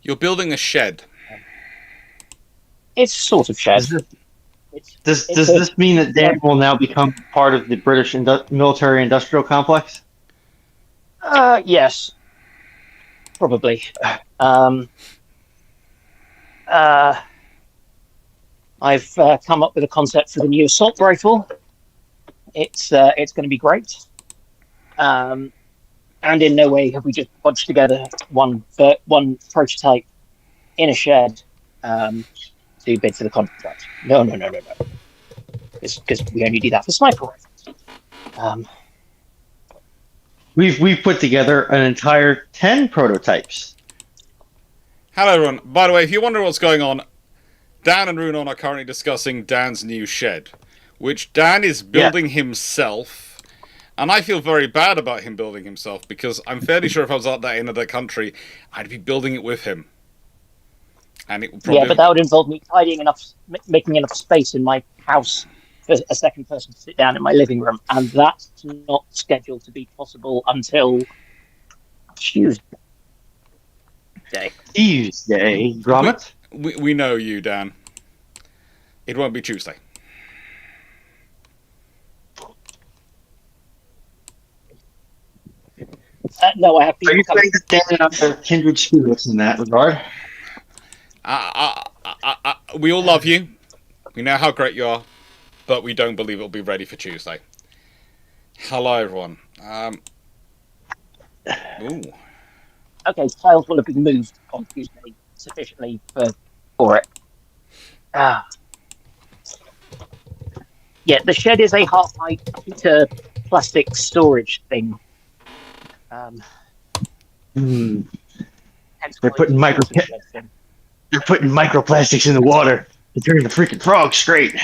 You're building a shed. It's sort of shed. Does this mean that Dan will now become part of the British military industrial complex? Yes, probably. Um, uh, I've come up with a concept for the new assault rifle. It's going to be great. And in no way have we just bunched together one prototype in a shed to bid for the contract. No. Because we only do that for sniper rifles. We've put together an entire 10 prototypes. Hello, everyone. By the way, if you wonder what's going on, Dan and Runon are currently discussing Dan's new shed, which Dan is building himself, and I feel very bad about him building himself, because I'm fairly sure if I was at that end of the country, I'd be building it with him. And it would probably... Yeah, but that would involve me making enough space in my house for a second person to sit down in my living room, and that's not scheduled to be possible until Tuesday. Tuesday, Gromit? We know you, Dan. It won't be Tuesday. No, I have people. Are you saying that Dan and I are kindred spirits in that regard? We all love you. We know how great you are, but we don't believe it'll be ready for Tuesday. Hello, everyone. Ooh. Okay, tiles will have been moved on Tuesday sufficiently for it. Yeah, the shed is a half-height to plastic storage thing. They're putting microplastics in the water to turn the freaking frogs straight.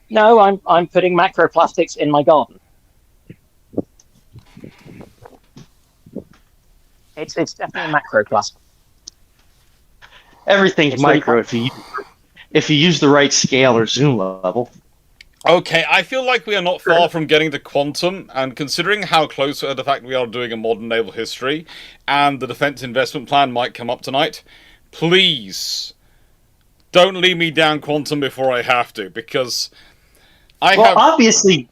No, I'm putting macroplastics in my garden. It's definitely macroplastic. Everything's micro if you use the right scale or zoom level. Okay, I feel like we are not far from getting to quantum, and considering how close to the fact we are doing a modern naval history, and the defense investment plan might come up tonight, please don't lead me down quantum before I have to, because obviously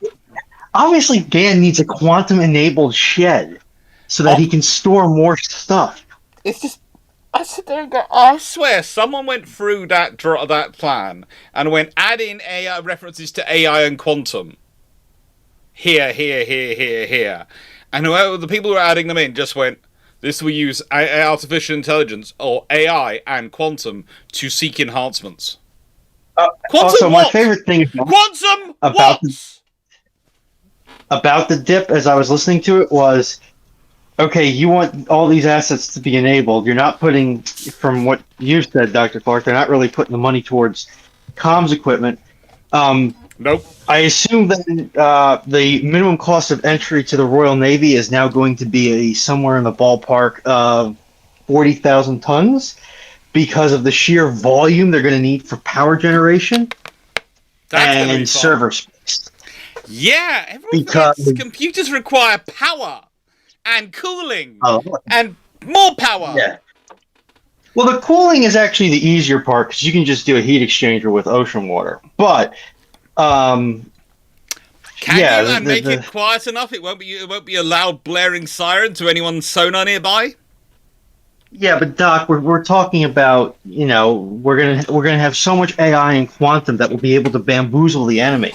Dan needs a quantum-enabled shed so that he can store more stuff. It's just... I sit there and go, I swear, someone went through that plan and went, add in AI references to AI and quantum. Here. And whoever the people who were adding them in just went, this will use artificial intelligence or AI and quantum to seek enhancements. Quantum also, what? my favorite thing about the dip, as I was listening to it, was... Okay, you want all these assets to be enabled. You're not putting, from what you said, Dr. Clarke, they're not really putting the money towards comms equipment. Nope. I assume that the minimum cost of entry to the Royal Navy is now going to be somewhere in the ballpark of 40,000 tons because of the sheer volume they're going to need for power generation and server space. Yeah, everyone forgets computers require power. And cooling. And more power. Yeah. Well, the cooling is actually the easier part because you can just do a heat exchanger with ocean water. But, can you make it quiet enough? It won't be a loud blaring siren to anyone's sonar nearby. Yeah, but Doc, we're talking about, we're gonna have so much AI and quantum that we'll be able to bamboozle the enemy.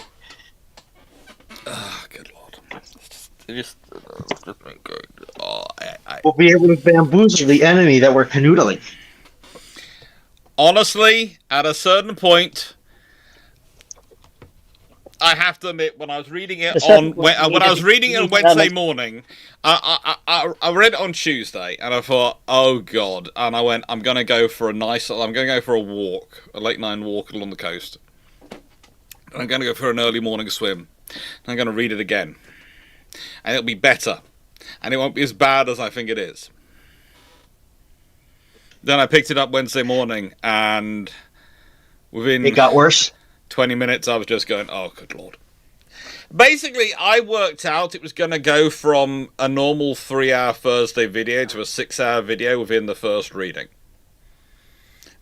Oh, good lord! We'll be able to bamboozle the enemy that we're canoodling. Honestly, at a certain point, I have to admit, when I was reading it on Wednesday morning, I read it on Tuesday, and I thought, oh god, and I went, I'm gonna go for a walk, a late night walk along the coast. And I'm gonna go for an early morning swim. And I'm gonna read it again, and it'll be better. And it won't be as bad as I think it is. Then I picked it up Wednesday morning, and within... It got worse? 20 minutes, I was just going, oh, good lord. Basically, I worked out it was going to go from a normal 3-hour Thursday video to a 6-hour video within the first reading.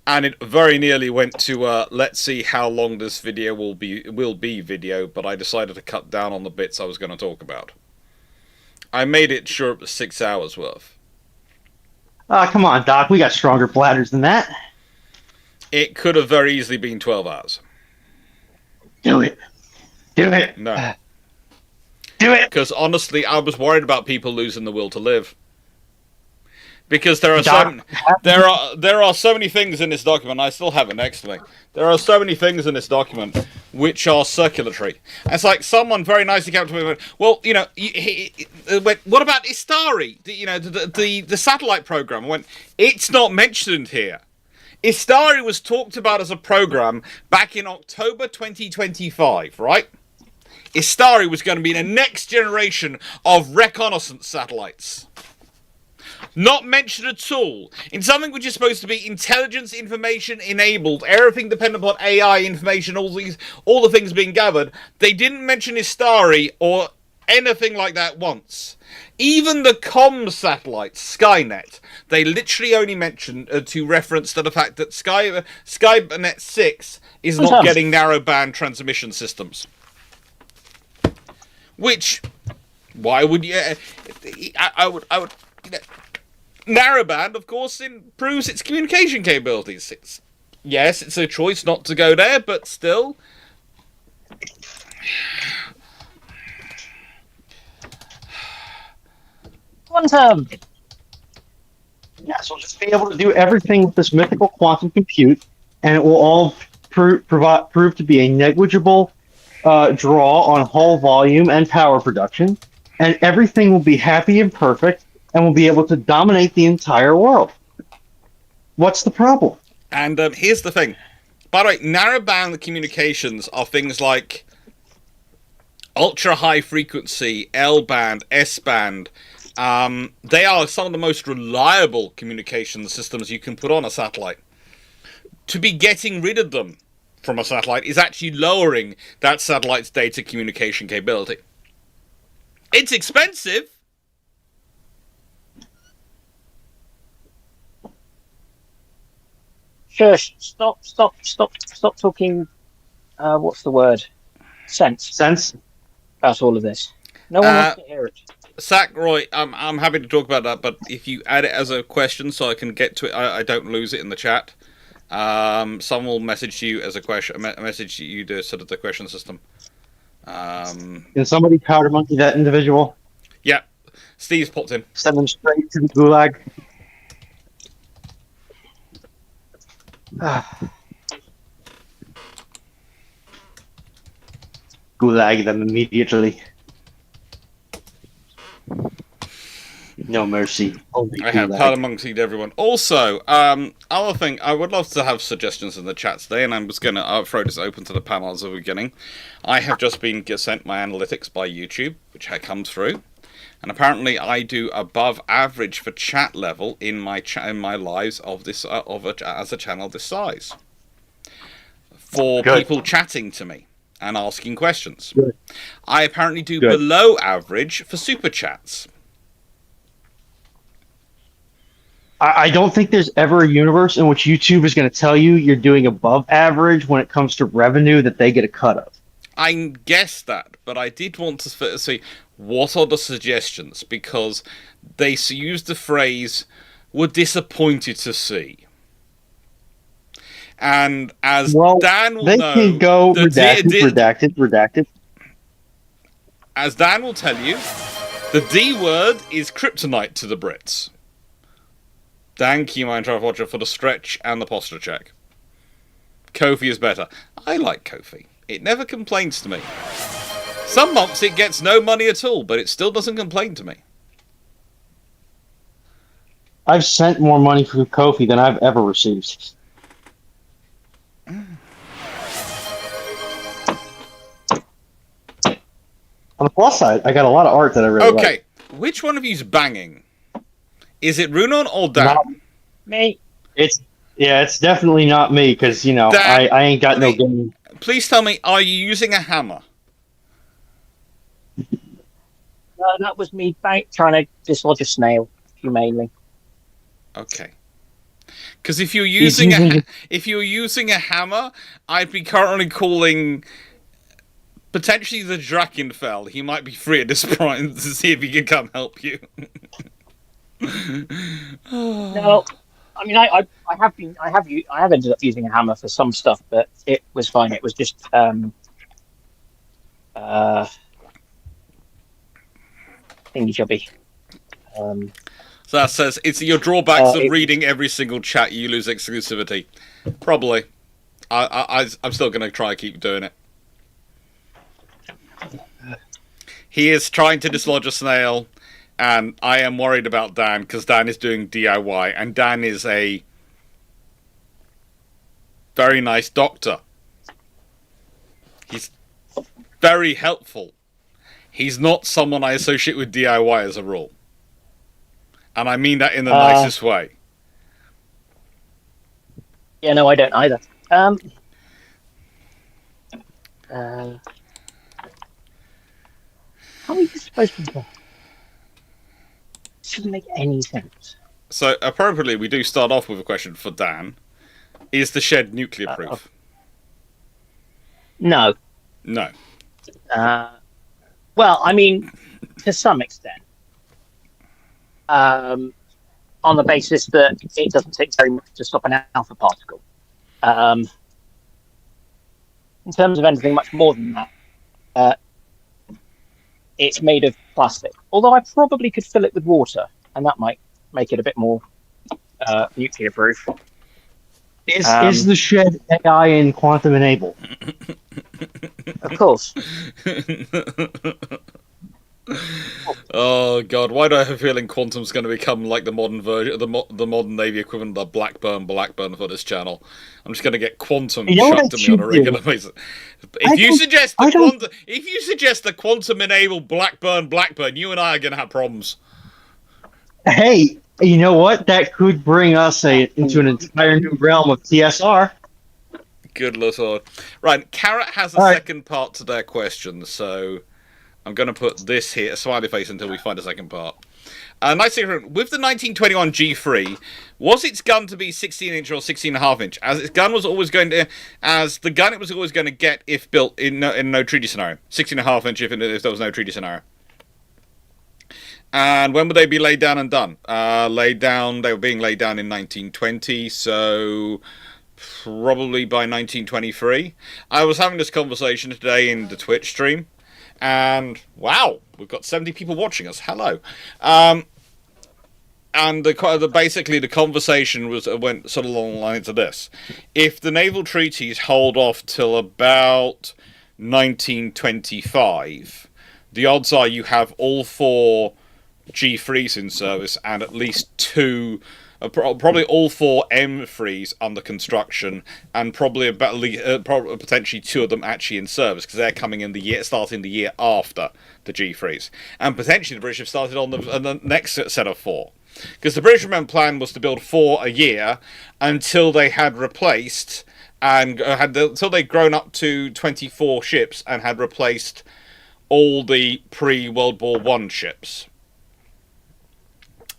And it very nearly went to let's see how long this video will be video, but I decided to cut down on the bits I was going to talk about. I made it sure it was 6 hours worth. Come on, Doc. We got stronger bladders than that. It could have very easily been 12 hours. Do it. Do it. No. Do it. Because honestly, I was worried about people losing the will to live. Because there are so many things in this document. I still have it next to me. There are so many things in this document which are circulatory. And it's like someone very nicely came to me and went, well, you know, what about Istari? The satellite program. I went, it's not mentioned here. Istari was talked about as a program back in October 2025, right? Istari was going to be the next generation of reconnaissance satellites. Not mentioned at all. In something which is supposed to be intelligence information enabled, everything dependent upon AI information, all the things being gathered, they didn't mention Istari or anything like that once. Even the comms satellites, Skynet, they literally only mentioned to reference to the fact that Skynet 6 is not getting narrowband transmission systems. Which, why would you? I would. Narrowband, of course, improves its communication capabilities. Yes, it's a choice not to go there, but still. Yeah, so just be able to do everything with this mythical quantum compute, and it will all prove to be a negligible draw on hull volume and power production, and everything will be happy and perfect, and will be able to dominate the entire world. What's the problem? And here's the thing. By the way, narrowband communications are things like ultra-high frequency, L-band, S-band. They are some of the most reliable communication systems you can put on a satellite. To be getting rid of them from a satellite is actually lowering that satellite's data communication capability. It's expensive. Shush, stop talking, what's the word? Sense about all of this. No one wants to hear it. Sackroy, I'm happy to talk about that, but if you add it as a question so I can get to it, I don't lose it in the chat. Someone will message you as a question, message you to sort of the question system. Can somebody powder monkey that individual? Yeah, Steve's popped in. Send them straight to the gulag. Gulag them immediately. No mercy. I have powder monkeyed everyone. Also, other thing, I would love to have suggestions in the chat today, and I was going to throw this open to the panel as a beginning. I have just been sent my analytics by YouTube, which had come through, and apparently I do above average for chat level in my lives of this as a channel this size. For people chatting to me and asking questions. Good. I apparently do below average for super chats. I don't think there's ever a universe in which YouTube is going to tell you you're doing above average when it comes to revenue that they get a cut of. I guessed that, but I did want to see what are the suggestions, because they used the phrase, "we're disappointed to see." And as Dan will know... They can go redacted. As Dan will tell you, the D word is kryptonite to the Brits. Thank you, Minecraft Watcher, for the stretch and the posture check. Kofi is better. I like Kofi. It never complains to me. Some months it gets no money at all, but it still doesn't complain to me. I've sent more money through Kofi than I've ever received. On the plus side, I got a lot of art that I really like. Okay, which one of you's banging? Is it Runon or Dan? Me. It's definitely not me, because, you know, I ain't got no game. Please tell me, are you using a hammer? That was me trying to dislodge a snail humanely. Okay. Because if you're He's using a hammer, I'd be currently calling potentially the Drakenfell. He might be free at this point to see if he can come help you. No, I mean, I have ended up using a hammer for some stuff, but it was fine. It was just thingy jobby. So that says it's your drawbacks of reading every single chat. You lose exclusivity. Probably. I'm still going to try and keep doing it. He is trying to dislodge a snail, and I am worried about Dan because Dan is doing DIY, and Dan is a very nice doctor. He's very helpful. He's not someone I associate with DIY as a rule. And I mean that in the nicest way. Yeah, no, I don't either. How are you supposed to do that? Shouldn't make any sense. So, appropriately, we do start off with a question for Dan. Is the shed nuclear proof? No. No. Well, I mean, to some extent. On the basis that it doesn't take very much to stop an alpha particle. In terms of anything much more than that, it's made of plastic. Although I probably could fill it with water, and that might make it a bit more nuclear proof. Is the shed AI and quantum enabled? Of course. Oh god, why do I have a feeling Quantum's going to become like the modern version, the modern Navy equivalent of Blackburn for this channel? I'm just going to get Quantum chucked to me on a regular basis. If you suggest the Quantum enabled Blackburn, you and I are going to have problems. Hey, you know what? That could bring us into an entire new realm of TSR. Good Lord. Right, Carrot has a second part to their question, so I'm going to put this here, a smiley face, until we find a second part. Nice thing, with the 1921 G3, was its gun to be 16-inch or 16.5-inch? As its gun was always going to, as the gun it was always going to get if built in no treaty scenario. 16.5-inch if there was no treaty scenario. And when would they be laid down and done? They were being laid down in 1920, so probably by 1923. I was having this conversation today in the Twitch stream. And wow, we've got 70 people watching us. Hello. And basically the conversation went sort of along the lines of this: if the naval treaties hold off till about 1925, the odds are you have all 4 G3s in service and at least 2. Probably all 4 M3s under construction, and probably potentially 2 of them actually in service because they're coming in starting the year after the G3s, and potentially the British have started on the next set of 4, because the British plan was to build 4 a year until they had replaced until they'd grown up to 24 ships and had replaced all the pre-World War I ships.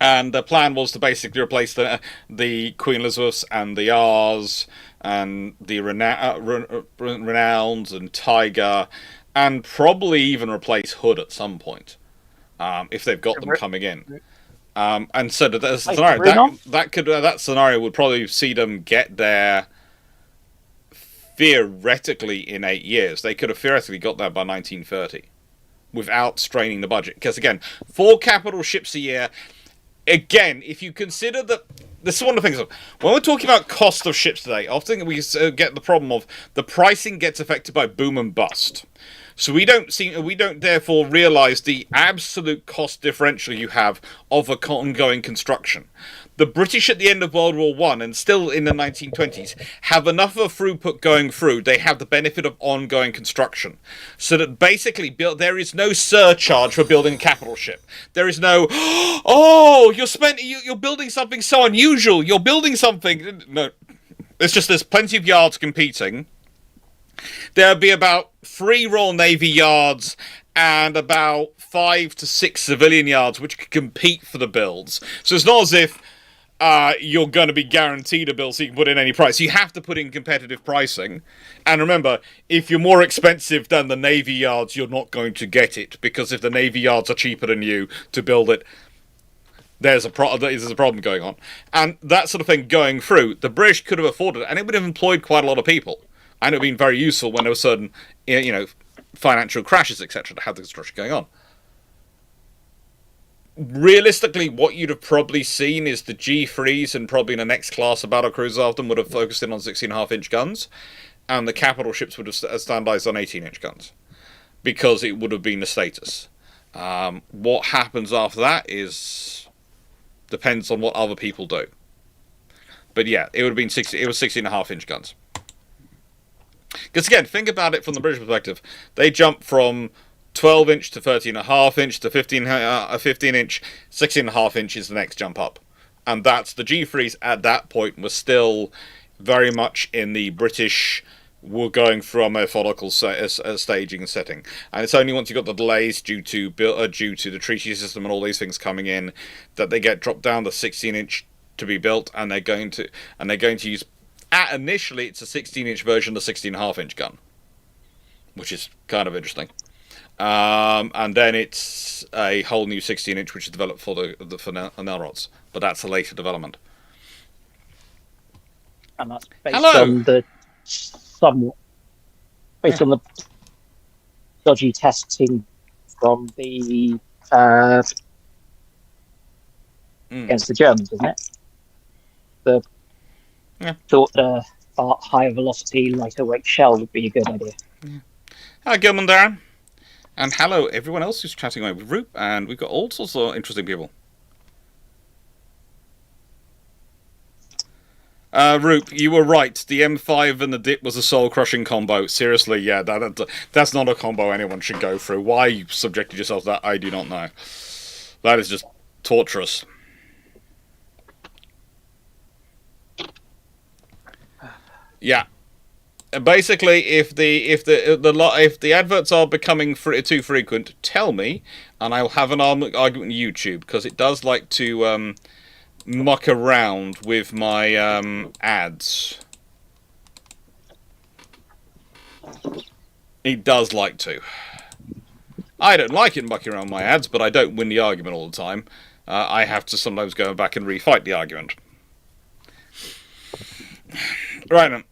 And the plan was to basically replace the Queen Elizabeths and the R's and the Renowns and Tiger, and probably even replace Hood at some point, if they've got them coming in. And so that scenario would probably see them get there theoretically in 8 years. They could have theoretically got there by 1930 without straining the budget. Because again, 4 capital ships a year. Again, if you consider that, this is one of the things, when we're talking about cost of ships today, often we get the problem of the pricing gets affected by boom and bust. So we don't therefore realise the absolute cost differential you have of an ongoing construction. The British at the end of World War I and still in the 1920s have enough of a throughput going through. They have the benefit of ongoing construction. So that basically there is no surcharge for building a capital ship. There is no, oh, you're building something so unusual. You're building something. No, it's just there's plenty of yards competing. There'll be about 3 Royal Navy yards and about 5 to 6 civilian yards which could compete for the builds. So it's not as if you're going to be guaranteed a build so you can put in any price. You have to put in competitive pricing. And remember, if you're more expensive than the Navy yards, you're not going to get it. Because if the Navy yards are cheaper than you to build it, there's a problem going on. And that sort of thing going through, the British could have afforded it. And it would have employed quite a lot of people. And it would have been very useful when there were certain, financial crashes, etc., to have the construction going on. Realistically, what you'd have probably seen is the G3s and probably the next class of battlecruisers after them would have focused in on 16.5-inch guns, and the capital ships would have standardized on 18-inch guns, because it would have been the status. What happens after that depends on what other people do. But yeah, it would have been 16.5-inch guns. Because again, think about it from the British perspective. They jumped from 12-inch to 13.5-inch to 15-inch. 16.5-inch is the next jump up. And that's the G3s at that point were still very much in the British, were going through a methodical staging and setting. And it's only once you've got the delays due to the treaty system and all these things coming in that they get dropped down to 16-inch to be built, and they're going to use, initially it's a 16-inch version of the 16.5-inch gun, which is kind of interesting. And then it's a whole new 16-inch which is developed for the Nelrods, but that's a later development. And that's based on the on the dodgy testing from the against the Germans, isn't it? Thought a higher velocity, lighter weight shell would be a good idea. Yeah. Hi, Gilman Darren. And hello, everyone else who's chatting away with Roop, and we've got all sorts of interesting people. Roop, you were right. The M5 and the dip was a soul-crushing combo. Seriously, yeah, that's not a combo anyone should go through. Why you subjected yourself to that, I do not know. That is just torturous. Yeah. Basically, if the adverts are becoming too frequent, tell me, and I'll have an argument on YouTube, because it does like to muck around with my ads. It does like to. I don't like it mucking around my ads, but I don't win the argument all the time. I have to sometimes go back and refight the argument. Right then.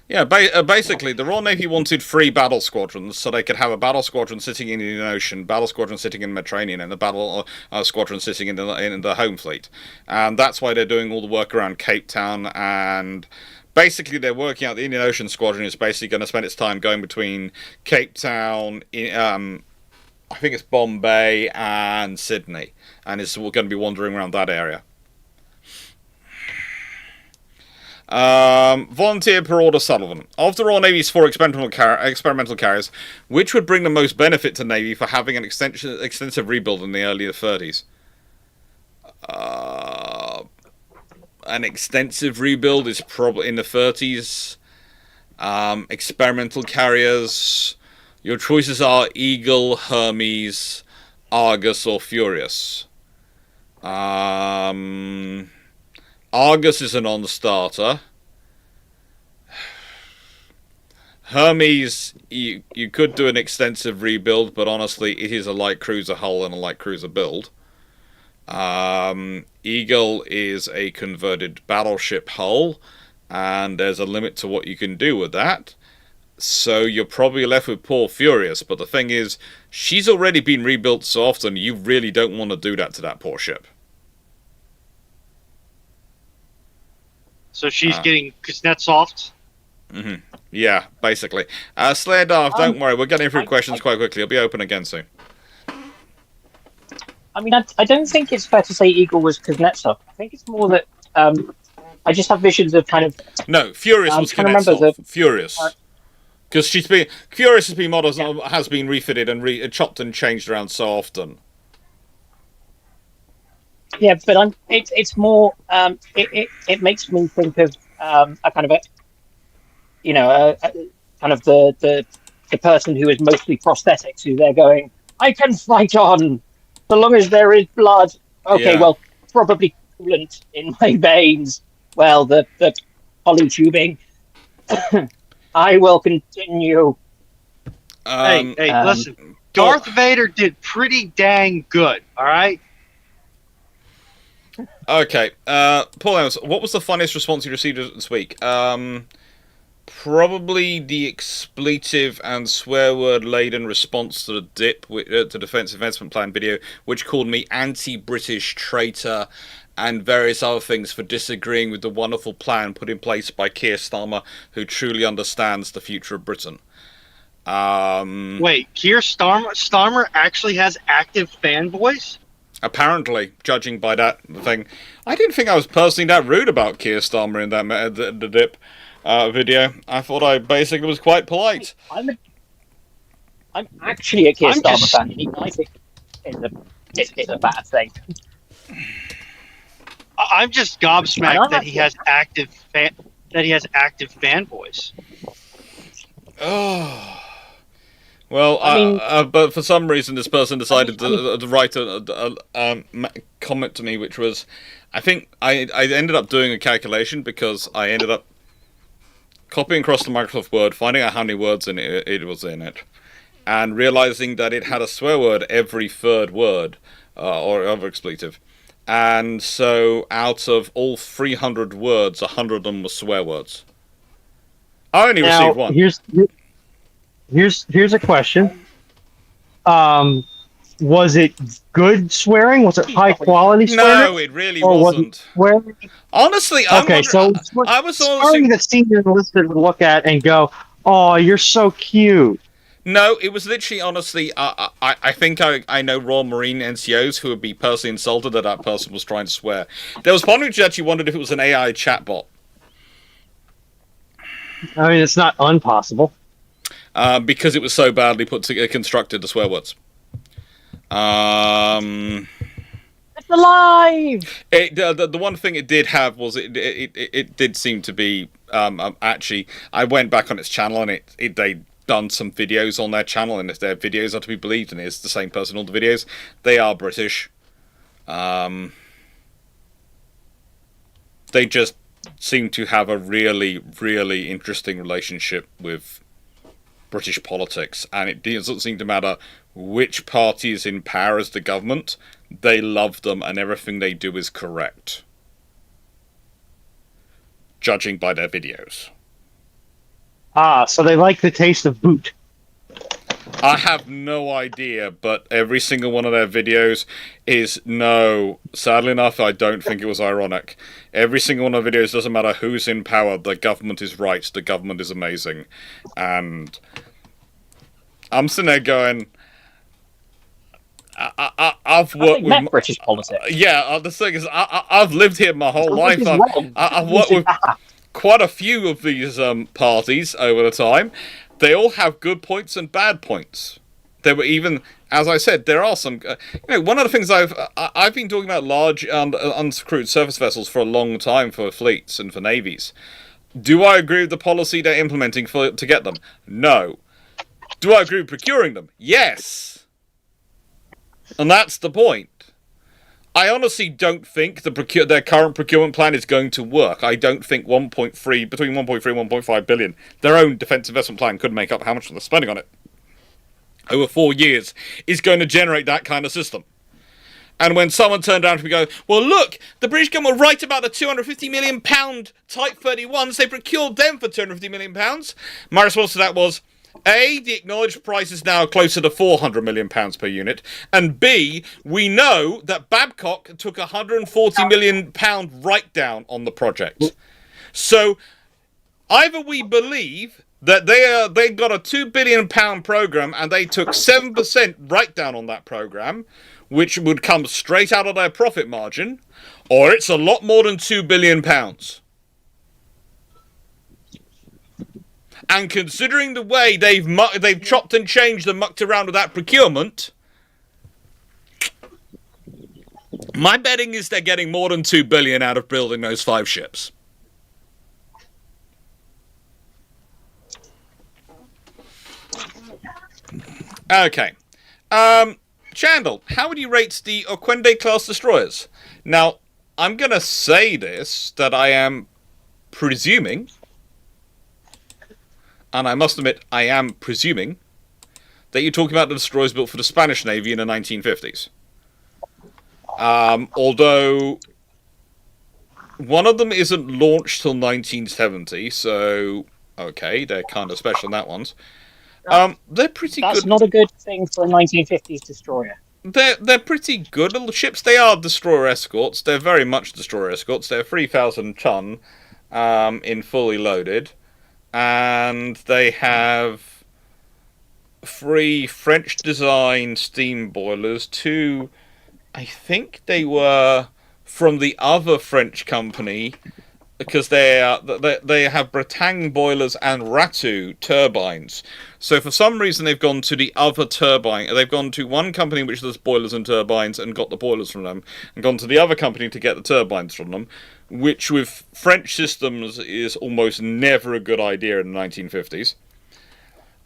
Yeah, basically, the Royal Navy wanted 3 battle squadrons, so they could have a battle squadron sitting in the Indian Ocean, battle squadron sitting in the Mediterranean, and a battle squadron sitting in the home fleet. And that's why they're doing all the work around Cape Town, and basically they're working out the Indian Ocean squadron is basically going to spend its time going between Cape Town, I think it's Bombay, and Sydney, and it's going to be wandering around that area. Volunteer per order Sullivan. Of the Royal Navy's 4 experimental carriers, which would bring the most benefit to Navy for having an extensive rebuild in the earlier 30s? An extensive rebuild is probably in the 30s. Experimental carriers. Your choices are Eagle, Hermes, Argus, or Furious. Argus is a non-starter. Hermes, you could do an extensive rebuild, but honestly, it is a light cruiser hull and a light cruiser build. Eagle is a converted battleship hull, and there's a limit to what you can do with that. So you're probably left with poor Furious, but the thing is, she's already been rebuilt so often, you really don't want to do that to that poor ship. So she's getting Kuznetsoved? Mm-hmm. Yeah, basically. Slayer Darth, don't worry, we're getting through questions quite quickly. It'll be open again soon. I mean, I don't think it's fair to say Eagle was Kuznetsov. I think it's more that I just have visions of kind of... No, Furious was Kuznetsov. Furious. Because Furious has been modeled, has been refitted and chopped and changed around so often. Yeah, but it's more. It makes me think of a kind of kind of the person who is mostly prosthetics, who they're going, I can fight on, so long as there is blood. Okay, Yeah. well, probably coolant in my veins. Well, the polytubing. I will continue. Hey, Um, listen. Darth Vader did pretty dang good. All right. Okay, Paul Evans, what was the funniest response you received this week? Probably the expletive and swear word laden response to the DIP, to Defence Investment Plan video, which called me anti-British traitor and various other things for disagreeing with the wonderful plan put in place by Keir Starmer, who truly understands the future of Britain. Wait, Keir Starmer actually has active fanboys? Apparently, judging by that thing. I didn't think I was personally that rude about Keir Starmer in that the DIP video. I thought I basically was quite polite. I'm actually a Keir Starmer fan. I think it's a bad thing. I'm just gobsmacked that he has active fanboys. Oh. Well, but for some reason, this person decided to write a comment to me, which was, I think I ended up doing a calculation because I ended up copying across the Microsoft Word, finding out how many words it was in it, and realizing that it had a swear word every third word, or other expletive. And so, out of all 300 words, 100 of them were swear words. I only received one. Here's a question. Was it good swearing? Was it high quality swearing? No, it really wasn't. Honestly, I was swearing that senior enlisted would look at and go, "Oh, you're so cute." No, it was literally, honestly, I think I know Royal Marine NCOs who would be personally insulted that person was trying to swear. There was one who actually wondered if it was an AI chatbot. I mean, it's not impossible. Because it was so badly constructed, the swear words. It's alive! The one thing it did have was it did seem to be, actually, I went back on its channel and they'd done some videos on their channel, and if their videos are to be believed, and it's the same person on all the videos, they are British. They just seem to have a really, really interesting relationship with British politics, and it doesn't seem to matter which party is in power as the government. They love them, and everything they do is correct, judging by their videos. So they like the taste of boot. I have no idea, but every single one of their videos is no. Sadly enough, I don't think it was ironic. Every single one of the videos, doesn't matter who's in power, the government is right, the government is amazing. And I'm sitting there going, I've worked with British politics. Yeah, the thing is, I've lived here my whole life. I've worked with quite a few of these parties over the time. They all have good points and bad points. There were even, as I said, there are some. One of the things I've been talking about large and uncrewed surface vessels for a long time for fleets and for navies. Do I agree with the policy they're implementing to get them? No. Do I agree with procuring them? Yes. And that's the point. I honestly don't think their current procurement plan is going to work. I don't think between 1.3 and 1.5 billion, their own defence investment plan could make up how much they're spending on it over 4 years, is going to generate that kind of system. And when someone turned around to me and go, well, look, the British government were right about the £250 million Type 31s. They procured them for £250 million. My response to that was, A, the acknowledged price is now closer to £400 million per unit, and B, we know that Babcock took a £140 million write-down on the project. So, either we believe that they got a £2 billion programme and they took 7% write-down on that programme, which would come straight out of their profit margin, or it's a lot more than £2 billion. And considering the way they've chopped and changed and mucked around with that procurement, my betting is they're getting more than $2 billion out of building those 5 ships. Okay. Chandel, how would you rate the Oquende class destroyers? Now, I'm gonna say this, that I am presuming, and I must admit, I am presuming, that you're talking about the destroyers built for the Spanish Navy in the 1950s. Although one of them isn't launched till 1970, so okay, they're kind of special in that ones. They're pretty good. That's not a good thing for a 1950s destroyer. They're pretty good little ships. They are destroyer escorts. They're very much destroyer escorts. They're 3,000 ton in fully loaded, and they have 3 French design steam boilers. 2, I think they were from the other French company, because they have Bretagne boilers and Ratu turbines. So for some reason they've gone to the other turbine. They've gone to one company which does boilers and turbines and got the boilers from them, and gone to the other company to get the turbines from them, which with French systems is almost never a good idea in the 1950s.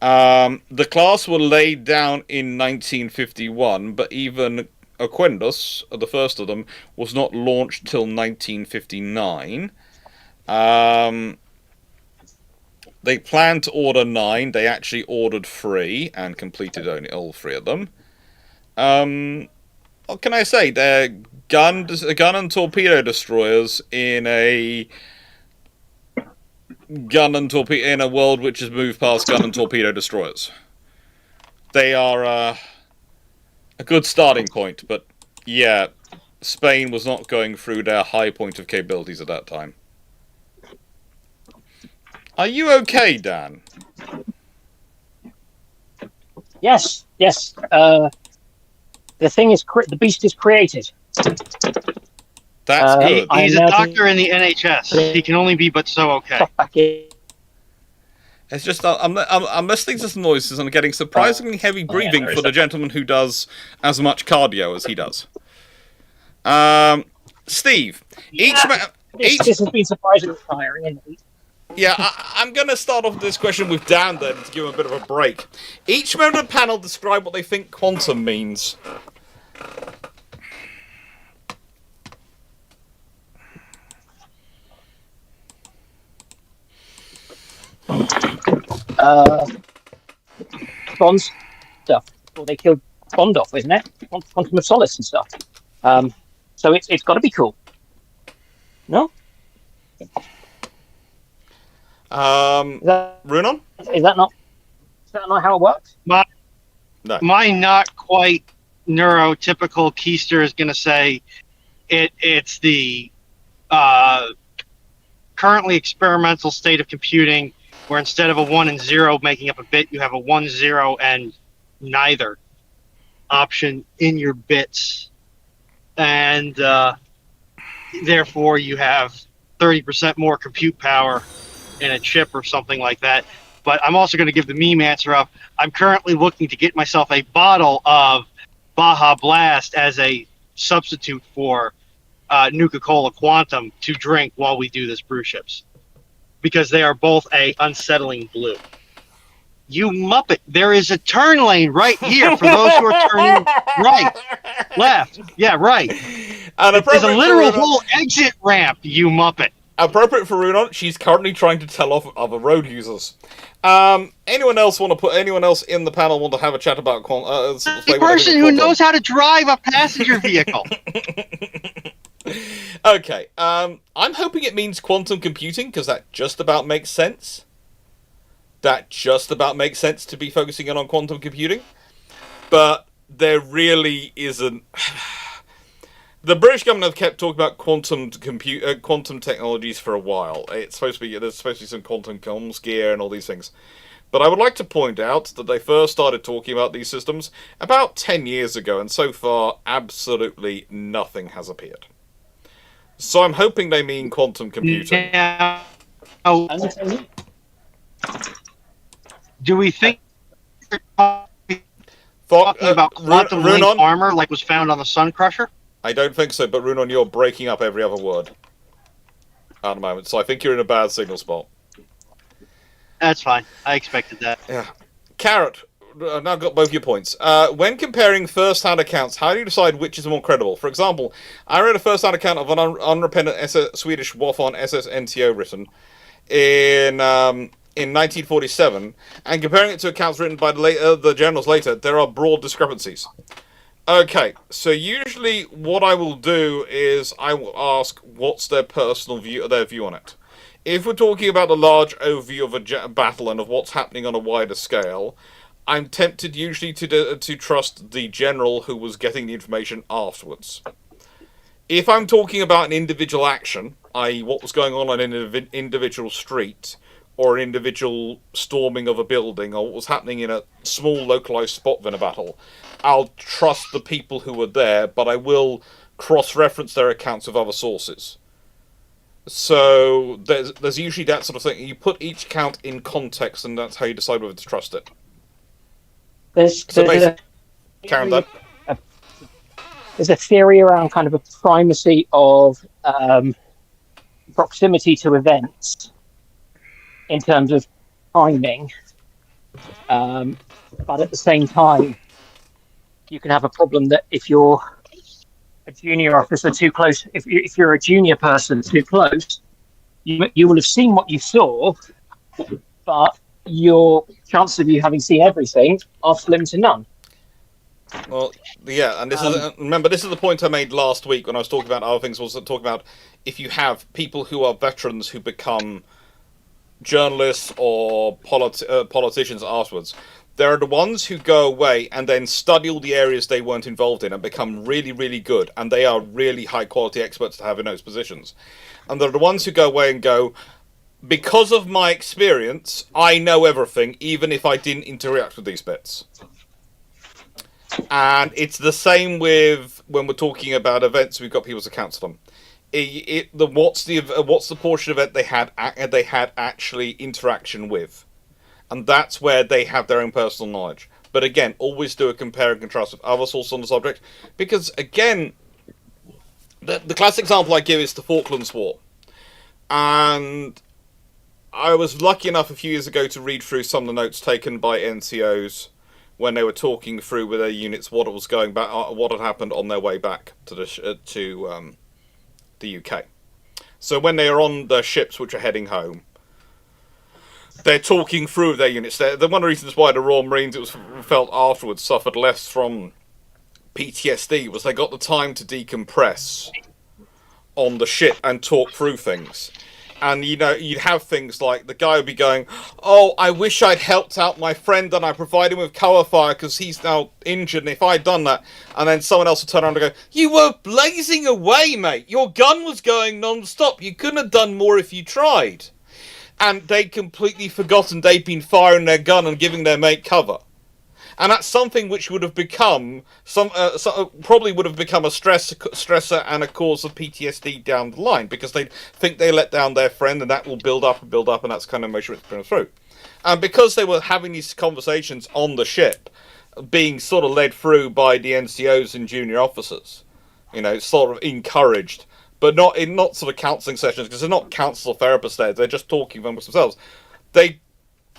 The class were laid down in 1951, but even Oquendos, the first of them, was not launched till 1959. They planned to order 9. They actually ordered 3 and completed only all 3 of them. What can I say? They're gun and torpedo destroyers in a in a world which has moved past gun and torpedo destroyers. They are a good starting point, but yeah, Spain was not going through their high point of capabilities at that time. Are you okay, Dan? Yes. The thing is, the beast is created. That's good. He's a doctor in the NHS. He can only be but so okay. It's just I'm listening to some noises and getting surprisingly heavy breathing for the gentleman who does as much cardio as he does. Steve, This has been surprisingly tiring, isn't it? Yeah, I'm going to start off this question with Dan then, to give him a bit of a break. Each member of the panel describe what they think quantum means. Bond stuff. Well, they killed Bond off, isn't it? Quantum of Solace and stuff. So it's got to be cool. No? Runon? Is that not how it works? My not quite neurotypical keister is going to say it's the currently experimental state of computing where instead of a 1 and 0 making up a bit, you have a 1, 0, and neither option in your bits. And therefore you have 30% more compute power in a chip or something like that. But I'm also going to give the meme answer of I'm currently looking to get myself a bottle of Baja Blast as a substitute for Nuka-Cola Quantum to drink while we do this Bruships, because they are both a unsettling blue. You muppet, there is a turn lane right here for those who are turning right, left, yeah, right. And there's a literal whole exit ramp, you muppet. Appropriate for Runon, she's currently trying to tell off other road users. Anyone else in the panel want to have a chat about the person who knows how to drive a passenger vehicle. Okay, I'm hoping it means quantum computing, because that just about makes sense. That just about makes sense to be focusing in on quantum computing. But there really isn't... The British government have kept talking about quantum technologies for a while. There's supposed to be some quantum comms gear and all these things. But I would like to point out that they first started talking about these systems about 10 years ago, and so far, absolutely nothing has appeared. So I'm hoping they mean quantum computing. Yeah. Do we think they're talking about quantum link armor like was found on the Sun Crusher? I don't think so, but Runon, you're breaking up every other word at the moment, so I think you're in a bad signal spot. That's fine. I expected that. Yeah. Carrot, I've now got both your points. When comparing first-hand accounts, how do you decide which is more credible? For example, I read a first-hand account of an unrepentant Swedish Wafon SS NTO written in 1947, and comparing it to accounts written by the generals later, there are broad discrepancies. Okay, so usually what I will do is I will ask what's their personal view, their view on it. If we're talking about a large overview of a battle and of what's happening on a wider scale, I'm tempted usually to trust the general who was getting the information afterwards. If I'm talking about an individual action, i.e. what was going on an individual street, or an individual storming of a building, or what was happening in a small localized spot within a battle, I'll trust the people who were there, but I will cross-reference their accounts with other sources. So there's usually that sort of thing. You put each account in context, and that's how you decide whether to trust it. There's Karen, there's a theory around kind of a primacy of proximity to events in terms of timing, but at the same time, you can have a problem that if you're a junior officer too close, if you're a junior person too close, you will have seen what you saw, but your chance of you having seen everything are slim to none. Well, yeah, and this is the point I made last week when I was talking about other things. Was talking about if you have people who are veterans who become journalists or politicians afterwards. There are the ones who go away and then study all the areas they weren't involved in and become really, really good, and they are really high-quality experts to have in those positions. And there are the ones who go away and go, because of my experience, I know everything, even if I didn't interact with these bits. And it's the same with when we're talking about events. We've got people's accounts of them. What's the portion of it they had actually interaction with, and that's where they have their own personal knowledge. But again, always do a compare and contrast with other sources on the subject, because again, the classic example I give is the Falklands War, and I was lucky enough a few years ago to read through some of the notes taken by NCOs when they were talking through with their units what was going back, what had happened on their way back to the UK. So when they are on the ships which are heading home, they're talking through their units. One of the reasons why the Royal Marines, it was felt afterwards, suffered less from PTSD was they got the time to decompress on the ship and talk through things. And, you know, you'd have things like the guy would be going, oh, I wish I'd helped out my friend and I provided him with cover fire because he's now injured, and if I'd done that, and then someone else would turn around and go, you were blazing away, mate. Your gun was going non-stop. You couldn't have done more if you tried. And they'd completely forgotten they'd been firing their gun and giving their mate cover. And that's something which would have become probably would have become a stressor and a cause of PTSD down the line, because they think they let down their friend, and that will build up, and that's kind of emotion it's going through. And because they were having these conversations on the ship, being sort of led through by the NCOs and junior officers, you know, sort of encouraged, but not sort of counselling sessions, because they're not counsel therapists there, they're just talking amongst themselves. They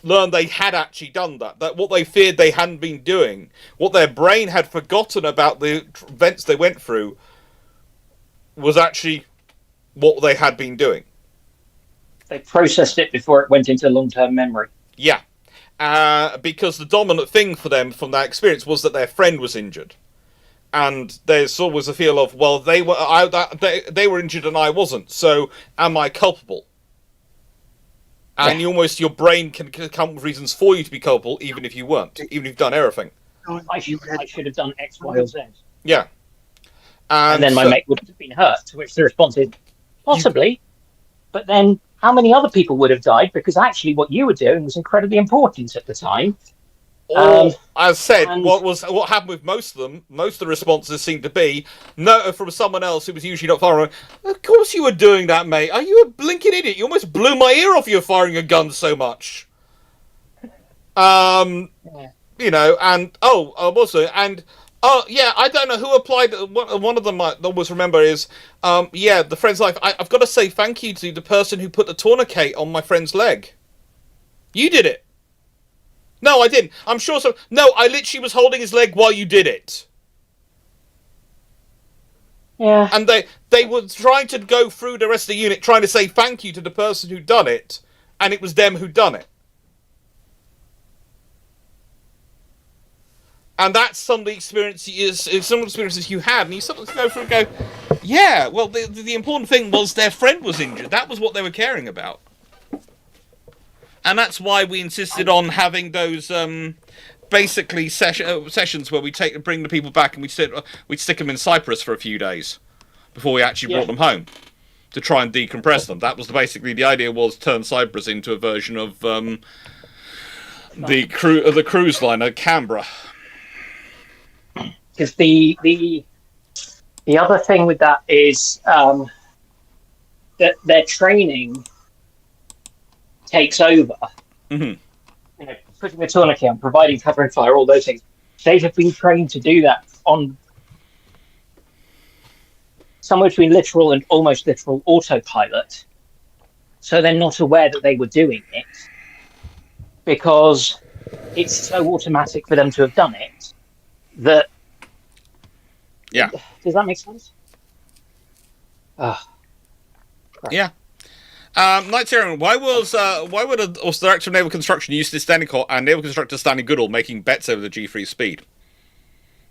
learned they had actually done that what they feared they hadn't been doing, what their brain had forgotten about the events they went through, was actually what they had been doing. They processed it before it went into long-term memory. Yeah. Because the dominant thing for them from that experience was that their friend was injured. And there's always a feel of, well, they were injured and I wasn't, so am I culpable? And your brain can come up with reasons for you to be culpable, even if you weren't, even if you've done everything. I should have done X, Y, or Z. Yeah. And then my mate would have been hurt, to which the response is, possibly, but then how many other people would have died? Because actually what you were doing was incredibly important at the time. Or, as said, what happened with most of the responses seemed to be, no, from someone else who was usually not firing. Of course you were doing that, mate. Are you a blinking idiot? You almost blew my ear off you firing a gun so much. You know, and, I don't know who applied. One of them I always remember is, the friend's life. I've got to say thank you to the person who put the tourniquet on my friend's leg. You did it. No, I didn't. I'm sure so. No, I literally was holding his leg while you did it. Yeah. And they were trying to go through the rest of the unit, trying to say thank you to the person who'd done it, and it was them who'd done it. And that's some of the experiences you had, and you sort of go through and go, yeah, well, the important thing was their friend was injured. That was what they were caring about. And that's why we insisted on having those basically sessions where we bring the people back and we'd stick them in Cyprus for a few days before we actually brought them home to try and decompress them. That was basically the idea, was turn Cyprus into a version of the cruise liner Canberra. Because the other thing with that is that their training takes over. Mm-hmm. You know, putting the tourniquet on, providing cover and fire, all those things. They have been trained to do that on somewhere between literal and almost literal autopilot. So they're not aware that they were doing it because it's so automatic for them to have done it that. Yeah. Does that make sense? Yeah. Knights Heron, why would the Director of Naval Construction use this standing call and Naval Constructor Stanley Goodall making bets over the G3 speed?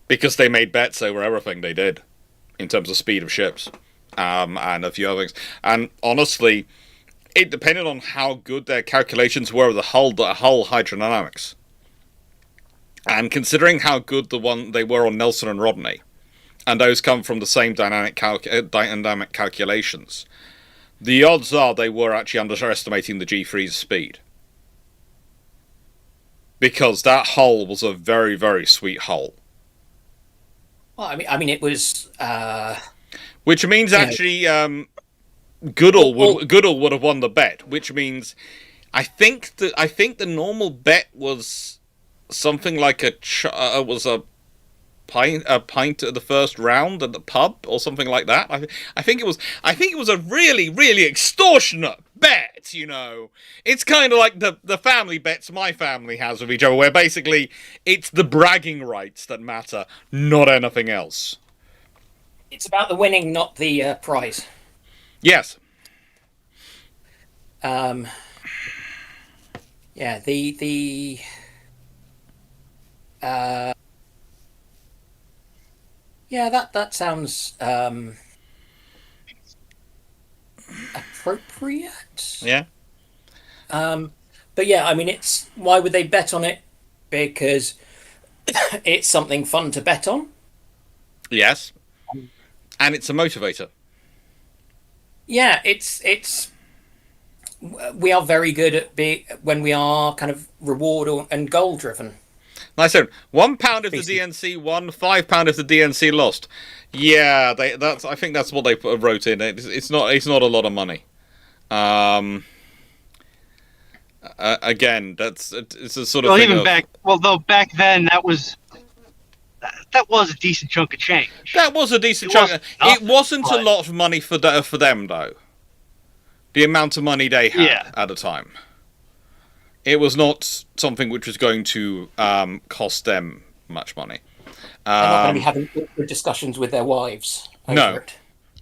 Because they made bets over everything they did in terms of speed of ships, and a few other things. And honestly, it depended on how good their calculations were of the hull hydrodynamics. And considering how good they were on Nelson and Rodney, and those come from the same dynamic calculations, the odds are they were actually underestimating the G3's speed. Because that hull was a very, very sweet hull. Well, I mean, it was. Which means actually, Goodall would have won the bet. Which means, I think the normal bet was something like a pint at the first round at the pub or something like that. I think it was a really, really extortionate bet, you know. It's kind of like the family bets my family has with each other, where basically it's the bragging rights that matter, not anything else. It's about the winning, not the prize. Yes. Yeah, yeah, that sounds appropriate. Yeah. But yeah, I mean, it's why would they bet on it? Because it's something fun to bet on. Yes. And it's a motivator. Yeah, it's we are very good at when we are kind of reward and goal driven. Nice. So £1 if the DNC won, £5 if the DNC lost. Yeah, I think that's what they wrote in. It's not a lot of money. Again, it's a sort of thing. Back then that was a decent chunk of change. That was a decent chunk. It wasn't a lot of money for them though. The amount of money they had at the time. It was not something which was going to cost them much money. They're not going to be having awkward discussions with their wives over it.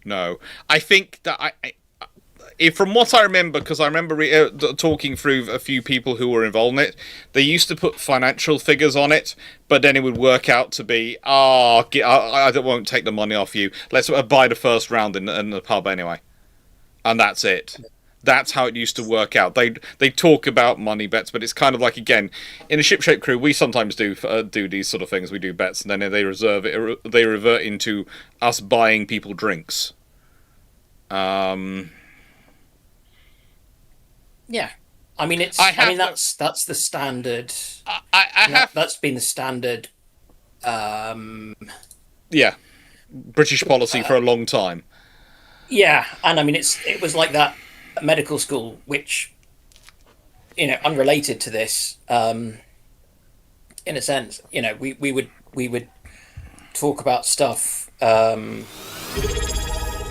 No. I think that from what I remember, because I remember talking through a few people who were involved in it, they used to put financial figures on it, but then it would work out to be, I won't take the money off you. Let's buy the first round in the pub anyway. And that's it. That's how it used to work out. They talk about money bets, but it's kind of like, again, in a ship-shape crew, we sometimes do these sort of things. We do bets, and then they revert into us buying people drinks. Yeah, I mean that's the standard. That's been the standard. Yeah, British policy for a long time. Yeah, and I mean it was like that at medical school, which, you know, unrelated to this, in a sense, you know, we would talk about stuff, you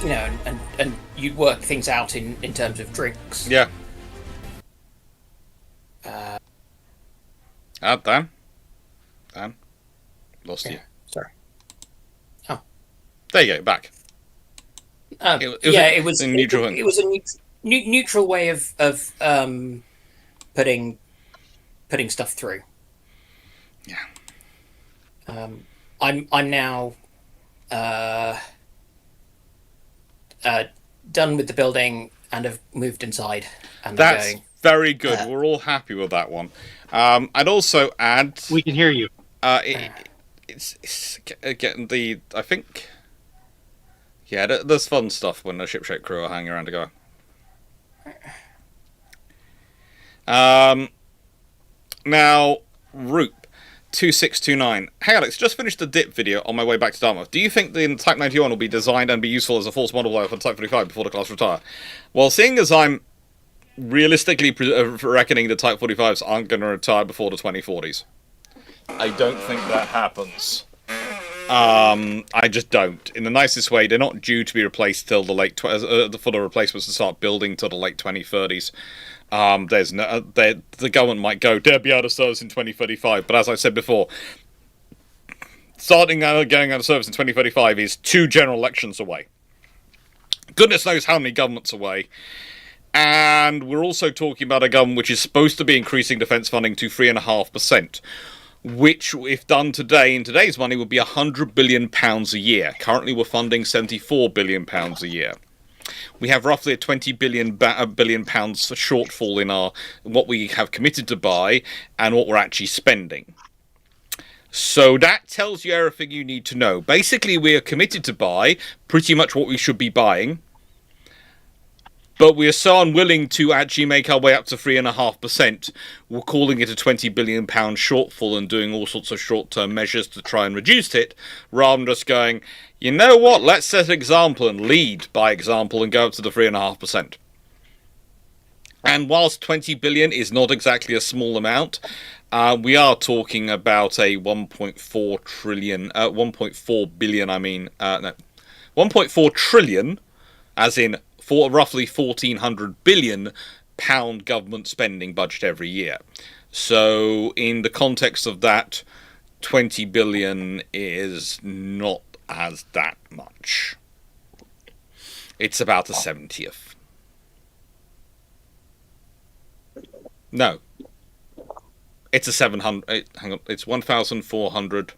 know, and you'd work things out in terms of drinks. Yeah. Dan? Dan? Lost you. Sorry. Oh. There you go, back. It was a neutral. It was a neutral way of putting stuff through. Yeah. I'm now done with the building and have moved inside. And That's going, very good. We're all happy with that one. I'd also add. We can hear you. It's getting the. I think. Yeah, there's fun stuff when the shipshape crew are hanging around together. Now, Roop 2629. Hey Alex, just finished the dip video on my way back to Dartmouth. Do you think the Type 91 will be designed and be useful as a force multiplier for the Type 45 before the class retire? Well, seeing as I'm realistically reckoning the Type 45s aren't going to retire before the 2040s. I don't think that happens. I just don't. In the nicest way, they're not due to be replaced till the late for the replacements to start building till the late 2030s. There's no, the government might go, they'll be out of service in 2035. But as I said before, going out of service in 2035 is 2 general elections away. Goodness knows how many governments away. And we're also talking about a government which is supposed to be increasing defence funding to 3.5%. Which, if done today, in today's money, would be £100 billion a year. Currently, we're funding £74 billion a year. We have roughly a £20 billion shortfall in our what we have committed to buy and what we're actually spending. So that tells you everything you need to know. Basically, we are committed to buy pretty much what we should be buying. But we are so unwilling to actually make our way up to 3.5%, we're calling it a £20 billion shortfall and doing all sorts of short-term measures to try and reduce it, rather than just going, you know what, let's set an example and lead by example and go up to the 3.5%. And whilst 20 billion is not exactly a small amount, we are talking about a 1.4 trillion, as in for roughly £1,400 billion government spending budget every year. So in the context of that, 20 billion is not as that much. It's about a 70th. No. It's a 700. Hang on. It's 1,400.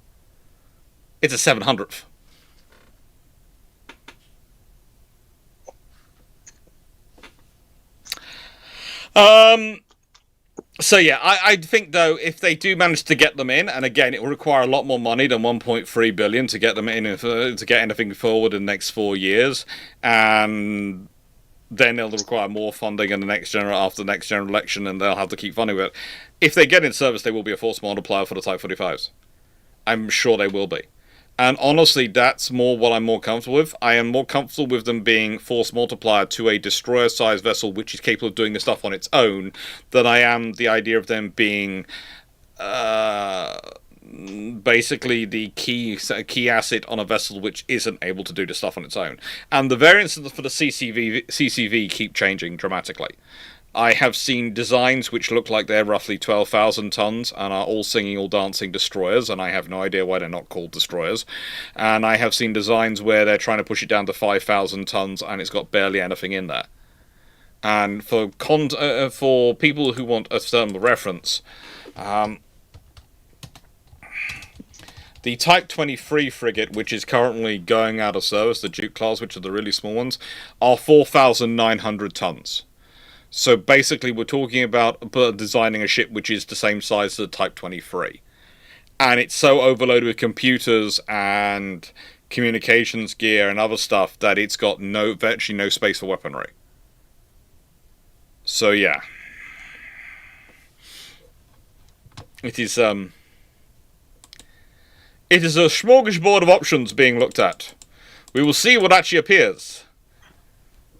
It's a 700th. So yeah, I think though if they do manage to get them in, and again it will require a lot more money than 1.3 billion to get them in to get anything forward in the next 4 years, and then they'll require more funding in after the next general election, and they'll have to keep funding it. If they get in service, they will be a force multiplier for the Type 45s. I'm sure they will be. And honestly, that's what I'm more comfortable with. I am more comfortable with them being force multiplier to a destroyer-sized vessel which is capable of doing the stuff on its own than I am the idea of them being basically the key asset on a vessel which isn't able to do the stuff on its own. And the variants for the CCV keep changing dramatically. I have seen designs which look like they're roughly 12,000 tons and are all singing, all dancing destroyers, and I have no idea why they're not called destroyers. And I have seen designs where they're trying to push it down to 5,000 tons and it's got barely anything in there. And for people who want a thermal reference, the Type 23 frigate, which is currently going out of service, the Duke class, which are the really small ones, are 4,900 tons. So basically we're talking about designing a ship which is the same size as the Type 23. And it's so overloaded with computers and communications gear and other stuff that it's got virtually no space for weaponry. So yeah. It is a smorgasbord of options being looked at. We will see what actually appears.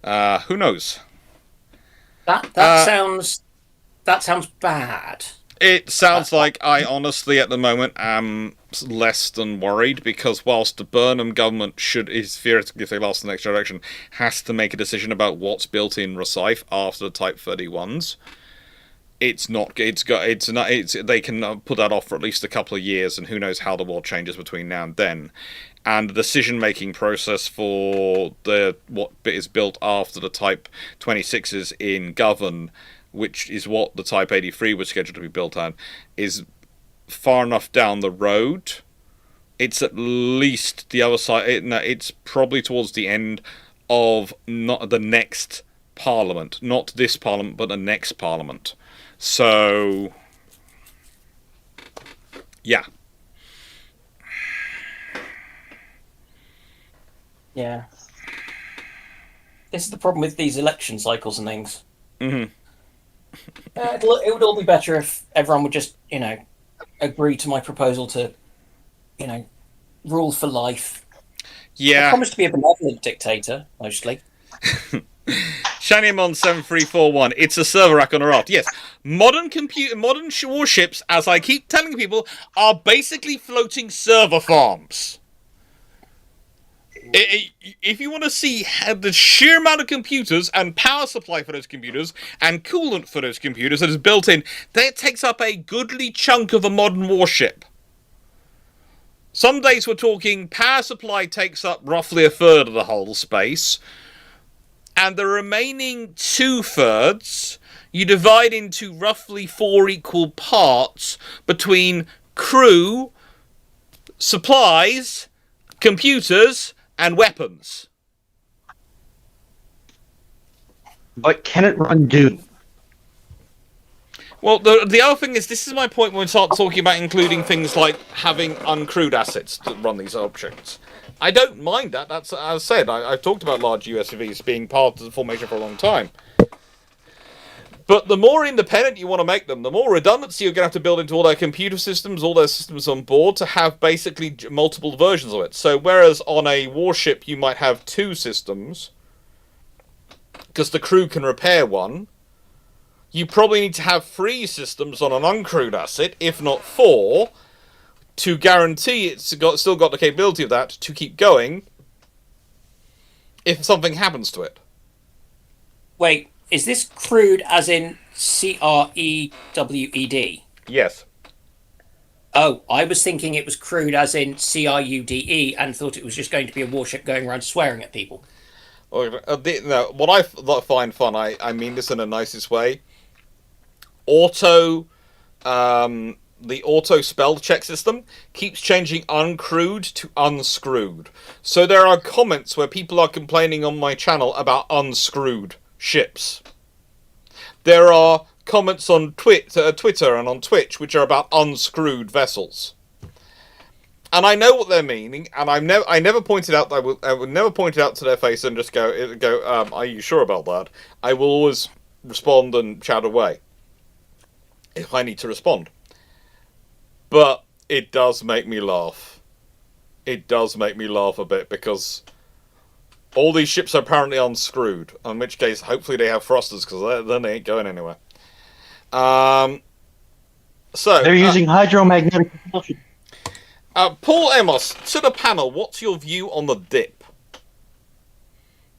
Who knows? That sounds bad. It sounds like I honestly at the moment am less than worried, because whilst the Burnham government is theoretically, if they last the next election, has to make a decision about what's built in Rosyth after the Type 31s, it's not. It's got. It's not. It's they can put that off for at least a couple of years, and who knows how the world changes between now and then. And the decision-making process for what bit is built after the Type 26s in Govan, which is what the Type 83 was scheduled to be built on, is far enough down the road. It's at least the other side. It's probably towards the end of not the next Parliament, not this Parliament, but the next Parliament. So, yeah. Yeah. This is the problem with these election cycles and things. Mm-hmm. It would all be better if everyone would just, agree to my proposal to, rule for life. Yeah. I promise to be a benevolent dictator, mostly. Shaniamon7341, it's a server rack on a raft. Yes, modern warships, as I keep telling people, are basically floating server farms. If you want to see the sheer amount of computers and power supply for those computers and coolant for those computers that is built in, that takes up a goodly chunk of a modern warship. Some days we're talking power supply takes up roughly a third of the whole space, and the remaining 2/3 you divide into roughly 4 equal parts between crew, supplies, computers, and weapons. But can it run Doom? Well, the other thing is, this is my point when we start talking about including things like having uncrewed assets to run these objects. I don't mind that. That's, as I said, I've talked about large USVs being part of the formation for a long time. But the more independent you want to make them, the more redundancy you're going to have to build into all their computer systems, all their systems on board, to have basically multiple versions of it. So whereas on a warship you might have 2 systems, because the crew can repair one, you probably need to have 3 systems on an uncrewed asset, if not 4, to guarantee it's still got the capability of that to keep going if something happens to it. Wait. Is this crude as in CREWED? Yes. Oh, I was thinking it was crude as in CRUDE and thought it was just going to be a warship going around swearing at people. No, what I find fun, I mean this in the nicest way, the auto spell check system keeps changing uncrewed to unscrewed. So there are comments where people are complaining on my channel about unscrewed ships. There are comments on Twitter and on Twitch which are about unscrewed vessels. And I know what they're meaning, and I never pointed out. I would never point it out to their face and just go. Are you sure about that? I will always respond and chat away if I need to respond. But it does make me laugh. It does make me laugh a bit because all these ships are apparently unscrewed. In which case, hopefully they have thrusters because then they ain't going anywhere. So They're using hydromagnetic propulsion. Paul Amos, to the panel, what's your view on the dip?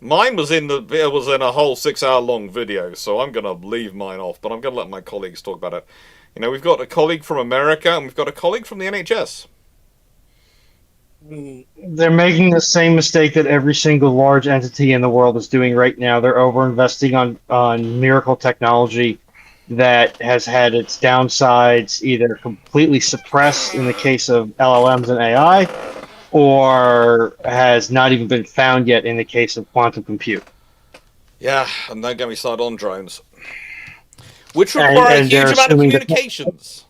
Mine was in a whole 6-hour-long video, so I'm going to leave mine off, but I'm going to let my colleagues talk about it. We've got a colleague from America, and we've got a colleague from the NHS. They're making the same mistake that every single large entity in the world is doing right now. They're over-investing on miracle technology that has had its downsides either completely suppressed in the case of LLMs and AI, or has not even been found yet in the case of quantum compute. Yeah, and don't get me started on drones. Which require a huge amount of communications.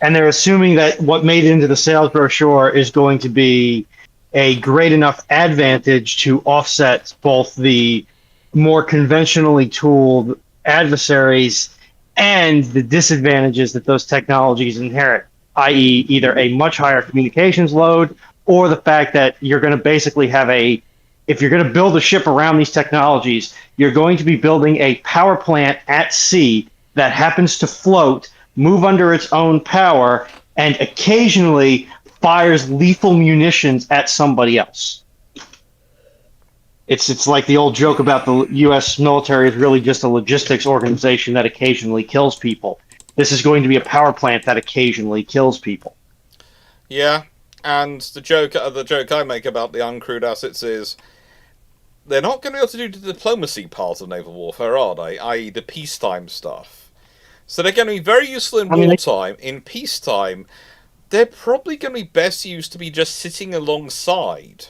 And they're assuming that what made it into the sales brochure is going to be a great enough advantage to offset both the more conventionally tooled adversaries and the disadvantages that those technologies inherit, i.e. either a much higher communications load or the fact that you're going to basically have if you're going to build a ship around these technologies, you're going to be building a power plant at sea that happens to float, move under its own power, and occasionally fires lethal munitions at somebody else. It's like the old joke about the U.S. military is really just a logistics organization that occasionally kills people. This is going to be a power plant that occasionally kills people. Yeah, and the joke I make about the uncrewed assets is they're not going to be able to do the diplomacy part of naval warfare, are they? I.e., the peacetime stuff. So they're going to be very useful in wartime. In peacetime, they're probably going to be best used to be just sitting alongside.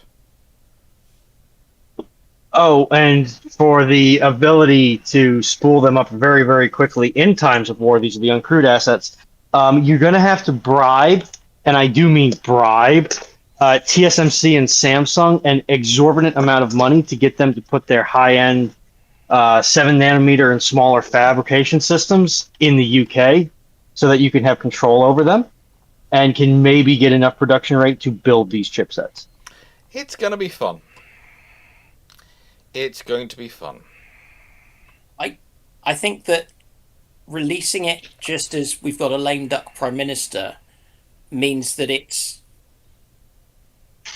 Oh, and for the ability to spool them up very, very quickly in times of war, these are the uncrewed assets. You're going to have to bribe, and I do mean bribe, TSMC and Samsung an exorbitant amount of money to get them to put their high-end 7 nanometer and smaller fabrication systems in the UK so that you can have control over them and can maybe get enough production rate to build these chipsets. It's going to be fun. It's going to be fun. I think that releasing it just as we've got a lame duck prime minister means that it's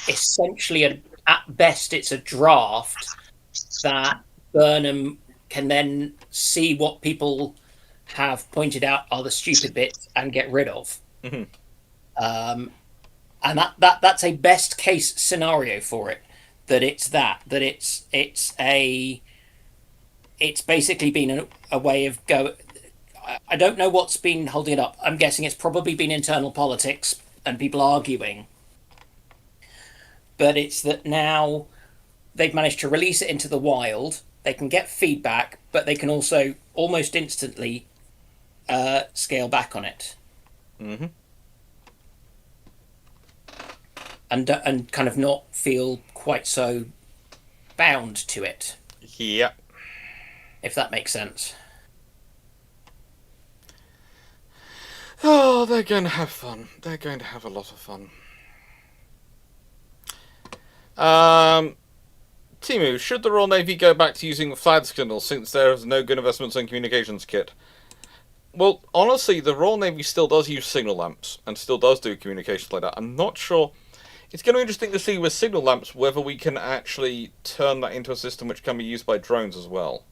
essentially at best it's a draft that Burnham can then see what people have pointed out are the stupid bits and get rid of. Mm-hmm. And that's a best case scenario for it. It's basically been a way of go. I don't know what's been holding it up. I'm guessing it's probably been internal politics and people arguing. But it's that now they've managed to release it into the wild. They can get feedback, but they can also almost instantly scale back on it. Mm-hmm. And kind of not feel quite so bound to it. Yeah. If that makes sense. Oh, they're going to have fun. They're going to have a lot of fun. Timu, should the Royal Navy go back to using flag signals since there is no good investments in communications kit? Well, honestly, the Royal Navy still does use signal lamps and still does do communications like that. I'm not sure. It's going to be interesting to see with signal lamps whether we can actually turn that into a system which can be used by drones as well.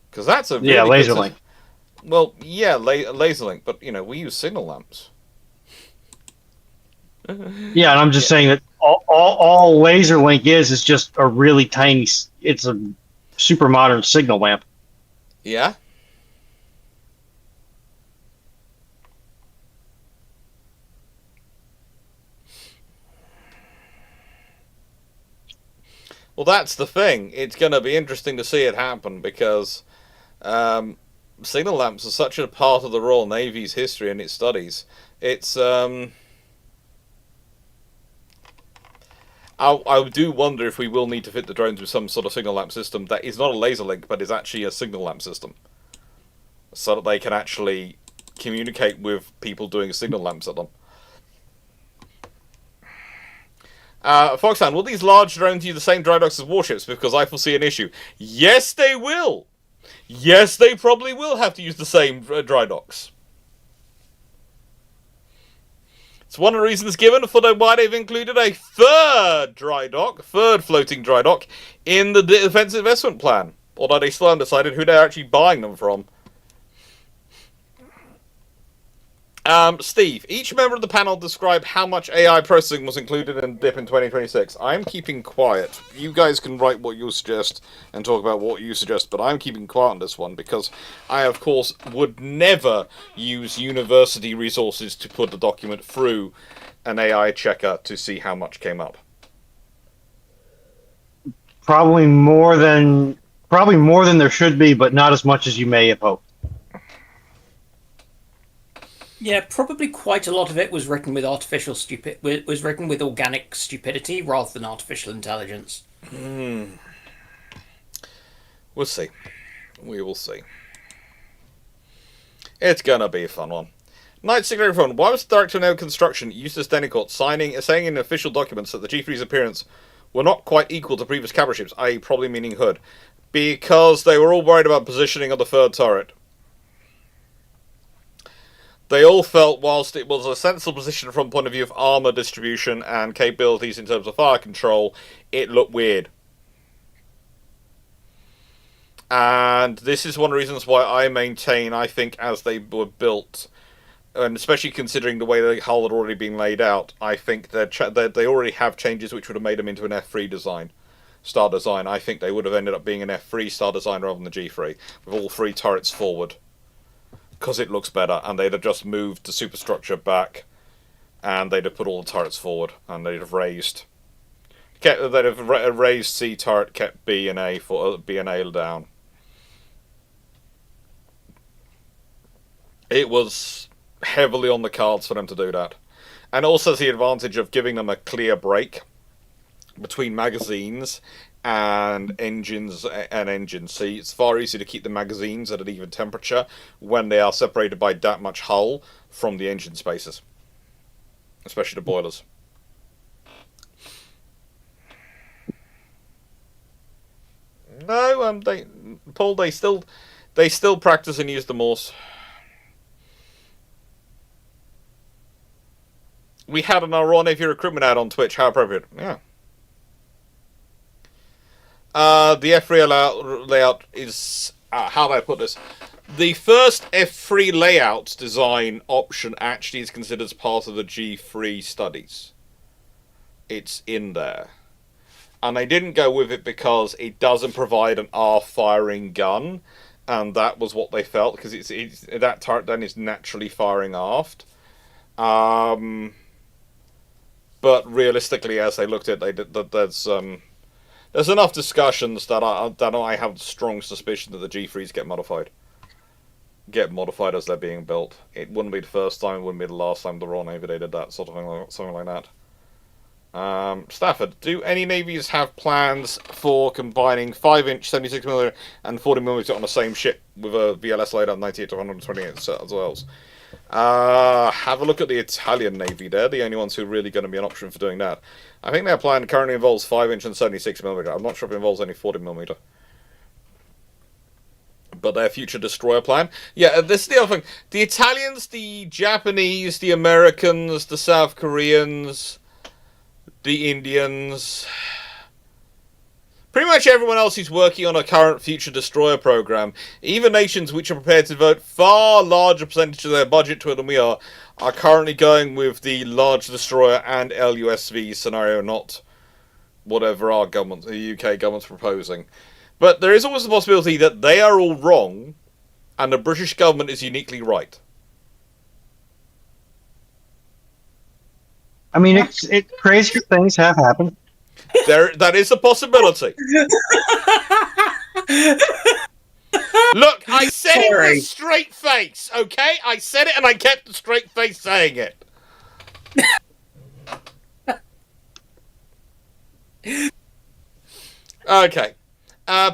Because that's a really laser link. Well, yeah, laser link, but we use signal lamps. Yeah, and I'm just saying that all laser link is just a really tiny. It's a super modern signal lamp. Yeah. Well, that's the thing. It's going to be interesting to see it happen because signal lamps are such a part of the Royal Navy's history and its studies. It's I do wonder if we will need to fit the drones with some sort of signal lamp system that is not a laser link, but is actually a signal lamp system, so that they can actually communicate with people doing signal lamps at them. Foxhound, will these large drones use the same dry docks as warships? Because I foresee an issue. Yes, they will. Yes, they probably will have to use the same dry docks. It's one of the reasons given for why they've included a third floating dry dock, in the defence investment plan. Although they still haven't decided who they're actually buying them from. Steve, each member of the panel describe how much AI processing was included in DIP in 2026. I'm keeping quiet. You guys can write what you suggest and talk about what you suggest, but I'm keeping quiet on this one because I, of course, would never use university resources to put the document through an AI checker to see how much came up. Probably more than there should be, but not as much as you may have hoped. Yeah, probably quite a lot of it was written with was written with organic stupidity rather than artificial intelligence. We'll see. We will see. It's gonna be a fun one. Night Secretary Phone, why was the Director of Naval Construction, Eustace Denicourt, saying in official documents that the G3's appearance were not quite equal to previous cavalry ships, i.e. probably meaning Hood? Because they were all worried about positioning of the third turret. They all felt, whilst it was a sensible position from the point of view of armour distribution and capabilities in terms of fire control, it looked weird. And this is one of the reasons why I maintain, I think, as they were built, and especially considering the way the hull had already been laid out, I think that they already have changes which would have made them into an F3 design. Star design. I think they would have ended up being an F3 star design rather than the G3, with all 3 turrets forward. Because it looks better, and they'd have just moved the superstructure back, and they'd have put all the turrets forward, and they'd have raised C turret, kept B and A down. It was heavily on the cards for them to do that. And also the advantage of giving them a clear break between magazines and engines. See, it's far easier to keep the magazines at an even temperature when they are separated by that much hull from the engine spaces. Especially the boilers. No, they still practice and use the Morse. We had an Raw Navy recruitment ad on Twitch. How appropriate. Yeah. The F3 layout is... how do I put this? The first F3 layout design option actually is considered as part of the G3 studies. It's in there. And they didn't go with it because it doesn't provide an aft-firing gun. And that was what they felt, because that turret then is naturally firing aft. But realistically, as they looked at it, there's enough discussions that I have a strong suspicion that the G3s get modified as they're being built. It wouldn't be the first time, it wouldn't be the last time the Royal Navy did that sort of thing, something like that. Stafford, do any navies have plans for combining 5-inch 76mm and 40mm on the same ship with a VLS layout 98 to 128 as well? Have a look at the Italian Navy. They're the only ones who are really going to be an option for doing that. I think their plan currently involves 5-inch and 76mm. I'm not sure if it involves any 40mm. But their future destroyer plan. Yeah, this is the other thing. The Italians, the Japanese, the Americans, the South Koreans, the Indians... pretty much everyone else who's working on a current future destroyer program, even nations which are prepared to devote far larger percentage of their budget to it than we are currently going with the large destroyer and LUSV scenario, not whatever our government, the UK government's proposing. But there is always the possibility that they are all wrong, and the British government is uniquely right. I mean, crazy things have happened. That is a possibility. Look, I said it with a straight face, okay? I said it and I kept a straight face saying it. Okay.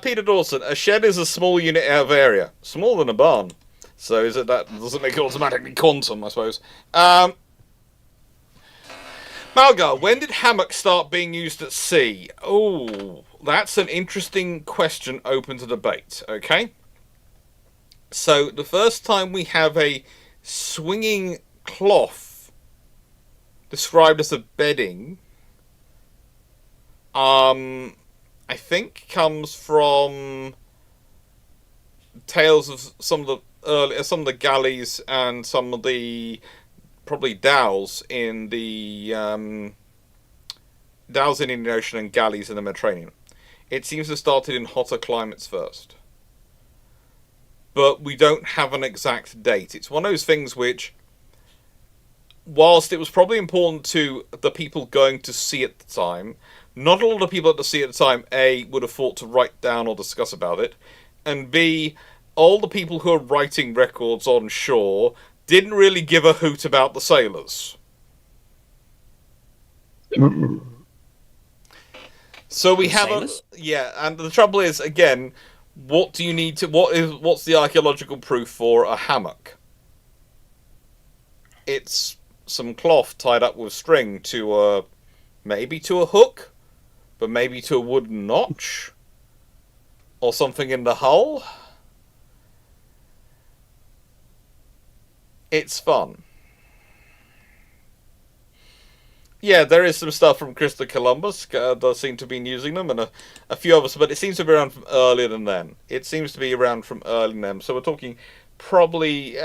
Peter Dawson, a shed is a small unit of area. Smaller than a barn. So is it that doesn't make it automatically quantum, I suppose. Malgar, when did hammocks start being used at sea? Oh, that's an interesting question open to debate, okay? So, the first time we have a swinging cloth described as a bedding, I think comes from tales of some of the galleys and some of the probably dhows in the dhows in the Indian Ocean and galleys in the Mediterranean. It seems to have started in hotter climates first, but we don't have an exact date. It's one of those things which, whilst it was probably important to the people going to sea at the time, not all the people at the sea at the time, A, would have thought to write down or discuss about it, and B, all the people who are writing records on shore didn't really give a hoot about the sailors. So we have and the trouble is, again, what do you need to? What's the archaeological proof for a hammock? It's some cloth tied up with string to maybe to a hook, but maybe to a wooden notch, or something in the hull. It's fun. Yeah, there is some stuff from Christopher Columbus. Does seem to be using them, and a few others, but it seems to be around from earlier than then. It seems to be around from earlier than then. So we're talking probably,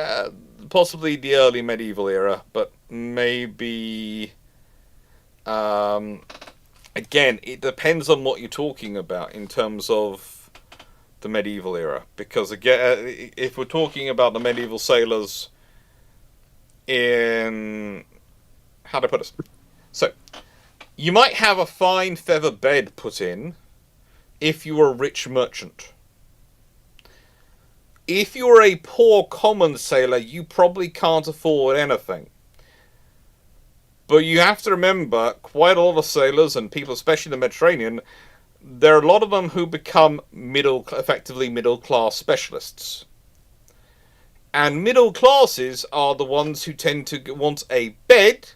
possibly the early medieval era, but maybe. Again, it depends on what you're talking about in terms of the medieval era, because again, if we're talking about the medieval sailors in, how do I put this? So, you might have a fine feather bed put in if you were a rich merchant. If you're a poor common sailor, you probably can't afford anything. But you have to remember, quite a lot of sailors and people, especially in the Mediterranean, there are a lot of them who become effectively middle-class specialists. And middle classes are the ones who tend to want a bed,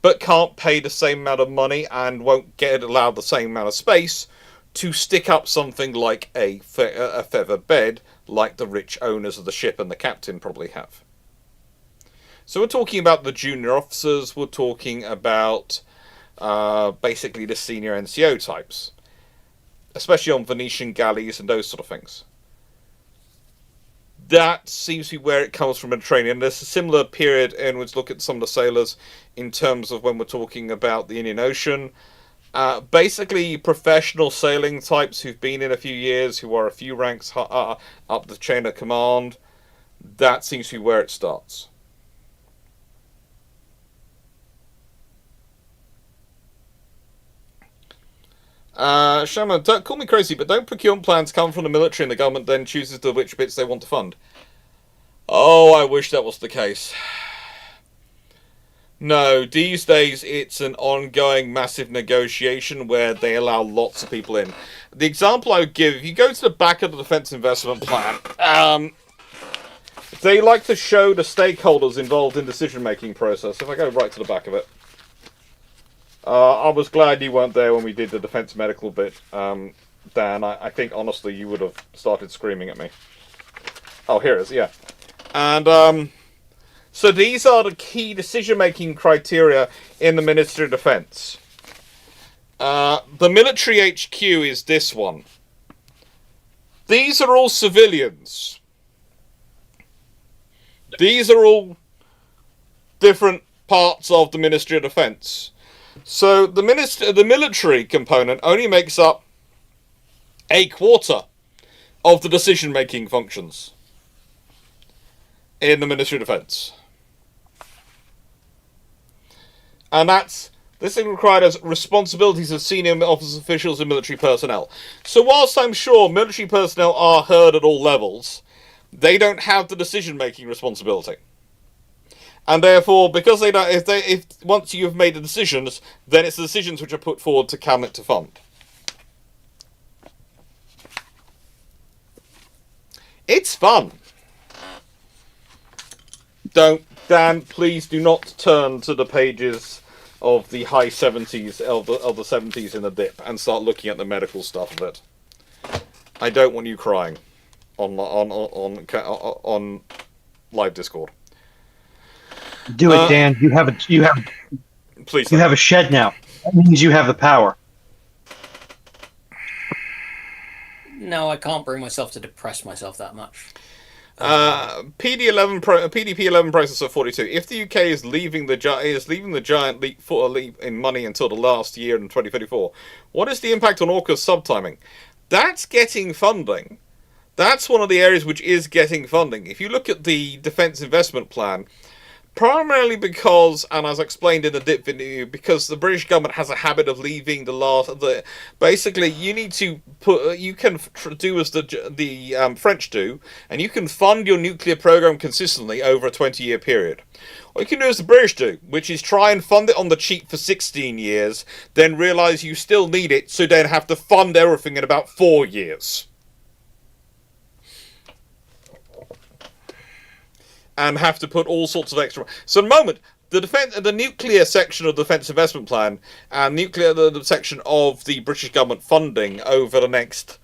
but can't pay the same amount of money and won't get allowed the same amount of space to stick up something like a feather bed, like the rich owners of the ship and the captain probably have. So we're talking about the junior officers, we're talking about basically the senior NCO types, especially on Venetian galleys and those sort of things. That seems to be where it comes from Mediterranean. There's a similar period in which look at some of the sailors in terms of when we're talking about the Indian Ocean. Basically, professional sailing types who've been in a few years, who are a few ranks up the chain of command. That seems to be where it starts. Shaman, don't call me crazy, but don't procurement plans come from the military and the government then chooses which bits they want to fund? Oh, I wish that was the case. No, these days it's an ongoing massive negotiation where they allow lots of people in. The example I would give, if you go to the back of the Defence Investment Plan, they like to show the stakeholders involved in the decision-making process. If I go right to the back of it. I was glad you weren't there when we did the defence medical bit, Dan. I think, honestly, you would have started screaming at me. Oh, here it is, yeah. And, so these are the key decision-making criteria in the Ministry of Defence. The military HQ is this one. These are all civilians. These are all different parts of the Ministry of Defence. So the military component only makes up a quarter of the decision-making functions in the Ministry of Defence. And this requires responsibilities of senior officers, officials, and military personnel. So whilst I'm sure military personnel are heard at all levels, they don't have the decision-making responsibility. And therefore, because they don't, if once you've made the decisions, then it's the decisions which are put forward to cabinet to fund. It's fun. Dan, please do not turn to the pages of the high 70s of the 70s in the dip and start looking at the medical stuff of it. I don't want you crying on live Discord. Do it, Dan. Please. You have a shed now. That means you have the power. No, I can't bring myself to depress myself that much. PDP-11 processor 42. If the UK is leaving the giant leap in money until the last year in 2034, what is the impact on AUKUS subtiming? That's getting funding. That's one of the areas which is getting funding. If you look at the Defence Investment Plan, primarily because, and as I explained in the DIP video, because the British government has a habit of leaving basically you need to you can do as the French do, and you can fund your nuclear program consistently over a 20-year period. Or you can do as the British do, which is try and fund it on the cheap for 16 years, then realise you still need it, so then have to fund everything in about 4 years. And have to put all sorts of extra. So, at the moment, the nuclear section of the Defence Investment Plan and the section of the British government funding over the next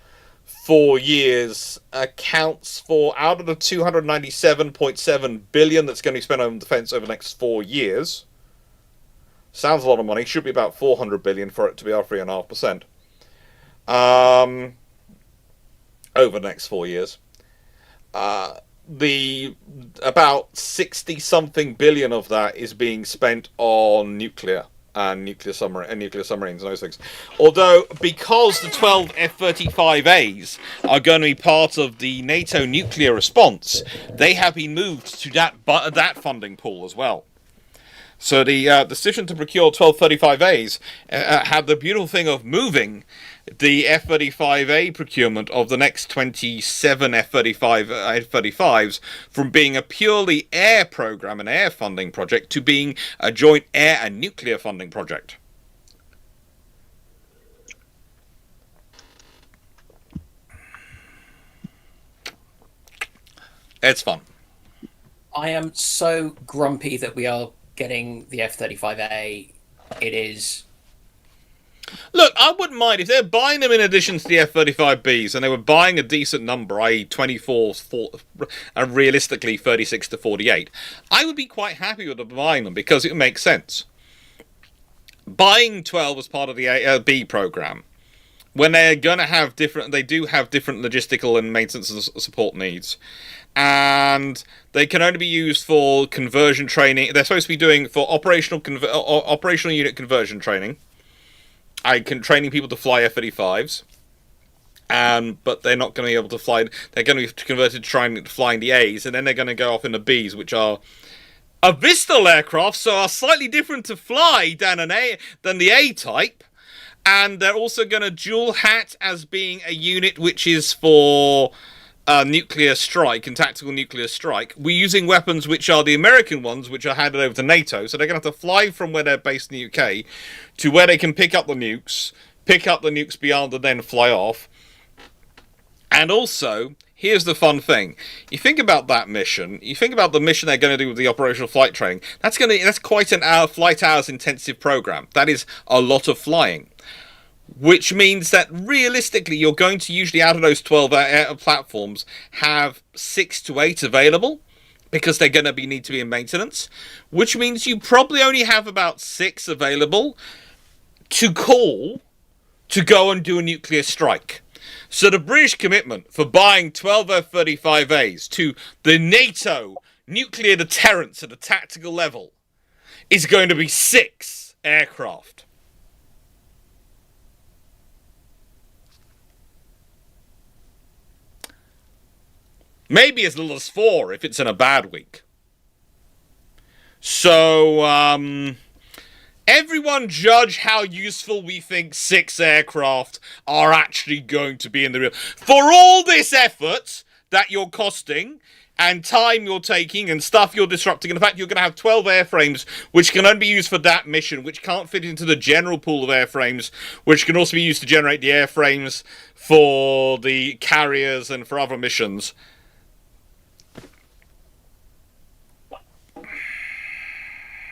4 years accounts for, out of the 297.7 billion that's going to be spent on defence over the next 4 years, Sounds a lot of money. Should be about 400 billion for it to be our 3.5%. Over the next 4 years. The about 60 something billion of that is being spent on nuclear and nuclear submarines and those things. Although, because the 12 F-35As are going to be part of the NATO nuclear response, they have been moved to that funding pool as well. So the decision to procure 12 35As had the beautiful thing of moving the F-35A procurement of the next 27 F-35s from being a purely air program, an air funding project, to being a joint air and nuclear funding project. It's fun. I am so grumpy that we are getting the F-35A. It is... Look, I wouldn't mind if they're buying them in addition to the F-35Bs, and they were buying a decent number, i.e. 24, and realistically 36 to 48. I would be quite happy with them buying them, because it makes sense. Buying 12 as part of the B program, when they're going to have they do have different logistical and maintenance and support needs. And they can only be used for conversion training. They're supposed to be doing for operational unit conversion training. Training people to fly F-35s, but they're not going to be able to fly. They're going to be converted to flying the A's, and then they're going to go off in the B's, which are Avistal aircraft, so are slightly different to fly than the A type. And they're also going to dual hat as being a unit which is for nuclear strike and tactical nuclear strike. We're using weapons which are the American ones, which are handed over to NATO, so they're going to have to fly from where they're based in the UK to where they can pick up the nukes beyond and then fly off. And also, here's the fun thing. You think about that mission, you think about the mission they're going to do with the operational flight training, that's quite an flight hours intensive program. That is a lot of flying. Which means that realistically, you're going to usually, out of those 12 platforms, have 6 to 8 available, because they're going to need to be in maintenance. Which means you probably only have about 6 available to call to go and do a nuclear strike. So the British commitment for buying 12 F-35As to the NATO nuclear deterrence at a tactical level is going to be 6 aircraft. Maybe as little as 4 if it's in a bad week. So, everyone judge how useful we think 6 aircraft are actually going to be in the real. For all this effort that you're costing, and time you're taking, and stuff you're disrupting, and the fact you're going to have 12 airframes, which can only be used for that mission, which can't fit into the general pool of airframes, which can also be used to generate the airframes for the carriers and for other missions.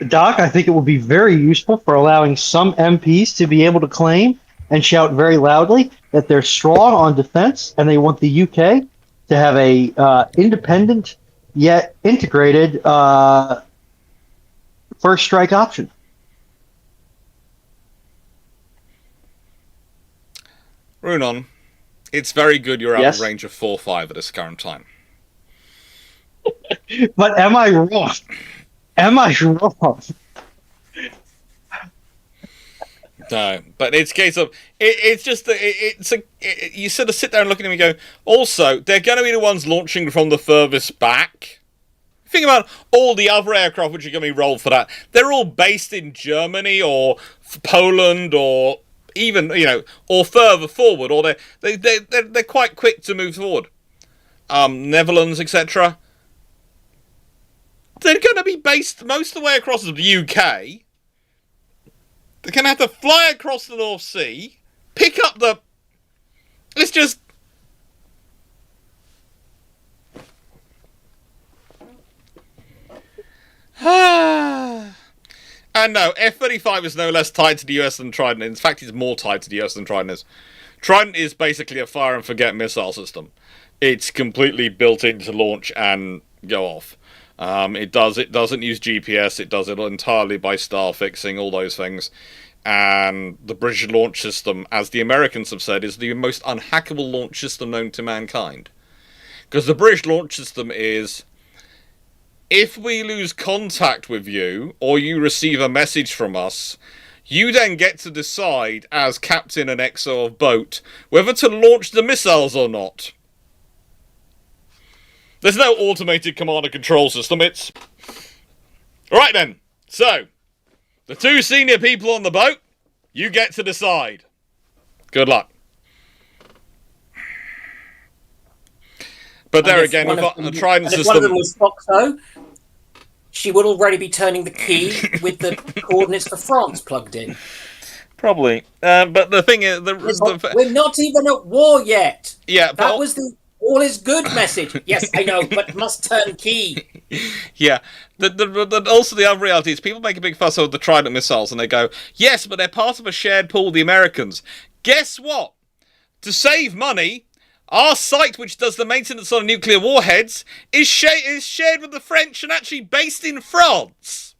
Doc, I think it will be very useful for allowing some MPs to be able to claim and shout very loudly that they're strong on defense and they want the UK to have a independent yet integrated first strike option. Runon, it's very good you're out of range of 4-5 at this current time. But am I wrong? Am I wrong? No, but it's a case of you sort of sit there and look at him and go. Also, they're going to be the ones launching from the furthest back. Think about all the other aircraft which are going to be rolled for that. They're all based in Germany or Poland or even or further forward, or they're quite quick to move forward. Netherlands, etc. They're going to be based most of the way across the UK. They're going to have to fly across the North Sea, pick up the... Let's just... And no, F-35 is no less tied to the US than Trident. In fact, it's more tied to the US than Trident is. Trident is basically a fire and forget missile system. It's completely built in to launch and go off. It doesn't use GPS. It does it entirely by star fixing, all those things. And the British launch system, as the Americans have said, is the most unhackable launch system known to mankind. Because the British launch system is, if we lose contact with you, or you receive a message from us, you then get to decide, as captain and XO of boat, whether to launch the missiles or not. There's no automated command and control system, it's... Right then, so, the two senior people on the boat, you get to decide. Good luck. But there again, we've got the Trident system. If one of them was Foxo, she would already be turning the key with the coordinates for France plugged in. Probably. But the thing is... We're not even at war yet. Yeah, that was the all is good message. Yes, I know, but must turn key. Yeah. Also, the other reality is people make a big fuss over the Trident missiles and they go, yes, but they're part of a shared pool, the Americans. Guess what? To save money, our site, which does the maintenance on nuclear warheads, is shared with the French and actually based in France.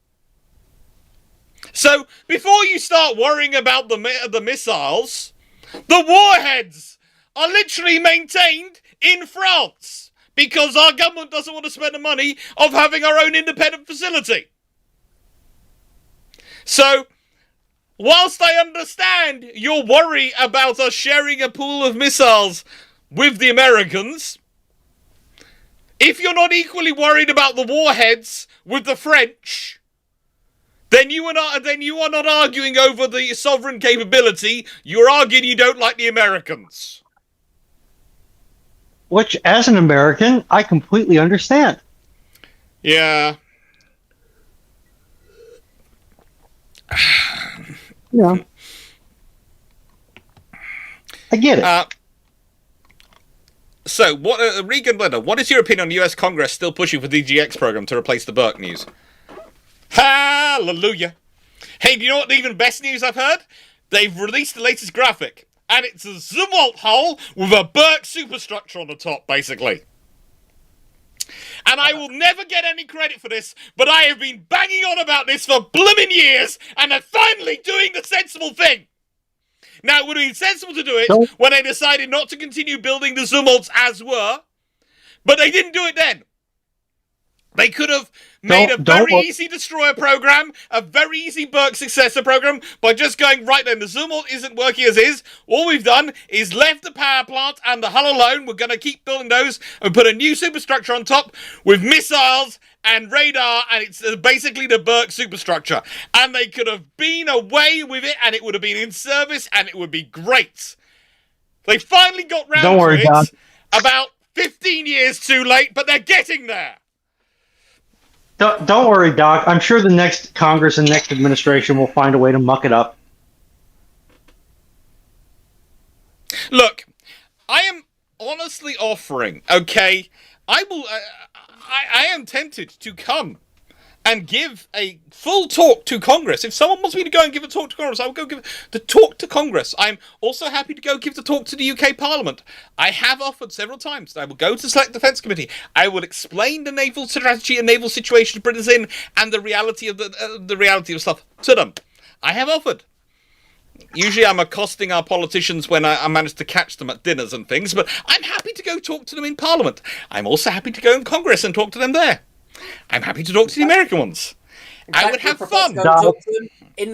So, before you start worrying about the missiles, the warheads are literally maintained in France because our government doesn't want to spend the money of having our own independent facility. So, whilst I understand your worry about us sharing a pool of missiles with the Americans, if you're not equally worried about the warheads with the French, then you are not arguing over the sovereign capability. You're arguing you don't like the Americans. Which, as an American, I completely understand. Yeah. Yeah. I get it. So, Regan Blender, what is your opinion on US Congress still pushing for the DGX program to replace the Burke news? Hallelujah. Hey, do you know what the even best news I've heard? They've released the latest graphic, and it's a Zumwalt hull with a Burke superstructure on the top, basically. And I will never get any credit for this, but I have been banging on about this for blooming years, and they're finally doing the sensible thing. Now, it would have been sensible to do it when they decided not to continue building the Zumwalts as were, but they didn't do it then. They could have made a very easy destroyer program, a very easy Burke successor program, by just going, right then, the Zumwalt isn't working as is. All we've done is left the power plant and the hull alone. We're going to keep building those and put a new superstructure on top with missiles and radar, and it's basically the Burke superstructure. And they could have been away with it, and it would have been in service, and it would be great. They finally got round to it. Doc. About 15 years too late, but they're getting there. Don't worry, Doc. I'm sure the next Congress and next administration will find a way to muck it up. Look, I am honestly offering, okay? I am tempted to come and give a full talk to Congress. If someone wants me to go and give a talk to Congress, I will go give the talk to Congress. I'm also happy to go give the talk to the UK Parliament. I have offered several times that I will go to the Select Defence Committee. I will explain the naval strategy and naval situation Britain's in and the reality of the reality of stuff to them. I have offered. Usually I'm accosting our politicians when I manage to catch them at dinners and things, but I'm happy to go talk to them in Parliament. I'm also happy to go in Congress and talk to them there. I'm happy to talk to the American ones. I would have fun. Talk to them in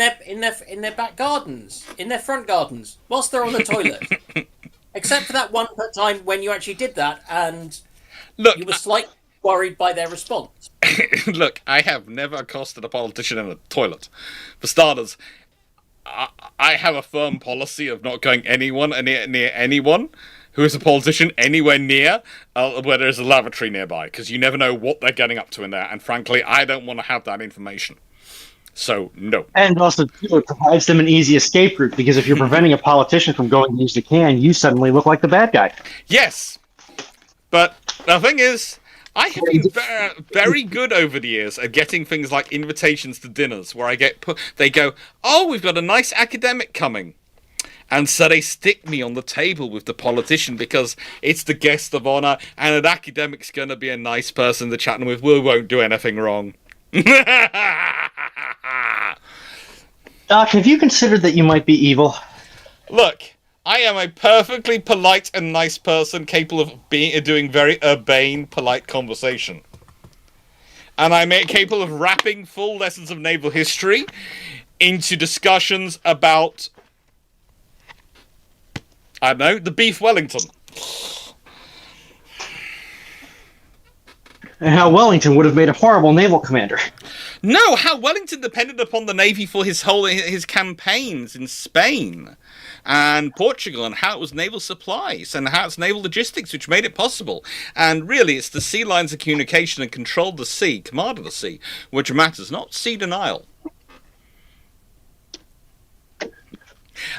their back gardens, in their front gardens, whilst they're on the toilet. Except for that one time when you actually did that, and look, you were slightly worried by their response. Look, I have never accosted a politician in a toilet. For starters, I have a firm policy of not going near anyone who is a politician anywhere near where there's a lavatory nearby, because you never know what they're getting up to in there, and frankly, I don't want to have that information. So, no. And also, it provides them an easy escape route, because if you're preventing a politician from going to use the can, you suddenly look like the bad guy. Yes, but the thing is, I have been very good over the years at getting things like invitations to dinners, where they go, oh, we've got a nice academic coming. And so they stick me on the table with the politician because it's the guest of honor, and an academic's going to be a nice person to chat with. We won't do anything wrong. Doc, have you considered that you might be evil? Look, I am a perfectly polite and nice person capable of doing very urbane, polite conversation. And I'm capable of wrapping full lessons of naval history into discussions about, I don't know, the beef Wellington. And how Wellington would have made a horrible naval commander. No, how Wellington depended upon the Navy for his campaigns in Spain and Portugal, and how it was naval supplies and how it's naval logistics which made it possible. And really, it's the sea lines of communication and control of the sea, command of the sea, which matters, not sea denial.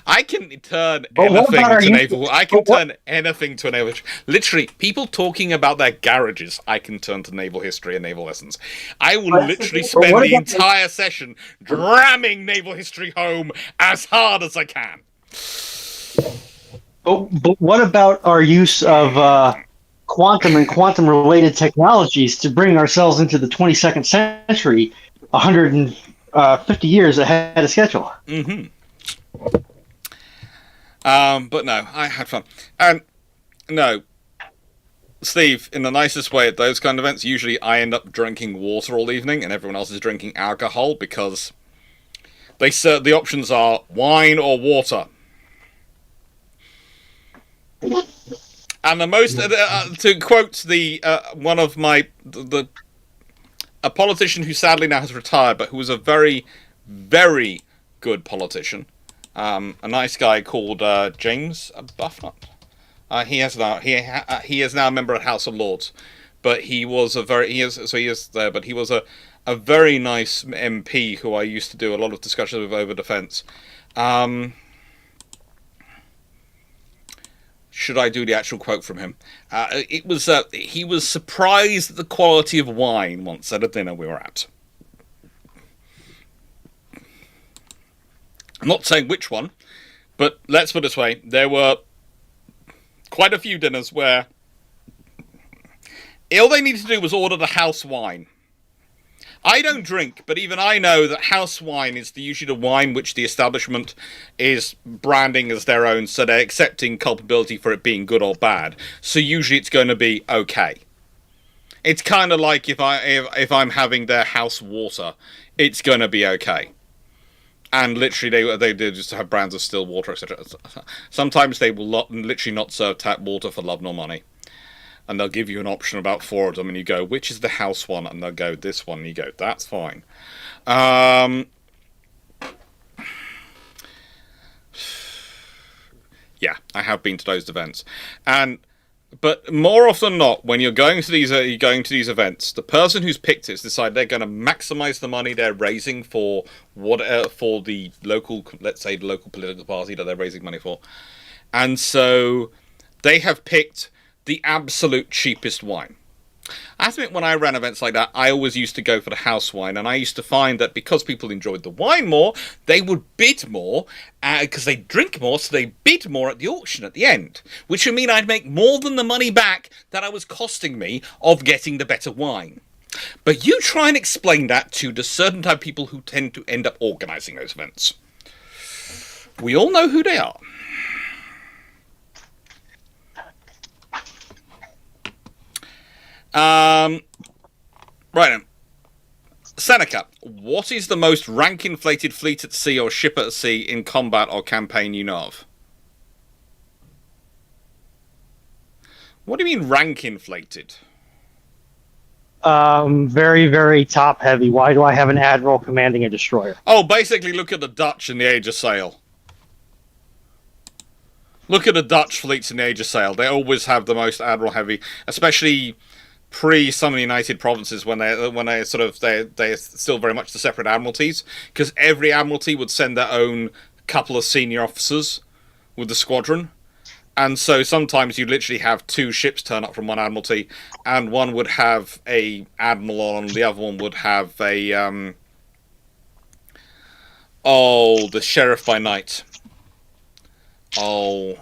I can turn anything to naval. I can turn anything to a naval. Literally, people talking about their garages, I can turn to naval history and naval lessons. I will literally spend the entire session dramming naval history home as hard as I can. But what about our use of quantum and quantum-related technologies to bring ourselves into the 22nd century 150 years ahead of schedule? Mm-hmm. But no, I had fun. And no, Steve, in the nicest way at those kind of events, usually I end up drinking water all evening and everyone else is drinking alcohol because the options are wine or water. And the most, to quote one of my, a politician who sadly now has retired, but who was a very, very good politician, a nice guy called James Buffnut. He is now a member of the House of Lords, but he was a very very nice MP who I used to do a lot of discussions with over defence. Should I do the actual quote from him? It was he was surprised at the quality of wine once at a dinner we were at. I'm not saying which one, but let's put it this way. There were quite a few dinners where all they needed to do was order the house wine. I don't drink, but even I know that house wine is usually the wine which the establishment is branding as their own, so they're accepting culpability for it being good or bad. So usually it's going to be okay. It's kind of like if I'm having their house water, it's going to be okay. And literally, they just have brands of still water, etc. Sometimes they will literally not serve tap water for love nor money. And they'll give you an option about 4 of them, and you go, which is the house one? And they'll go, this one. And you go, that's fine. Yeah, I have been to those events. But more often than not, when you're going to these events, the person who's picked it has decided they're going to maximize the money they're raising for the local, let's say the local political party that they're raising money for. And so they have picked the absolute cheapest wine. I have to admit, when I ran events like that, I always used to go for the house wine, and I used to find that because people enjoyed the wine more, they would bid more, because they drink more, so they bid more at the auction at the end, which would mean I'd make more than the money back that I was costing me of getting the better wine. But you try and explain that to the certain type of people who tend to end up organising those events. We all know who they are. Right then. Seneca, what is the most rank-inflated fleet at sea or ship at sea in combat or campaign you know of? What do you mean rank-inflated? Very, very top-heavy. Why do I have an admiral commanding a destroyer? Oh, basically look at the Dutch in the Age of Sail. Look at the Dutch fleets in the Age of Sail. They always have the most admiral-heavy, especially pre some of the United Provinces when they're still very much the separate admiralties, because every admiralty would send their own couple of senior officers with the squadron, and so sometimes you literally have 2 ships turn up from one admiralty, and one would have a admiral on, the other one would have a the sheriff by night. Oh,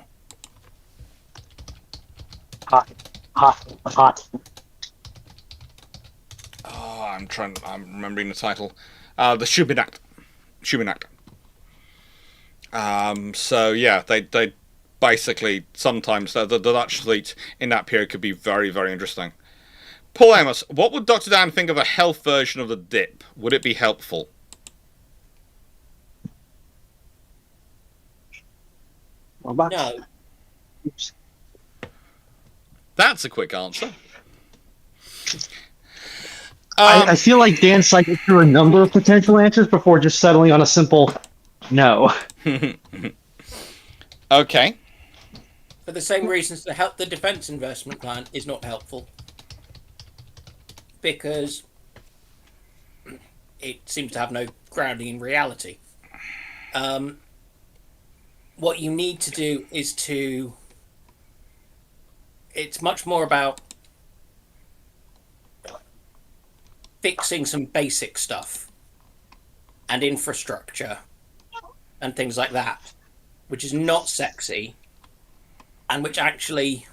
Hot. I'm remembering the title. The Shubinact. So yeah, they basically sometimes the Dutch fleet in that period could be very, very interesting. Paul Amos, what would Dr. Dan think of a health version of the dip? Would it be helpful? No. That's a quick answer. I feel like Dan cycled through a number of potential answers before just settling on a simple no. Okay. For the same reasons, the defense investment plan is not helpful. Because it seems to have no grounding in reality. What you need to do is it's much more about fixing some basic stuff and infrastructure and things like that, which is not sexy and which actually,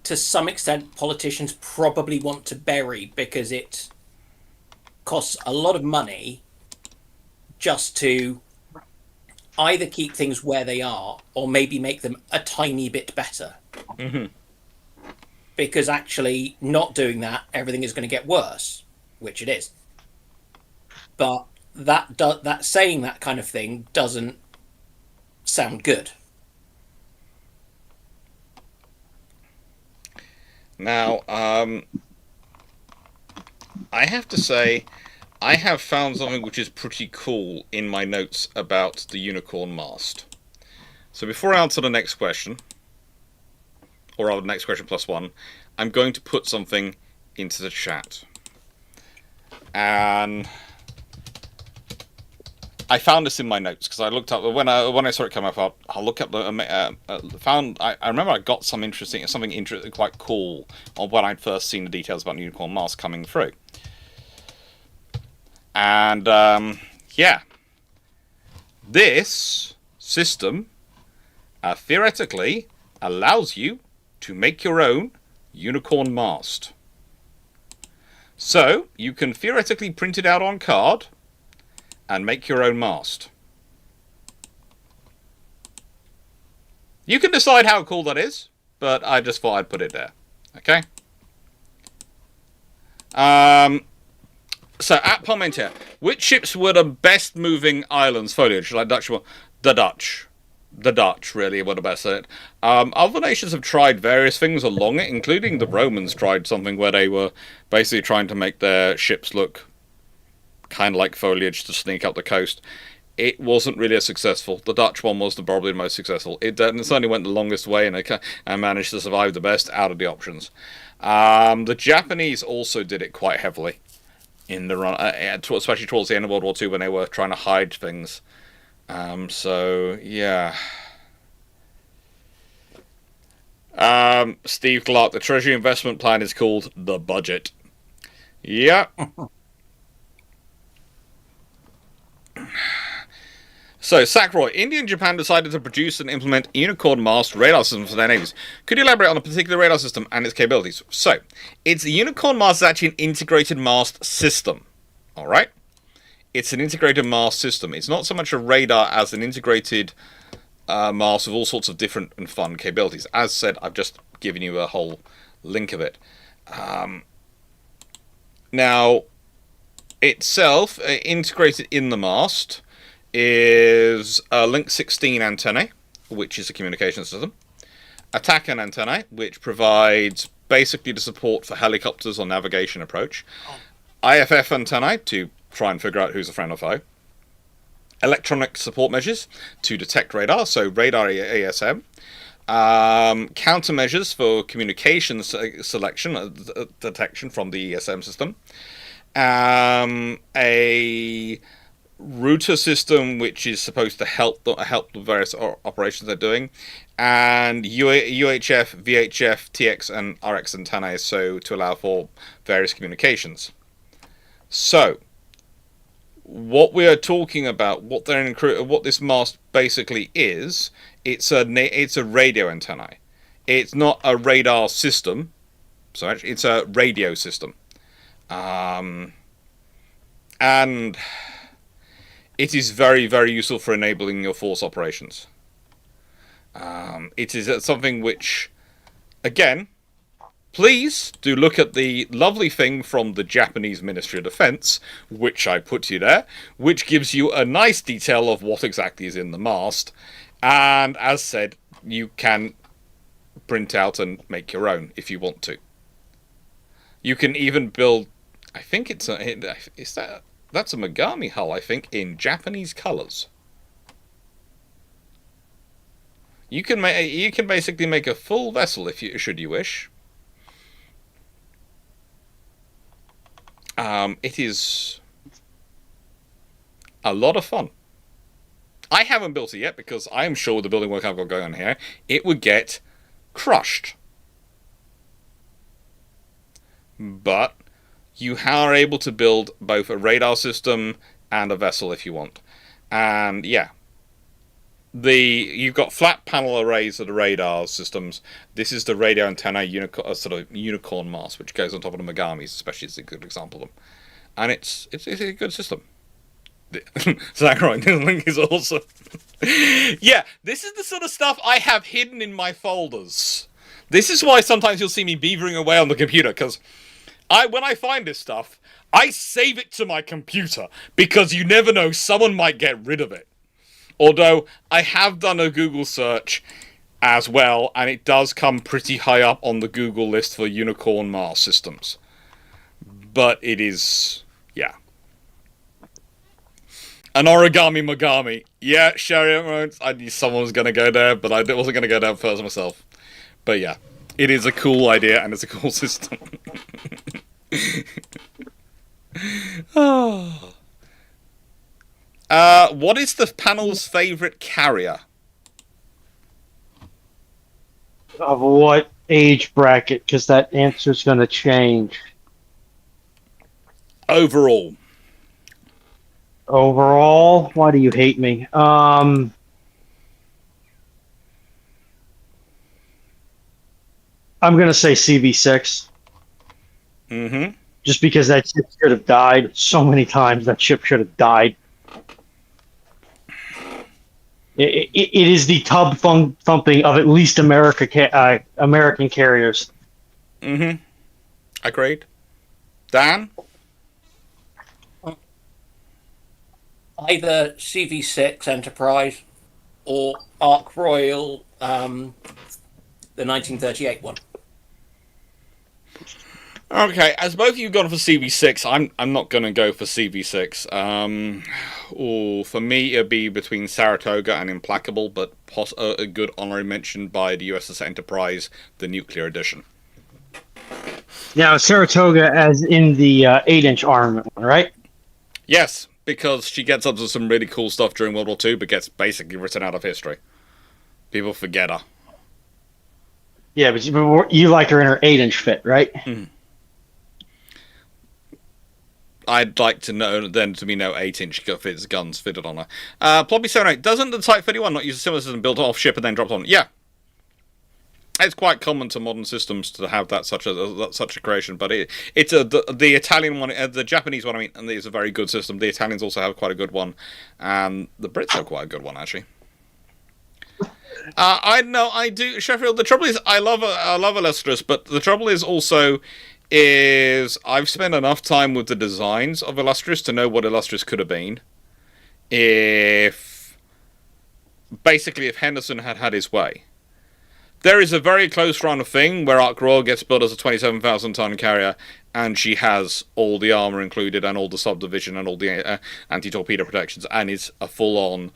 to some extent, politicians probably want to bury because it costs a lot of money just to either keep things where they are or maybe make them a tiny bit better. Mm-hmm. Because actually not doing that, everything is going to get worse, which it is. But that saying that kind of thing doesn't sound good. Now, I have to say, I have found something which is pretty cool in my notes about the unicorn mast. So before I answer the next question, or rather the next question plus one, I'm going to put something into the chat. And I found this in my notes because I looked up when I saw it come up. I'll look up the I remember I got something interesting, quite cool on when I'd first seen the details about unicorn mast coming through. And yeah, this system theoretically allows you to make your own unicorn mast. So you can theoretically print it out on card and make your own mast. You can decide how cool that is, but I just thought I'd put it there. Okay? So at Parmentier, which ships were the best moving islands foliage? Like Dutch, the Dutch. The Dutch really were the best at it. Other nations have tried various things along it, including the Romans tried something where they were basically trying to make their ships look kind of like foliage to sneak up the coast. It wasn't really as successful. The Dutch one was probably the most successful. It certainly went the longest way and managed to survive the best out of the options. The Japanese also did it quite heavily in the run, especially towards the end of World War II when they were trying to hide things. So yeah. Steve Clarke, the Treasury investment plan is called the budget. Yeah. So, Sackroy, India and Japan decided to produce and implement unicorn mast radar systems for their navies. Could you elaborate on a particular radar the and its capabilities? So, it's a unicorn mast is actually an integrated mast system. Alright? It's an integrated mast system. It's not so much a radar as an integrated mast with all sorts of different and fun capabilities. As said, I've just given you a whole link of it. Now, itself, integrated in the mast, is a Link 16 antennae, which is a communication system. Attack-an antennae, which provides basically the support for helicopters or navigation approach. IFF antennae, to try and figure out who's a friend or foe. Electronic support measures to detect radar, so radar ASM. Countermeasures for communication selection, detection from the ESM system. A router system which is supposed to help the various operations they're doing, and UHF, VHF, TX, and RX antennae, so to allow for various communications. So, what we are talking about, what this mast basically is, it's a radio antenna. It's not a radar system, so actually it's a radio system, and it is very, very useful for enabling your force operations. It is something which, again, please do look at the lovely thing from the Japanese Ministry of Defense, which I put to you there, which gives you a nice detail of what exactly is in the mast. And as said, you can print out and make your own if you want to. You can even build, I think that's a Megami hull, I think, in Japanese colours. You can basically make a full vessel should you wish. It is a lot of fun. I haven't built it yet because I am sure with the building work I've got going on here, it would get crushed. But you are able to build both a radar system and a vessel if you want. And yeah, you've got flat panel arrays of the radar systems. This is the radio antenna sort of unicorn mast, which goes on top of the Megamis, especially is a good example of them. And it's a good system. Sakurai, this link is awesome. Yeah, this is the sort of stuff I have hidden in my folders. This is why sometimes you'll see me beavering away on the computer, because when I find this stuff, I save it to my computer, because you never know, someone might get rid of it. Although, I have done a Google search as well, and it does come pretty high up on the Google list for unicorn mast systems. But it is, yeah. An origami Megami. Yeah, Sherry, I knew someone was going to go there, but I wasn't going to go there first myself. But yeah, it is a cool idea, and it's a cool system. Oh. What is the panel's favourite carrier? Of what age bracket? Because that answer's going to change. Overall. Overall? Why do you hate me? I'm going to say CV6. Mm-hmm. Just because that ship should have died so many times. That ship should have died. It is the tub thumping of at least American carriers. Mm-hmm. Agreed. Dan? Either CV6 Enterprise or Ark Royal, the 1938 one. Okay, as both of you gone for CV6, I'm not going to go for CV6. For me, it'd be between Saratoga and Implacable, but a good honorary mention by the USS Enterprise, the Nuclear Edition. Now, Saratoga as in the 8-inch armament one, right? Yes, because she gets up to some really cool stuff during World War II, but gets basically written out of history. People forget her. Yeah, but you like her in her 8-inch fit, right? Mm. I'd like to know then to be no 8-inch guns fitted on her. Ploppy 78, doesn't the Type 31 not use a similar system built off ship and then dropped on? Yeah. It's quite common to modern systems to have such a creation, but it's the Italian one, the Japanese one. I mean, and it's a very good system. The Italians also have quite a good one, and the Brits have quite a good one actually. I do Sheffield. The trouble is, I love Illustris, but the trouble is also I've spent enough time with the designs of Illustris to know what Illustris could have been if Henderson had his way. There is a very close run of thing where Ark Royal gets built as a 27,000-ton carrier, and she has all the armor included, and all the subdivision, and all the anti-torpedo protections, and is a full-on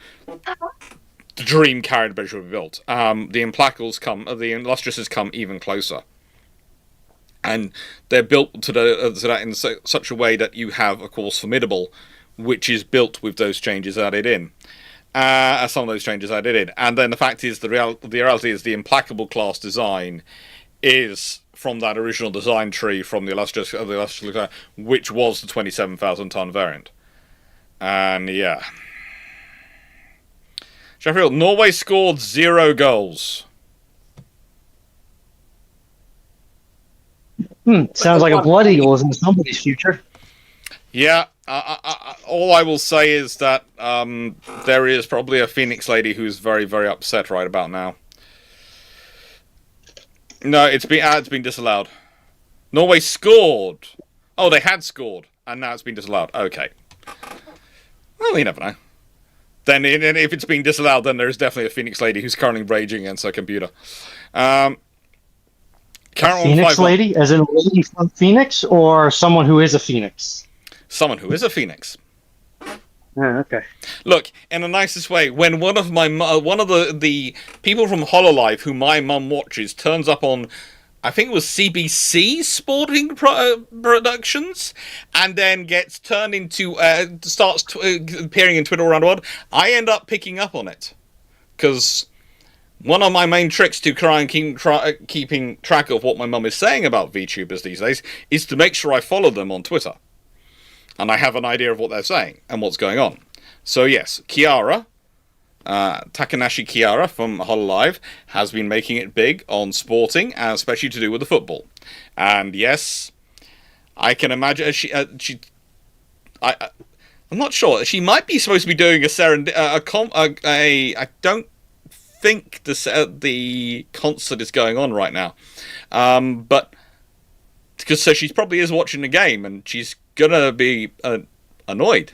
dream carrier that should be built. The Illustrises come even closer, and they're built to that in such a way that you have, of course, Formidable, which is built with those changes added in. Some of those changes I did in. And then the fact is, the reality is the Implacable class design is from that original design tree from the Illustris, which was the 27,000-ton variant. And yeah. Sheffield, Norway scored 0 goals. Sounds like a Blood Eagle is in somebody's future. Yeah, all I will say is that there is probably a Phoenix lady who's very, very upset right about now. No, it's been disallowed. Norway scored. Oh, they had scored, and now it's been disallowed. Okay. Well, you never know. Then, if it's been disallowed, then there is definitely a Phoenix lady who's currently raging against her computer. Phoenix lady, as in a lady from Phoenix, or someone who is a Phoenix? Someone who is a Phoenix. Okay. Look, in the nicest way, when one of the people from Hololive who my mum watches turns up on, I think it was CBC Sporting Productions, and then gets turned into starts appearing in Twitter around the world, I end up picking up on it because one of my main tricks to try and keeping track of what my mum is saying about VTubers these days is to make sure I follow them on Twitter. And I have an idea of what they're saying and what's going on. So yes, Kiara, Takanashi Kiara from Hololive, has been making it big on sporting, and especially to do with the football. And yes, I can imagine I'm not sure. She might be supposed to be doing I don't think the concert is going on right now, but because so she probably is watching the game, and she's gonna be annoyed.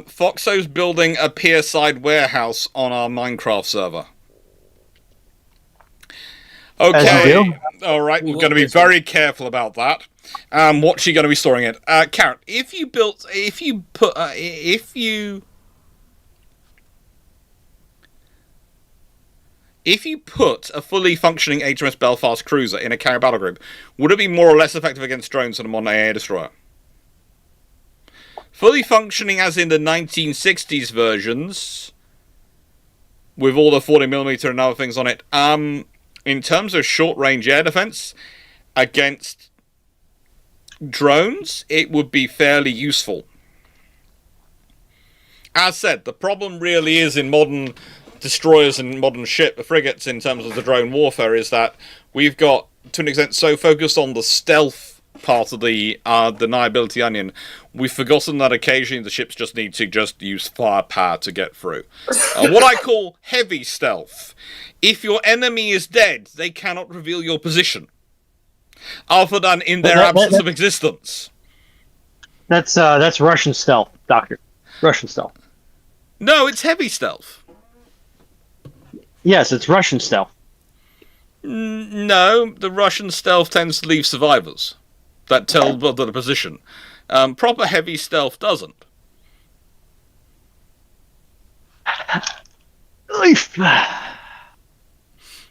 Foxo's building a pier-side warehouse on our Minecraft server. Okay, all right, we're going to be very careful about that. What's she going to be storing it? Karen, if you put a fully functioning HMS Belfast cruiser in a carrier battle group, would it be more or less effective against drones than a modern AA destroyer? Fully functioning as in the 1960s versions, with all the 40mm and other things on it. In terms of short-range air defense against drones, it would be fairly useful. As said, the problem really is in modern destroyers and modern frigates in terms of the drone warfare is that we've got, to an extent, so focused on the stealth part of the deniability onion, we've forgotten that occasionally the ships just need to just use firepower to get through. What I call heavy stealth. If your enemy is dead, they cannot reveal your position, other than in their absence of existence. That's Russian stealth, Doctor. Russian stealth. No, it's heavy stealth. Yes, it's Russian stealth. No, the Russian stealth tends to leave survivors that tell the position. Proper heavy stealth doesn't.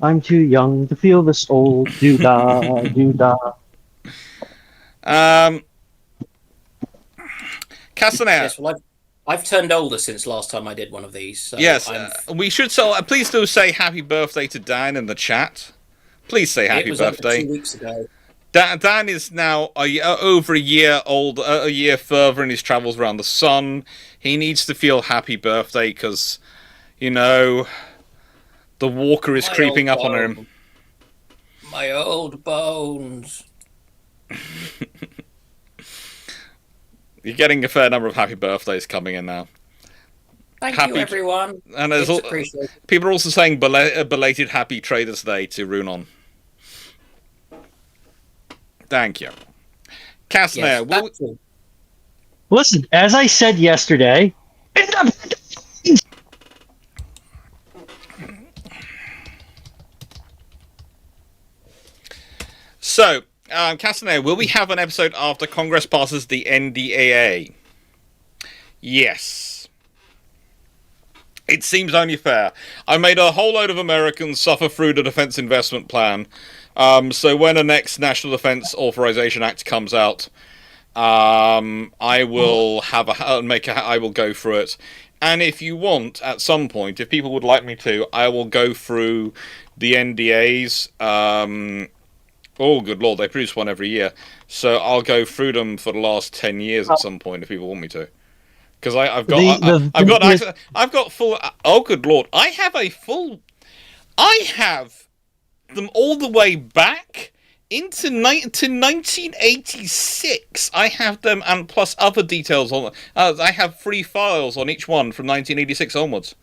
I'm too young to feel this old doo-da, doo-da. Castaner. Yes, well, I've turned older since last time I did one of these. So yes, we should please do say happy birthday to Dan in the chat. Please say happy birthday. 2 weeks ago. Dan is now over a year old, a year further in his travels around the sun. He needs to feel happy birthday because, the walker is creeping up on him. My old bones. You're getting a fair number of happy birthdays coming in now. Thank you, everyone. And there's people are also saying belated happy Traders Day to Runon. Thank you. Castaner, listen, as I said yesterday, so, Castaner, will we have an episode after Congress passes the NDAA? Yes. It seems only fair. I made a whole load of Americans suffer through the Defense Investment Plan. So when the next National Defense Authorization Act comes out, I will I will go through it, And if you want, at some point, if people would like me to, I will go through the NDAs. Oh, good lord, they produce one every year. So I'll go through them for the last 10 years at some point if people want me to. Because I've got full. Oh, good lord! I have them all the way back to 1986. I have them, and plus other details on. I have 3 files on each one from 1986 onwards.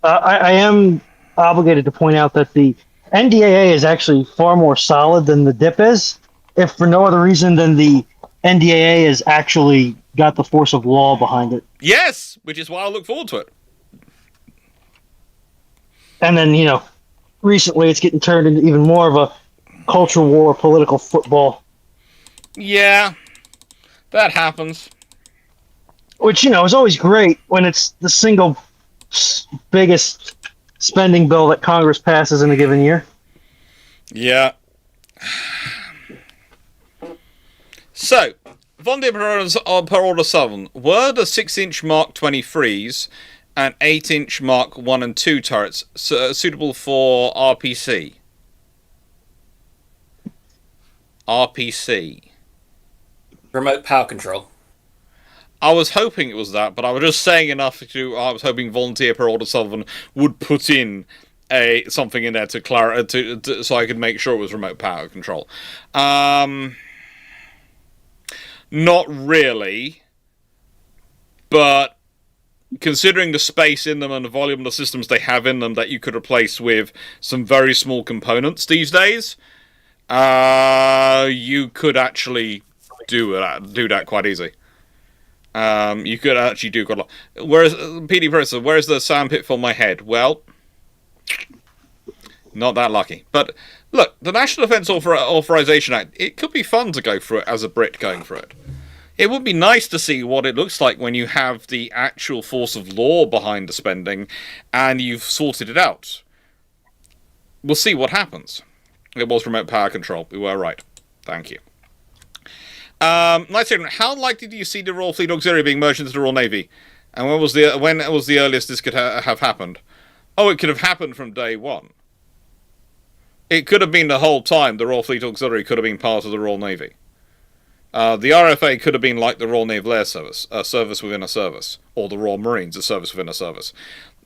I am obligated to point out that the NDAA is actually far more solid than the DIP is, if for no other reason than the NDAA has actually got the force of law behind it. Yes, which is why I look forward to it. And then, recently it's getting turned into even more of a culture war, political football. Yeah, that happens. Which, is always great when it's the single biggest spending bill that Congress passes in a given year. Yeah. So, von der per Order 7, were the 6-inch Mark 23s and 8-inch Mark 1 and 2 turrets suitable for RPC? RPC. Remote power control. I was hoping it was that, but I was just saying enough to. I was hoping Volunteer per Order Sullivan would put in something in there to so I could make sure it was remote power control. Not really, but considering the space in them and the volume of the systems they have in them that you could replace with some very small components these days, you could actually do that quite easy. You could actually do quite a lot. Whereas PD Professor, where's the sandpit for my head? Well, not that lucky. But look, the National Defence Authorization Act, it could be fun to go through it as a Brit going through it. It would be nice to see what it looks like when you have the actual force of law behind the spending and you've sorted it out. We'll see what happens. It was remote power control. We were right. Thank you. Nice statement. How likely do you see the Royal Fleet Auxiliary being merged into the Royal Navy? And when was the earliest this could have happened? Oh, it could have happened from day one. It could have been the whole time the Royal Fleet Auxiliary could have been part of the Royal Navy. The RFA could have been like the Royal Naval Air Service, a service within a service, or the Royal Marines, a service within a service.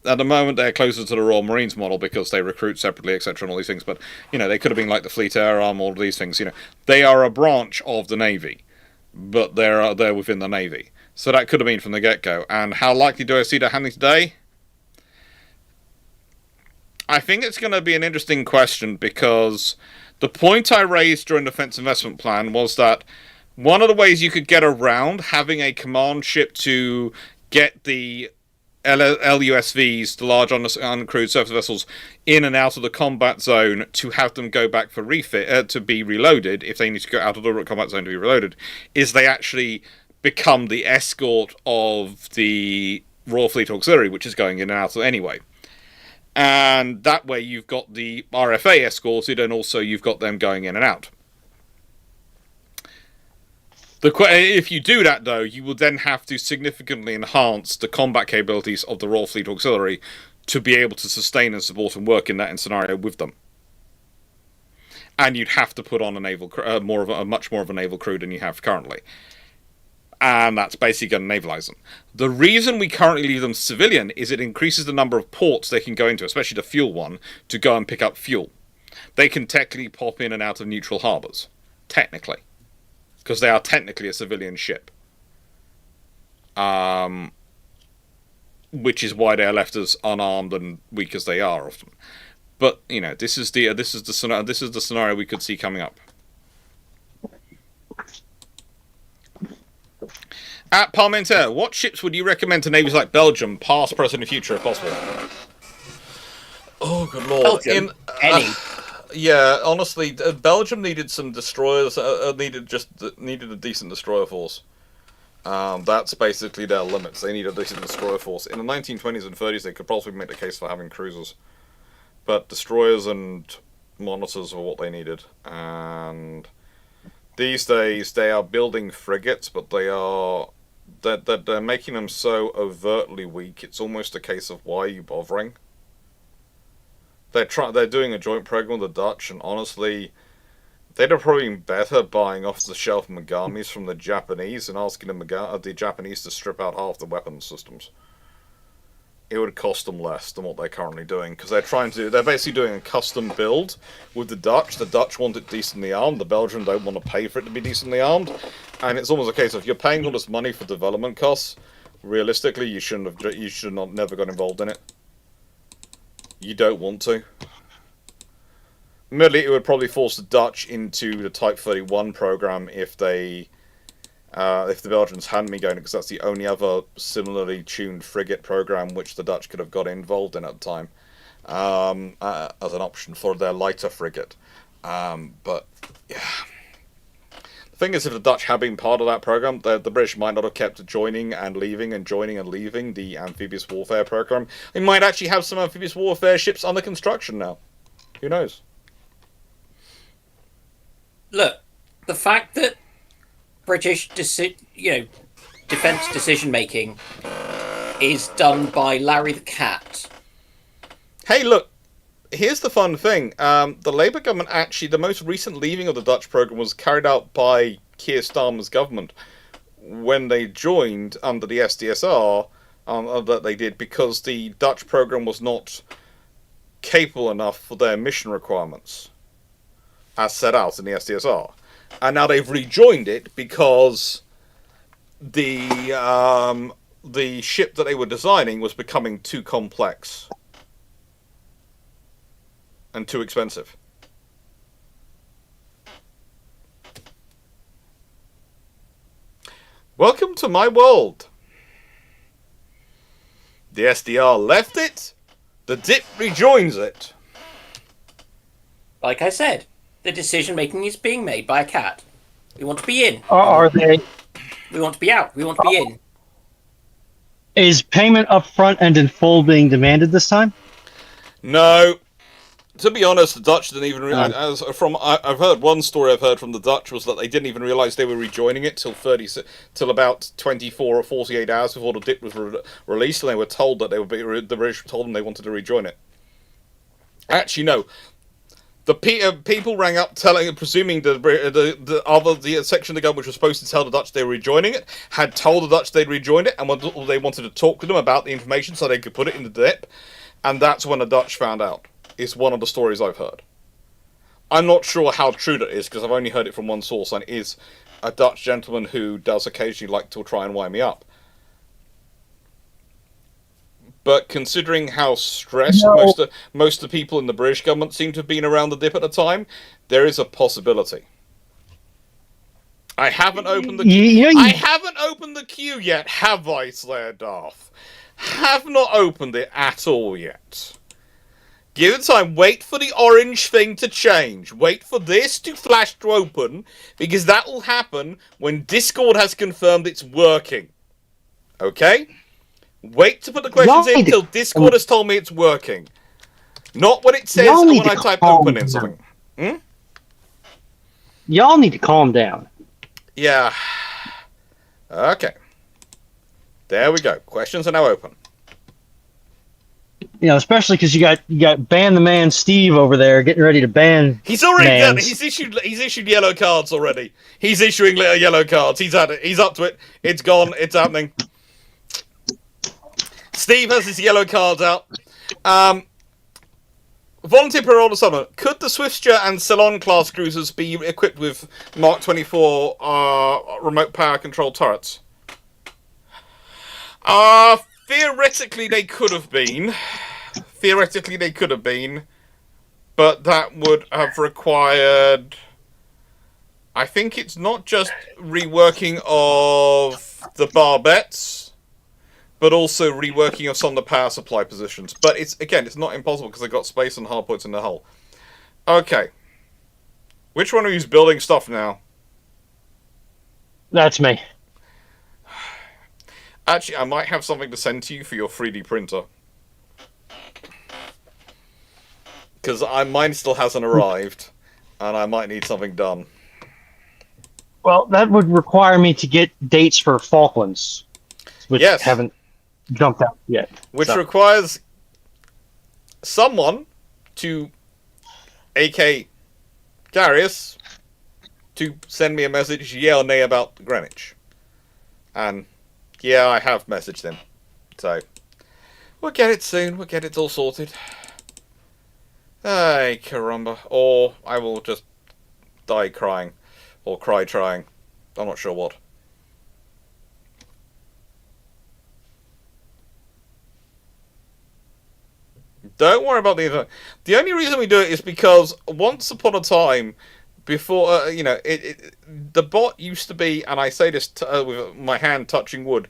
At the moment, they're closer to the Royal Marines model because they recruit separately, etc., and all these things. But they could have been like the Fleet Air Arm, all of these things. They are a branch of the Navy, but they're within the Navy. So that could have been from the get-go. And how likely do I see that happening today? I think it's going to be an interesting question because the point I raised during the Defence Investment Plan was that one of the ways you could get around having a command ship to get the LUSVs, the large uncrewed surface vessels, in and out of the combat zone to have them go back for refit, to be reloaded, if they need to go out of the combat zone to be reloaded, is they actually become the escort of the Royal Fleet Auxiliary, which is going in and out anyway. And that way you've got the RFA escorted, and also you've got them going in and out. If you do that, though, you will then have to significantly enhance the combat capabilities of the Royal Fleet Auxiliary to be able to sustain and support and work in that scenario with them. And you'd have to put on a much more of a naval crew than you have currently. And that's basically going to navalize them. The reason we currently leave them civilian is it increases the number of ports they can go into, especially the fuel one, to go and pick up fuel. They can technically pop in and out of neutral harbours. Technically. Because they are technically a civilian ship. Which is why they are left as unarmed and weak as they are often. But, this is the scenario we could see coming up. At Parmentier, what ships would you recommend to navies like Belgium, past, present, and future, if possible? Oh, good lord! Any. Yeah, honestly, Belgium needed some destroyers. Needed a decent destroyer force. That's basically their limits. They need a decent destroyer force. In the 1920s and 30s, they could possibly make the case for having cruisers, but destroyers and monitors were what they needed. And these days, they are building frigates, but they are that they're making them so overtly weak. It's almost a case of why are you bothering? They're doing a joint program with the Dutch, and honestly, they'd have probably been better buying off-the-shelf Megamis from the Japanese and asking the Japanese to strip out half the weapons systems. It would cost them less than what they're currently doing, because they're basically doing a custom build with the Dutch. The Dutch want it decently armed, the Belgians don't want to pay for it to be decently armed, and it's almost a case of, you're paying all this money for development costs, realistically, you should not never got involved in it. You don't want to. Admittedly, it would probably force the Dutch into the Type 31 program if the Belgians hadn't been going, because that's the only other similarly tuned frigate program which the Dutch could have got involved in at the time, as an option for their lighter frigate. But yeah, the thing is, if the Dutch had been part of that program, the British might not have kept joining and leaving the amphibious warfare program. They might actually have some amphibious warfare ships under construction now. Who knows? Look, the fact that British defence decision making is done by Larry the Cat. Hey, look, here's the fun thing. The Labour government actually, the most recent leaving of the Dutch program was carried out by Keir Starmer's government when they joined under the SDSR, that they did because the Dutch program was not capable enough for their mission requirements as set out in the SDSR. And now they've rejoined it because the ship that they were designing was becoming too complex and too expensive. Welcome to my world. The SDR left it, the DIP rejoins it. Like I said, the decision making is being made by a cat. We want to be in. Are they? We want to be out. We want to be in. Is payment up front and in full being demanded this time? No. To be honest, the Dutch didn't even... I've heard one story I've heard from the Dutch was that they didn't even realise they were rejoining it till about 24 or 48 hours before the DIP was released, and they were told that the British told them they wanted to rejoin it. Actually, no. The people rang up presuming the section of the government which was supposed to tell the Dutch they were rejoining it, had told the Dutch they'd rejoined it, and they wanted to talk to them about the information so they could put it in the DIP, and that's when the Dutch found out. It's one of the stories I've heard. I'm not sure how true that is, because I've only heard it from one source, and it is a Dutch gentleman who does occasionally like to try and wind me up. But considering how stressed most of the people in the British government seem to have been around the DIP at the time, there is a possibility. I haven't opened the queue. I haven't opened the queue yet, have I, Slayer Darth? Have not opened it at all yet. Give it time. Wait for the orange thing to change. Wait for this to flash to open, because that will happen when Discord has confirmed it's working. Okay? Wait to put the questions in until Discord has told me it's working. Not when it says when I type open in something. Y'all need to calm down. Yeah. Okay. There we go. Questions are now open. You know, especially because you got ban the man Steve over there getting ready to ban. He's already done it. He's issued yellow cards already. He's issuing yellow cards. He's had it. He's up to it. It's gone. It's happening. Steve has his yellow cards out. Volunteer Parole Summer. Could the Swiftsure and Ceylon class cruisers be equipped with Mark 24 remote power control turrets? Theoretically, they could have been. But that would have required... I think it's not just reworking of the barbettes, but also reworking of some of the power supply positions. But it's not impossible because they've got space and hardpoints in the hull. Okay. Which one of you's building stuff now? That's me. Actually, I might have something to send to you for your 3D printer. Because mine still hasn't arrived, and I might need something done. Well, that would require me to get dates for Falklands, which Yes. haven't jumped out yet. Which So, requires someone to, AK Darius, to send me a message, yeah or nay, about Greenwich. And yeah, I have messaged him. So we'll get it soon. We'll get it all sorted. Ay, caramba. Or I will just die crying. Or cry trying. I'm not sure what. Don't worry about the internet. The only reason we do it is because once upon a time, before, the bot used to be, and I say this with my hand touching wood,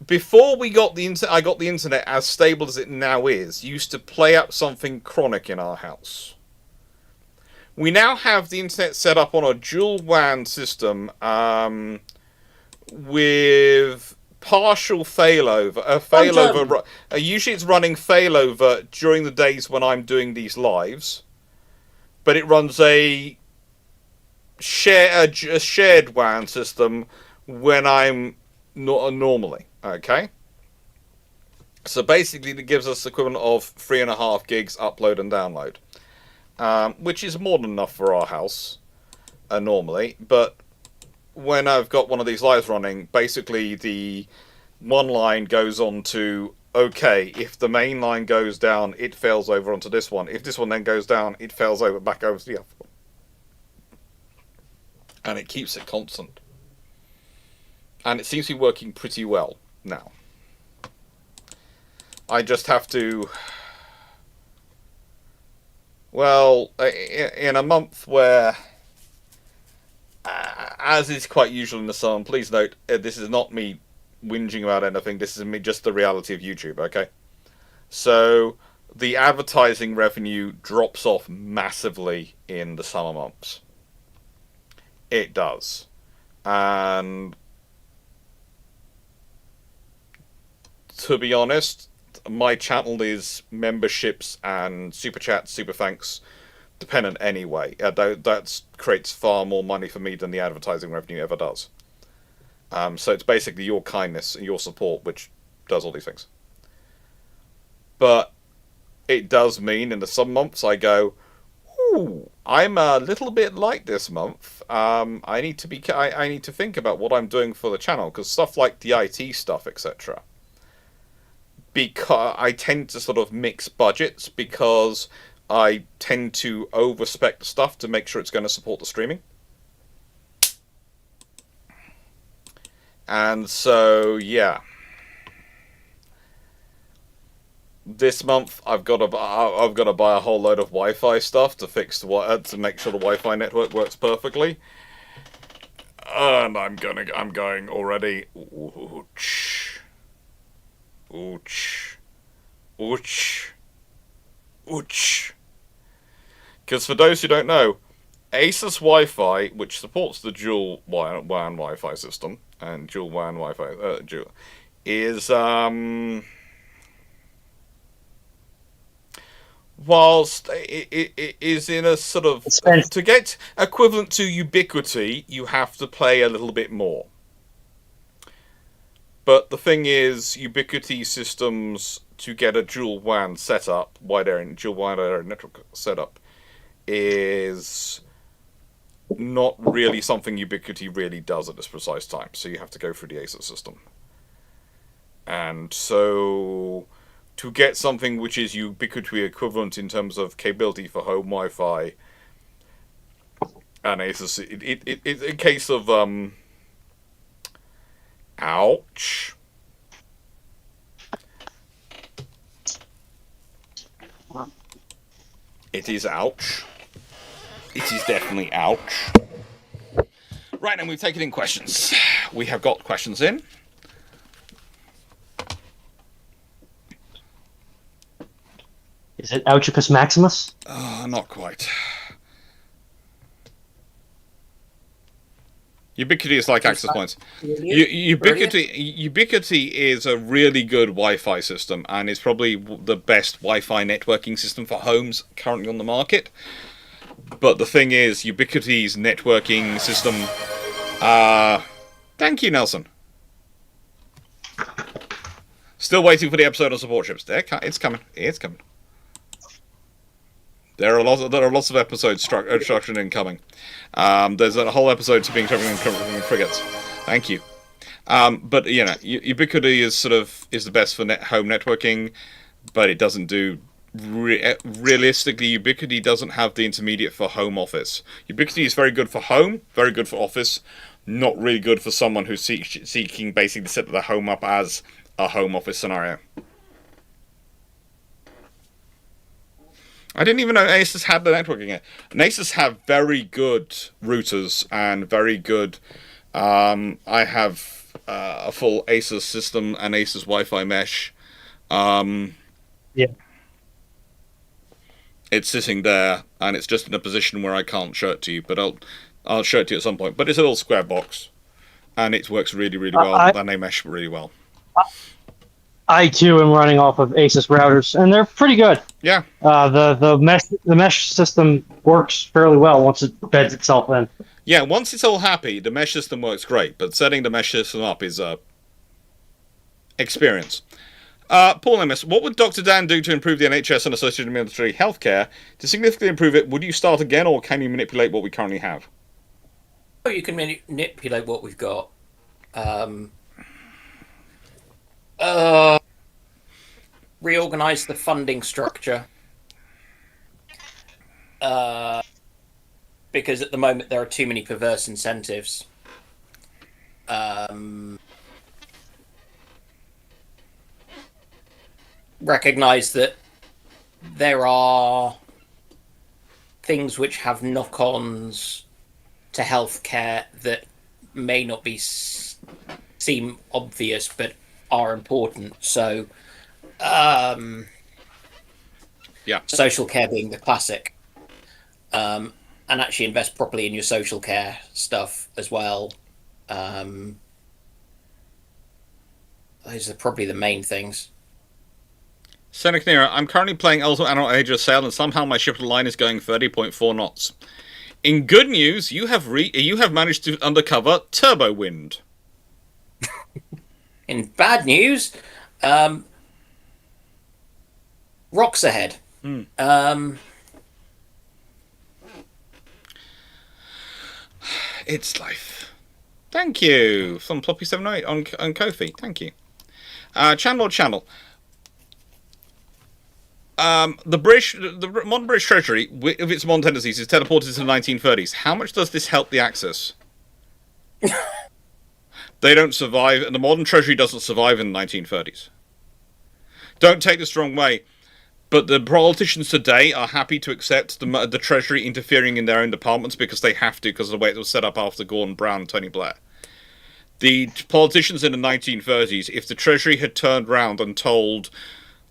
before we got the internet, I got the internet as stable as it now is, used to play up something chronic in our house. We now have the internet set up on a dual WAN system with partial failover. Usually it's running failover during the days when I'm doing these lives, but it runs a shared WAN system when I'm not normally. Okay, so basically it gives us the equivalent of 3.5 gigs upload and download, which is more than enough for our house normally. But when I've got one of these lives running, basically the one line goes on to, okay, if the main line goes down, it fails over onto this one. If this one then goes down, it fails over back over to the other one. And it keeps it constant. And it seems to be working pretty well now. I just have to... Well, in a month where, as is quite usual in the summer, please note, this is not me whinging about anything, this is me just the reality of YouTube, okay? So, the advertising revenue drops off massively in the summer months. It does. And to be honest, my channel is memberships and super chats, super thanks dependent anyway. That creates far more money for me than the advertising revenue ever does. So it's basically your kindness and your support which does all these things. But it does mean in the some months I go, ooh, I'm a little bit light this month. I need to think about what I'm doing for the channel, because stuff like the IT stuff, etc. Because I tend to sort of mix budgets, because I tend to overspec stuff to make sure it's going to support the streaming. And so, yeah. This month I've got to buy a whole load of Wi-Fi stuff to fix to make sure the Wi-Fi network works perfectly. And I'm going already. Ouch. Ouch. Ouch. Ouch. Because for those who don't know, Asus Wi-Fi, which supports the dual WAN Wi-Fi system and dual WAN Wi-Fi, is whilst it is in a sort of to get equivalent to Ubiquity, you have to pay a little bit more. But the thing is, Ubiquity systems to get a dual WAN setup, dual wide area network setup, is not really something Ubiquity really does at this precise time. So you have to go through the Asus system. And so to get something which is Ubiquity equivalent in terms of capability for home Wi-Fi and Asus, it's a case of ouch. It is ouch. It is definitely ouch. Right, and we've taken in questions. We have got questions in. Is it Ouchicus Maximus? Not quite. Ubiquity is like access points. Ubiquity is a really good Wi-Fi system, and is probably the best Wi-Fi networking system for homes currently on the market. But the thing is, Ubiquity's networking system Thank you, Nelson. Still waiting for the episode on support ships. It's coming. It's coming. There are lots of episode structured incoming. There's a whole episode to being covered in frigates. Thank you. But you know, Ubiquity is the best for home networking, but it doesn't do. Realistically, Ubiquity doesn't have the intermediate for home office. Ubiquity is very good for home, very good for office, not really good for someone who's seeking basically to set their home up as a home office scenario. I didn't even know Asus had the networking yet. And Asus have very good routers and very good. I have a full Asus system and Asus Wi-Fi mesh. Yeah. It's sitting there, and it's just in a position where I can't show it to you, but I'll show it to you at some point. But it's a little square box, and it works really, really well, and they mesh really well. I too am running off of Asus routers, and they're pretty good. Yeah. The mesh system works fairly well once it beds itself in. Yeah, once it's all happy, the mesh system works great, but setting the mesh system up is a experience. Paul MS, what would Dr. Dan do to improve the NHS and associated military healthcare? To significantly improve it, would you start again, or can you manipulate what we currently have? Oh, you can manipulate what we've got. Reorganize the funding structure. Because at the moment there are too many perverse incentives. Recognize that there are things which have knock-ons to healthcare that may not seem obvious but are important. So, social care being the classic, and actually invest properly in your social care stuff as well. Those are probably the main things. Seneca Nero, I'm currently playing Ultimate Admiral Age of Sail, and somehow my ship line is going 30.4 knots. In good news, you have managed to undercover turbo wind. In bad news, rocks ahead. It's life. Thank you from Ploppy708 on Ko-fi. Thank you. Channel. The modern British Treasury, with its modern tendencies, is teleported to the 1930s. How much does this help the Axis? They don't survive, and the modern Treasury doesn't survive in the 1930s. Don't take this the wrong way, but the politicians today are happy to accept the Treasury interfering in their own departments because they have to, because of the way it was set up after Gordon Brown and Tony Blair. The politicians in the 1930s, if the Treasury had turned round and told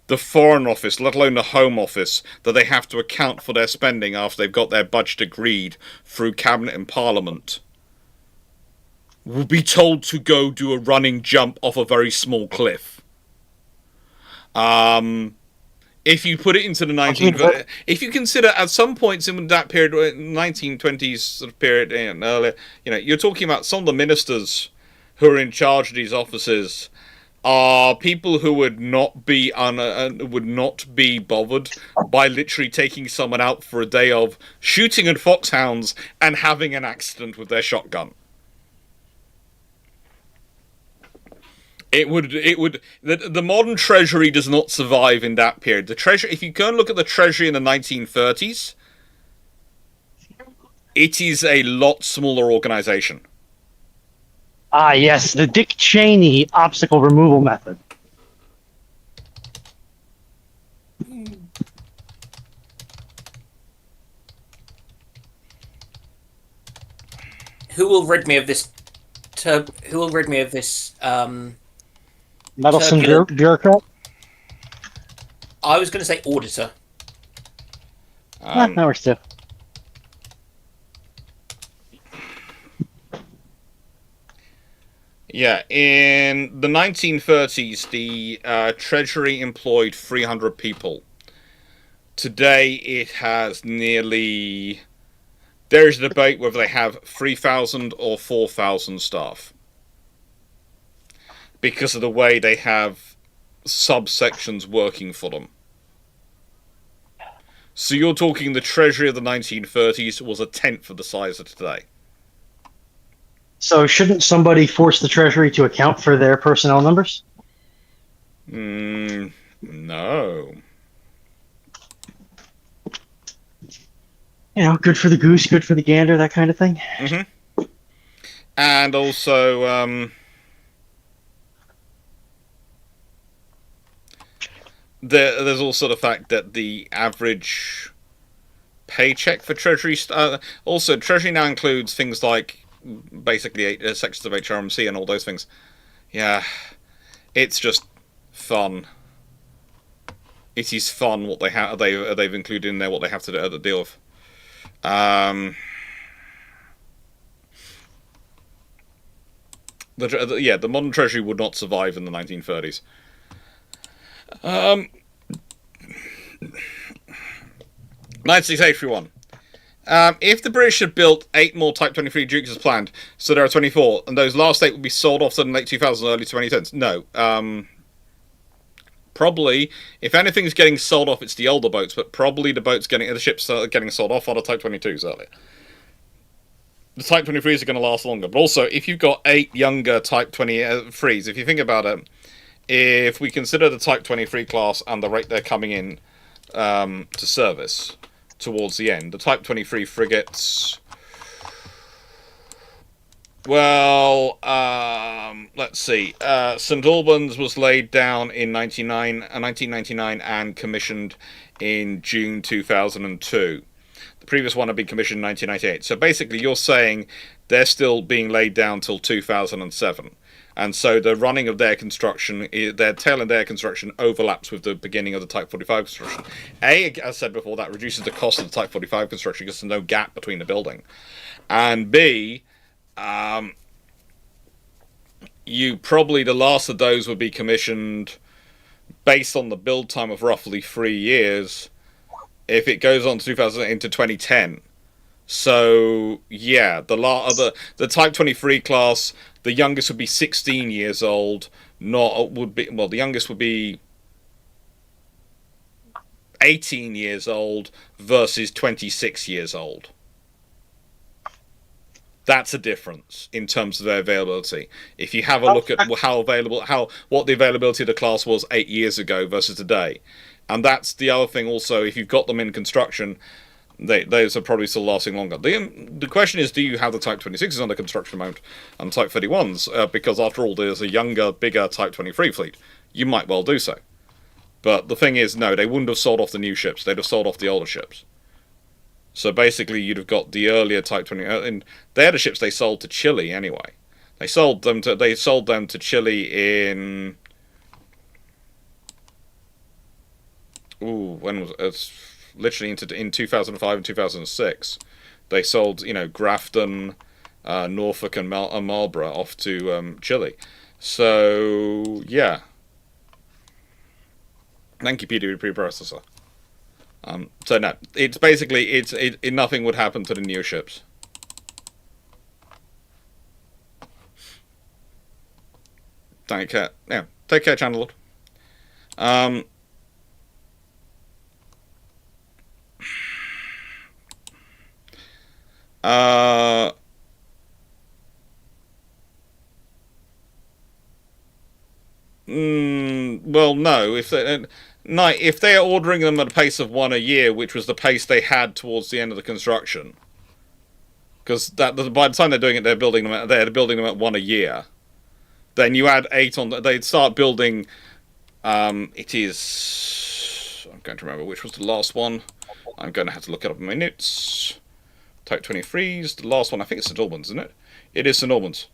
the Foreign Office, let alone the Home Office, that they have to account for their spending after they've got their budget agreed through Cabinet and Parliament, will be told to go do a running jump off a very small cliff. If you put it into the if you consider at some points in that period, 1920s sort of period and earlier, you're talking about some of the ministers who are in charge of these offices are people who would not be bothered by literally taking someone out for a day of shooting at foxhounds and having an accident with their shotgun. The modern Treasury does not survive in that period. The Treasury, if you go and look at the Treasury in the 1930s, it is a lot smaller organization. Ah, yes, the Dick Cheney obstacle removal method. Who will rid me of this? Meddlesome bureaucrat? I was going to say auditor. That works too. Yeah, in the 1930s, the Treasury employed 300 people. Today, it has nearly There is a debate whether they have 3,000 or 4,000 staff, because of the way they have subsections working for them. So you're talking the Treasury of the 1930s was a tenth of the size of today. So shouldn't somebody force the Treasury to account for their personnel numbers? No. You know, good for the goose, good for the gander, that kind of thing. Mm-hmm. And also, there's also the fact that the average paycheck for Treasury... also, Treasury now includes things like basically sections of HRMC and all those things. Yeah, it's just fun. It is fun what they've included in there, what they have to deal with. The modern Treasury would not survive in the 1930s. 1981. If the British had built 8 more Type 23 Dukes as planned, so there are 24, and those last 8 would be sold off in the late 2000s, early 2010s. No. Probably, if anything's getting sold off, it's the older boats, but probably the ships getting sold off are the Type 22s earlier. The Type 23s are going to last longer. But also, if you've got 8 younger Type 23s, if you think about it, if we consider the Type 23 class and the rate they're coming in to service towards the end, the Type 23 frigates... Well, let's see. St. Albans was laid down in 1999 and commissioned in June 2002. The previous one had been commissioned in 1998. So basically, you're saying they're still being laid down till 2007. And so the running of their construction, their tail end their construction overlaps with the beginning of the Type 45 construction. As I said before, that reduces the cost of the Type 45 construction because there's no gap between the building. And B... the last of those would be commissioned based on the build time of roughly 3 years if it goes on to into 2010. So yeah, the Type 23 class, the youngest would be 16 years old. The youngest would be 18 years old versus 26 years old. That's a difference in terms of their availability. If you have a look at what the availability of the class was 8 years ago versus today, and that's the other thing. Also, if you've got them in construction, those are probably still lasting longer. The question is, do you have the Type 26s under construction at the moment and Type 31s? Because after all, there's a younger, bigger Type 23 fleet. You might well do so, but the thing is, no, they wouldn't have sold off the new ships. They'd have sold off the older ships. So basically, you'd have got the earlier Type 20, and they're the ships they sold to Chile anyway. They sold them to Chile in. When was it? It's literally in 2005 and 2006. They sold Grafton, Norfolk, and Marlborough off to Chile. So yeah. Thank you, PD preprocessor. So no, it's basically nothing would happen to the new ships. Take care. Yeah, take care, Channel Lord. Well, no. If they are ordering them at a pace of 1 a year, which was the pace they had towards the end of the construction, because by the time they're doing it, they're building them at 1 a year. Then you add 8 on. They'd start building. It is. I'm going to remember which was the last one. I'm going to have to look it up in my notes. Type 23s. The last one, I think it's St. Albans, isn't it? It is St. Albans.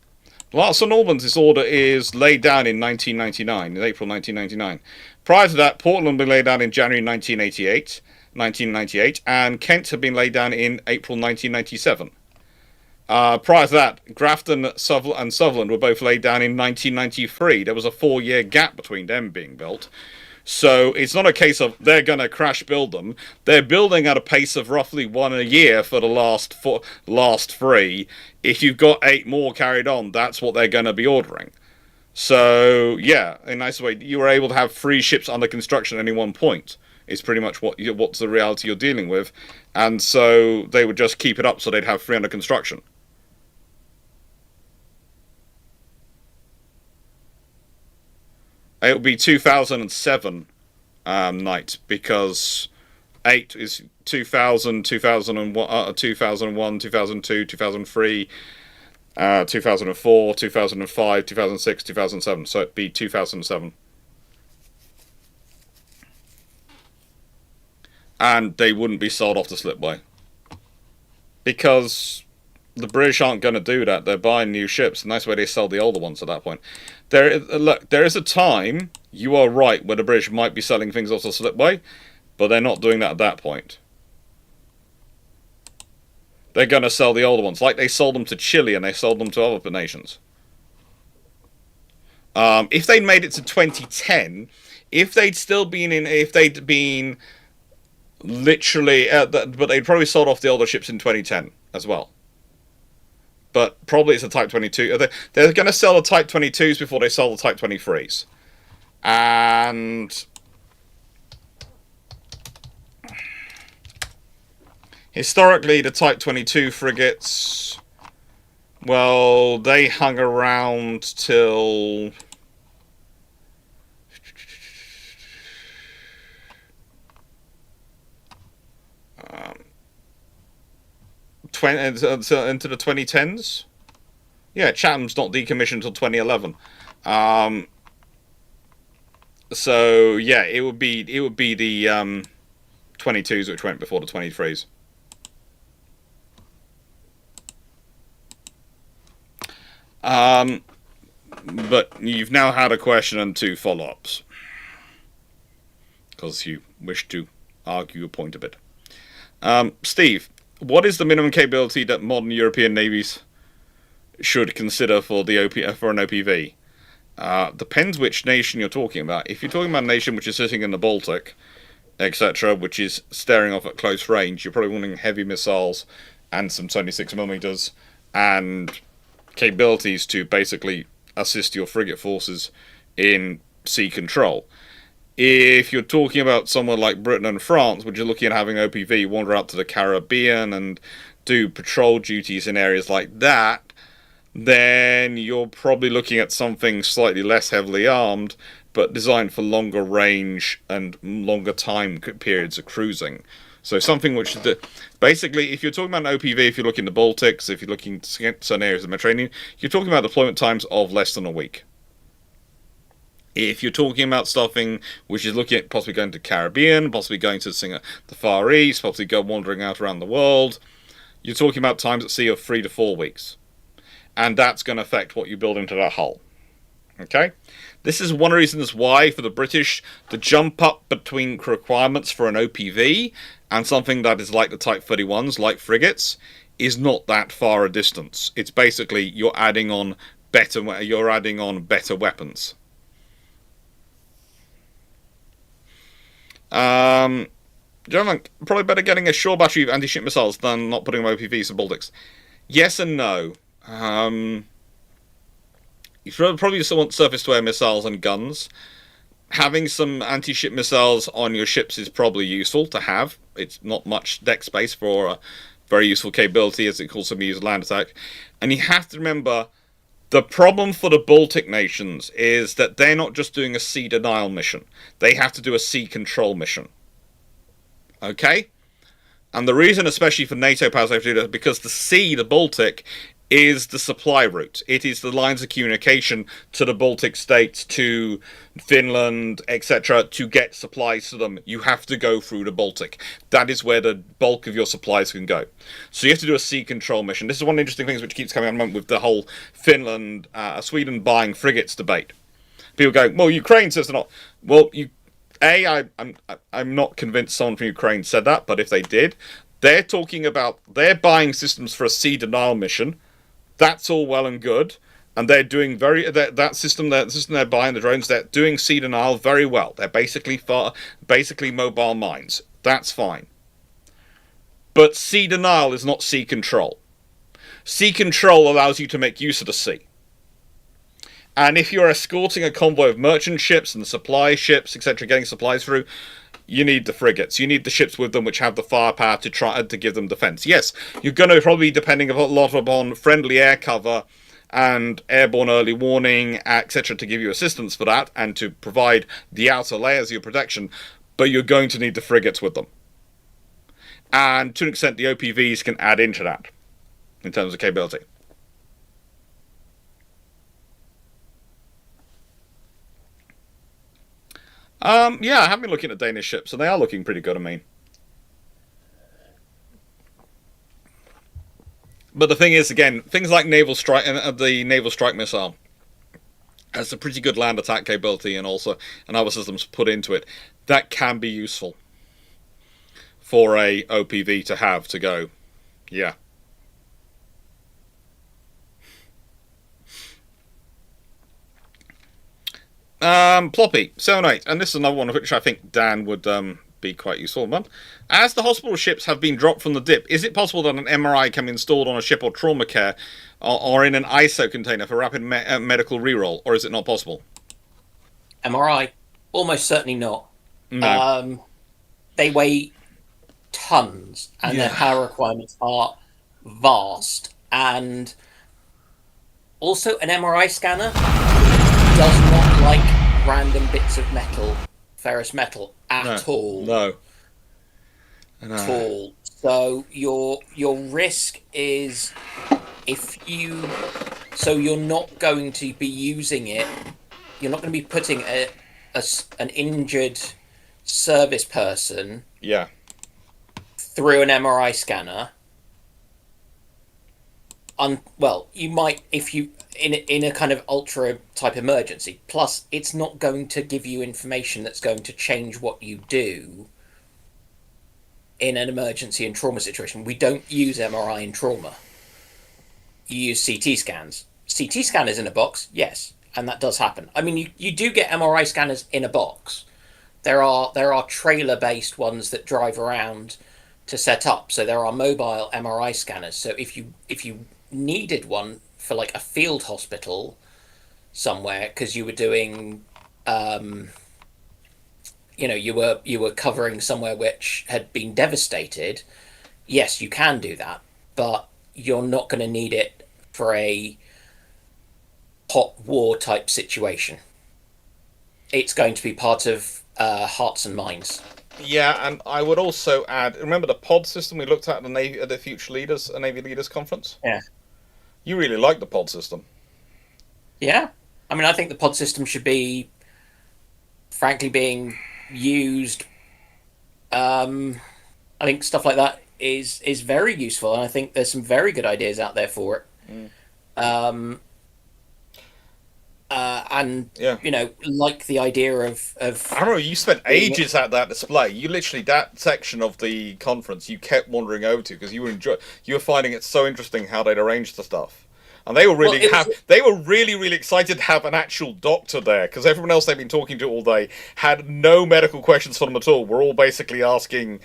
The last St. Albans' order is laid down in 1999, in April 1999. Prior to that, Portland had been laid down in January 1998, and Kent had been laid down in April 1997. Prior to that, Grafton and Sutherland were both laid down in 1993. There was a 4-year gap between them being built. So it's not a case of they're going to crash build them. They're building at a pace of roughly 1 a year for the last 3. If you've got 8 more carried on, that's what they're going to be ordering. So yeah, in a nice way, you were able to have 3 ships under construction at any one point. It's pretty much what's the reality you're dealing with, and so they would just keep it up so they'd have 3 under construction. It would be 2007 night, because 8 is 2000, 2001, 2001, 2002, 2003, 2004, 2005, 2006, 2007. So it'd be 2007. And they wouldn't be sold off the slipway, because the British aren't going to do that. They're buying new ships, and that's where they sell the older ones at that point. There is a time, you are right, where the British might be selling things off the slipway, but they're not doing that at that point. They're going to sell the older ones, like they sold them to Chile and they sold them to other nations. If they'd made it to 2010, if they'd been literally, but they'd probably sold off the older ships in 2010 as well. But probably it's a Type 22. They're going to sell the Type 22s before they sell the Type 23s. And historically, the Type 22 frigates, well, they hung around till 20 into the 2010s. Yeah, Chatham's not decommissioned until 2011. So yeah, it would be the 22s which went before the 23s. But you've now had a question and 2 follow-ups, because you wish to argue your point a bit. Steve, what is the minimum capability that modern European navies should consider for an OPV? Depends which nation you're talking about. If you're talking about a nation which is sitting in the Baltic, etc., which is staring off at close range, you're probably wanting heavy missiles and some 26mm and capabilities to basically assist your frigate forces in sea control. If you're talking about someone like Britain and France, which are looking at having OPV wander out to the Caribbean and do patrol duties in areas like that, then you're probably looking at something slightly less heavily armed, but designed for longer range and longer time periods of cruising. So something which is basically, if you're talking about an OPV, if you're looking at the Baltics, if you're looking at certain areas of the Mediterranean, you're talking about deployment times of less than a week. If you're talking about stuffing which is looking at possibly going to the Caribbean, possibly going to the Far East, possibly wandering out around the world, you're talking about times at sea of 3 to 4 weeks. And that's going to affect what you build into that hull. Okay? This is one of the reasons why, for the British, the jump up between requirements for an OPV and something that is like the Type 31s, like frigates, is not that far a distance. It's basically you're adding on better weapons. Gentlemen, probably better getting a shore battery of anti-ship missiles than not putting OPVs in Baltics. Yes and no. You probably still want surface-to-air missiles and guns. Having some anti-ship missiles on your ships is probably useful to have. It's not much deck space for a very useful capability, as it can also be used land attack. And you have to remember, the problem for the Baltic nations is that they're not just doing a sea denial mission. They have to do a sea control mission. Okay? And the reason, especially for NATO powers, they have to do that, because the Baltic, is the supply route. It is the lines of communication to the Baltic states, to Finland, etc. To get supplies to them, you have to go through the Baltic. That is where the bulk of your supplies can go. So you have to do a sea control mission. This is one of the interesting things which keeps coming up with the whole Sweden buying frigates debate. People go, well, Ukraine says they're not. Well, I'm not convinced someone from Ukraine said that, but if they did, they're talking about, they're buying systems for a sea denial mission. That's all well and good. And they're doing that system, the system they're buying, the drones, they're doing Sea Denial very well. They're basically mobile mines. That's fine. But Sea Denial is not Sea Control. Sea Control allows you to make use of the sea. And if you're escorting a convoy of merchant ships and supply ships, etc., getting supplies through, you need the frigates. You need the ships with them which have the firepower to try to give them defense. Yes, you're going to probably be depending a lot upon friendly air cover and airborne early warning, etc., to give you assistance for that and to provide the outer layers of your protection, but you're going to need the frigates with them. And to an extent, the OPVs can add into that in terms of capability. Yeah, I have been looking at Danish ships, and they are looking pretty good, I mean. But the thing is, again, things like Naval Strike and the Naval Strike Missile has a pretty good land attack capability and also and other systems put into it. That can be useful for a OPV to have to go. Yeah. Ploppy, 7-8, and this is another one of which I think Dan would be quite useful. One. As the hospital ships have been dropped from the dip, is it possible that an MRI can be installed on a ship or trauma care or in an ISO container for rapid medical reroll, or is it not possible? MRI? Almost certainly not. No. They weigh tons, and their power requirements are vast. And also, an MRI scanner does not like random bits of metal, ferrous metal, at all. No. At all. So your risk is so you're not going to be using it. You're not going to be putting an injured service person through an MRI scanner. Well, you might if you in a kind of ultra type emergency. Plus, it's not going to give you information that's going to change what you do in an emergency and trauma situation. We don't use MRI in trauma. You use CT scans. CT scanners in a box, yes, and that does happen. I mean, you do get MRI scanners in a box. There are trailer-based ones that drive around to set up. So there are mobile MRI scanners. So if you needed one for like a field hospital somewhere because you were doing you were covering somewhere which had been devastated, yes, you can do that, but you're not going to need it for a hot war type situation. It's going to be part of hearts and minds. Yeah, and I would also add, remember the pod system we looked at the Future Leaders, Navy Leaders Conference? Yeah. You really like the pod system. Yeah. I mean, I think the pod system should be, frankly, being used. I think stuff like that is very useful, and I think there's some very good ideas out there for it. And like the idea of I remember you spent ages at that display. You literally, that section of the conference you kept wandering over to because you were finding it so interesting how they'd arranged the stuff. And they were really excited to have an actual doctor there because everyone else they've been talking to all day had no medical questions for them at all. We're all basically asking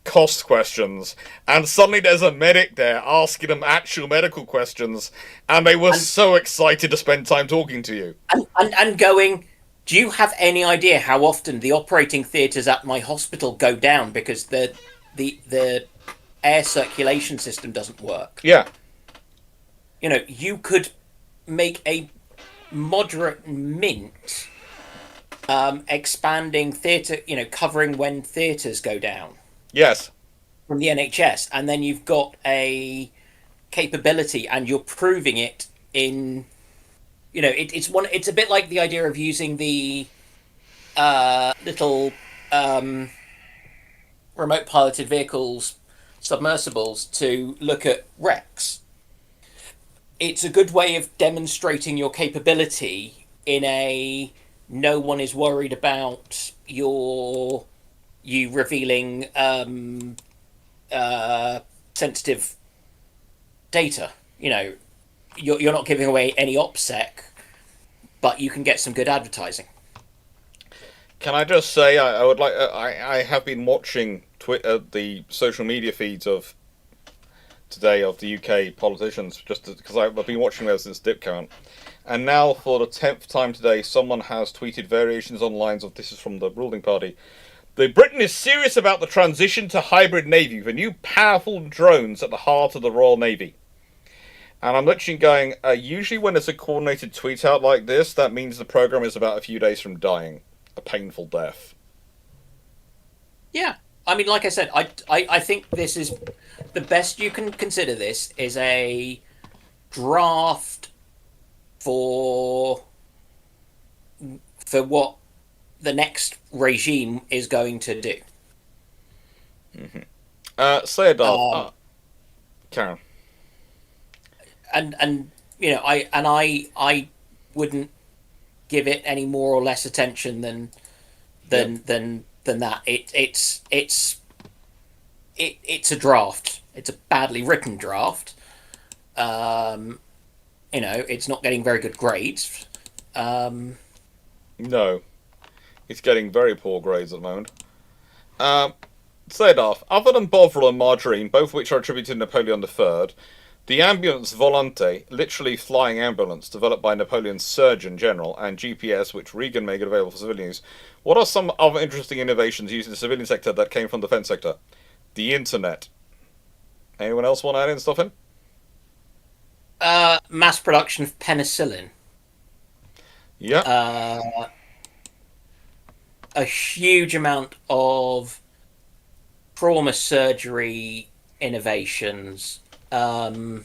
cost questions, and suddenly there's a medic there asking them actual medical questions, and they were so excited to spend time talking to you. And going, do you have any idea how often the operating theatres at my hospital go down because the air circulation system doesn't work? Yeah. You could make a moderate mint expanding theatre, covering when theatres go down. Yes. From the NHS, and then you've got a capability, and you're proving it in. It's a bit like the idea of using the little remote piloted vehicles, submersibles, to look at wrecks. It's a good way of demonstrating your capability in a no one is worried about you revealing sensitive data. you're not giving away any OPSEC, but you can get some good advertising. Can I just say I would like I have been watching the social media feeds of today of the UK politicians just because I've been watching those since Dip came out. And now, for the 10th time today, someone has tweeted variations on lines of, this is from the ruling party, the Britain is serious about the transition to hybrid navy with new powerful drones at the heart of the Royal Navy. And I'm literally going, usually when there's a coordinated tweet out like this, that means the program is about a few days from dying. A painful death. Yeah. I mean, like I said, I think this is the best you can consider. This is a draft for what the next regime is going to do. Say it off, Karen. And you know, I wouldn't give it any more or less attention than that. It's a draft. It's a badly written draft. You know, it's not getting very good grades. No. It's getting very poor grades at the moment. Say it off. Other than Bovril and Margarine, both of which are attributed to Napoleon III, the ambulance volante, literally flying ambulance, developed by Napoleon's Surgeon General, and GPS, which Reagan made available for civilian use. What are some other interesting innovations used in the civilian sector that came from the defense sector? The internet. Anyone else want to add in stuff in? Mass production of penicillin. Yeah. A huge amount of trauma surgery innovations. M&Ms.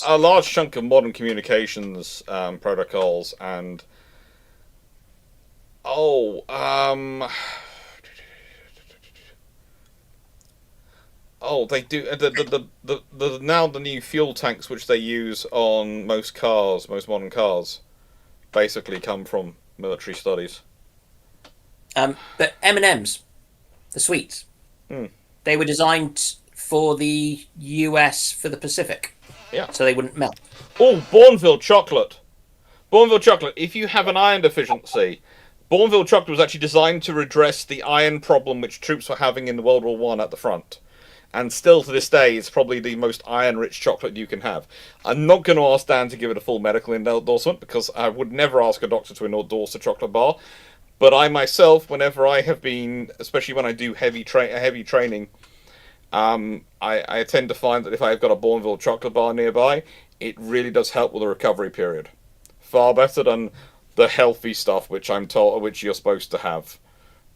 A large chunk of modern communications protocols and they do the now the new fuel tanks which they use on most modern cars, basically come from military studies. But M&Ms, the sweets, they were designed for the US for the Pacific. Yeah. So they wouldn't melt. Oh, Bourneville chocolate. Bourneville chocolate. If you have an iron deficiency, Bourneville chocolate was actually designed to redress the iron problem which troops were having in World War One at the front. And still to this day, it's probably the most iron-rich chocolate you can have. I'm not going to ask Dan to give it a full medical endorsement, because I would never ask a doctor to endorse a chocolate bar. But I myself, whenever I have been, especially when I do heavy training, I tend to find that if I've got a Bourneville chocolate bar nearby, it really does help with the recovery period. Far better than the healthy stuff which I'm told, which you're supposed to have.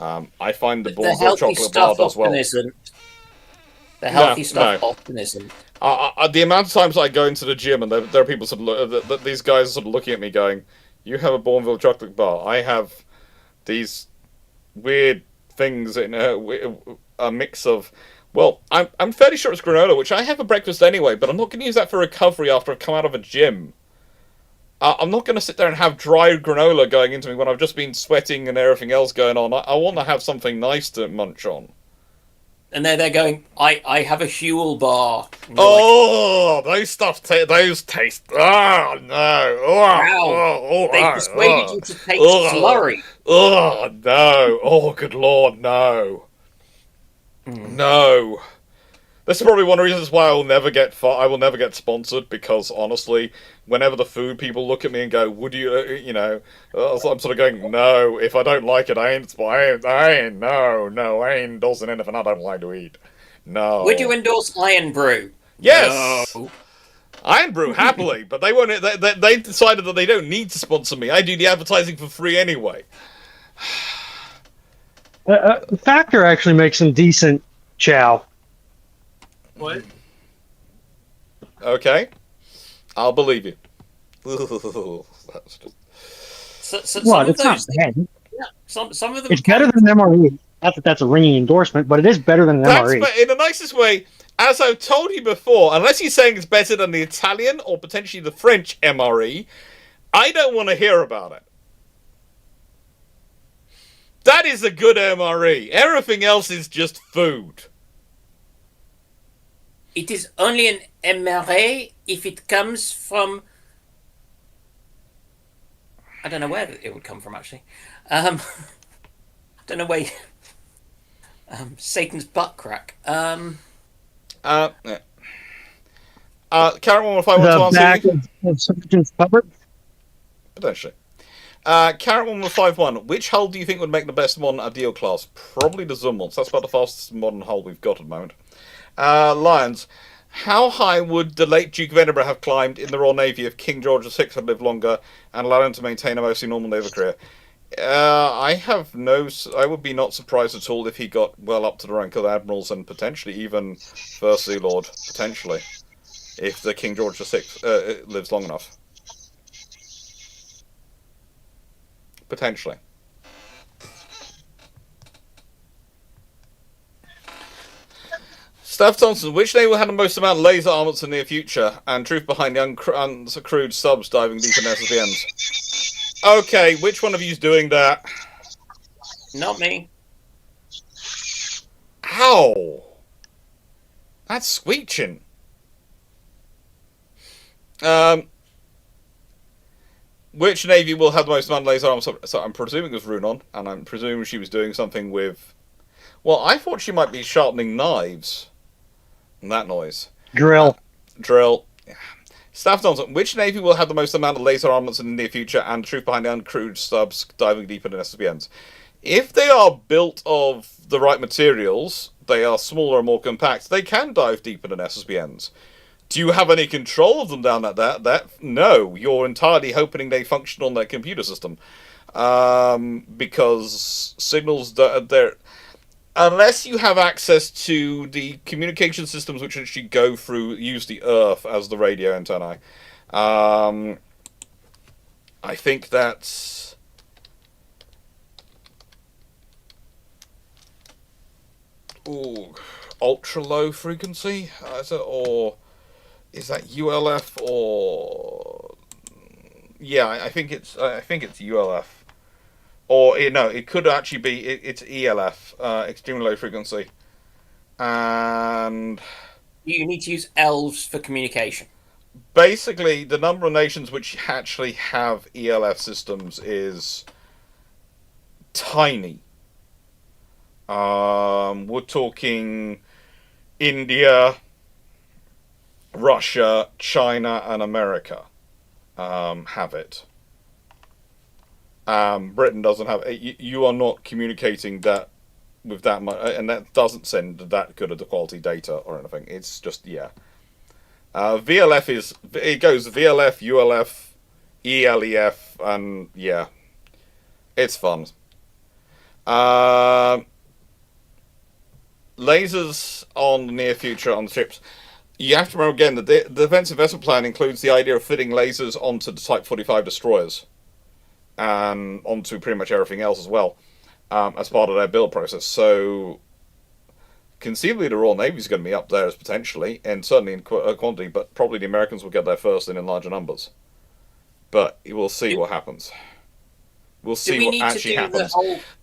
I find the Bourneville chocolate bar does well. The healthy stuff often isn't. The amount of times I go into the gym and there are people sort of these guys are sort of looking at me going, "You have a Bourneville chocolate bar. I have these weird things in a mix of." Well, I'm fairly sure it's granola, which I have for breakfast anyway, but I'm not going to use that for recovery after I've come out of a gym. I'm not going to sit there and have dry granola going into me when I've just been sweating and everything else going on. I want to have something nice to munch on. And they're going, I have a Huel bar. Oh, like, those taste. Oh, no. Oh, they persuaded you to take slurry. Oh, no. Oh, good Lord, no. No. This is probably one of the reasons why I will never get sponsored, because honestly, whenever the food people look at me and go, "Would you, I'm sort of going, no, if I don't like it, I ain't endorsing anything I don't like to eat. No. Would you endorse Iron Brew? Yes. No. Iron Brew, happily, but they won't. They decided that they don't need to sponsor me. I do the advertising for free anyway. Factor actually makes some decent chow. What? Okay, I'll believe you. That's just... Well, it's not bad. Yeah, some of them. It's better than an MRE. Not that that's a ringing endorsement, but it is better than an MRE. That's in the nicest way. As I've told you before, unless you're saying it's better than the Italian or potentially the French MRE, I don't want to hear about it. That is a good MRE. Everything else is just food. It is only an MRE if it comes from... I don't know where it would come from, actually. I don't know where... Satan's butt crack. Karen, if I want to answer back you... of somebody's cupboard. Potentially. Carrot 151. Which hull do you think would make the best modern ideal class? Probably the Zoom ones. That's about the fastest modern hull we've got at the moment. Lions. How high would the late Duke of Edinburgh have climbed in the Royal Navy if King George VI had lived longer and allowed him to maintain a mostly normal naval career? I would be not surprised at all if he got well up to the rank of admirals and potentially even First Sea Lord. Potentially. If the King George VI lives long enough. Potentially. Steph Thompson, which navy will have the most amount of laser armaments in the near future? And truth behind the uncrewed subs diving deep in SSBNs. Okay, which one of you is doing that? Not me. Ow! That's screeching. Which navy will have the most amount of laser arms? So I'm presuming it was Runon, and I'm presuming she was doing something with... Well, I thought she might be sharpening knives. And that noise. Drill. Drill. Yeah. Staff Thompson, which navy will have the most amount of laser armaments in the near future and the truth behind the uncrewed subs diving deeper than SSBNs? If they are built of the right materials, they are smaller and more compact, they can dive deeper than SSBNs. Do you have any control of them down at that? No, you're entirely hoping they function on their computer system. Because signals, they're... Unless you have access to the communication systems which actually use the Earth as the radio antennae. I think that's... Ooh, ultra low frequency? Or is that ULF or... Yeah, I think it's ULF. Or, no, it could actually be, it's ELF, extremely low frequency. And... You need to use elves for communication. Basically, the number of nations which actually have ELF systems is tiny. We're talking India, Russia, China, and America have it. Britain doesn't have it. You are not communicating that with that much, and that doesn't send that good of the quality data or anything. It's just, yeah. VLF it goes VLF, ULF, ELEF, and yeah, it's fun. Lasers on the near future on the ships. You have to remember again that the defense investment plan includes the idea of fitting lasers onto the Type 45 destroyers. And onto pretty much everything else as well, as part of their build process. So, conceivably the Royal Navy is going to be up there as potentially, and certainly in quantity, but probably the Americans will get there first and in larger numbers. But we'll see what happens. We'll see what actually happens.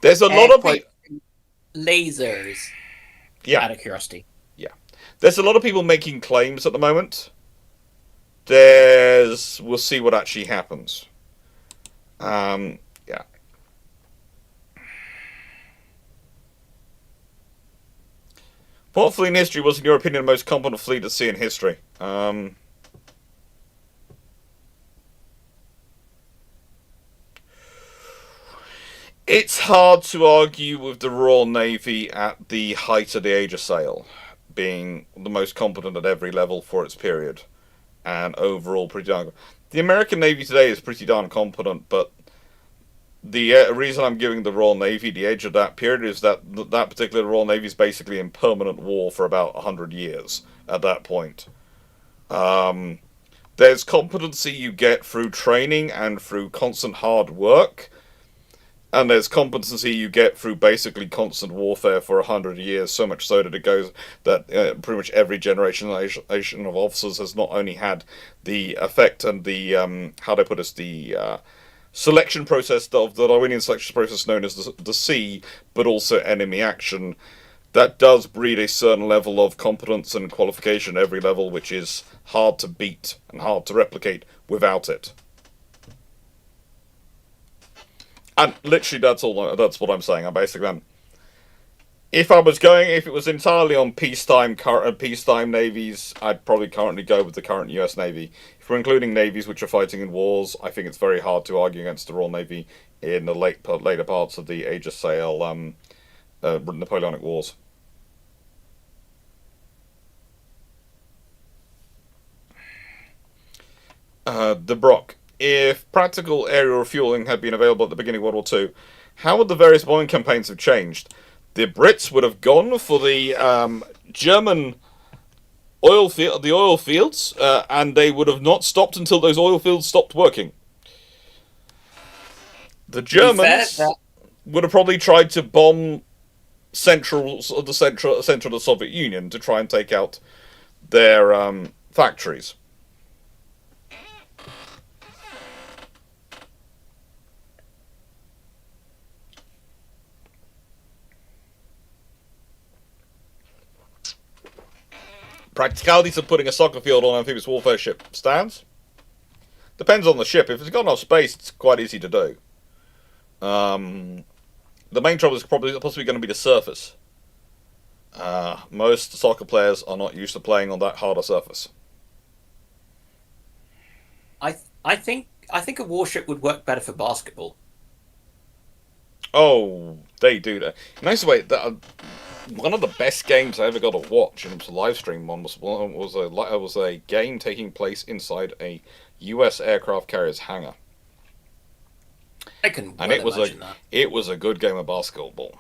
There's a lot of people... Lasers. Yeah. Out of curiosity. Yeah. There's a lot of people making claims at the moment. We'll see what actually happens. Yeah. What fleet in history was, in your opinion, the most competent fleet at sea in history? It's hard to argue with the Royal Navy at the height of the Age of Sail being the most competent at every level for its period, and overall pretty darn. The American Navy today is pretty darn competent, but the reason I'm giving the Royal Navy the edge of that period is that that particular Royal Navy is basically in permanent war for about 100 years at that point. There's competency you get through training and through constant hard work, and there's competency you get through basically constant warfare for 100 years, so much so that it goes that pretty much every generation of officers has not only had the effect and the, how do I put this, the selection process, of the Darwinian selection process known as the C, but also enemy action, that does breed a certain level of competence and qualification at every level, which is hard to beat and hard to replicate without it. And literally, that's what I'm saying. I'm basically, if it was entirely on peacetime navies, I'd probably currently go with the current US Navy. If we're including navies which are fighting in wars, I think it's very hard to argue against the Royal Navy in the later parts of the Age of Sail Napoleonic Wars. De Brock. If practical aerial refueling had been available at the beginning of World War II, how would the various bombing campaigns have changed? The Brits would have gone for the German oil fields, and they would have not stopped until those oil fields stopped working. The Germans would have probably tried to bomb the central of the Soviet Union to try and take out their factories. Practicalities of putting a soccer field on an amphibious warfare ship stands. Depends on the ship. If it's got enough space, it's quite easy to do. The main trouble is possibly going to be the surface. Most soccer players are not used to playing on that harder surface. I think a warship would work better for basketball. Oh, they do that. Nice way. One of the best games I ever got to watch, and it was a live stream one, was a game taking place inside a U.S. aircraft carrier's hangar. I can imagine that. It was a good game of basketball.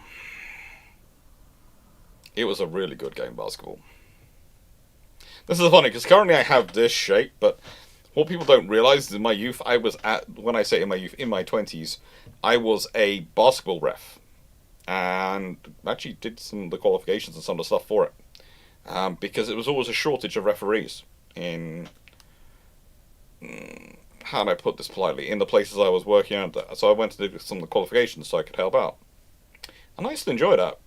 It was a really good game of basketball. This is funny, because currently I have this shape, but what people don't realize is in my youth, when I say in my youth, in my 20s, I was a basketball ref. And actually did some of the qualifications and some of the stuff for it. Because it was always a shortage of referees in... how do I put this politely? In the places I was working at. So I went to do some of the qualifications so I could help out. And I used to enjoy that.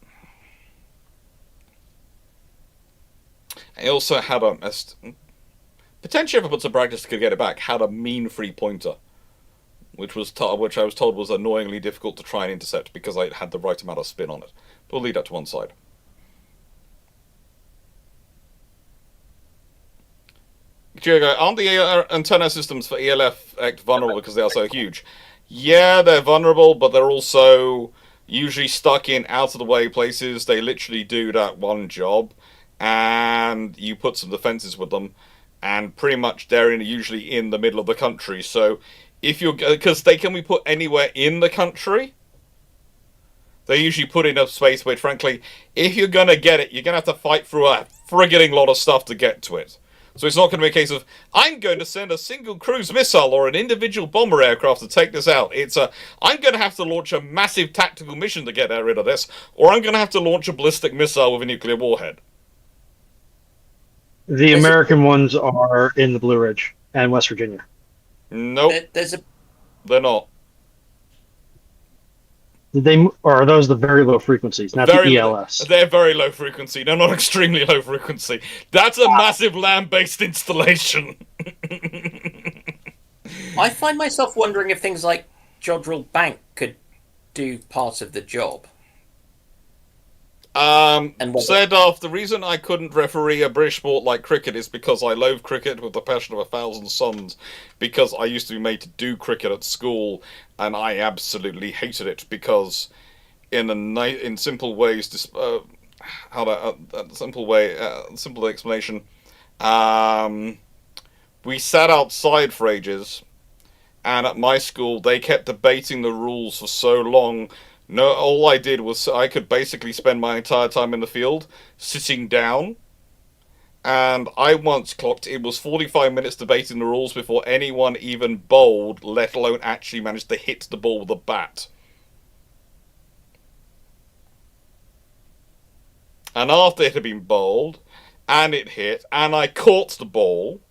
I also had potentially if I put some practice to get it back, had a mean three-pointer. Which I was told was annoyingly difficult to try and intercept because I had the right amount of spin on it. But we'll leave that to one side. Diego, aren't the antenna systems for ELF act vulnerable because they are so huge? Yeah, they're vulnerable, but they're also usually stuck in out-of-the-way places. They literally do that one job, and you put some defenses with them, and pretty much they're usually in the middle of the country, so... because they can be put anywhere in the country. They usually put in a space where, frankly, if you're going to get it, you're going to have to fight through a frigging lot of stuff to get to it. So it's not going to be a case of, I'm going to send a single cruise missile or an individual bomber aircraft to take this out. It's I'm going to have to launch a massive tactical mission to get rid of this, or I'm going to have to launch a ballistic missile with a nuclear warhead. The American ones are in the Blue Ridge and West Virginia. Nope. They're not. Or are those the very low frequencies, not the ELS? They're very low frequency. They're not extremely low frequency. That's a massive land-based installation. I find myself wondering if things like Jodrell Bank could do part of the job. Zedoff, the reason I couldn't referee a British sport like cricket is because I loathe cricket with the passion of 1,000 suns, because I used to be made to do cricket at school, and I absolutely hated it, because in simple ways, simple explanation, we sat outside for ages, and at my school they kept debating the rules for so long. No, all I did was I could basically spend my entire time in the field sitting down, and I once clocked it was 45 minutes debating the rules before anyone even bowled, let alone actually managed to hit the ball with a bat. And after it had been bowled, and it hit, and I caught the ball,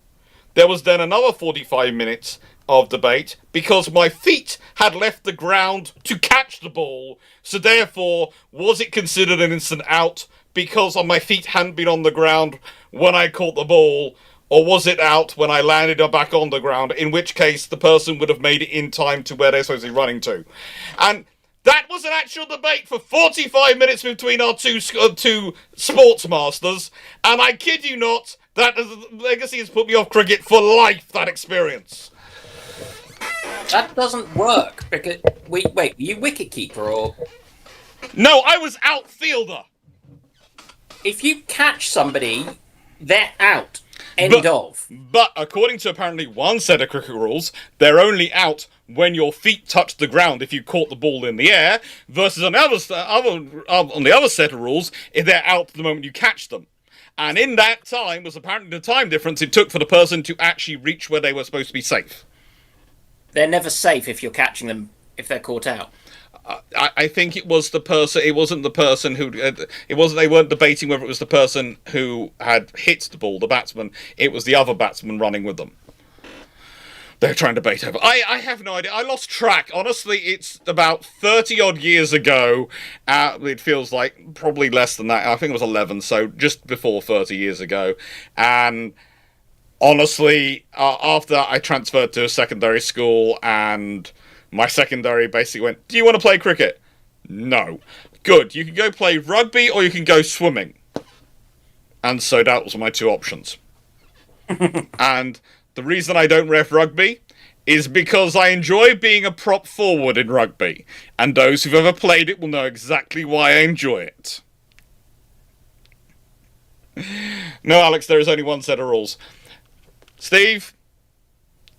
there was then another 45 minutes of debate because my feet had left the ground to catch the ball. So therefore, was it considered an instant out because my feet hadn't been on the ground when I caught the ball? Or was it out when I landed back on the ground, in which case the person would have made it in time to where they're supposed to be running to? And that was an actual debate for 45 minutes between our two sports masters, and I kid you not, that legacy has put me off cricket for life, that experience. That doesn't work, because... Wait, were you wicketkeeper, or... No, I was outfielder. If you catch somebody, they're out. End of. But according to apparently one set of cricket rules, they're only out when your feet touch the ground if you caught the ball in the air, versus on the other set of rules, if they're out the moment you catch them. And in that time was apparently the time difference it took for the person to actually reach where they were supposed to be safe. They're never safe if you're catching them, if they're caught out. I think it was the person. It wasn't the person who. It wasn't. They weren't debating whether it was the person who had hit the ball, the batsman. It was the other batsman running with them. They're trying to debate over. I have no idea. I lost track. Honestly, it's about 30 odd years ago. It feels like probably less than that. I think it was 11. So just before 30 years ago, and honestly, after I transferred to a secondary school and. My secondary basically went, do you want to play cricket? No. Good. You can go play rugby or you can go swimming. And so that was my two options. And the reason I don't ref rugby is because I enjoy being a prop forward in rugby. And those who've ever played it will know exactly why I enjoy it. No, Alex, there is only one set of rules. Steve?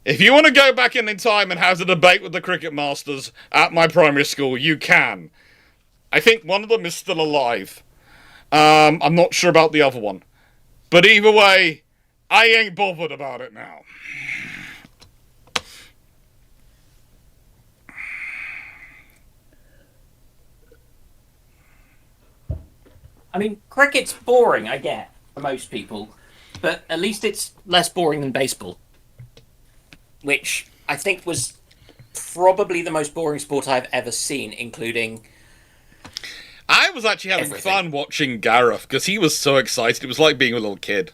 If you want to go back in time and have a debate with the cricket masters at my primary school, you can. I think one of them is still alive. I'm not sure about the other one. But either way, I ain't bothered about it now. I mean, cricket's boring, I get, for most people. But at least it's less boring than baseball. Which I think was probably the most boring sport I've ever seen, including... I was actually having fun watching Gareth, because he was so excited. It was like being a little kid.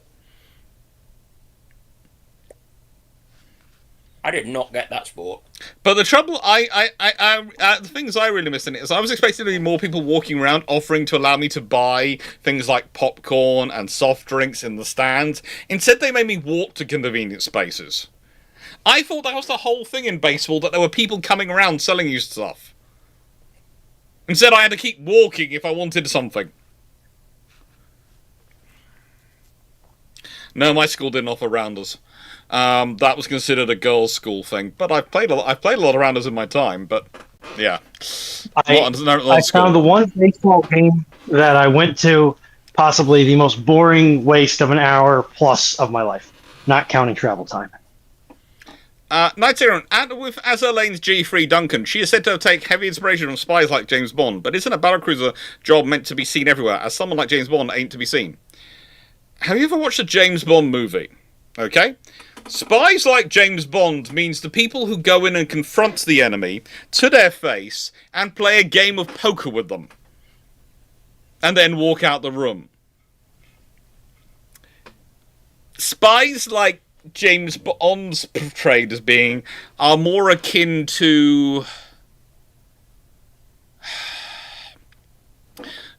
I did not get that sport. But the trouble, the things I really missed in it is I was expecting to be more people walking around offering to allow me to buy things like popcorn and soft drinks in the stands. Instead, they made me walk to convenient spaces. I thought that was the whole thing in baseball, that there were people coming around selling you stuff. Instead, I had to keep walking if I wanted something. No, my school didn't offer rounders. That was considered a girls' school thing. But I've played a lot of rounders in my time. But yeah, I found the one baseball game that I went to, possibly the most boring waste of an hour plus of my life, not counting travel time. Knights Errant, and with Azur Lane's G3 Duncan, she is said to take heavy inspiration from spies like James Bond, but isn't a battlecruiser job meant to be seen everywhere, as someone like James Bond ain't to be seen? Have you ever watched a James Bond movie? Okay? Spies like James Bond means the people who go in and confront the enemy to their face and play a game of poker with them. And then walk out the room. Spies like James Bond's portrayed as being are more akin to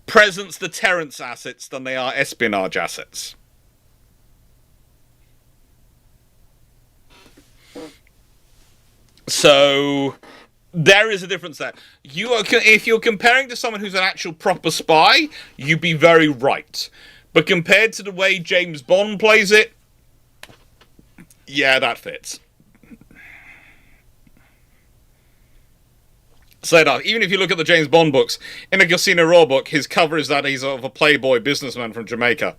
presence deterrence assets than they are espionage assets. So there is a difference there. If you're comparing to someone who's an actual proper spy, you'd be very right. But compared to the way James Bond plays it, yeah, that fits. So even if you look at the James Bond books, in a Casino Royale book, his cover is that he's sort of a playboy businessman from Jamaica.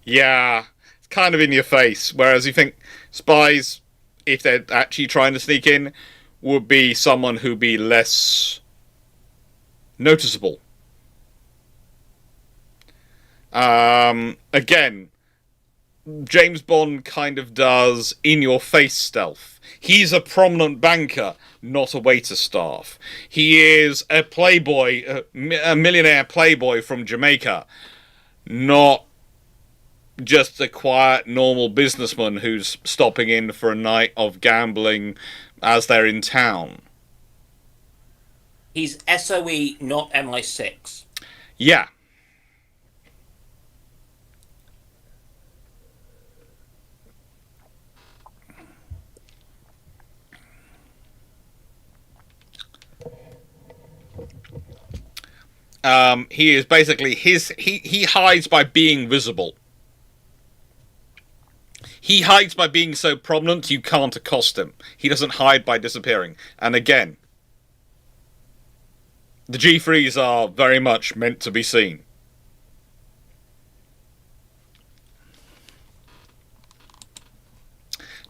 Yeah, it's kind of in your face. Whereas you think spies, if they're actually trying to sneak in, would be someone who'd be less noticeable. Again, James Bond kind of does in-your-face stealth. He's a prominent banker, not a waiter staff. He is a playboy, a millionaire playboy from Jamaica, not just a quiet, normal businessman who's stopping in for a night of gambling as they're in town. He's SOE, not MI6. Yeah. He is basically he hides by being visible. He hides by being so prominent you can't accost him. He doesn't hide by disappearing. And again, the G3s are very much meant to be seen.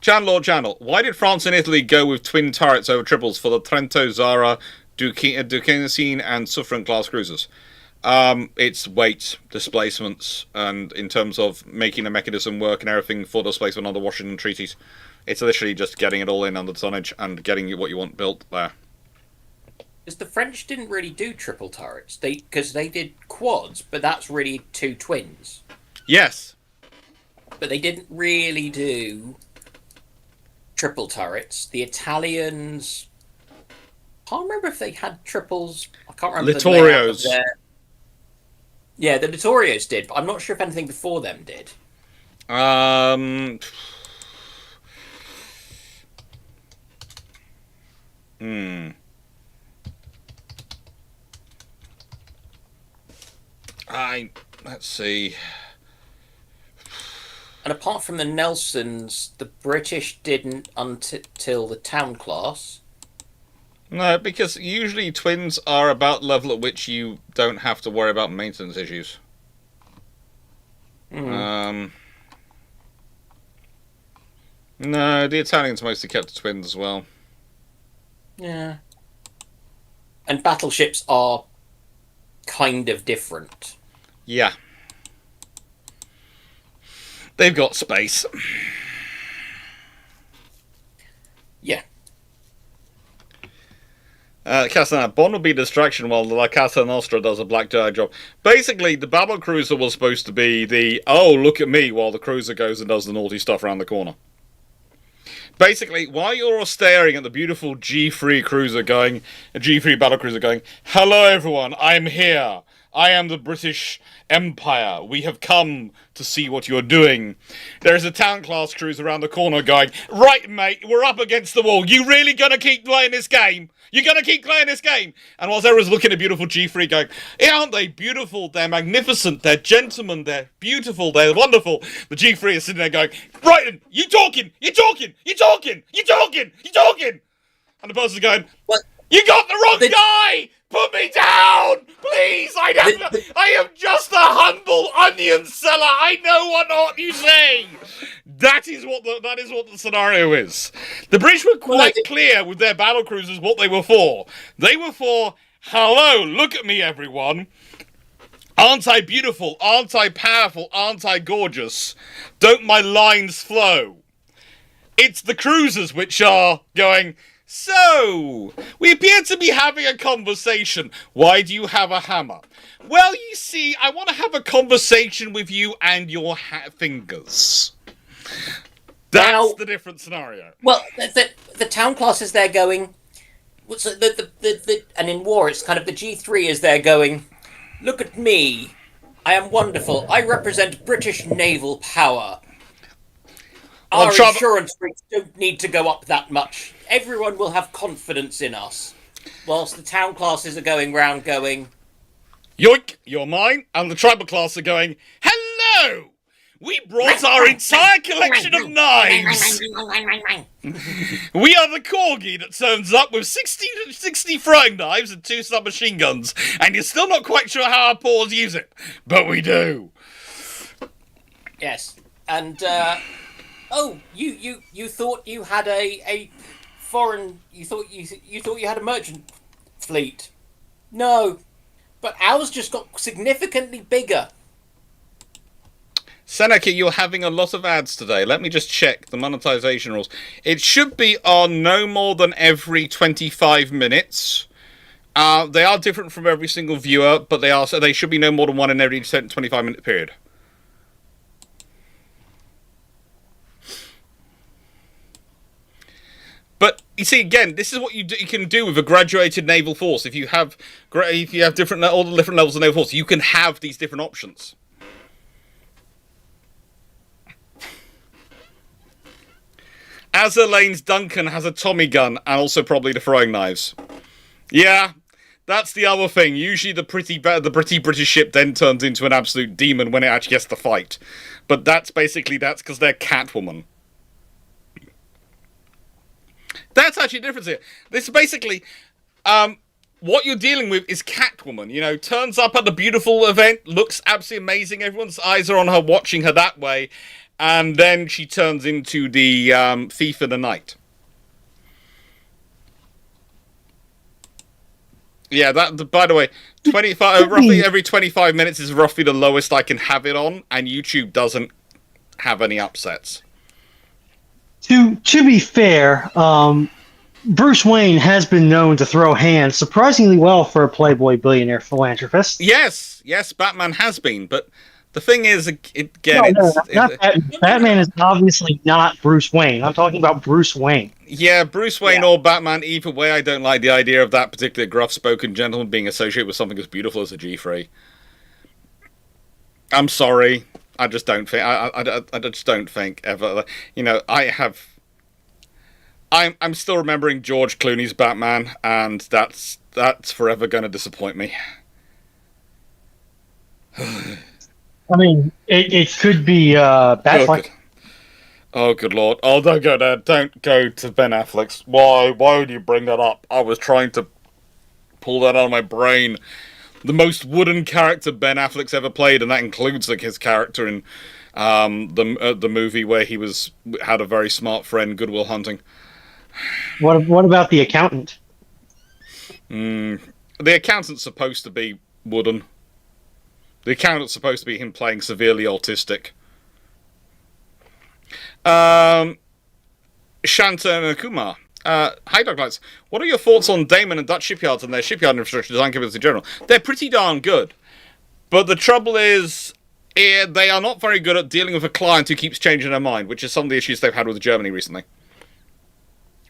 Channel, why did France and Italy go with twin turrets over triples for the Trento, Zara, Duquesne and Suffren class cruisers? It's weight, displacements, and in terms of making the mechanism work and everything for displacement under Washington treaties. It's literally just getting it all in under tonnage and getting what you want built there. Because the French didn't really do triple turrets. Because they did quads, but that's really two twins. Yes. But they didn't really do triple turrets. The Italians... I can't remember if they had triples. I can't remember Littorios. Yeah, the Littorios did, but I'm not sure if anything before them did. Let's see. And apart from the Nelsons, the British didn't until the Town class. No, because usually twins are about level at which you don't have to worry about maintenance issues. No, the Italians mostly kept the twins as well. Yeah. And battleships are kind of different. Yeah. They've got space. Yeah. Castaneda, Bond will be a distraction while the La Casa Nostra does a black tie job. Basically, the battle cruiser was supposed to be the, oh, look at me, while the cruiser goes and does the naughty stuff around the corner. Basically, while you're all staring at the beautiful G3 cruiser going, a G3 battle cruiser going, hello everyone, I'm here. I am the British Empire. We have come to see what you're doing. There is a town class cruiser around the corner going, right mate, we're up against the wall. You really gonna keep playing this game? You're gonna keep playing this game? And whilst everyone's looking at beautiful G3 going, aren't they beautiful? They're magnificent. They're gentlemen. They're beautiful. They're wonderful. The G3 is sitting there going, Brighton, you talking? You talking? You talking? You talking? You talking? And the person's going, What? You got the wrong guy! Put me down! Please! I am just a humble onion seller! I know what you say! That is what the scenario is. The British were quite clear with their battle cruisers what they were for. They were for, hello, look at me everyone. Aren't I beautiful? Aren't I powerful? Aren't I gorgeous? Don't my lines flow? It's the cruisers which are going, so, we appear to be having a conversation. Why do you have a hammer? Well, you see, I want to have a conversation with you and your fingers. That's the different scenario. Well, the town class is there going... So and in war, it's kind of the G3 is there going, look at me. I am wonderful. I represent British naval power. Our insurance rates don't need to go up that much. Everyone will have confidence in us. Whilst the town classes are going round going, yoink, you're mine. And the tribal class are going, hello! We brought our entire collection of knives! We are the corgi that turns up with 60 throwing knives and 2 submachine guns. And you're still not quite sure how our paws use it. But we do. Yes. And, oh, you thought you had a foreign... You thought you had a merchant fleet. No. But ours just got significantly bigger. Seneca, you're having a lot of ads today. Let me just check the monetization rules. It should be on no more than every 25 minutes. They are different from every single viewer, but they should be no more than one in every 25-minute period. But you see, again, this is what you can do with a graduated naval force. If you have all the different levels of naval force, you can have these different options. As Elaine's Duncan has a Tommy gun and also probably the throwing knives. Yeah, that's the other thing. Usually the pretty British ship then turns into an absolute demon when it actually gets to fight. But that's because they're Catwoman. That's actually the difference here. This is basically, what you're dealing with is Catwoman. You know, turns up at the beautiful event, looks absolutely amazing. Everyone's eyes are on her, watching her that way, and then she turns into the thief in the night. Yeah, that. By the way, 25 roughly every 25 minutes is roughly the lowest I can have it on, and YouTube doesn't have any upsets. To be fair, Bruce Wayne has been known to throw hands surprisingly well for a playboy billionaire philanthropist. Yes, Batman has been, but the thing is, Batman is obviously not Bruce Wayne. I'm talking about Bruce Wayne. Yeah, Bruce Wayne or Batman, either way, I don't like the idea of that particular gruff-spoken gentleman being associated with something as beautiful as a G3. I'm sorry. I just don't think. I just don't think ever. You know, I'm still remembering George Clooney's Batman, and that's forever going to disappoint me. I mean, it could be Batfleck. Oh, good lord! Oh, don't go there. Don't go to Ben Affleck's. Why would you bring that up? I was trying to pull that out of my brain. The most wooden character Ben Affleck's ever played, and that includes like his character in the movie where he had a very smart friend, Good Will Hunting. What about the accountant? The accountant's supposed to be wooden. The accountant's supposed to be him playing severely autistic. Shanta Kumar. Hi, Dog Lights. What are your thoughts on Damon and Dutch shipyards and their shipyard infrastructure design capabilities in general? They're pretty darn good. But the trouble is, they are not very good at dealing with a client who keeps changing their mind, which is some of the issues they've had with Germany recently.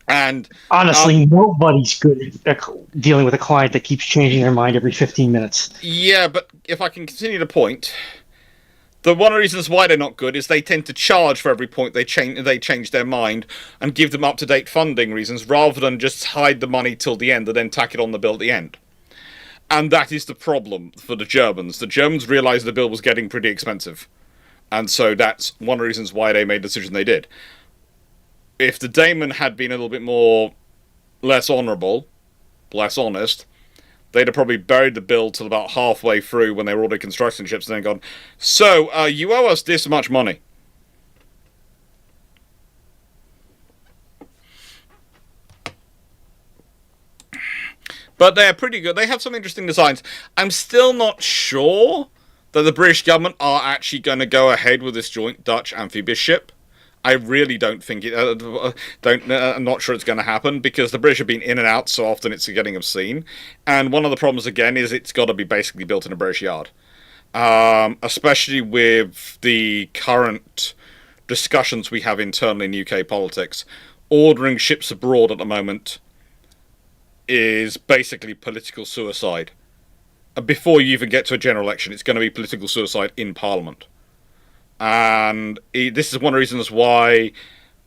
And honestly, nobody's good at dealing with a client that keeps changing their mind every 15 minutes. Yeah, but if I can continue the point, one of the reasons why they're not good is they tend to charge for every point they change their mind and give them up-to-date funding reasons rather than just hide the money till the end and then tack it on the bill at the end. And that is the problem for the Germans. The Germans realised the bill was getting pretty expensive. And so that's one of the reasons why they made the decision they did. If the Daemon had been a little bit less honourable, less honest, they'd have probably buried the bill till about halfway through when they were already constructing ships and then gone, so, you owe us this much money. But they're pretty good. They have some interesting designs. I'm still not sure that the British government are actually going to go ahead with this joint Dutch amphibious ship. I really don't think it. I'm not sure it's going to happen because the British have been in and out so often it's getting obscene. And one of the problems again is it's got to be basically built in a British yard, especially with the current discussions we have internally in UK politics. Ordering ships abroad at the moment is basically political suicide. Before you even get to a general election, it's going to be political suicide in Parliament. And this is one of the reasons why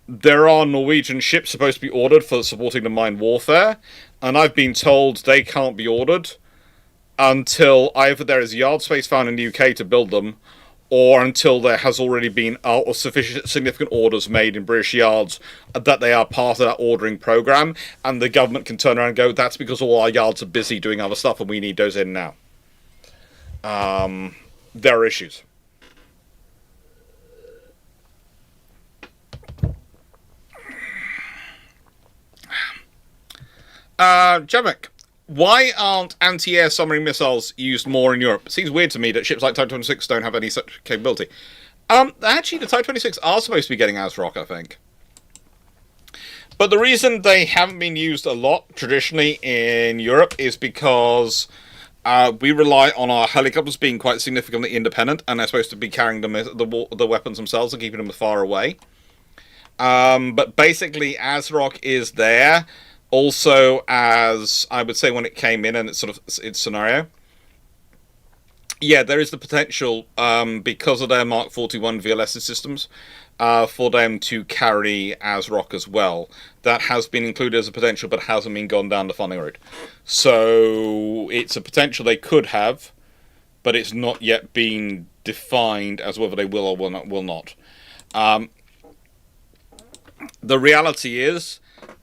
there are Norwegian ships supposed to be ordered for supporting the mine warfare, and I've been told they can't be ordered until either there is yard space found in the UK to build them, or until there has already been sufficient significant orders made in British yards that they are part of that ordering programme, and the government can turn around and go, that's because all our yards are busy doing other stuff and we need those in now. There are issues. Javik, why aren't anti-air submarine missiles used more in Europe? It seems weird to me that ships like Type 26 don't have any such capability. Actually, the Type 26 are supposed to be getting ASRock, I think. But the reason they haven't been used a lot traditionally in Europe is because we rely on our helicopters being quite significantly independent, and they're supposed to be carrying the weapons themselves and keeping them far away. But basically, ASRock is there also as, I would say, when it came in and it's sort of its scenario. Yeah, there is the potential, because of their Mark 41 VLS systems, for them to carry ASRock as well. That has been included as a potential, but hasn't been gone down the funding route. So it's a potential they could have, but it's not yet been defined as whether they will or will not. The reality is,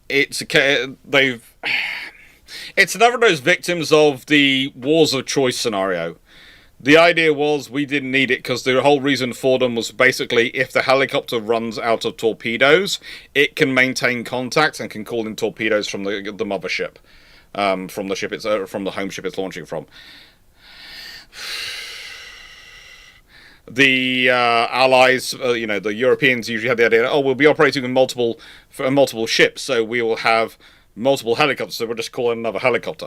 it's another of those victims of the wars of choice scenario. The idea was we didn't need it because the whole reason for them was basically if the helicopter runs out of torpedoes, it can maintain contact and can call in torpedoes from the mothership, from the ship from the home ship it's launching from. The allies, the Europeans usually had the idea, oh, we'll be operating in multiple ships, so we will have multiple helicopters, so we'll just call in another helicopter.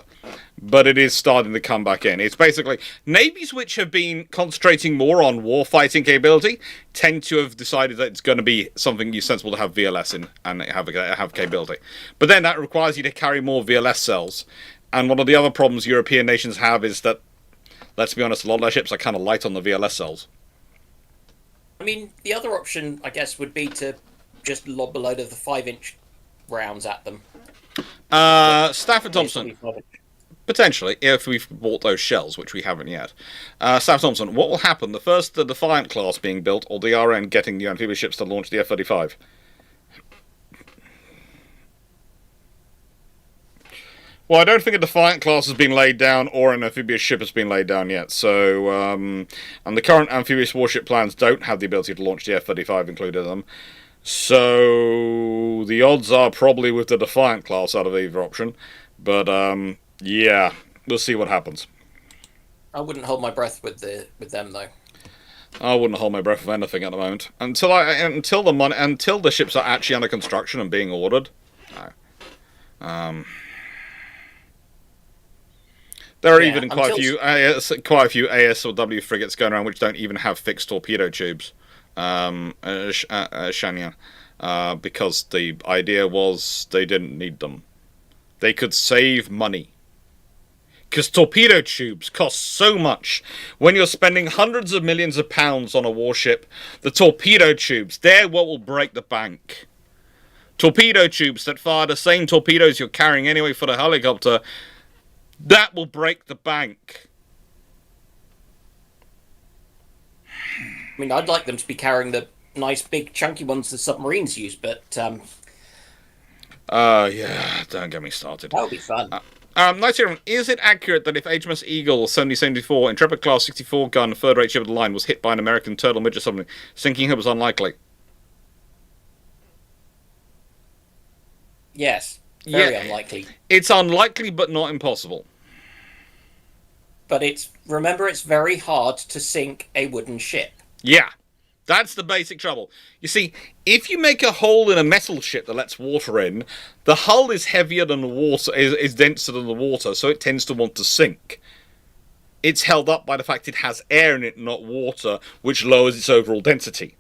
But it is starting to come back in. It's basically, navies which have been concentrating more on warfighting capability tend to have decided that it's going to be something sensible to have VLS in and have capability. But then that requires you to carry more VLS cells. And one of the other problems European nations have is that, let's be honest, a lot of their ships are kind of light on the VLS cells. I mean, the other option, I guess, would be to just lob a load of the 5-inch rounds at them. Stafford Thompson, potentially, if we've bought those shells, which we haven't yet. Stafford Thompson, what will happen? The Defiant class being built, or the RN getting the amphibious ships to launch the F-35? Well, I don't think a Defiant class has been laid down, or an amphibious ship has been laid down yet. So, and the current amphibious warship plans don't have the ability to launch the F-35 included in them. So the odds are probably with the Defiant class out of either option. But yeah, we'll see what happens. I wouldn't hold my breath with them though. I wouldn't hold my breath with anything at the moment until the ships are actually under construction and being ordered. No. There are even quite a few ASW frigates going around which don't even have fixed torpedo tubes. Shanyan, because the idea was they didn't need them. They could save money. Because torpedo tubes cost so much. When you're spending hundreds of millions of pounds on a warship, the torpedo tubes, they're what will break the bank. Torpedo tubes that fire the same torpedoes you're carrying anyway for the helicopter, that will break the bank. I mean, I'd like them to be carrying the nice big chunky ones the submarines use, but yeah, don't get me started. That would be fun. Is it accurate that if HMS Eagle 7074 Intrepid class 64 gun third rate ship of the line was hit by an American turtle midget submarine, sinking her was unlikely? Yes, very unlikely. It's unlikely, but not impossible. But remember, it's very hard to sink a wooden ship. Yeah, that's the basic trouble. You see, if you make a hole in a metal ship that lets water in, the hull is heavier than the water, is denser than the water, so it tends to want to sink. It's held up by the fact it has air in it, not water, which lowers its overall density.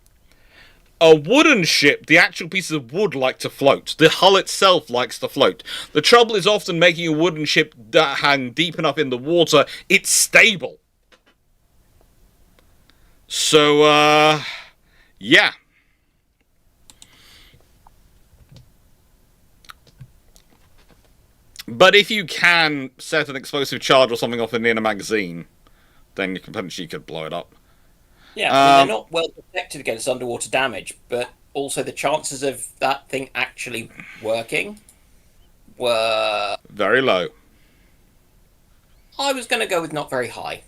A wooden ship, the actual pieces of wood like to float. The hull itself likes to float. The trouble is often making a wooden ship hang deep enough in the water, it's stable. So, yeah. But if you can set an explosive charge or something off in a magazine, then you potentially could blow it up. Yeah, I mean, they're not well protected against underwater damage, but also the chances of that thing actually working were very low. I was going to go with not very high.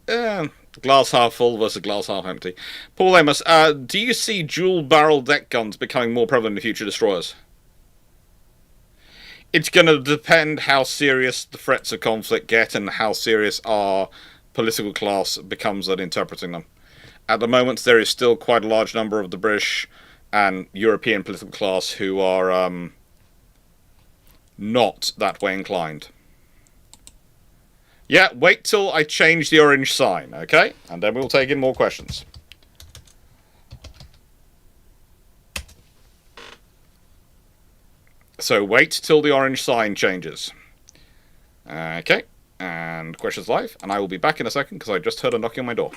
Glass half full versus glass half empty. Paul Amos, do you see dual-barrel deck guns becoming more prevalent in future destroyers? It's going to depend how serious the threats of conflict get and how serious our political class becomes at interpreting them. at the moment there is still quite a large number of the British and European political class who are not that way inclined. Yeah, wait till I change the orange sign, okay? And then we'll take in more questions. So wait till the orange sign changes. Okay, and questions live, and I will be back in a second because I just heard a knocking on my door.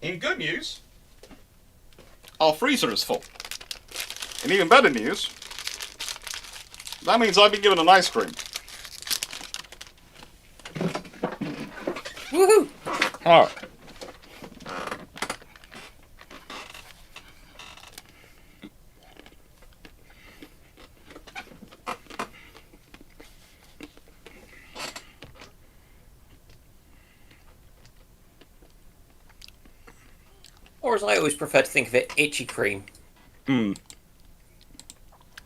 In good news, our freezer is full. In even better news, that means I've been given an ice cream. Woohoo! Alright. Or as I always prefer to think of it, itchy cream.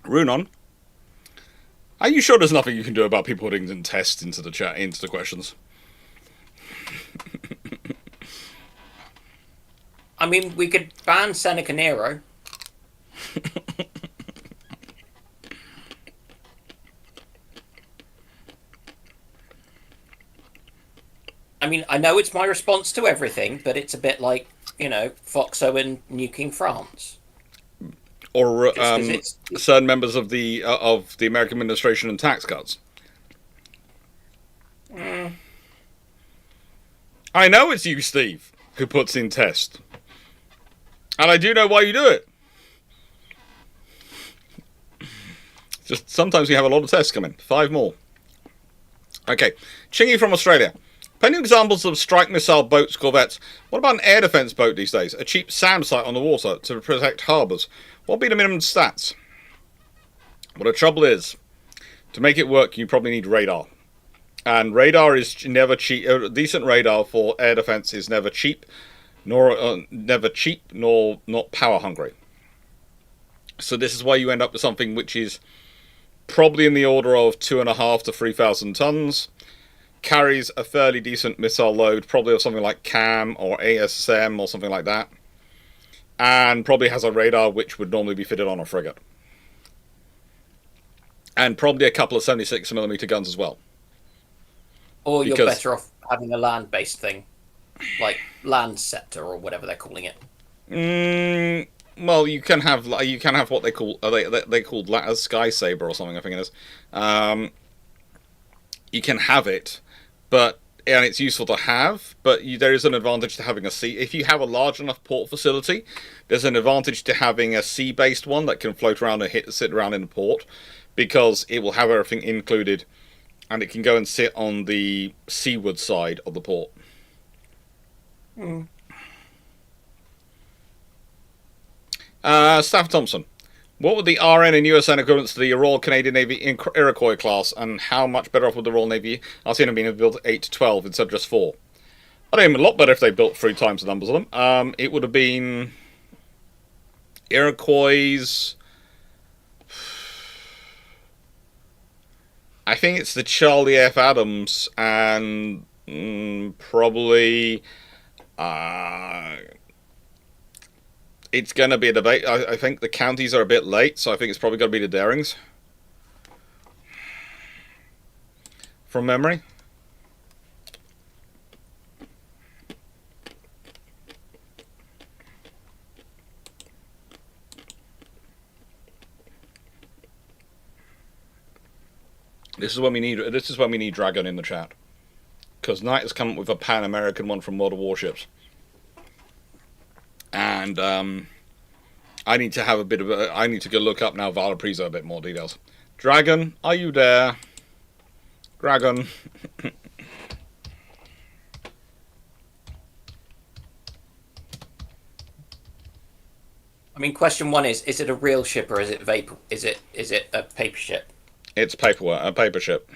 Runon, are you sure there's nothing you can do about people putting in tests into the chat, into the questions? I mean, we could ban Seneca Nero. I mean, I know it's my response to everything, but it's a bit like, Foxo and nuking France. Or certain members of the American administration and tax cuts. I know it's you, Steve, who puts in test. And I do know why you do it. Just sometimes we have a lot of tests coming. 5 more. Okay. Chingy from Australia. Pending examples of strike missile boats, corvettes. What about an air defense boat these days? A cheap SAM site on the water to protect harbours. What would be the minimum stats? Well, the trouble is, to make it work, you probably need radar. And radar is never cheap. Decent radar for air defense is never cheap, nor not power hungry. So this is why you end up with something which is probably in the order of 2,500 to 3,000 tons. Carries a fairly decent missile load, probably of something like CAM or ASM or something like that. And probably has a radar which would normally be fitted on a frigate. And probably a couple of 76mm guns as well. Or you're better off having a land-based thing, like Land Scepter or whatever they're calling it. Well, you can have what they call they called a Sky Saber or something. I think it is. You can have it, and it's useful to have. But there is an advantage to having a sea. If you have a large enough port facility, there's an advantage to having a sea-based one that can float around and sit around in the port, because it will have everything included, and it can go and sit on the seaward side of the port. Staff Thompson. What would the RN and USN equivalents to the Royal Canadian Navy Iroquois class, and how much better off would the Royal Navy RCN have been if built 8 to 12 instead of just 4? I'd have been a lot better if they built 3 times the numbers of them. It would have been Iroquois. I think it's the Charlie F. Adams and probably It's going to be a debate. I think the counties are a bit late, so I think it's probably going to be the Darings. From memory. This is when we need Dragon in the chat, because Knight has come up with a Pan-American one from World of Warships, and I need to have a bit of I need to go look up now Valorizo a bit more details. Dragon, are you there? Dragon. I mean, question one is it a real ship or is it vapor? Is it a paper ship? It's a paper ship.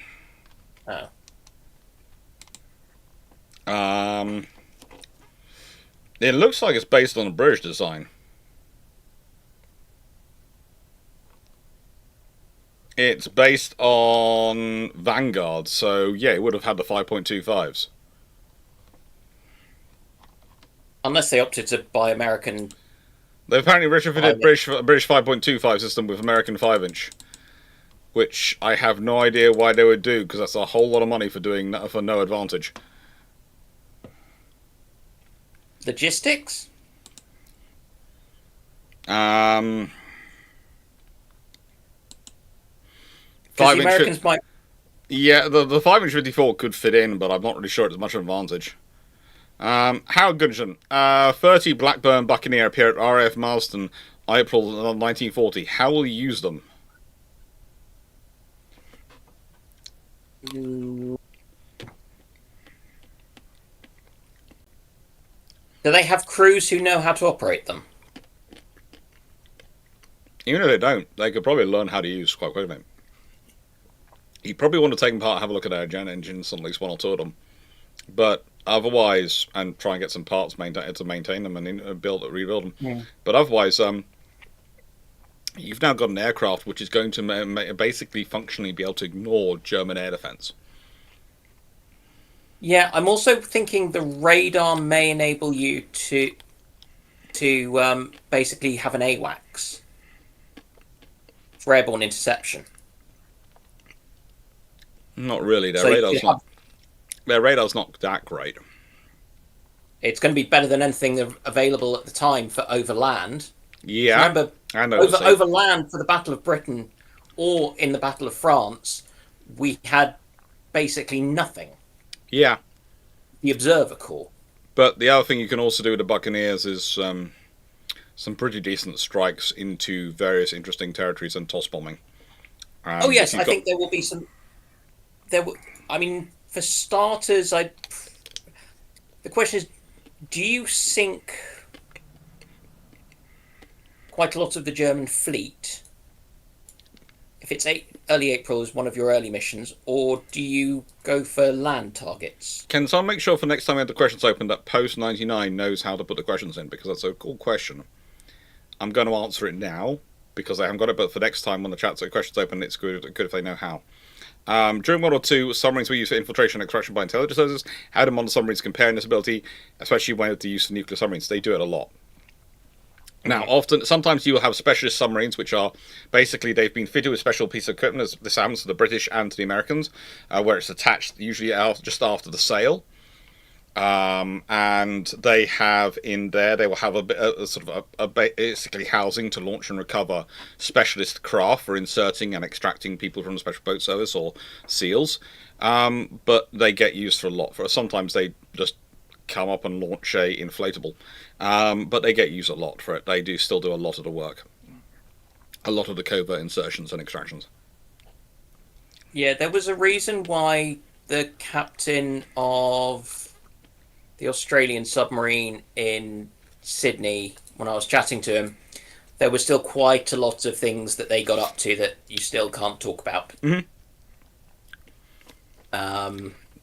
Oh. It looks like it's based on a British design. It's based on Vanguard, so yeah, it would have had the 5.25s. Unless they opted to buy American. They apparently retrofitted British 5.25 system with American 5-inch, which I have no idea why they would do, because that's a whole lot of money for doing for no advantage. Logistics? The Americans might. Yeah, the 5-inch 54 could fit in, but I'm not really sure it's much of an advantage. Howard Gungeon, 30 Blackburn Buccaneer appear at RAF Marston, April 1940. How will you use them? Do they have crews who know how to operate them? Even if they don't, they could probably learn how to use quite quickly. You probably want to take them apart, have a look at their gen engines, at least one or two of them. But otherwise, and try and get some parts to maintain them and rebuild them. Yeah. But otherwise, you've now got an aircraft which is going to basically functionally be able to ignore German air defense. Yeah, I'm also thinking the radar may enable you to basically have an AWACS for airborne interception. Not really. Their radar's not that great. It's going to be better than anything available at the time for overland. Yeah, remember, overland for the Battle of Britain or in the Battle of France, we had basically nothing. Yeah. The Observer Corps. But the other thing you can also do with the Buccaneers is some pretty decent strikes into various interesting territories and toss bombing. Oh yes, I think there will be some. I mean, for starters, the question is, do you sink quite a lot of the German fleet if it's early April is one of your early missions, or do you go for land targets? Can someone make sure for next time we have the questions open that Post 99 knows how to put the questions in, because that's a cool question. I'm going to answer it now because I haven't got it, but for next time when the chat's questions open, it's good if they know how. During World War II, submarines were used for infiltration and extraction by intelligence services. How do modern submarines compare in this ability, especially when it's the use of nuclear submarines? They do it a lot. Now, sometimes you will have specialist submarines, which are basically they've been fitted with special piece of equipment, as this happens to the British and to the Americans, where it's attached usually just after the sail. And they have in there, they will have basically housing to launch and recover specialist craft for inserting and extracting people from the Special Boat Service or SEALs. But they get used for a lot. Sometimes they just come up and launch a inflatable. But they get used a lot for it. They still do a lot of the work. A lot of the covert insertions and extractions. Yeah, there was a reason why the captain of the Australian submarine in Sydney, when I was chatting to him, there was still quite a lot of things that they got up to that you still can't talk about. Mm-hmm.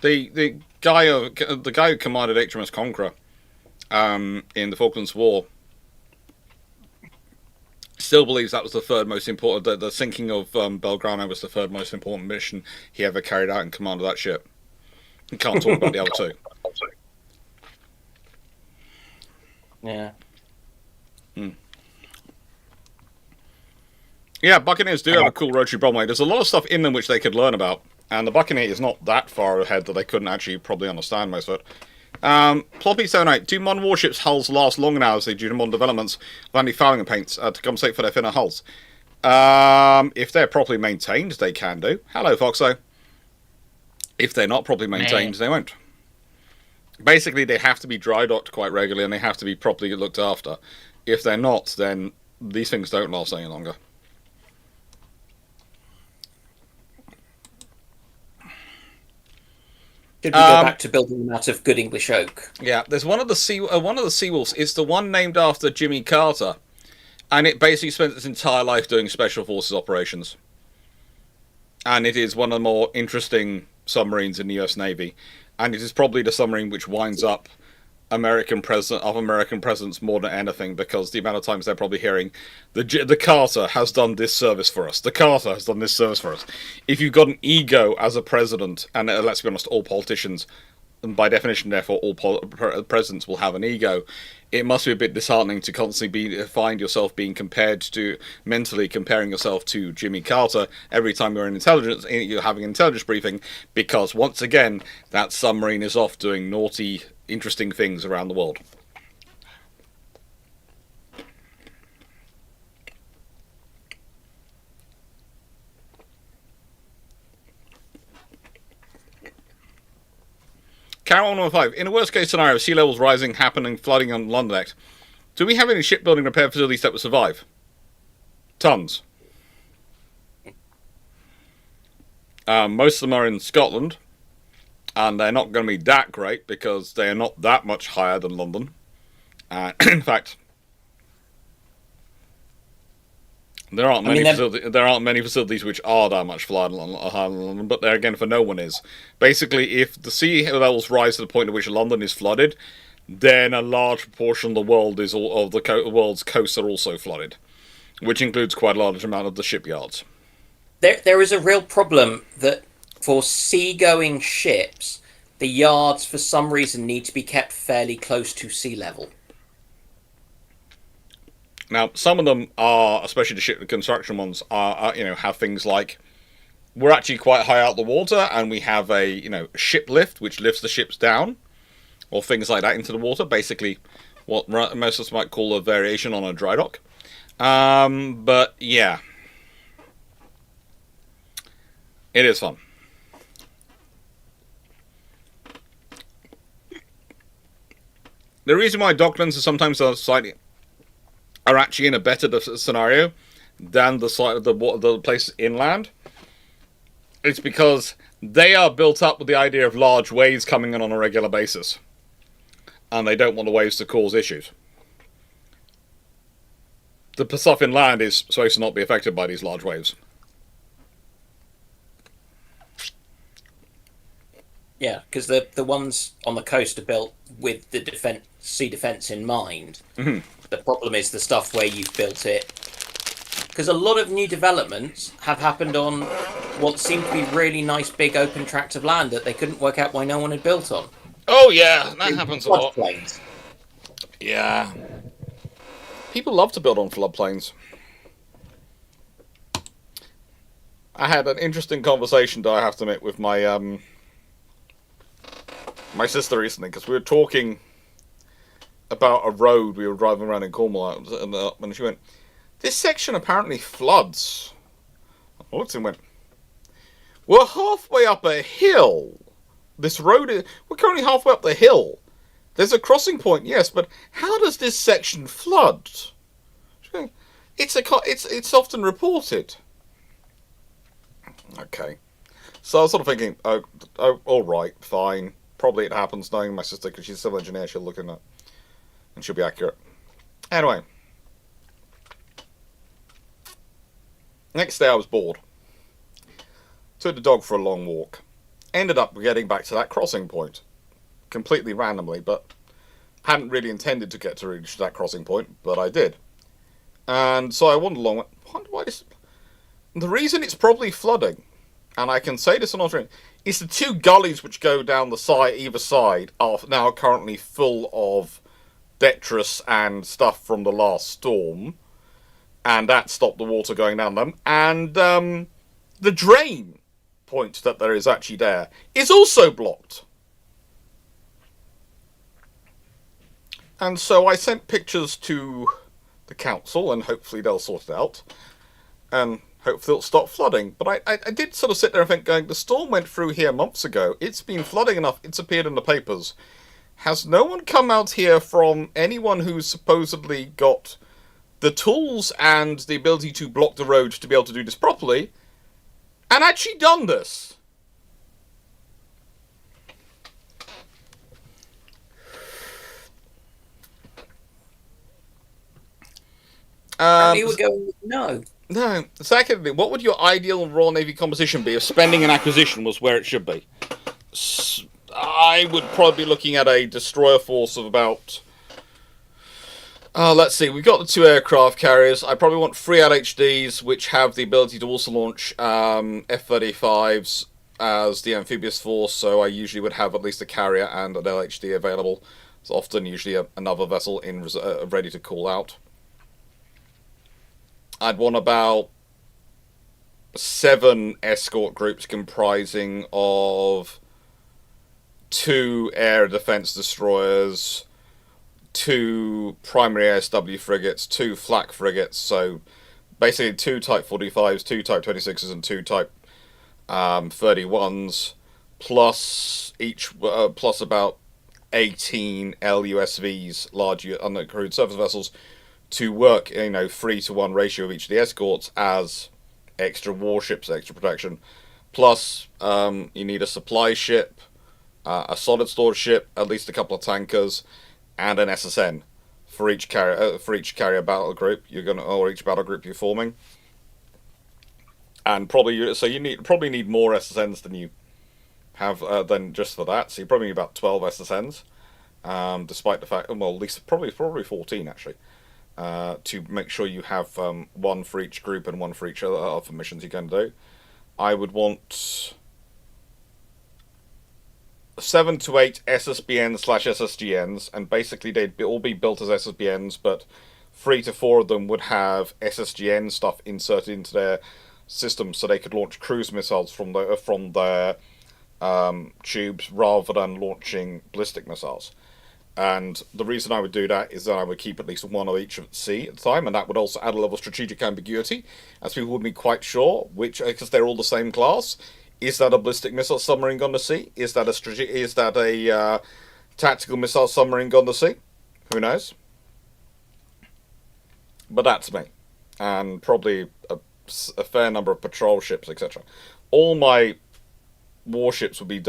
The guy who commanded HMS Conqueror in the Falklands War still believes that was the third most important. The sinking of Belgrano was the third most important mission he ever carried out in command of that ship. He can't talk about the other two. Yeah. Yeah, Buccaneers do have a cool rotary bombway. There's a lot of stuff in them which they could learn about, and the Buccaneer is not that far ahead that they couldn't actually probably understand most of it. Ploppy78, do modern warships' hulls last long now as they due to modern developments of anti-fouling paints to compensate for their thinner hulls? If they're properly maintained, they can do. Hello, Foxo. If they're not properly maintained, they won't. Basically, they have to be dry docked quite regularly, and they have to be properly looked after. If they're not, then these things don't last any longer. Should we go back to building them out of good English oak? Yeah, there's one of the Seawolves. It's the one named after Jimmy Carter, and it basically spent its entire life doing special forces operations. And it is one of the more interesting submarines in the U.S. Navy, and it is probably the submarine which winds up American presidents more than anything, because the amount of times they're probably hearing the Carter has done this service for us. The Carter has done this service for us. If you've got an ego as a president, and let's be honest, all politicians, and by definition, therefore, all presidents will have an ego. It must be a bit disheartening to constantly find yourself being mentally comparing yourself to Jimmy Carter every time you're you're having an intelligence briefing, because once again, that submarine is off doing naughty, interesting things around the world. Carol 115. In a worst case scenario, sea levels rising, happening, flooding on London X, do we have any shipbuilding repair facilities that would survive? Tons. Most of them are in Scotland, and they're not going to be that great because they are not that much higher than London. In fact, there aren't many facilities which are that much higher than London, but there again, for no one is. Basically, if the sea levels rise to the point at which London is flooded, then a large proportion of the world world's coasts are also flooded, which includes quite a large amount of the shipyards. There is a real problem that for seagoing ships, the yards for some reason need to be kept fairly close to sea level. Now, some of them are, especially the construction ones, have things like, we're actually quite high out the water, and we have a ship lift which lifts the ships down, or things like that into the water. Basically, what most of us might call a variation on a dry dock. But yeah, it is fun. The reason why docklands are sometimes are actually in a better scenario than the places inland, it's because they are built up with the idea of large waves coming in on a regular basis, and they don't want the waves to cause issues. The stuff inland is supposed to not be affected by these large waves. Yeah, because the ones on the coast are built with the sea defence in mind. Mm-hmm. The problem is the stuff where you've built it, because a lot of new developments have happened on what seemed to be really nice big open tracts of land that they couldn't work out why no one had built on. Oh yeah, that happens a lot. Floodplains. Yeah. People love to build on floodplains. I had an interesting conversation, I have to admit, with my my sister recently, because we were talking about a road we were driving around in Cornwall, and she went, "This section apparently floods." I looked and went, "We're halfway up a hill. We're currently halfway up the hill. There's a crossing point, yes, but how does this section flood?" She went, It's often reported. Okay. So I was sort of thinking, oh, all right, fine. Probably it happens, knowing my sister, because she's a civil engineer, she'll look in it, and she'll be accurate. Anyway. Next day I was bored. Took the dog for a long walk. Ended up getting back to that crossing point. Completely randomly, but hadn't really intended to get to reach that crossing point, but I did. And so I wandered along, why is... The reason it's probably flooding, and I can say this on alternate, is the two gullies which go down the side, either side, are now currently full of detritus and stuff from the last storm, and that stopped the water going down them. And the drain point that there is actually there is also blocked. And so I sent pictures to the council, and hopefully they'll sort it out, and hopefully it'll stop flooding. But I did sort of sit there and think, going, the storm went through here months ago. It's been flooding enough. It's appeared in the papers. Has no one come out here from anyone who's supposedly got the tools and the ability to block the road to be able to do this properly, and actually done this? You were going with no. No. Secondly, what would your ideal Royal Navy composition be if spending and acquisition was where it should be? I would probably be looking at a destroyer force of about... let's see, we've got the 2 aircraft carriers. I probably want 3 LHDs, which have the ability to also launch F-35s as the amphibious force, so I usually would have at least a carrier and an LHD available. It's often usually another vessel in ready to call out. I'd want about 7 escort groups comprising of 2 air defense destroyers, 2 primary ASW frigates, 2 flak frigates, so basically 2 Type 45s, 2 Type 26s, and 2 Type 31s, plus plus about 18 LUSVs, large uncrewed surface vessels, to work in a 3-to-1 ratio of each of the escorts as extra warships, extra protection. Plus, you need a supply ship, a solid storage ship, at least a couple of tankers, and an SSN for each carrier battle group or each battle group you're forming. And probably you probably need more SSNs than you have than just for that. So you probably need about 12 SSNs, despite the fact, well, at least probably 14 actually. To make sure you have 1 for each group and 1 for each other for missions you're going to do. I would want 7 to 8 SSBNs/SSGNs, and basically they'd all be built as SSBNs, but 3 to 4 of them would have SSGN stuff inserted into their system, so they could launch cruise missiles from their tubes rather than launching ballistic missiles. And the reason I would do that is that I would keep at least 1 of each at sea at the time, and that would also add a level of strategic ambiguity, as people wouldn't be quite sure which, because they're all the same class. Is that a ballistic missile submarine gone to sea? Is that a tactical missile submarine gone to sea? Who knows? But that's me, and probably a fair number of patrol ships, etc. All my warships would be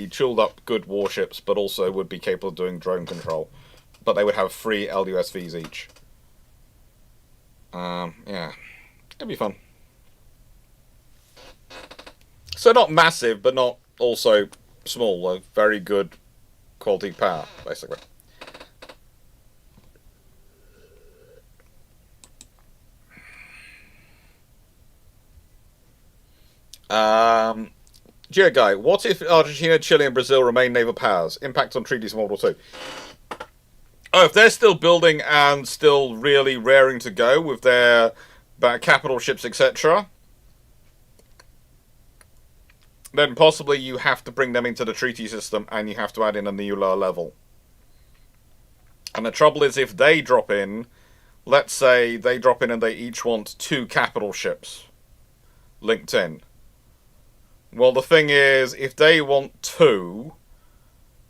chilled up good warships, but also would be capable of doing drone control. But they would have 3 LUSVs each. Yeah, it'd be fun. So not massive, but not also small. A very good quality power, basically. Dear Guy, what if Argentina, Chile, and Brazil remain naval powers? Impact on treaties of World War II. Oh, if they're still building and still really raring to go with their capital ships, etc., then possibly you have to bring them into the treaty system and you have to add in a new lower level. And the trouble is, if they drop in, let's say they drop in and they each want 2 capital ships linked in. Well, the thing is, if they want 2,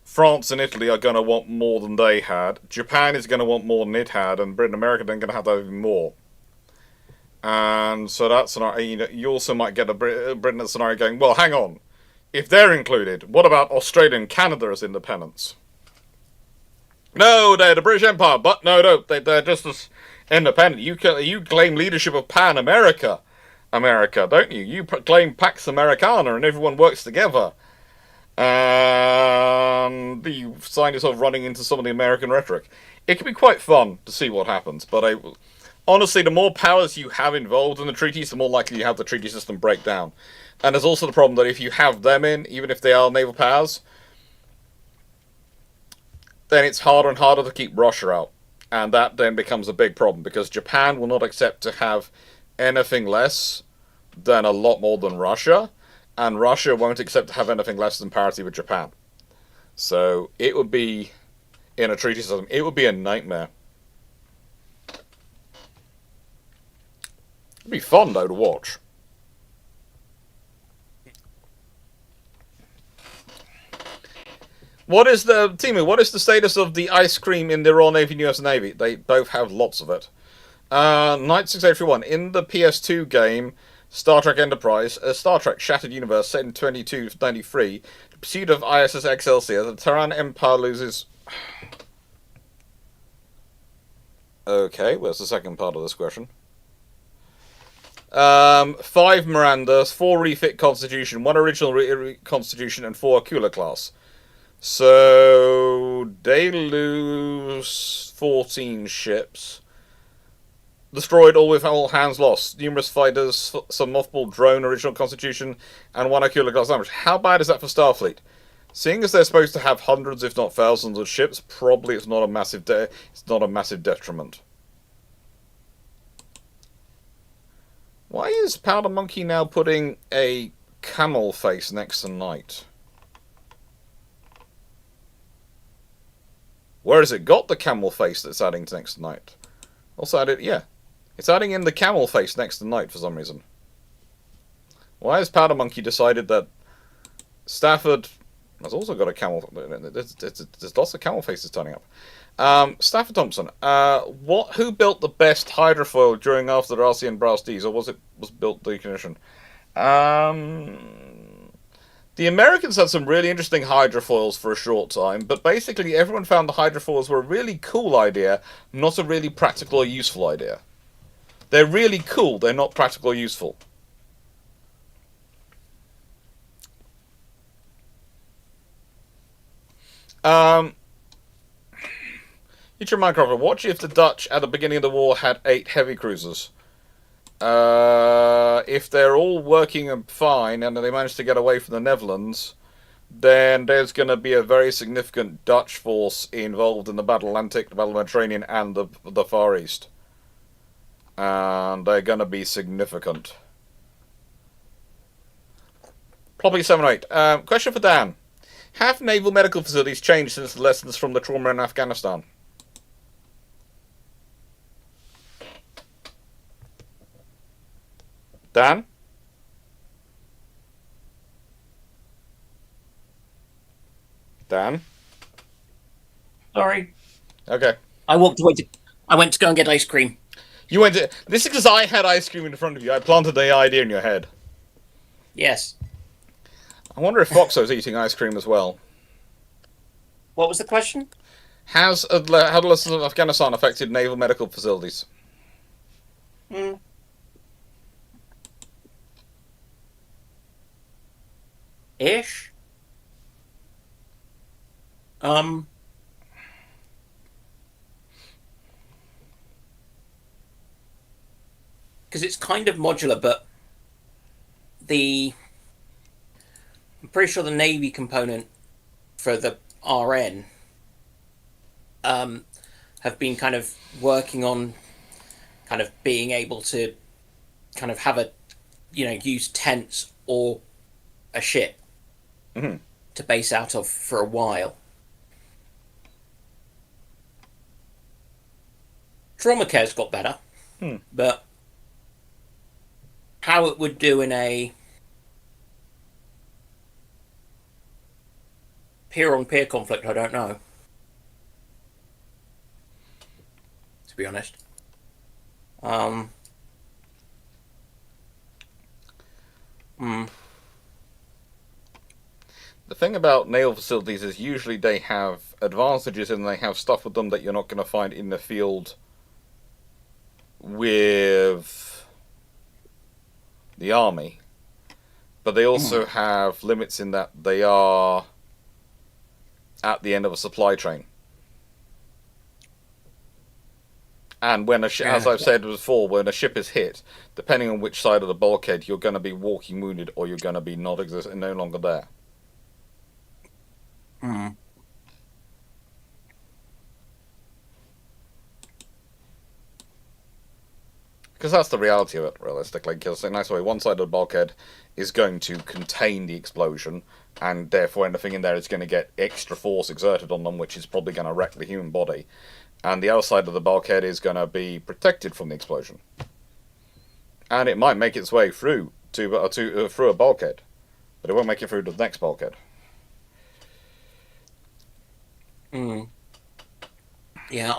France and Italy are going to want more than they had. Japan is going to want more than it had, and Britain and America are going to have even more. And so that's you also might get a Britain scenario going, well, hang on. If they're included, what about Australia and Canada as independents? No, they're the British Empire, but no, they're just as independent. You claim leadership of Pan-America. America, don't you? You claim Pax Americana and everyone works together. And you find yourself running into some of the American rhetoric. It can be quite fun to see what happens, but honestly, the more powers you have involved in the treaties, the more likely you have the treaty system break down. And there's also the problem that if you have them in, even if they are naval powers, then it's harder and harder to keep Russia out. And that then becomes a big problem, because Japan will not accept to have anything less than a lot more than Russia, and Russia won't accept to have anything less than parity with Japan. So it would be, in a treaty system, it would be a nightmare. It'd be fun, though, to watch. What is the status of the ice cream in the Royal Navy and US Navy? They both have lots of it. Knight 681. In the PS2 game, Star Trek Enterprise, a Star Trek Shattered Universe set in 2293, the pursuit of ISS Excelsior, the Terran Empire loses... Okay, where's the second part of this question? 5 Mirandas, 4 refit Constitution, 1 original Constitution, and 4 Akula class. So they lose 14 ships. Destroyed all with all hands lost. Numerous fighters, some mothball drone, original Constitution, and 1 Akula class damage. How bad is that for Starfleet? Seeing as they're supposed to have hundreds, if not thousands, of ships, probably it's not a massive detriment. Why is Powder Monkey now putting a camel face next to Knight? Where has it got the camel face that's adding to next to Knight? Also added, yeah. It's adding in the camel face next to Knight for some reason. Why has Powder Monkey decided that Stafford has also got a camel... There's lots of camel faces turning up. Stafford Thompson, who built the best hydrofoil during after the RC and Brass D's, or was built decommission? The Americans had some really interesting hydrofoils for a short time, but basically everyone found the hydrofoils were a really cool idea, not a really practical or useful idea. They're really cool, they're not practical or useful. Future Minecraft, watch if the Dutch at the beginning of the war had 8 heavy cruisers. If they're all working fine and they manage to get away from the Netherlands, then there's going to be a very significant Dutch force involved in the Battle Atlantic, the Battle Mediterranean, and the Far East. And they're going to be significant. Probably 7 or 8. Question for Dan. Have naval medical facilities changed since the lessons from the trauma in Afghanistan? Dan? Dan? Sorry. Okay. I went to go and get ice cream. You went to... This is because I had ice cream in front of you. I planted the idea in your head. Yes. I wonder if Foxo's eating ice cream as well. What was the question? How the lessons of Afghanistan affected naval medical facilities? Ish. Because it's kind of modular, but I'm pretty sure the Navy component for the RN have been kind of working on kind of being able to kind of have use tents or a ship to base out of for a while. Trauma care's got better, but how it would do in a peer-on-peer conflict, I don't know. To be honest. The thing about naval facilities is usually they have advantages and they have stuff with them that you're not going to find in the field with the army. But they also have limits in that they are at the end of a supply chain. And when as I've said before, when a ship is hit, depending on which side of the bulkhead, you're going to be walking wounded or you're going to be no longer there. Because that's the reality of it, realistically. Because in a nice way, one side of the bulkhead is going to contain the explosion, and therefore anything in there is going to get extra force exerted on them, which is probably going to wreck the human body. And the other side of the bulkhead is going to be protected from the explosion. And it might make its way through through a bulkhead, but it won't make it through to the next bulkhead. Yeah,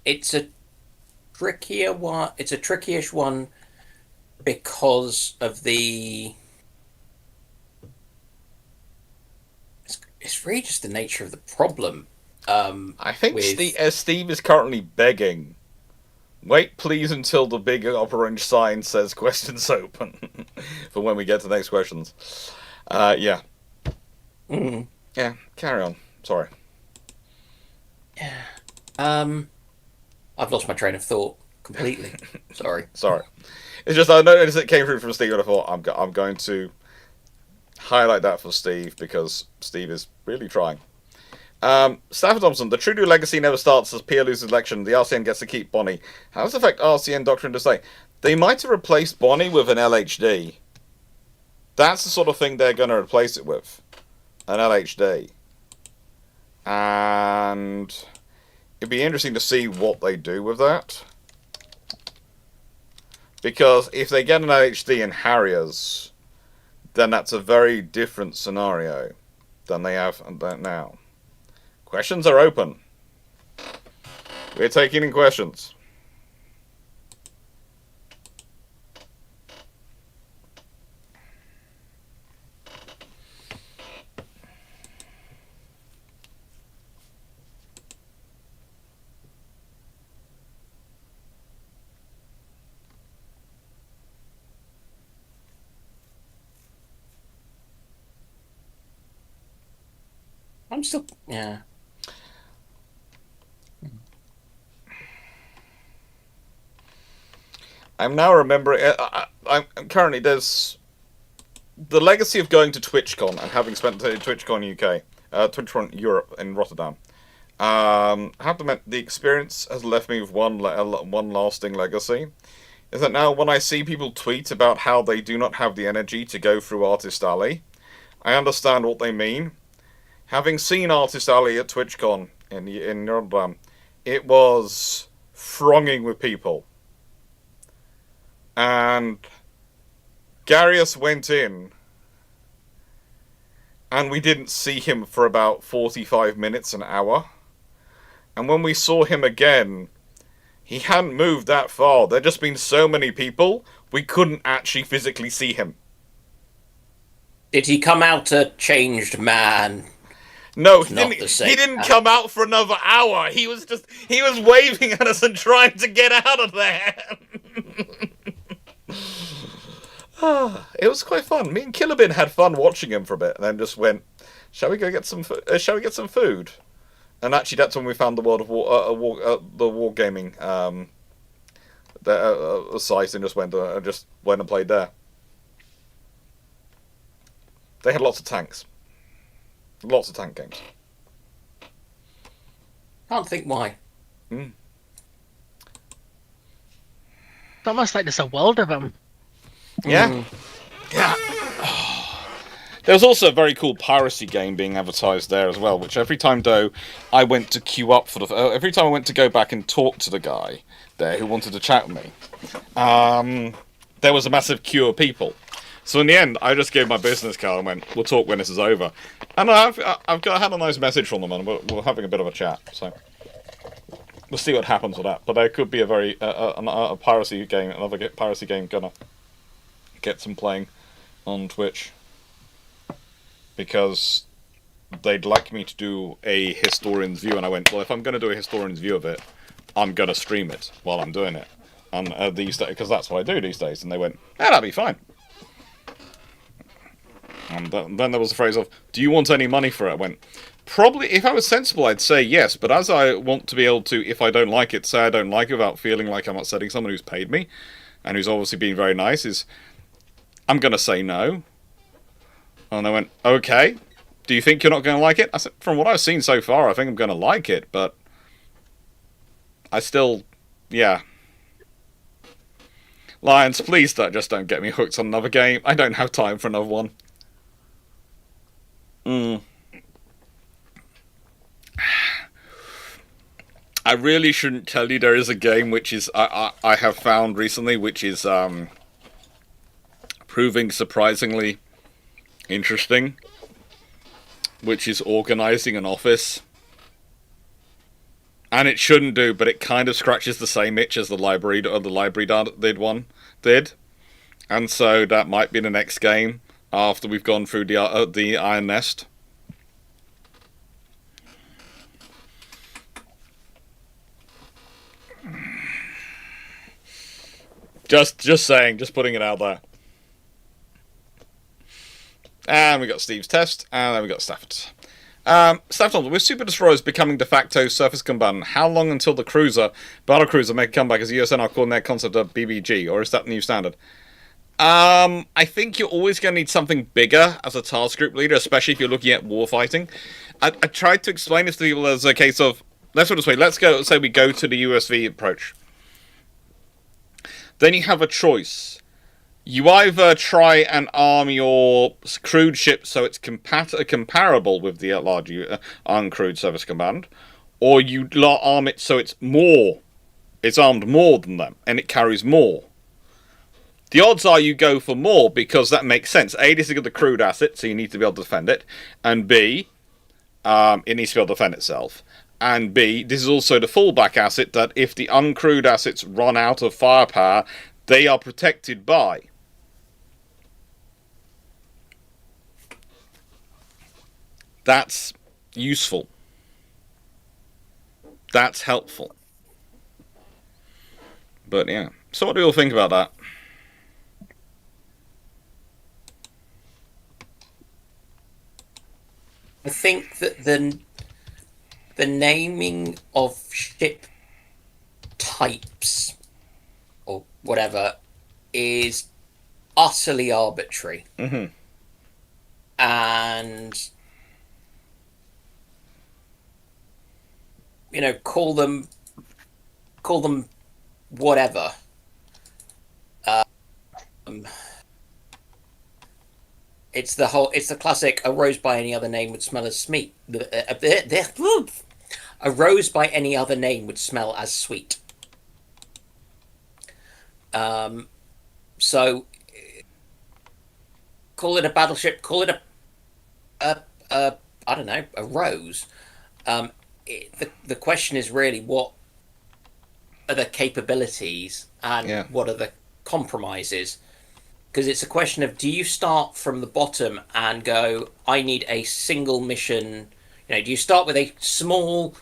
it's a trickier one. It's a tricky-ish one because of the. It's really just the nature of the problem. I think Steve is currently begging. Wait, please, until the big orange sign says questions open for when we get to the next questions. Yeah. Yeah, carry on. Sorry. Yeah. I've lost my train of thought completely. Sorry. It's just I noticed it came through from Steve, and I thought I'm going to highlight that for Steve because Steve is really trying. Stafford Thompson, the Trudeau legacy never starts as Pierre loses election. The RCN gets to keep Bonnie. How does it affect RCN doctrine to say? They might have replaced Bonnie with an LHD. That's the sort of thing they're going to replace it with. An LHD. And it'd be interesting to see what they do with that. Because if they get an LHD in Harriers, then that's a very different scenario than they have now. Questions are open. We're taking in questions. I'm still. Yeah. I'm now remembering. I'm currently there's the legacy of going to TwitchCon and having spent TwitchCon UK, TwitchCon Europe in Rotterdam. I have to admit, the experience has left me with one lasting legacy. Is that now when I see people tweet about how they do not have the energy to go through Artist Alley, I understand what they mean. Having seen Artist Alley at TwitchCon in Rotterdam, it was thronging with people. And Garius went in, and we didn't see him for about 45 minutes, an hour. And when we saw him again, he hadn't moved that far. There'd just been so many people, we couldn't actually physically see him. Did he come out a changed man? No, he didn't come out for another hour. He was waving at us and trying to get out of there. It was quite fun. Me and Killabin had fun watching him for a bit, and then just went, "Shall we go get some? Shall we get some food?" And actually, that's when we found the World of War, the Wargaming site, and just went and played there. They had lots of tanks, lots of tank games. Can't think why. It's almost like there's a world of them. Yeah. Yeah. There was also a very cool piracy game being advertised there as well, which every time though I went to queue up for every time I went to go back and talk to the guy there who wanted to chat with me, there was a massive queue of people. So in the end, I just gave my business card and went, "We'll talk when this is over." And I had a nice message from them, and we're having a bit of a chat. So we'll see what happens with that. But there could be a piracy game, another piracy game gonna get some playing on Twitch, because they'd like me to do a historian's view, and I went, well, if I'm going to do a historian's view of it, I'm going to stream it while I'm doing it, and these days, because that's what I do these days. And they went, yeah, that'd be fine. And then there was the phrase of, do you want any money for it? I went, probably, if I was sensible, I'd say yes, but as I want to be able to, if I don't like it, say I don't like it without feeling like I'm upsetting someone who's paid me, and who's obviously been very nice, I'm going to say no. And they went, okay. Do you think you're not going to like it? I said, from what I've seen so far, I think I'm going to like it, but I still, yeah. Lions, please don't get me hooked on another game. I don't have time for another one. I really shouldn't tell you there is a game which is I have found recently, which is proving surprisingly interesting, which is organizing an office. And it shouldn't do, but it kind of scratches the same itch as the library did. And so that might be the next game after we've gone through the Iron Nest. Just saying, just putting it out there. And we got Steve's test, and then we got Stafford's. Stafford, with super destroyers becoming de facto surface combatant, how long until the battle cruiser make a comeback as a USNR coordinate concept of BBG, or is that the new standard? I think you're always going to need something bigger as a task group leader, especially if you're looking at warfighting. I tried to explain this to people as a case of, let's put it this way, let's say we go to the USV approach. Then you have a choice. You either try and arm your crewed ship so it's comparable with the large uncrewed surface combatant, or you arm it so it's armed more than them, and it carries more. The odds are you go for more, because that makes sense. A, this is the crewed asset, so you need to be able to defend it, and B, it needs to be able to defend itself. And B, this is also the fallback asset that if the uncrewed assets run out of firepower, they are protected by. That's useful. That's helpful. But yeah. So what do you all think about that? I think that the naming of ship types or whatever is utterly arbitrary. Mm-hmm. And call them whatever. It's the classic, a rose by any other name would smell as sweet. A rose by any other name would smell as sweet. So call it a battleship, call it a I don't know, a rose. The question is really, what are the capabilities and what are the compromises? Because it's a question of, do you start from the bottom and go, I need a single mission? Do you start with a small,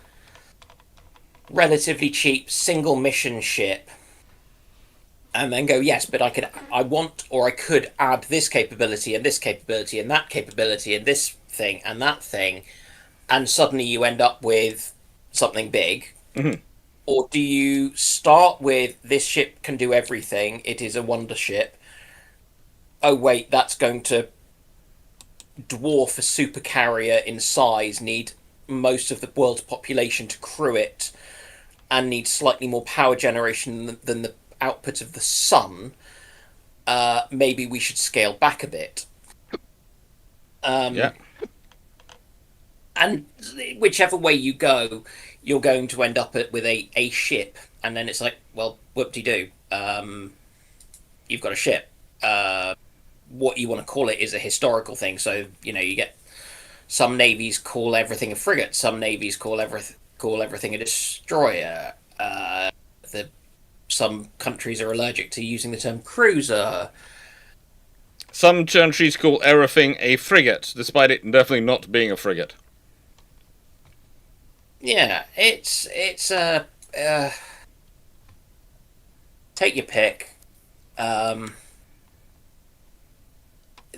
relatively cheap single mission ship and then go, yes, but I could add this capability and this capability and that capability and this thing and that thing, and suddenly you end up with something big? Mm-hmm. Or do you start with, this ship can do everything, it is a wonder ship? Oh wait, that's going to dwarf a supercarrier in size, need most of the world's population to crew it, and need slightly more power generation than the output of the sun. Maybe we should scale back a bit. Yeah. And whichever way you go, you're going to end up with a ship, and then it's like, well, whoop-de-doo. You've got a ship. What you want to call it is a historical thing. So, you get some navies call everything a frigate, some navies call everything a destroyer. Some countries are allergic to using the term cruiser. Some countries call everything a frigate, despite it definitely not being a frigate. Yeah, it's take your pick.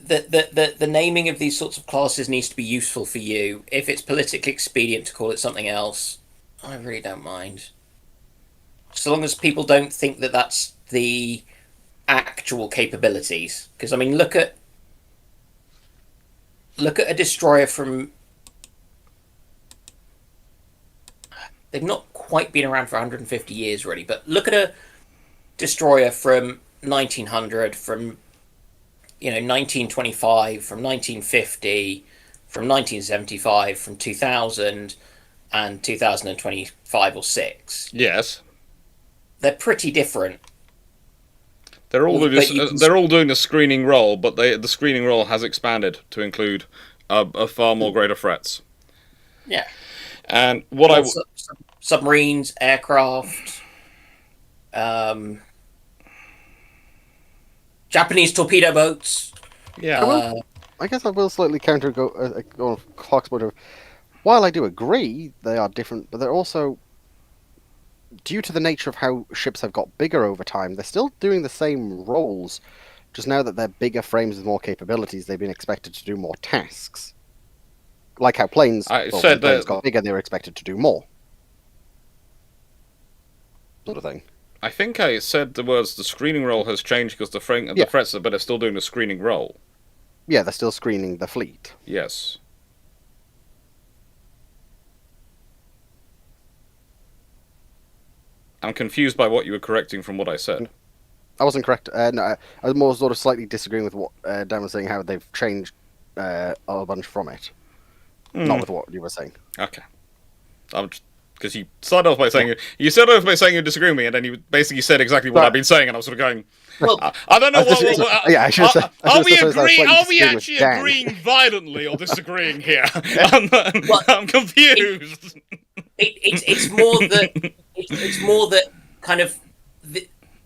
The naming of these sorts of classes needs to be useful for you. If it's politically expedient to call it something else, I really don't mind. So long as people don't think that that's the actual capabilities. Because, look at look at a destroyer from. They've not quite been around for 150 years, really, but look at a destroyer from 1900, from 1925, from 1950, from 1975, from 2000, and 2025 or 6. Yes. They're pretty different. They're all doing the screening role, but the screening role has expanded to include a far more greater threats. Yeah. And submarines, aircraft, Japanese torpedo boats. Yeah. I guess I will slightly go on Clarke's point of, while I do agree they are different, but they're also, due to the nature of how ships have got bigger over time, they're still doing the same roles. Just now that they're bigger frames with more capabilities, they've been expected to do more tasks. Like how planes got bigger, they were expected to do more. Sort of thing. I think I said the words, the screening role has changed because the threats, but they're still doing the screening role. Yeah, they're still screening the fleet. Yes. I'm confused by what you were correcting from what I said. I wasn't correct. No, I was more sort of slightly disagreeing with what Dan was saying, how they've changed a bunch from it. Not with what you were saying. Okay. Because you started off by saying you disagree with me, and then you basically said exactly what I've been saying, and I was sort of going, well, I don't know are we actually agreeing violently or disagreeing here? I'm confused. It's more that kind of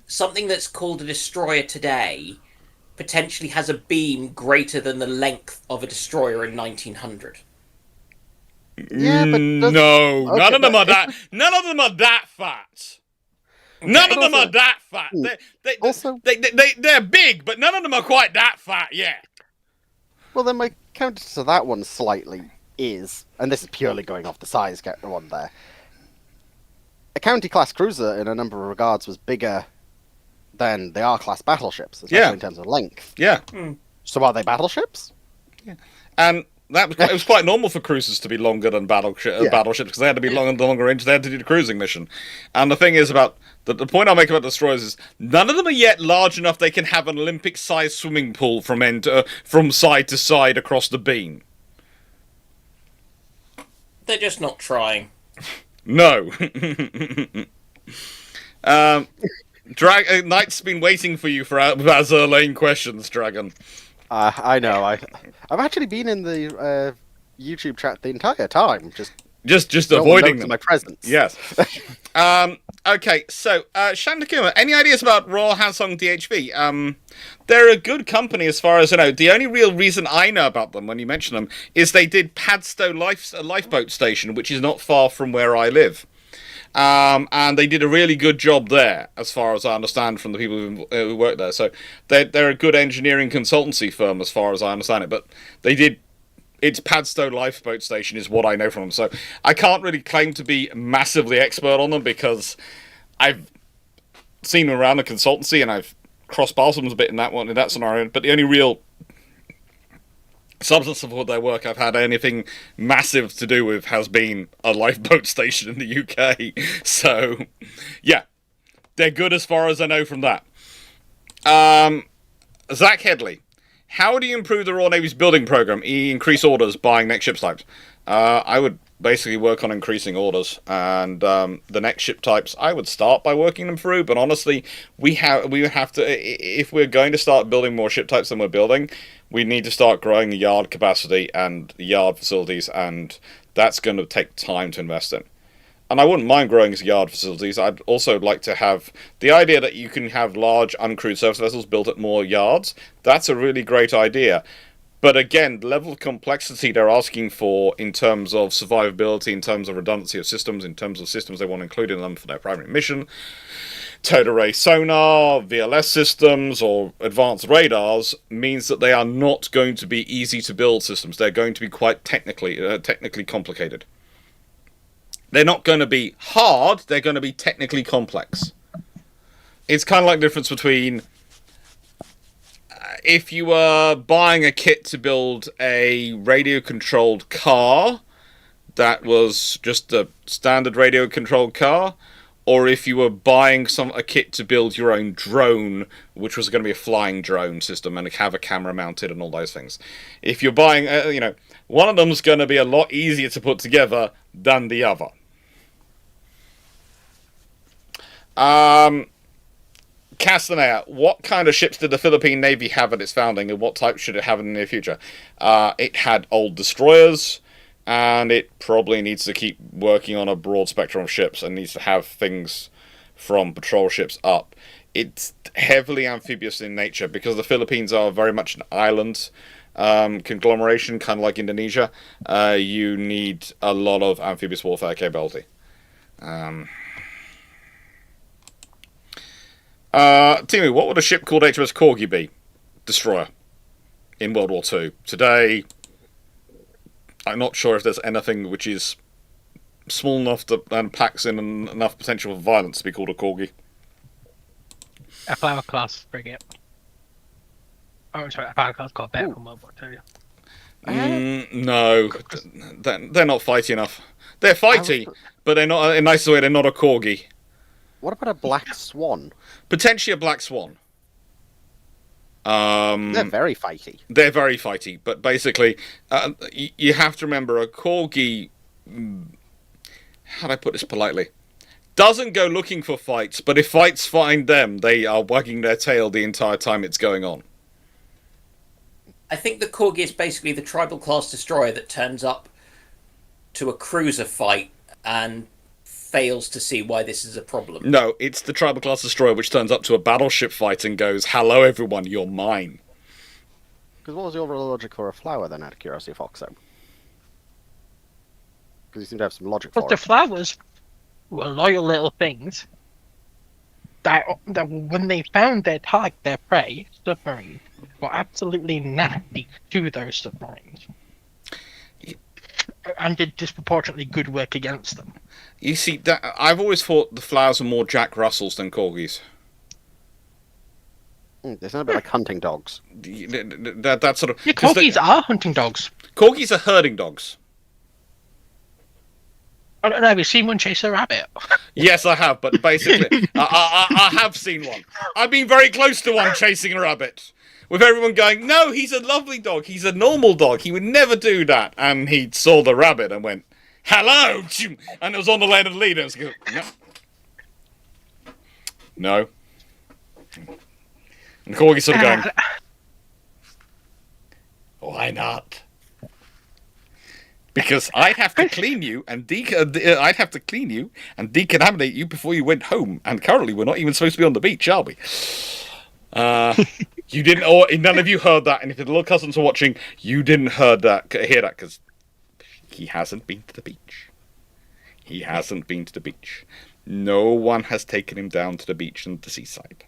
something that's called a destroyer today potentially has a beam greater than the length of a destroyer in 1900. Yeah, but no, none of them are that. None of them are that fat. None of them are that fat. They're big, but none of them are quite that fat yet. Well, then my counter to that one slightly is, and this is purely going off the size one there, a county-class cruiser in a number of regards was bigger than the R-class battleships, especially in terms of length. Yeah. So are they battleships? Yeah. And it was quite normal for cruisers to be longer than battleships because they had to be longer range. They had to do the cruising mission. And the thing is about the point I'll make about destroyers is none of them are yet large enough they can have an Olympic-sized swimming pool from side to side across the beam. They're just not trying. No. Knight's been waiting for you for Azur Lane questions, Dragon. I know. I've actually been in the YouTube chat the entire time, just avoiding them. My presence. Yes. Okay. So, Shandakuma, any ideas about Royal Hansong DHV? They're a good company as far as I know. The only real reason I know about them when you mention them is they did Padstow lifeboat station, which is not far from where I live. And they did a really good job there, as far as I understand from the people who work there. So they're a good engineering consultancy firm, as far as I understand it. But it's Padstow Lifeboat Station is what I know from them. So I can't really claim to be massively expert on them because I've seen them around the consultancy and I've crossed paths with them a bit in that scenario. But the only real substance of their work I've had anything massive to do with has been a lifeboat station in the UK. So, yeah, they're good as far as I know from that. Zach Headley, how do you improve the Royal Navy's building program? Increase orders, buying next ship types. I would basically work on increasing orders, and the next ship types I would start by working them through. But honestly, we would have to, if we're going to start building more ship types than we're building, we need to start growing the yard capacity and yard facilities, and that's going to take time to invest in. And I wouldn't mind growing yard facilities. I'd also like to have the idea that you can have large uncrewed surface vessels built at more yards. That's a really great idea. But again, the level of complexity they're asking for in terms of survivability, in terms of redundancy of systems, in terms of systems they want included in them for their primary mission, towed array sonar, VLS systems, or advanced radars, means that they are not going to be easy to build systems. They're going to be quite technically complicated. They're not going to be hard, they're going to be technically complex. It's kind of like the difference between if you were buying a kit to build a radio-controlled car, that was just a standard radio-controlled car, or if you were buying a kit to build your own drone, which was going to be a flying drone system and have a camera mounted and all those things. If you're buying, one of them's going to be a lot easier to put together than the other. Castanea, what kind of ships did the Philippine Navy have at its founding, and what type should it have in the near future? It had old destroyers, and it probably needs to keep working on a broad spectrum of ships and needs to have things from patrol ships up. It's heavily amphibious in nature because the Philippines are very much an island conglomeration, kind of like Indonesia. You need a lot of amphibious warfare capability. Timu, what would a ship called HMS Corgi be? Destroyer. In World War II. Today, I'm not sure if there's anything which is small enough and packs in enough potential for violence to be called a Corgi. A flower class frigate. Oh, sorry, a flower class got better from World War II. No, they're not fighty enough. They're fighty, but they're not. In a nice way, they're not a Corgi. What about a Black Swan? Potentially a Black Swan. They're very fighty. They're very fighty, but basically, you have to remember a Corgi. How do I put this politely? Doesn't go looking for fights, but if fights find them, they are wagging their tail the entire time it's going on. I think the Corgi is basically the tribal class destroyer that turns up to a cruiser fight and fails to see why this is a problem. No, it's the tribal class destroyer which turns up to a battleship fight and goes, "Hello everyone, you're mine." Because what was your logic for a flower then, out of curiosity, Foxo? Because you seem to have some logic for But the it. flowers were loyal little things that when they found their target, their prey, submarine, were absolutely nasty to those submarines. And did disproportionately good work against them. You see, I've always thought the flowers are more Jack Russells than Corgis. They sound a bit like hunting dogs. That sort of... Yeah, corgis are hunting dogs. Corgis are herding dogs. I don't know, have you seen one chase a rabbit? Yes, I have, but basically, I have seen one. I've been very close to one chasing a rabbit. With everyone going, "No, he's a lovely dog, he's a normal dog, he would never do that." And he saw the rabbit and went, "Hello!" And it was on the land of the leader. And was no. And the Corgi sort of going, "Why not?" Because I'd have to clean you and decontaminate you before you went home. And currently, we're not even supposed to be on the beach, are we? You didn't, or none of you heard that. And if the little cousins are watching, you didn't hear that because he hasn't been to the beach. He hasn't been to the beach. No one has taken him down to the beach and the seaside.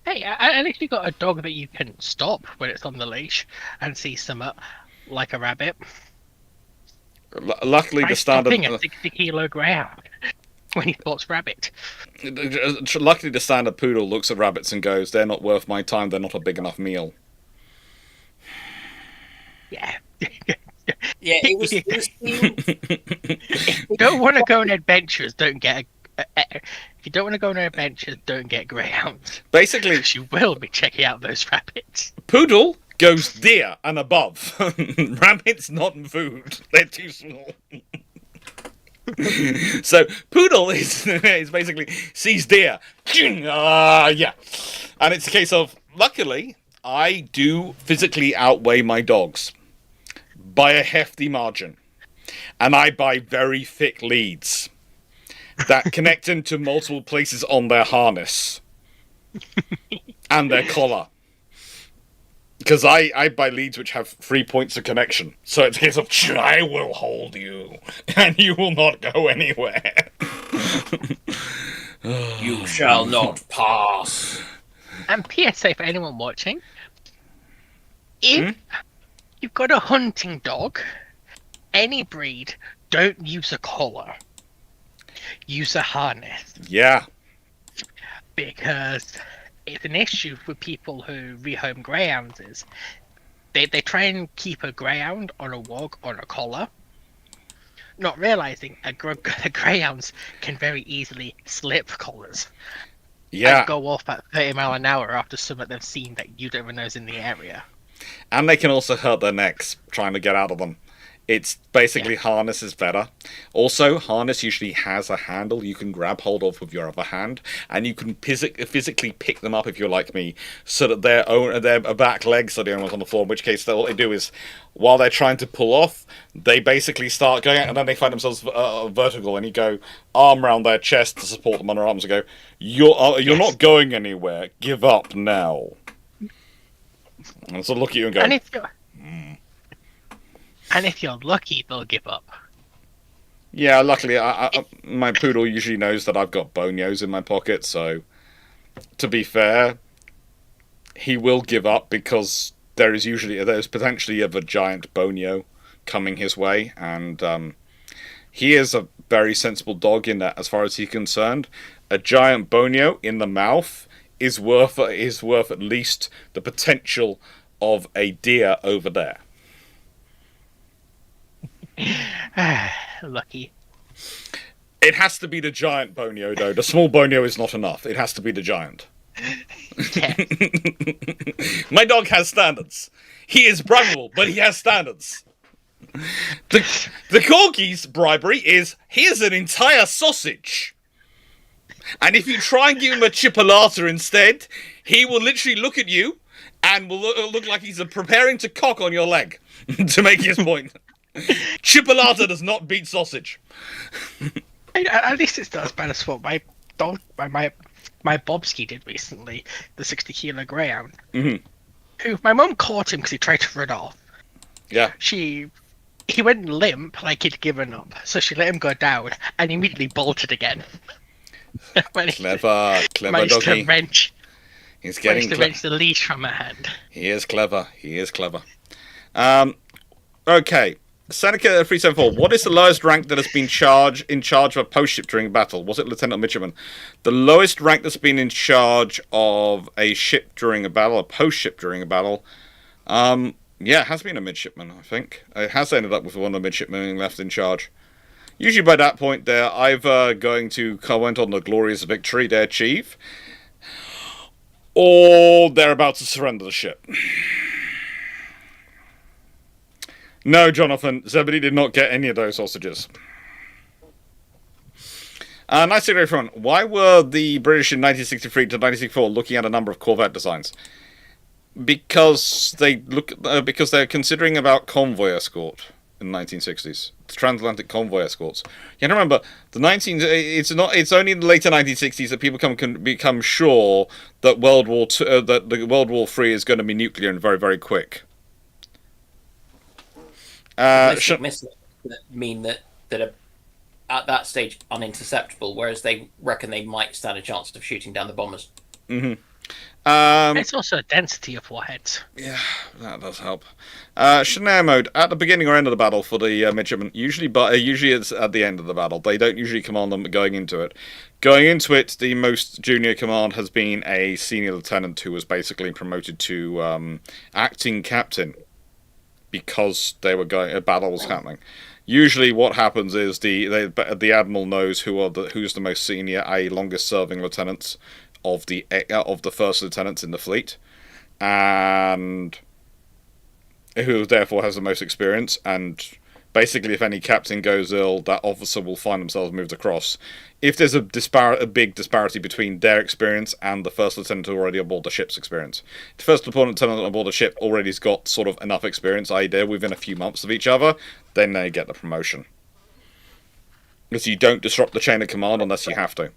Hey, at least you got a dog that you can stop when it's on the leash and see some like a rabbit. Luckily, the standard. Stopping a 60-kilo greyhound when he spots rabbit. Luckily, the standard poodle looks at rabbits and goes, "They're not worth my time. They're not a big enough meal." Yeah. Yeah, it was If you don't want to go on adventures, don't get if you don't want to go on adventures, don't get greyhounds. Basically, You will be checking out those rabbits. poodle goes deer and above. Rabbits not food. They're too small. So poodle is basically sees deer. Yeah, and it's a case of, luckily, I do physically outweigh my dogs by a hefty margin, and I buy very thick leads that connect into multiple places on their harness and their collar. Because I buy leads which have 3 points of connection. So it's a case of, "I will hold you, and you will not go anywhere." "You shall not pass." And PSA for anyone watching: if you've got a hunting dog, any breed, don't use a collar. Use a harness. Yeah. Because it's an issue with people who rehome greyhounds is they try and keep a greyhound on a wog on a collar, not realizing the greyhounds can very easily slip collars Yeah, and go off at 30 mph after some of them seen that you don't even know is in the area. and they can also hurt their necks trying to get out of them. It's basically harness is better. Also, harness usually has a handle you can grab hold of with your other hand, and you can physically pick them up if you're like me, so that their back legs are the only ones on the floor. In which case, what they do is, while they're trying to pull off, they basically start going out, and then they find themselves vertical, and you go arm around their chest to support them on their arms, and go, "You're not going anywhere. Give up now." And so look at you and go, And if you're lucky, they'll give up. yeah, luckily, my poodle usually knows that I've got bonios in my pocket, so to be fair, he will give up because there's potentially a giant bonio coming his way, and he is a very sensible dog in that, as far as he's concerned, a giant bonio in the mouth is worth at least the potential of a deer over there. Lucky. It has to be the giant bonio, though. The small bonio is not enough. It has to be the giant. Yeah. My dog has standards. He is braggable, but he has standards. The corgi's bribery is, here's an entire sausage. And if you try and give him a chipolata instead, he will literally look at you and will look like he's preparing to cock on your leg to make his point. Chipolata does not beat sausage. At least it's not as bad as what my dog, my Bobski did recently, the 60-kilo greyhound. Mm-hmm. Who my mum caught him because he tried to run off. Yeah. He went limp like he'd given up, so she let him go down and immediately bolted again. Clever managed doggy. to wrench. He's getting Managed to wrench the leash from her hand. He is clever. Okay. Seneca 374. What is the lowest rank that has been in charge of a post ship during battle? Was it lieutenant or midshipman? The lowest rank that's been in charge of a ship during a battle, a post ship during a battle. Yeah, it has been a midshipman, I think. It has ended up with one of the midshipmen being left in charge. Usually by that point, they're either going to comment on the glorious victory they achieve, or they're about to surrender the ship. No, Jonathan, Zebedee did not get any of those sausages. Nice to from. Why were the British in 1963 to 1964 looking at a number of corvette designs? Because they're considering about convoy escort in the 1960s. Transatlantic convoy escorts. You have to remember it's only in the later 1960s that people can become sure that that the World War III is going to be nuclear and very, very quick. Missiles that mean that are at that stage uninterceptable, whereas they reckon they might stand a chance of shooting down the bombers. Mm-hmm. It's also a density of warheads. Yeah, that does help. Chenier mode at the beginning or end of the battle for the midshipmen. Usually it's at the end of the battle. They don't usually command them going into it. Going into it, the most junior command has been a senior lieutenant who was basically promoted to acting captain because a battle was happening. Usually, what happens is the admiral knows who's the most senior, longest serving lieutenants of the first lieutenants in the fleet, and who therefore has the most experience. And basically, if any captain goes ill, that officer will find themselves moved across. If there's a big disparity between their experience and the first lieutenant already aboard the ship's experience, the first lieutenant aboard the ship already has got sort of enough experience, i.e. they're within a few months of each other, then they get the promotion. Because you don't disrupt the chain of command unless you have to.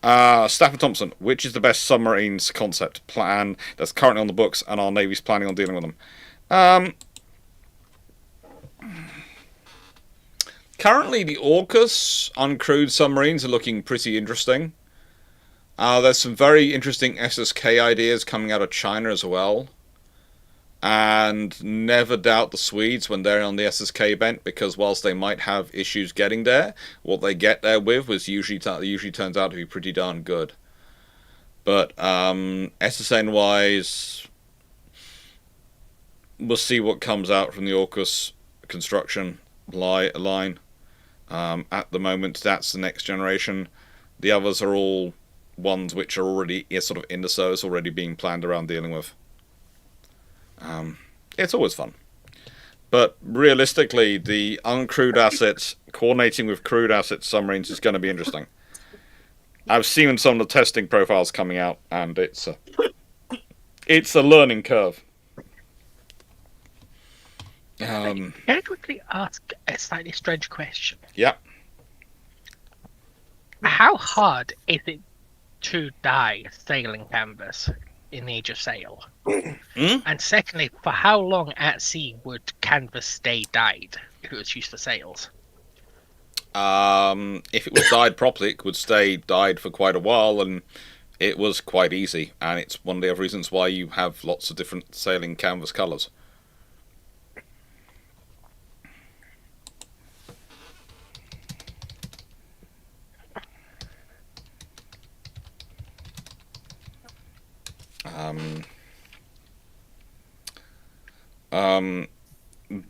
Stafford Thompson, which is the best submarines concept plan that's currently on the books and our Navy's planning on dealing with them? Currently, the AUKUS uncrewed submarines are looking pretty interesting. There's some very interesting SSK ideas coming out of China as well. And never doubt the Swedes when they're on the SSK bent, because whilst they might have issues getting there, what they get there with usually turns out to be pretty darn good. But SSN wise, we'll see what comes out from the AUKUS construction line. At the moment, that's the next generation. The others are all ones which are already sort of in the service, already being planned around dealing with. It's always fun. But realistically, the uncrewed assets coordinating with crewed assets submarines is going to be interesting. I've seen some of the testing profiles coming out, and it's a learning curve. Can I quickly ask a slightly strange question? Yeah. How hard is it to dye sailing canvas in the Age of Sail? And secondly, for how long at sea would canvas stay dyed if it was used for sails? If it was dyed properly, it would stay dyed for quite a while, and it was quite easy. And it's one of the other reasons why you have lots of different sailing canvas colours.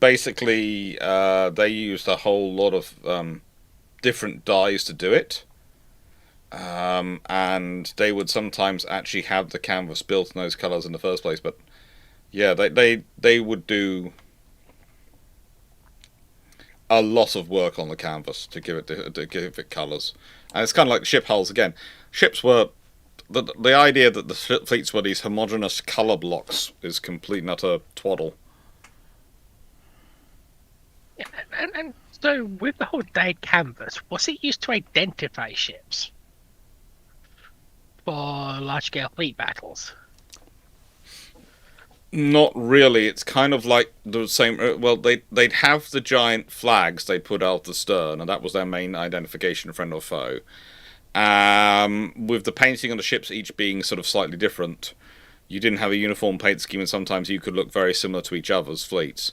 Basically, they used a whole lot of different dyes to do it, and they would sometimes actually have the canvas built in those colours in the first place. But yeah, they would do a lot of work on the canvas to give it colours, and it's kind of like ship hulls again. Ships were the idea that the fleets were these homogeneous colour blocks is complete and utter twaddle. Yeah, and so with the whole dyed canvas, was it used to identify ships for large-scale fleet battles? Not really. It's kind of like the same. Well, they'd have the giant flags they put out the stern, and that was their main identification, friend or foe. With the painting on the ships each being sort of slightly different, you didn't have a uniform paint scheme, and sometimes you could look very similar to each other's fleets.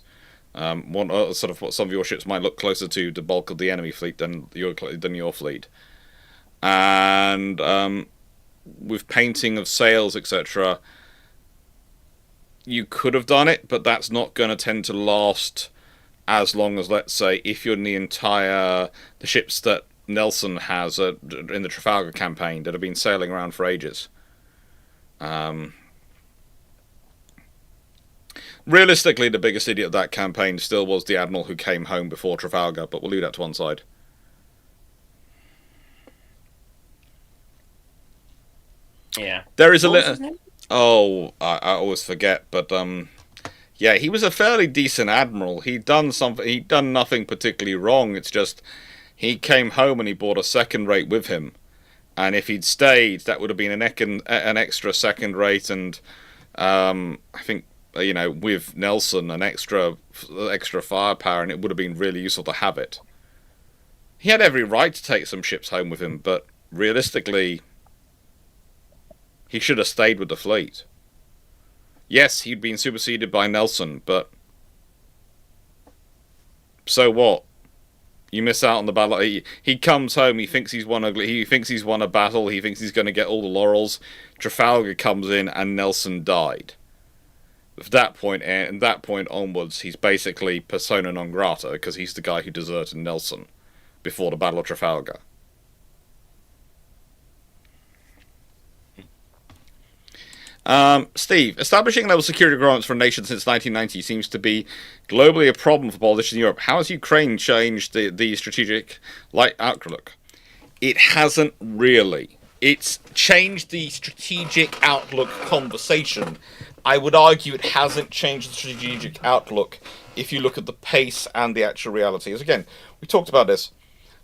One sort of what some of your ships might look closer to the bulk of the enemy fleet than your fleet, and with painting of sails, etc. You could have done it, but that's not going to tend to last as long as, let's say, if you're in the ships that Nelson has in the Trafalgar campaign that have been sailing around for ages. Realistically, the biggest idiot of that campaign still was the admiral who came home before Trafalgar, but we'll leave that to one side. Yeah. There is a little. Oh, I always forget, but yeah, he was a fairly decent admiral. He'd done nothing particularly wrong. It's just he came home and he brought a second rate with him, and if he'd stayed, that would have been an extra second rate, and I think with Nelson an extra firepower, and it would have been really useful to have it. He had every right to take some ships home with him, but realistically, he should have stayed with the fleet. Yes, he'd been superseded by Nelson, but so what? You miss out on the battle. He comes home. He thinks he's won a battle. He thinks he's going to get all the laurels. Trafalgar comes in, and Nelson died. From that point onwards, he's basically persona non grata because he's the guy who deserted Nelson before the Battle of Trafalgar. Steve, establishing level security requirements for a nation since 1990 seems to be globally a problem for politicians in Europe. How has Ukraine changed the strategic outlook? It hasn't really. It's changed the strategic outlook conversation. I would argue it hasn't changed the strategic outlook if you look at the pace and the actual reality. As again, we talked about this.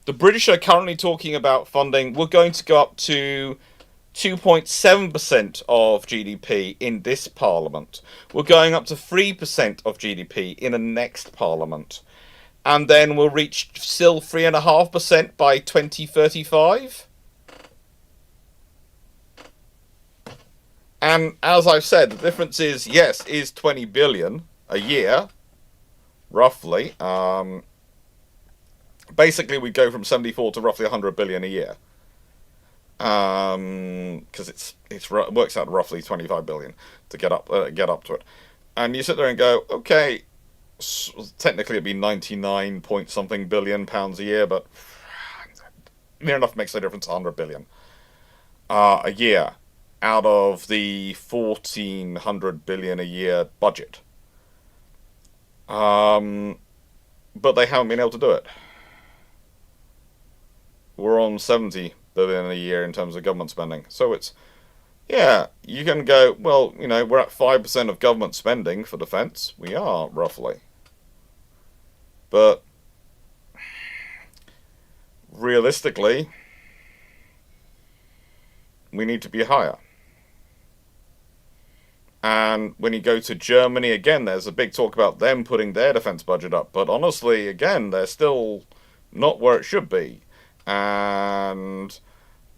The British are currently talking about funding. We're going to go up to 2.7% of GDP in this parliament. We're going up to 3% of GDP in the next parliament. And then we'll reach still 3.5% by 2035. And as I've said, the difference is 20 billion a year, roughly. Basically, we go from 74 to roughly 100 billion a year. because it works out roughly 25 billion to get up to it, and you sit there and go, okay, technically it'd be 99 point something billion pounds a year, but near enough makes no difference. 100 billion a year out of the 1,400 billion a year budget. But they haven't been able to do it. We're on 70 billion a year in terms of government spending. So it's, yeah, you can go, well, we're at 5% of government spending for defence. We are, roughly. But realistically, we need to be higher. And when you go to Germany, again, there's a big talk about them putting their defence budget up. But honestly, again, they're still not where it should be. And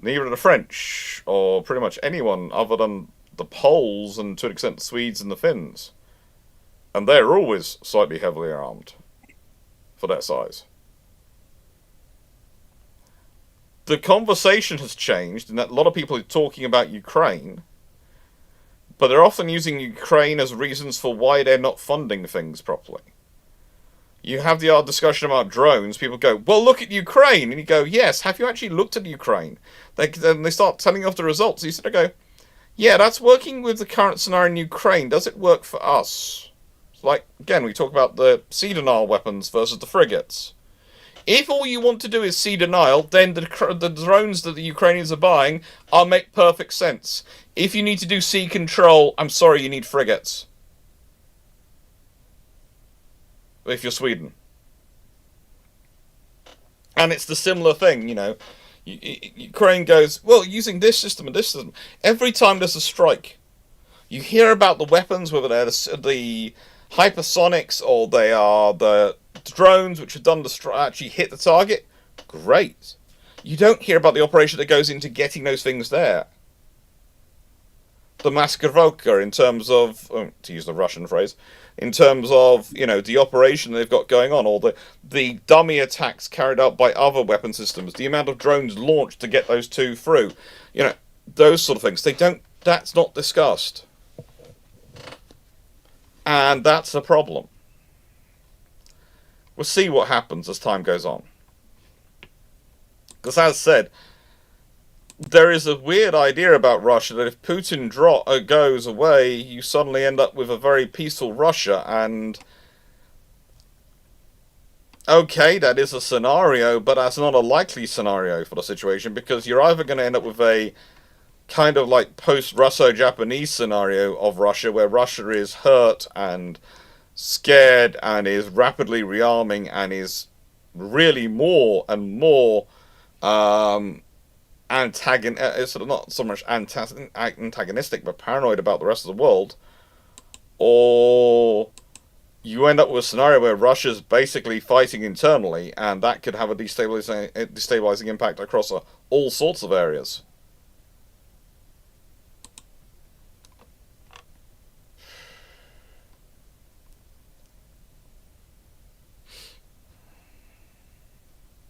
neither are the French, or pretty much anyone other than the Poles, and to an extent the Swedes and the Finns. And they're always slightly heavily armed for their size. The conversation has changed in that a lot of people are talking about Ukraine, but they're often using Ukraine as reasons for why they're not funding things properly. You have the odd discussion about drones, people go, well, look at Ukraine, and you go, yes, have you actually looked at Ukraine? Then they start telling you off the results, you sort of go, yeah, that's working with the current scenario in Ukraine, does it work for us? Like, again, we talk about the sea denial weapons versus the frigates. If all you want to do is sea denial, then the drones that the Ukrainians are buying make perfect sense. If you need to do sea control, I'm sorry, you need frigates. If you're Sweden. And it's the similar thing, Ukraine goes, well, using this system and this system. Every time there's a strike, you hear about the weapons, whether they're the hypersonics or they are the drones which have done actually hit the target. Great. You don't hear about the operation that goes into getting those things there. The Maskirovka, in terms of, to use the Russian phrase, in terms of, the operation they've got going on, or the dummy attacks carried out by other weapon systems, the amount of drones launched to get those two through, those sort of things. That's not discussed. And that's a problem. We'll see what happens as time goes on. Because as said, there is a weird idea about Russia that if Putin goes away, you suddenly end up with a very peaceful Russia. And okay, that is a scenario, but that's not a likely scenario for the situation, because you're either going to end up with a kind of like post-Russo-Japanese scenario of Russia, where Russia is hurt and scared and is rapidly rearming and is really more and more sort of not so much antagonistic, but paranoid about the rest of the world. Or you end up with a scenario where Russia's basically fighting internally, and that could have a destabilizing impact across all sorts of areas.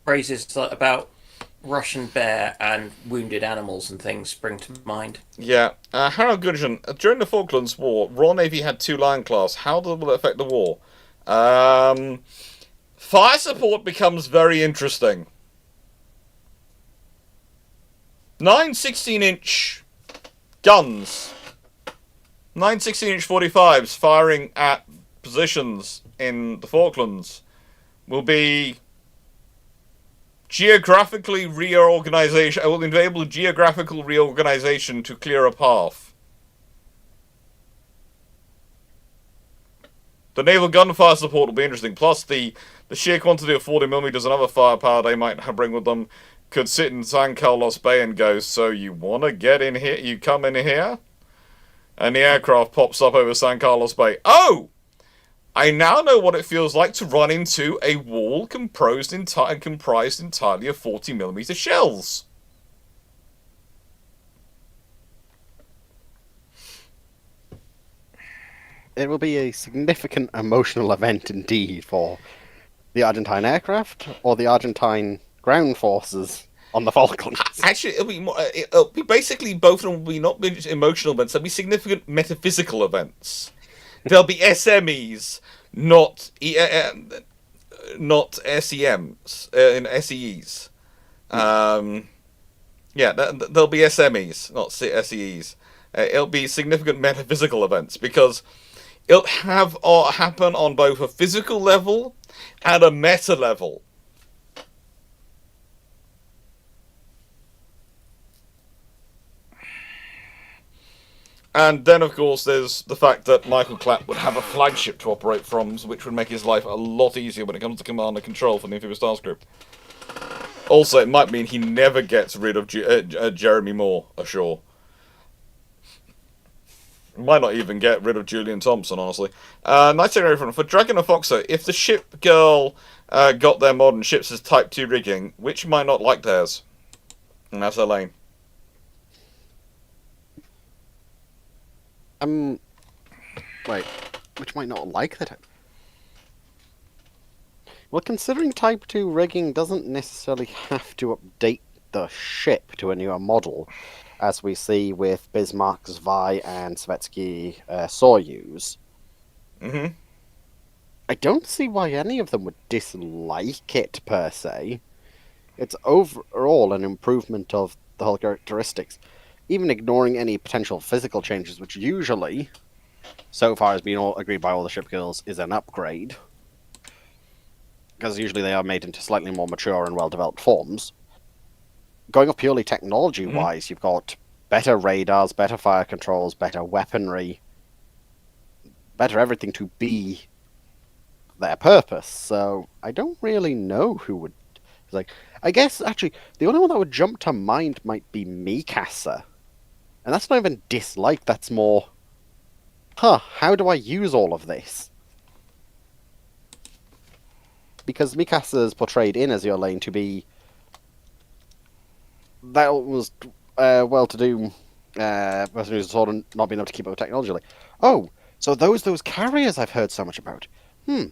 Phrases about Russian bear and wounded animals and things spring to mind. Yeah. Harold Goodgen, during the Falklands War, Royal Navy had 2 Lion class. How will it affect the war? Fire support becomes very interesting. 9 16-inch guns. 9 16-inch 45s firing at positions in the Falklands will be geographically reorganization. I will enable geographical reorganization to clear a path. The naval gunfire support will be interesting. Plus, the sheer quantity of 40mm and other firepower they might bring with them could sit in San Carlos Bay and go, so you want to get in here? You come in here? And the aircraft pops up over San Carlos Bay. Oh! I now know what it feels like to run into a wall comprised entirely of 40mm shells. It will be a significant emotional event indeed for the Argentine aircraft or the Argentine ground forces. on the Falklands. Actually, it'll be basically both of them will be not emotional events. There'll be significant metaphysical events. There'll be SMEs, not not SEMs in SEEs. There'll be SMEs, not SEEs. It'll be significant metaphysical events because it'll have happen on both a physical level and a meta level. And then, of course, there's the fact that Michael Clarke would have a flagship to operate from, which would make his life a lot easier when it comes to command and control for the Amphibious Stars Group. Also, it might mean he never gets rid of Jeremy Moore ashore. Might not even get rid of Julian Thompson, honestly. Nice for Dragon and Foxo, if the ship girl got their modern ships as Type 2 rigging, which might not like theirs? And that's Elaine. Wait, which might not like that. Well, considering Type 2 rigging doesn't necessarily have to update the ship to a newer model, as we see with Bismarck's Vi and Svetsky Soyuz. Mm-hmm. I don't see why any of them would dislike it, per se. It's overall an improvement of the whole characteristics, even ignoring any potential physical changes, which usually, so far has been agreed by all the ship girls, is an upgrade. Because usually they are made into slightly more mature and well-developed forms. Going up purely technology-wise, you've got better radars, better fire controls, better weaponry, better everything to be their purpose. So I don't really know who would... I guess, actually, the only one that would jump to mind might be Mikasa. And that's not even dislike, that's more... how do I use all of this? Because Mikasa is portrayed in Azure Lane to be... That was well-to-do person who's sort of not being able to keep up with technology. Like, oh, so those carriers I've heard so much about. That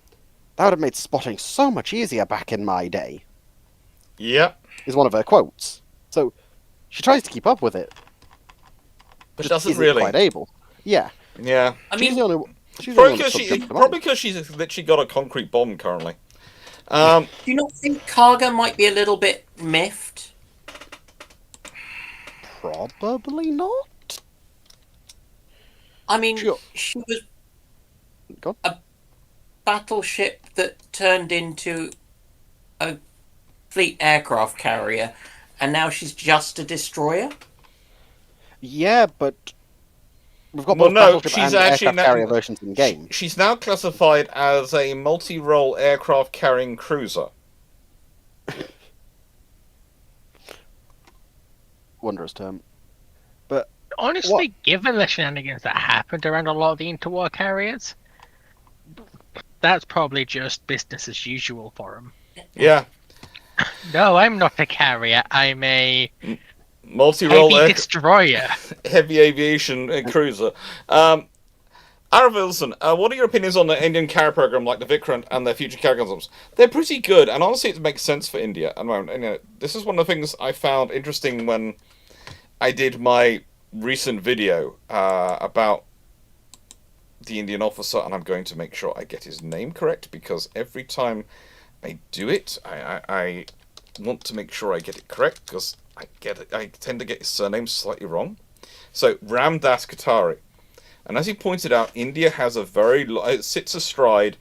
would have made spotting so much easier back in my day. Yep. Is one of her quotes. So she tries to keep up with it, but doesn't really quite able. Yeah. Yeah. I mean, probably because she's literally got a concrete bomb currently. Do you not think Karga might be a little bit miffed? Probably not. I mean, Sure. she was a battleship that turned into a fleet aircraft carrier, and now she's just a destroyer? Yeah, but we've got both battleship and aircraft carrier versions in game. She's now classified as a multi-role aircraft carrying cruiser. Wondrous term. But honestly, given the shenanigans that happened around a lot of the interwar carriers, that's probably just business as usual for them. Yeah. No, I'm not a carrier. I'm a multi-role heavy destroyer. Heavy aviation cruiser. Ara Wilson, what are your opinions on the Indian carrier program like the Vikrant and their future carrier concepts? They're pretty good, and honestly, it makes sense for India. And this is one of the things I found interesting when I did my recent video about the Indian officer, and I'm going to make sure I get his name correct, because every time I do it, I want to make sure I get it correct, because I tend to get his surname slightly wrong. So, Ramdas Katari. And as he pointed out, India has it sits astride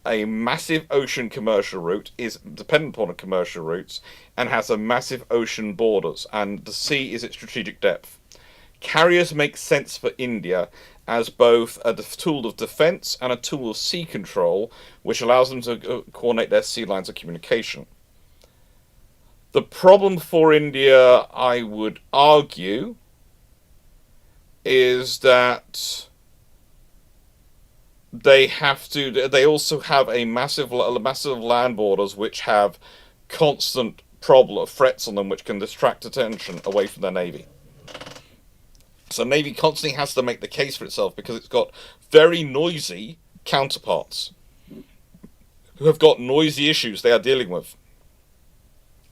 a massive ocean commercial route, is dependent upon commercial routes, and has a massive ocean borders, and the sea is its strategic depth. Carriers make sense for India as both a tool of defense and a tool of sea control, which allows them to coordinate their sea lines of communication. The problem for India, I would argue, is that they also have a massive land borders which have constant threats on them which can distract attention away from their navy. So Navy constantly has to make the case for itself because it's got very noisy counterparts who have got noisy issues they are dealing with.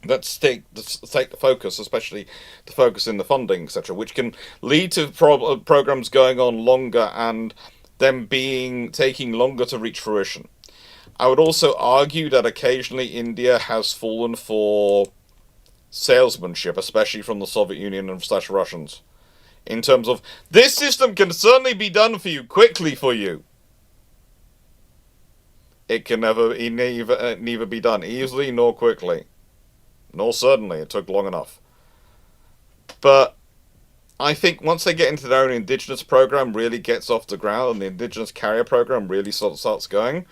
Let's take the focus, especially the focus in the funding, etc., which can lead to programs going on longer and them taking longer to reach fruition. I would also argue that occasionally India has fallen for salesmanship, especially from the Soviet Union and / Russians, in terms of this system can certainly be done for you quickly for you. It can neither be done easily nor quickly. Nor certainly, it took long enough. But I think once they get into their own indigenous program, really gets off the ground, and the indigenous carrier program really starts going,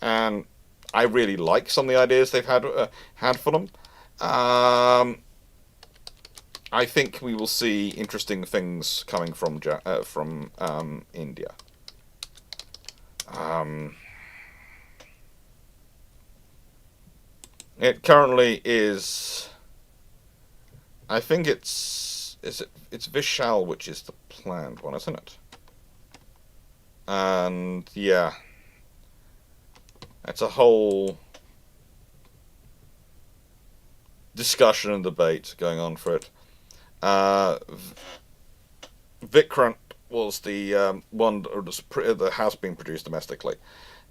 and I really like some of the ideas they've had for them. I think we will see interesting things coming from India. It currently is. I think it's Vishal, which is the planned one, isn't it? And yeah, it's a whole discussion and debate going on for it. Vikrant was the one that has been produced domestically.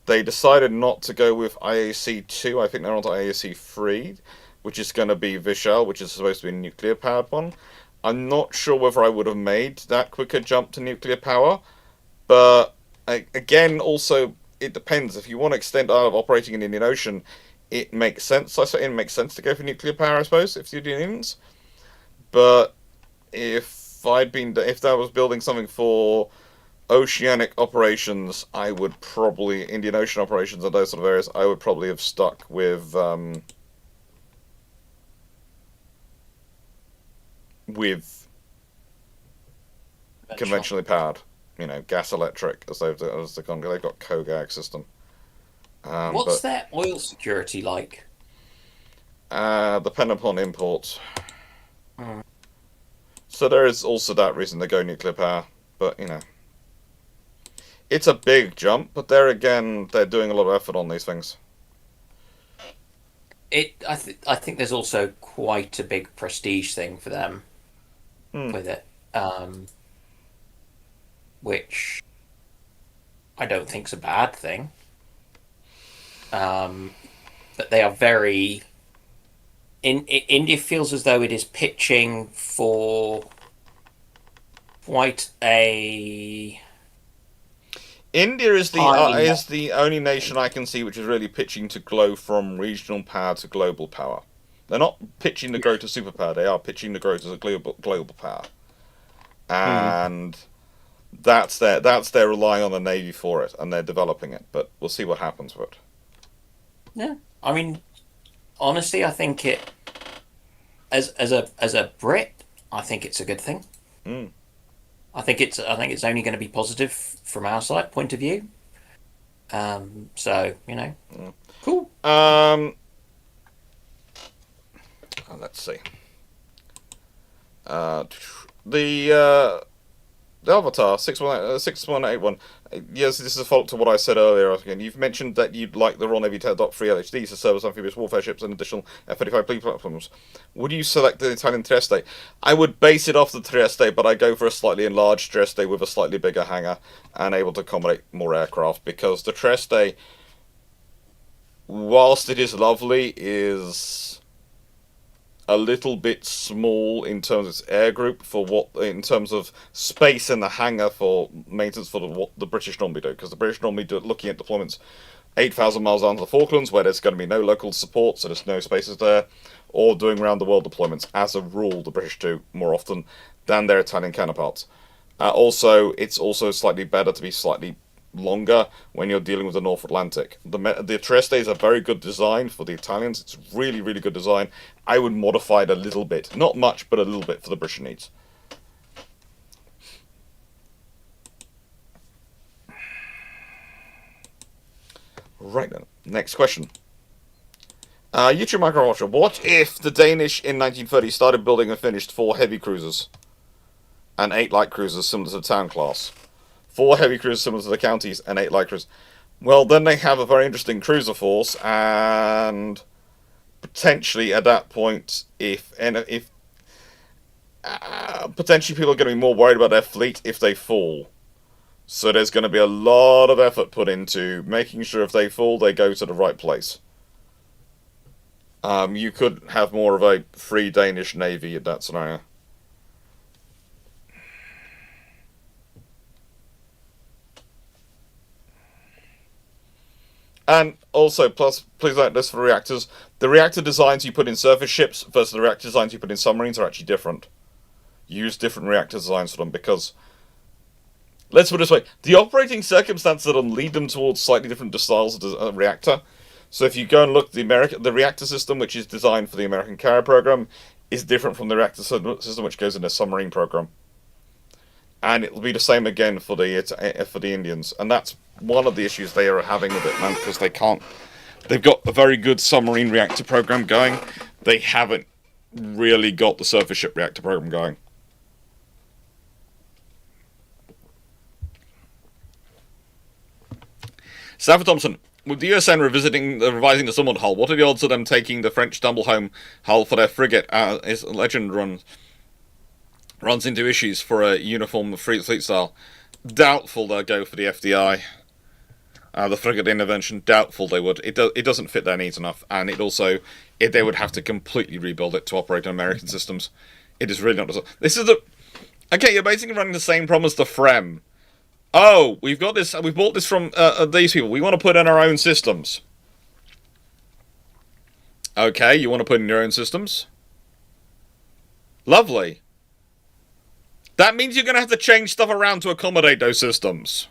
They decided not to go with IAC 2. I think they're on to IAC 3, which is going to be Vishal, which is supposed to be a nuclear-powered one. I'm not sure whether I would have made that quicker jump to nuclear power, but again, also, it depends. If you want to extend out of operating in the Indian Ocean, it makes sense. It makes sense to go for nuclear power, I suppose, if you're the Indians. But if I was building something for oceanic operations, I would probably Indian Ocean operations and those sort of areas. I would probably have stuck with conventionally powered, gas electric, as they've got Kogag system. What's their oil security like? Dependent upon imports. So there is also that reason they go nuclear power, but it's a big jump. But there again, they're doing a lot of effort on these things. I think there's also quite a big prestige thing for them with it, which I don't think's a bad thing. But they are very. India feels as though it is pitching for quite a. India is the only nation I can see which is really pitching to grow from regional power to global power. They're not pitching to grow to superpower. They are pitching to grow to global power, and that's they're relying on the Navy for it, and they're developing it. But we'll see what happens with it. Yeah, I mean, honestly, I think it as a Brit, I think it's a good thing. I think it's only going to be positive from our side point of view. So cool. Let's see. The Avatar 6181. Yes, this is a fault to what I said earlier. Again, you've mentioned that you'd like the Royal Navy Dock 3 LHDs to serve as amphibious warfare ships and additional F-35 platforms. Would you select the Italian Trieste? I would base it off the Trieste, but I go for a slightly enlarged Trieste with a slightly bigger hangar and able to accommodate more aircraft, because the Trieste, whilst it is lovely, is a little bit small in terms of its air group in terms of space in the hangar for maintenance for what the British normally do, because the British normally do looking at deployments 8,000 miles down to the Falklands, where there's going to be no local support, so there's no spaces there, or doing round the world deployments. As a rule, the British do more often than their Italian counterparts. Also, it's also slightly better to be slightly longer when you're dealing with the North Atlantic. The Trieste is a very good design for the Italians. It's really, really good design. I would modify it a little bit. Not much, but a little bit for the British needs. Right then. Next question. YouTube Micro Watcher. What if the Danish in 1930 started building and finished 4 heavy cruisers and 8 light cruisers similar to the Town class? 4 heavy cruisers similar to the Counties and 8 light cruisers. Well, then they have a very interesting cruiser force and potentially at that point, if potentially people are going to be more worried about their fleet if they fall. So there's going to be a lot of effort put into making sure if they fall, they go to the right place. You could have more of a free Danish navy in that scenario. And also, plus, please note this for reactors. The reactor designs you put in surface ships versus the reactor designs you put in submarines are actually different. You use different reactor designs for them because, let's put it this way, the operating circumstances of them lead them towards slightly different styles of reactor. So if you go and look, the reactor system, which is designed for the American carrier program, is different from the reactor system which goes in the submarine program. And it will be the same again for the Indians. And that's one of the issues they are having with it, man, because they can't. They've got a very good submarine reactor program going. They haven't really got the surface ship reactor program going. Stafford Thompson, with the USN revising the Summerland hull, what are the odds of them taking the French Stumbleholm hull for their frigate as Legend runs into issues for a uniform fleet style? Doubtful they'll go for the FDI. The frigate intervention, doubtful they would. It doesn't fit their needs enough, and they would have to completely rebuild it to operate on American systems. It is really not. This is okay. You're basically running the same problem as the FREM. Oh, we've got this. We bought this from these people. We want to put in our own systems. Okay, you want to put in your own systems? Lovely. That means you're going to have to change stuff around to accommodate those systems.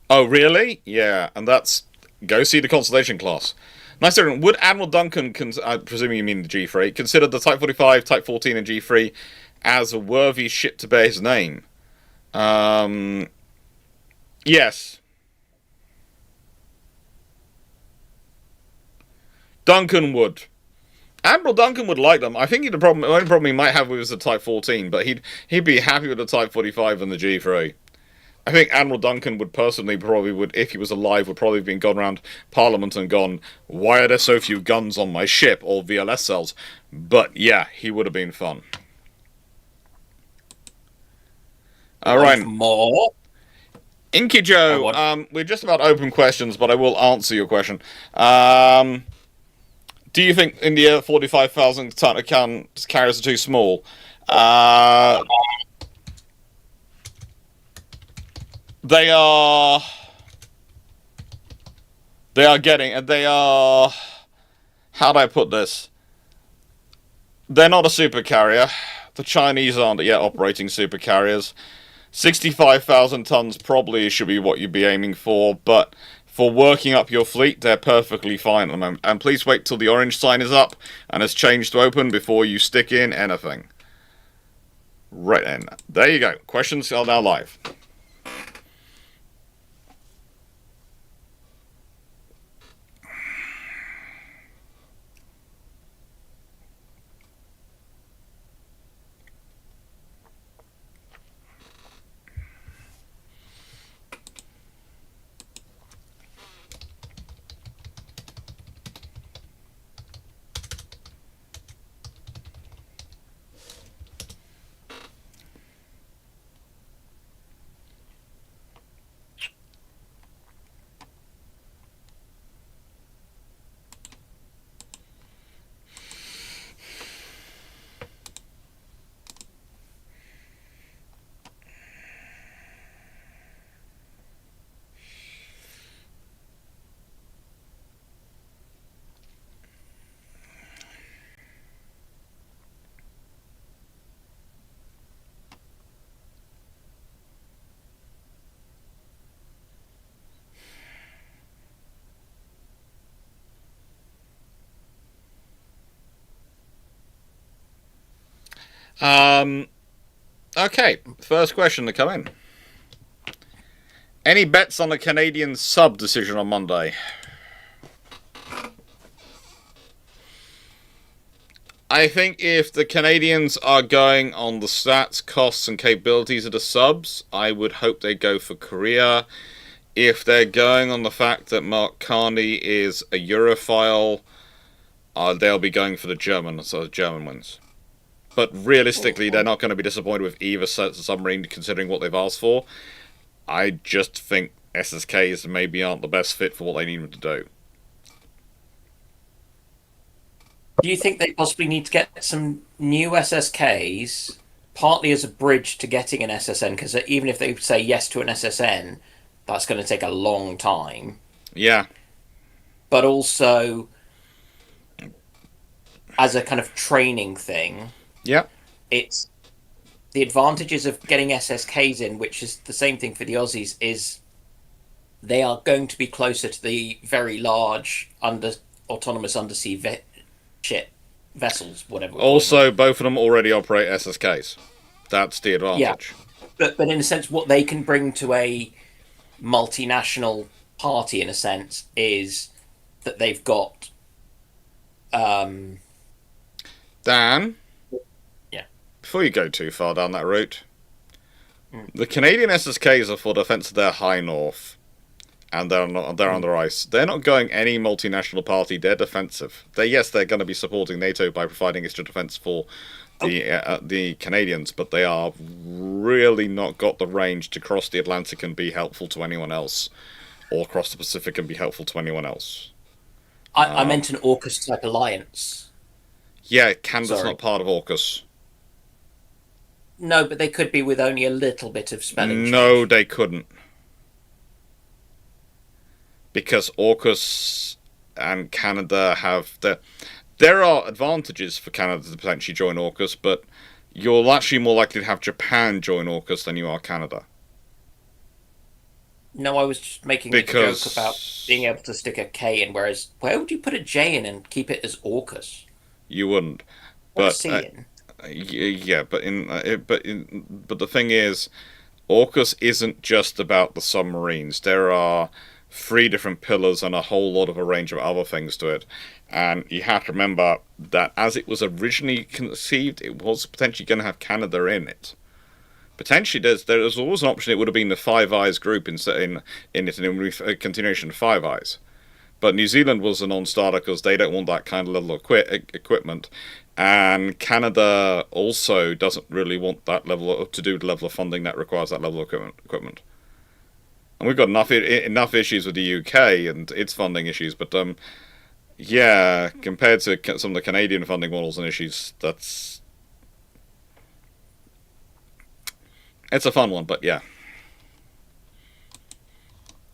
Oh, really? Yeah, and that's... Go see the Constellation class. Nice. Would Admiral Duncan, presuming you mean the G3, consider the Type 45, Type 14 and G3 as a worthy ship to bear his name? Yes. Duncan would. Admiral Duncan would like them. I think the only problem he might have with is the Type 14, but he'd be happy with the Type 45 and the G3. I think Admiral Duncan would personally if he was alive, would probably have been gone around Parliament and gone, why are there so few guns on my ship, or VLS cells? But yeah, he would have been fun. All right. More. Inky Joe, we're just about open questions, but I will answer your question. Do you think India 45,000 ton carriers are too small? They are how do I put this? They're not a super carrier. The Chinese aren't yet operating super carriers. 65,000 tons probably should be what you'd be aiming for, but for working up your fleet, they're perfectly fine at the moment. And please wait till the orange sign is up and has changed to open before you stick in anything. Right then. There you go. Questions are now live. Okay, first question to come in. Any bets on the Canadian sub decision on Monday? I think if the Canadians are going on the stats, costs, and capabilities of the subs, I would hope they go for Korea. If they're going on the fact that Mark Carney is a Europhile, they'll be going for the German, so the German wins. But realistically, they're not going to be disappointed with either submarine, considering what they've asked for. I just think SSKs maybe aren't the best fit for what they need them to do. Do you think they possibly need to get some new SSKs, partly as a bridge to getting an SSN? Because even if they say yes to an SSN, that's going to take a long time. Yeah. But also as a kind of training thing. Yeah. It's the advantages of getting SSKs in, which is the same thing for the Aussies, is they are going to be closer to the very large autonomous undersea vessels, whatever. Also, both of them already operate SSKs. That's the advantage. Yeah. But in a sense, what they can bring to a multinational party, in a sense, is that they've got... Dan? Yeah. Before you go too far down that route, the Canadian SSKs are for defence of their high north, and they're under ice. They're not going any multinational party. They're defensive. They're going to be supporting NATO by providing extra defence for the Canadians, but they are really not got the range to cross the Atlantic and be helpful to anyone else, or cross the Pacific and be helpful to anyone else. I meant an AUKUS type alliance. Yeah, Canada's not part of AUKUS. No, but they could be with only a little bit of spelling. No, change. they couldn't. Because AUKUS and Canada have there are advantages for Canada to potentially join AUKUS, but you're actually more likely to have Japan join AUKUS than you are Canada. No, I was just making a joke about being able to stick a K in, whereas where would you put a J in and keep it as AUKUS? You wouldn't. Or but C in? Yeah, but the thing is, AUKUS isn't just about the submarines. There are 3 different pillars and a whole lot of a range of other things to it. And you have to remember that as it was originally conceived, it was potentially going to have Canada in it. Potentially, there's always an option it would have been the Five Eyes group in it, and a continuation of Five Eyes. But New Zealand was a non-starter because they don't want that kind of level of equipment. And Canada also doesn't really want that level to do the level of funding that requires that level of equipment. And we've got enough issues with the UK and its funding issues, but yeah, compared to some of the Canadian funding models and issues, it's a fun one, but yeah.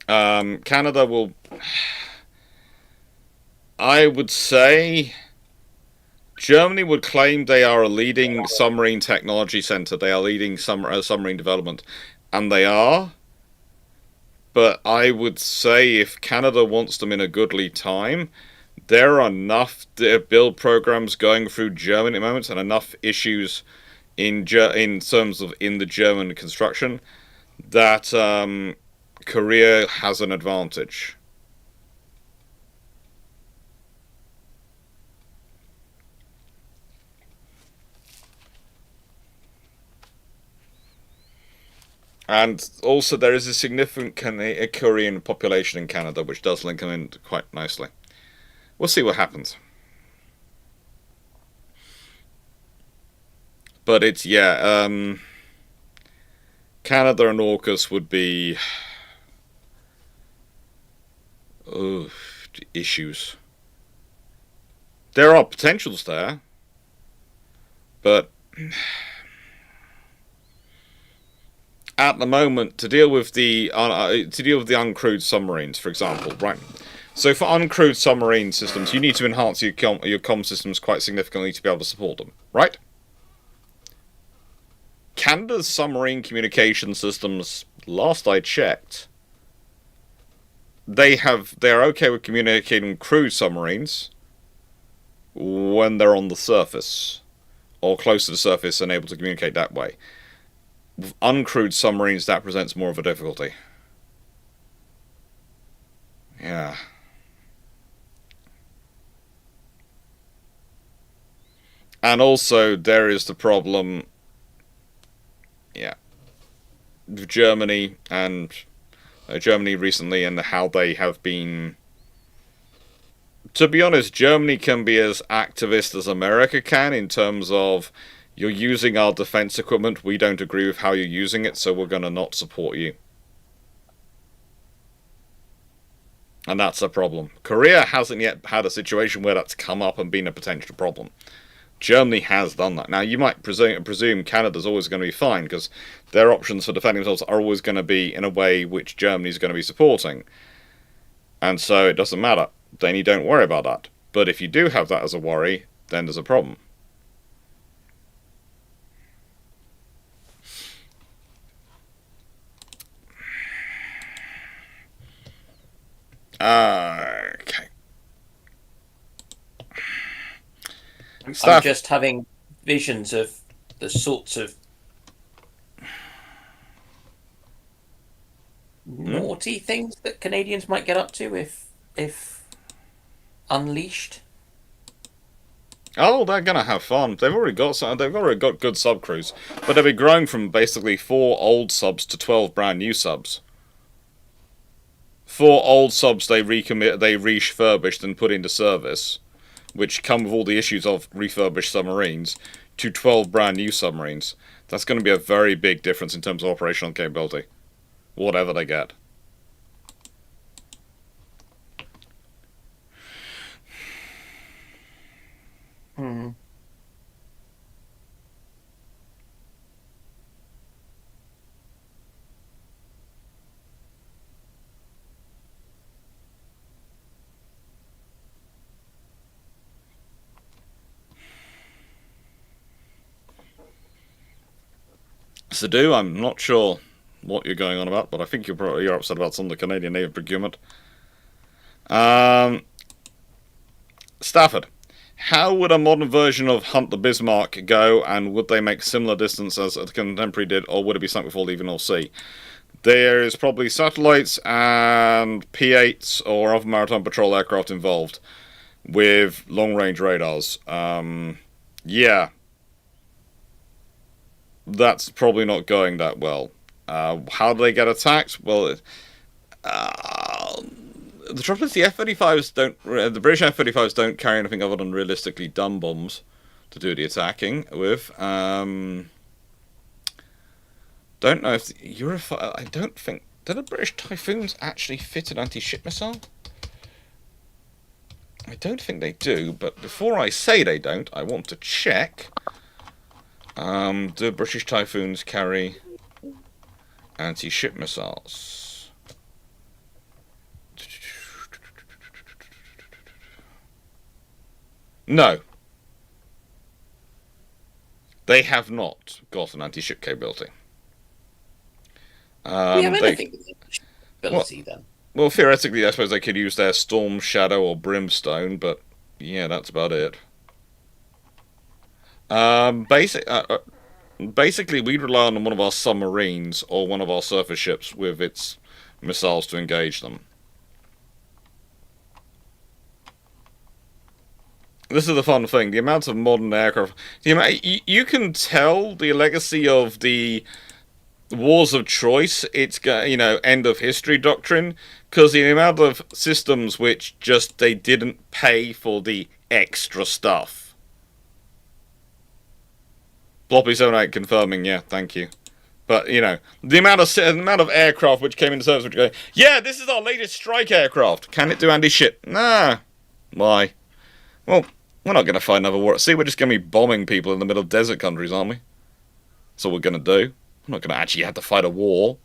Canada will... I would say Germany would claim they are a leading submarine technology center. They are leading submarine development, and they are. But I would say if Canada wants them in a goodly time, there are enough build programs going through Germany at the moment, and enough issues in terms of in the German construction that Korea has an advantage. And also there is a significant Korean population in Canada, which does link them in quite nicely. We'll see what happens. But it's, yeah, Canada and AUKUS would be issues. There are potentials there, but at the moment, to deal with the uncrewed submarines, for example, right? So for uncrewed submarine systems, you need to enhance your comm systems quite significantly to be able to support them, right? Canada's submarine communication systems, last I checked, they are okay with communicating crewed submarines when they're on the surface or close to the surface and able to communicate that way. With uncrewed submarines, that presents more of a difficulty. Yeah. And also, there is the problem, yeah, with Germany and Germany recently and how they have been To be honest, Germany can be as activist as America can in terms of you're using our defense equipment, we don't agree with how you're using it, so we're going to not support you. And that's a problem. Korea hasn't yet had a situation where that's come up and been a potential problem. Germany has done that. Now, you might presume Canada's always going to be fine, because their options for defending themselves are always going to be in a way which Germany's going to be supporting. And so it doesn't matter. Then you don't worry about that. But if you do have that as a worry, then there's a problem. Okay. I'm just having visions of the sorts of naughty things that Canadians might get up to if unleashed. Oh, they're gonna have fun. They've already got good sub crews, but they'll be growing from basically 4 old subs to 12 brand new subs. 4 old subs they refurbished and put into service, which come with all the issues of refurbished submarines, to 12 brand new submarines. That's going to be a very big difference in terms of operational capability, whatever they get. Sadu, I'm not sure what you're going on about, but I think you're upset about some of the Canadian Navy procurement. Stafford, how would a modern version of Hunt the Bismarck go, and would they make similar distance as the contemporary did, or would it be sunk before leaving North Sea? There is probably satellites and P-8s or other maritime patrol aircraft involved with long-range radars. Yeah. That's probably not going that well. How do they get attacked? Well, the trouble is the F-35s the British F-35s don't carry anything other than realistically dumb bombs to do the attacking with. Don't know if the Eurofighter. I don't think. Do the British Typhoons actually fit an anti-ship missile? I don't think they do, but before I say they don't, I want to check. Do British Typhoons carry anti-ship missiles? No. They have not got an anti-ship capability. We have anything with ability then. Well, theoretically, I suppose they could use their Storm Shadow or Brimstone, but yeah, that's about it. Basically, we'd rely on one of our submarines or one of our surface ships with its missiles to engage them. This is the fun thing: the amount of modern aircraft. You can tell the legacy of the wars of choice. It's end of history doctrine, because the amount of systems which just they didn't pay for the extra stuff. Floppy 78 confirming, yeah, thank you. But, the amount of aircraft which came into service which go, yeah, this is our latest strike aircraft. Can it do anti-ship? Nah. Why? Well, we're not going to fight another war at sea. We're just going to be bombing people in the middle of desert countries, aren't we? That's all we're going to do. We're not going to actually have to fight a war.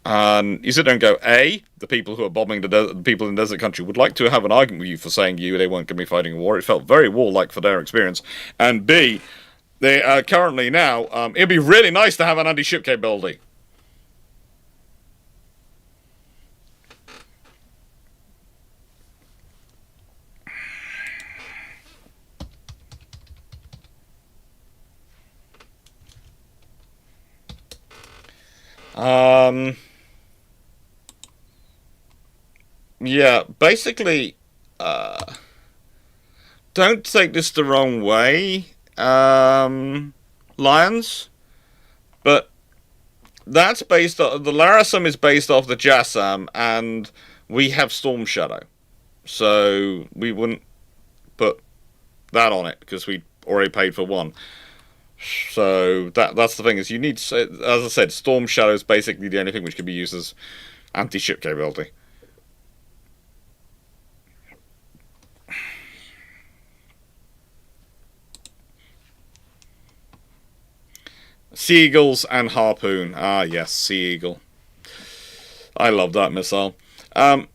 And you sit there and go, A, the people who are bombing the people in the desert country would like to have an argument with you for saying they weren't going to be fighting a war. It felt very warlike for their experience. And B, they are currently now, it'd be really nice to have an anti-ship capability. Yeah, basically, don't take this the wrong way, Lions, but that's based on, the Larasum is based off the JASSAM, and we have Storm Shadow, so we wouldn't put that on it because we already paid for one. So that's the thing, is you need, as I said, Storm Shadow is basically the only thing which can be used as anti-ship capability. Sea Eagles and Harpoon. Ah, yes, Sea Eagle. I love that missile. Zach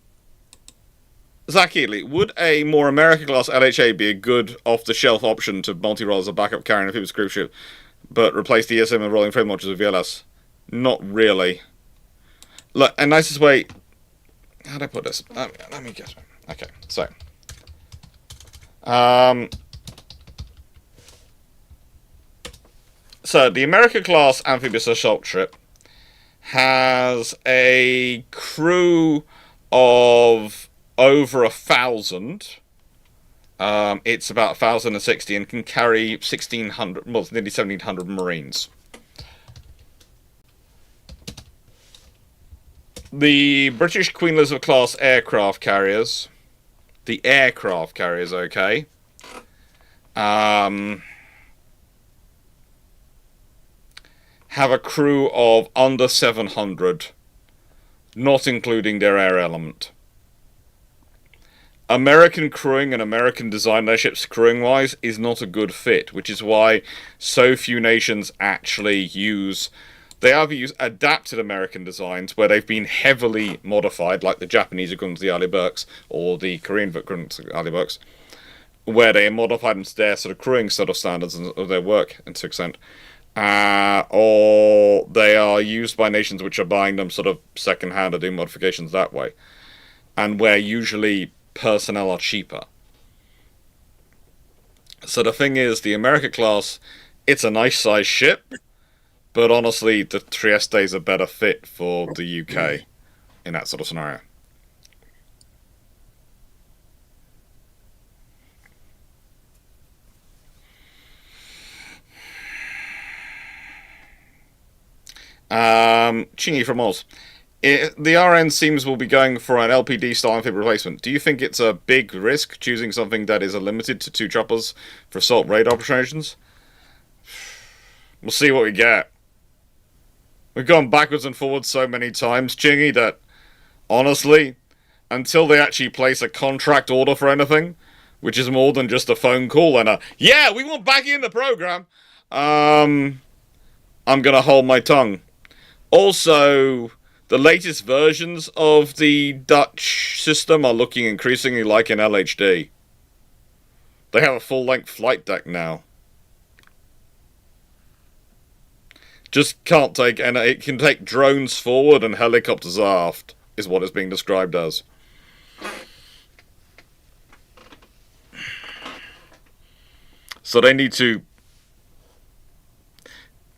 Heatley, would a more America-class LHA be a good off-the-shelf option to multi-roll as a backup carrier in a amphibious cruise ship, but replace the ESM and rolling frame launchers with VLS? Not really. Look, a nicest way... How do I put this? Let me get it. Okay, so... So, the America-class amphibious assault ship has a crew of over 1,000. It's about 1,060 and can carry 1,600, well, nearly 1,700 Marines. The British Queen Elizabeth class aircraft carriers, okay, have a crew of under 700, not including their air element. American crewing and American design their ships crewing-wise is not a good fit, which is why so few nations actually use... They either use adapted American designs, where they've been heavily modified, like the Japanese equivalent to the Ali Burks, or the Korean equivalent to the Ali Burks, where they modified them to their sort of crewing sort of standards of their work, in 6%. Or they are used by nations which are buying them sort of second-hand or doing modifications that way. And where usually personnel are cheaper. So the thing is, the America class, it's a nice size ship, but honestly, the Trieste is a better fit for the UK in that sort of scenario. Chingy from Oz. The RN seems will be going for an LPD style amphib replacement. Do you think it's a big risk choosing something that is limited to 2 choppers for assault raid operations? We'll see what we get. We've gone backwards and forwards so many times, Chingy, that honestly, until they actually place a contract order for anything, which is more than just a phone call and a, yeah, we want back in the program, I'm gonna hold my tongue. Also, the latest versions of the Dutch system are looking increasingly like an LHD. They have a full-length flight deck now. Just can't take, and it can take drones forward and helicopters aft, is what it's being described as. So they need to...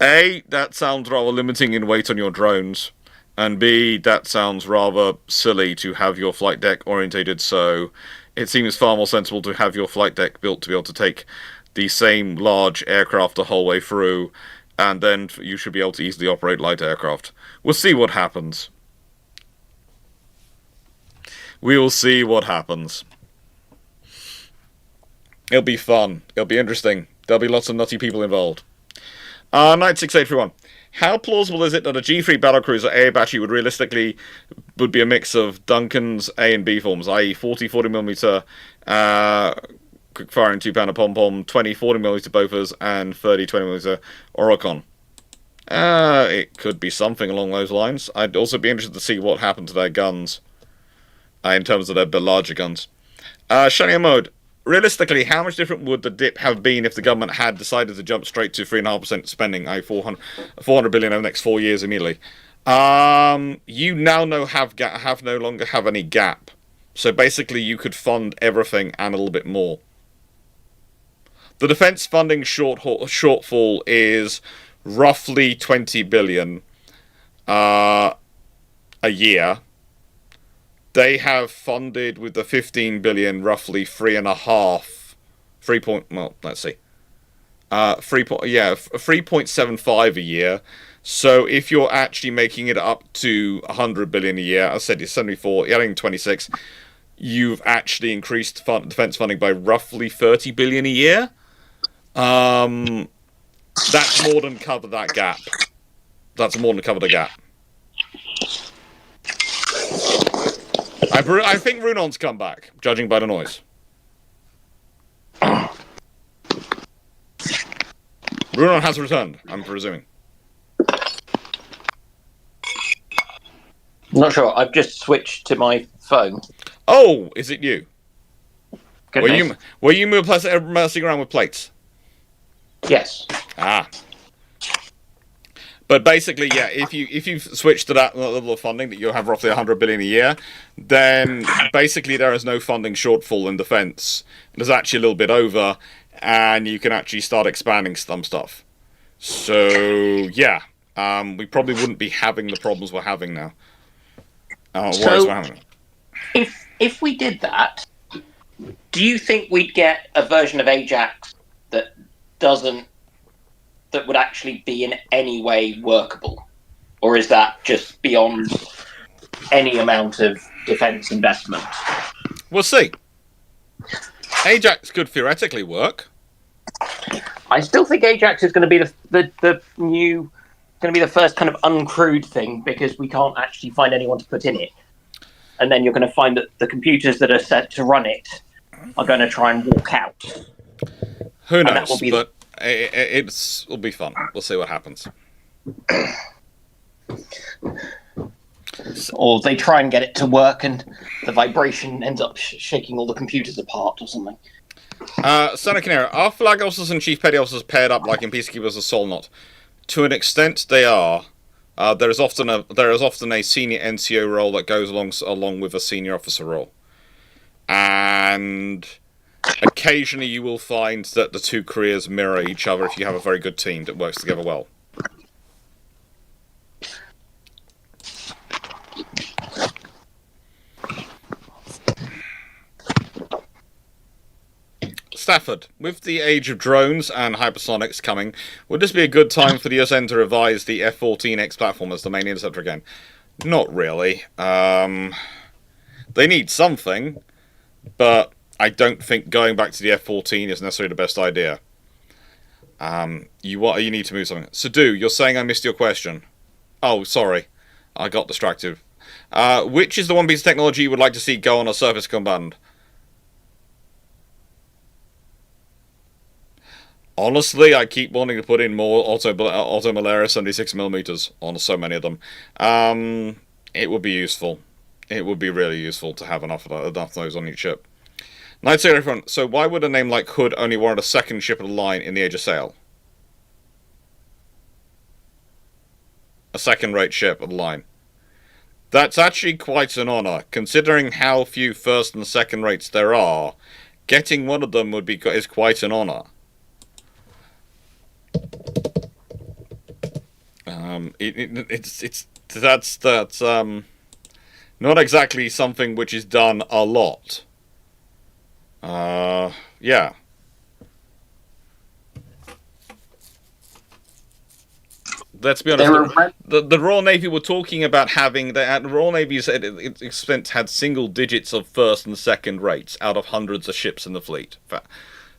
A, that sounds rather limiting in weight on your drones. And B, that sounds rather silly to have your flight deck orientated, so it seems far more sensible to have your flight deck built to be able to take the same large aircraft the whole way through, and then you should be able to easily operate light aircraft. We'll see what happens. We will see what happens. It'll be fun. It'll be interesting. There'll be lots of nutty people involved. 96831. How plausible is it that a G3 battlecruiser A battery would be a mix of Duncan's A and B forms, i.e. 40mm quick firing 2-pounder pom-pom, 20-40mm Bofors, and 30-20mm Oricon? It could be something along those lines. I'd also be interested to see what happened to their guns, in terms of their larger guns. Shania Mode. Realistically, how much different would the dip have been if the government had decided to jump straight to 3.5% spending, i.e. 400 billion over the next 4 years immediately? You now no longer have any gap. So basically you could fund everything and a little bit more. The defence funding shortfall is roughly 20 billion a year. They have funded with the 15 billion roughly 3.75 a year. So if you're actually making it up to 100 billion a year, I said you're 74, you're adding 26, you've actually increased defense funding by roughly 30 billion a year. That's more than cover that gap. That's more than cover the gap. I think Runon's come back, judging by the noise. Runon has returned, I'm presuming. Not sure. I've just switched to my phone. Oh, is it you? Goodness. Were you messing around with plates? Yes. Ah. But basically, yeah, if you switch to that level of funding that you have roughly 100 billion a year, then basically there is no funding shortfall in defense. There's actually a little bit over, and you can actually start expanding some stuff. So yeah, we probably wouldn't be having the problems we're having now. If we did that, do you think we'd get a version of Ajax that would actually be in any way workable? Or is that just beyond any amount of defense investment? We'll see. Ajax could theoretically work. I still think Ajax is going to be the new, going to be the first kind of uncrewed thing, because we can't actually find anyone to put in it. And then you're going to find that the computers that are set to run it are going to try and walk out. Who knows? But it'll be fun. We'll see what happens. Or they try and get it to work, and the vibration ends up shaking all the computers apart, or something. Senator Canera, are flag officers and chief petty officers paired up like in Peacekeepers or Sol Not? To an extent, they are. There is often a senior NCO role that goes along with a senior officer role, and occasionally you will find that the two careers mirror each other if you have a very good team that works together well. Stafford, with the age of drones and hypersonics coming, would this be a good time for the USN to revise the F-14X platform as the main interceptor again? Not really. They need something, but I don't think going back to the F-14 is necessarily the best idea. You need to move something. Sadu, you're saying I missed your question. Oh, sorry. I got distracted. Which is the one piece of technology you would like to see go on a surface combat? Honestly, I keep wanting to put in more Auto Malaria 76mm on so many of them. It would be useful. It would be really useful to have enough of those on each ship. Night Sailor Front, so why would a name like Hood only warrant a second ship of the line in the Age of Sail? A second-rate ship of the line. That's actually quite an honour, considering how few first and second rates there are. Getting one of them is quite an honour. That's not exactly something which is done a lot. Yeah. Let's be honest. The Royal Navy were talking about having the Royal Navy said its extent had single digits of first and second rates out of hundreds of ships in the fleet,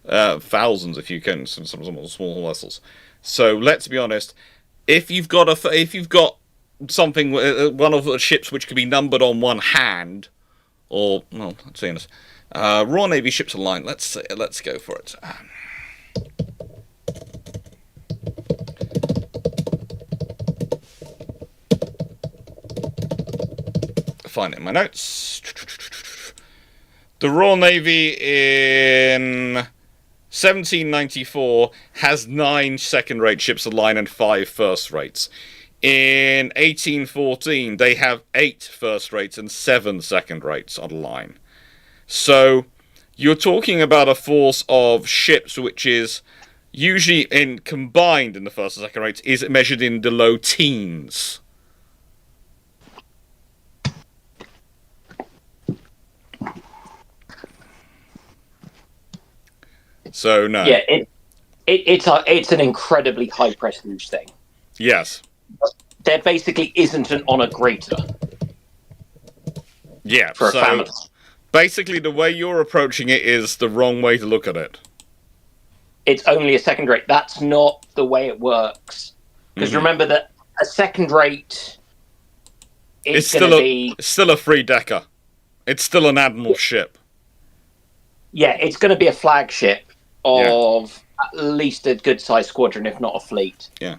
thousands if you can, some small vessels. So let's be honest. If you've got something, one of the ships which could be numbered on one hand, or well, let's see this, Royal Navy ships aligned. Let's go for it. Find it in my notes. The Royal Navy in 1794 has 9 second-rate ships of the line and 5 first-rates. In 1814, they have 8 first-rates and 7 second-rates on the line. So, you're talking about a force of ships which is usually combined in the first and second rates is measured in the low teens. So no. Yeah, it's an incredibly high prestige thing. Yes. there basically isn't an honor greater. Yeah, for a family. Basically, the way you're approaching it is the wrong way to look at it. It's only a second rate. That's not the way it works. Because remember that a second rate is going to be... It's still a free decker. It's still an admiral ship. Yeah, it's going to be a flagship of at least a good-sized squadron, if not a fleet. Yeah.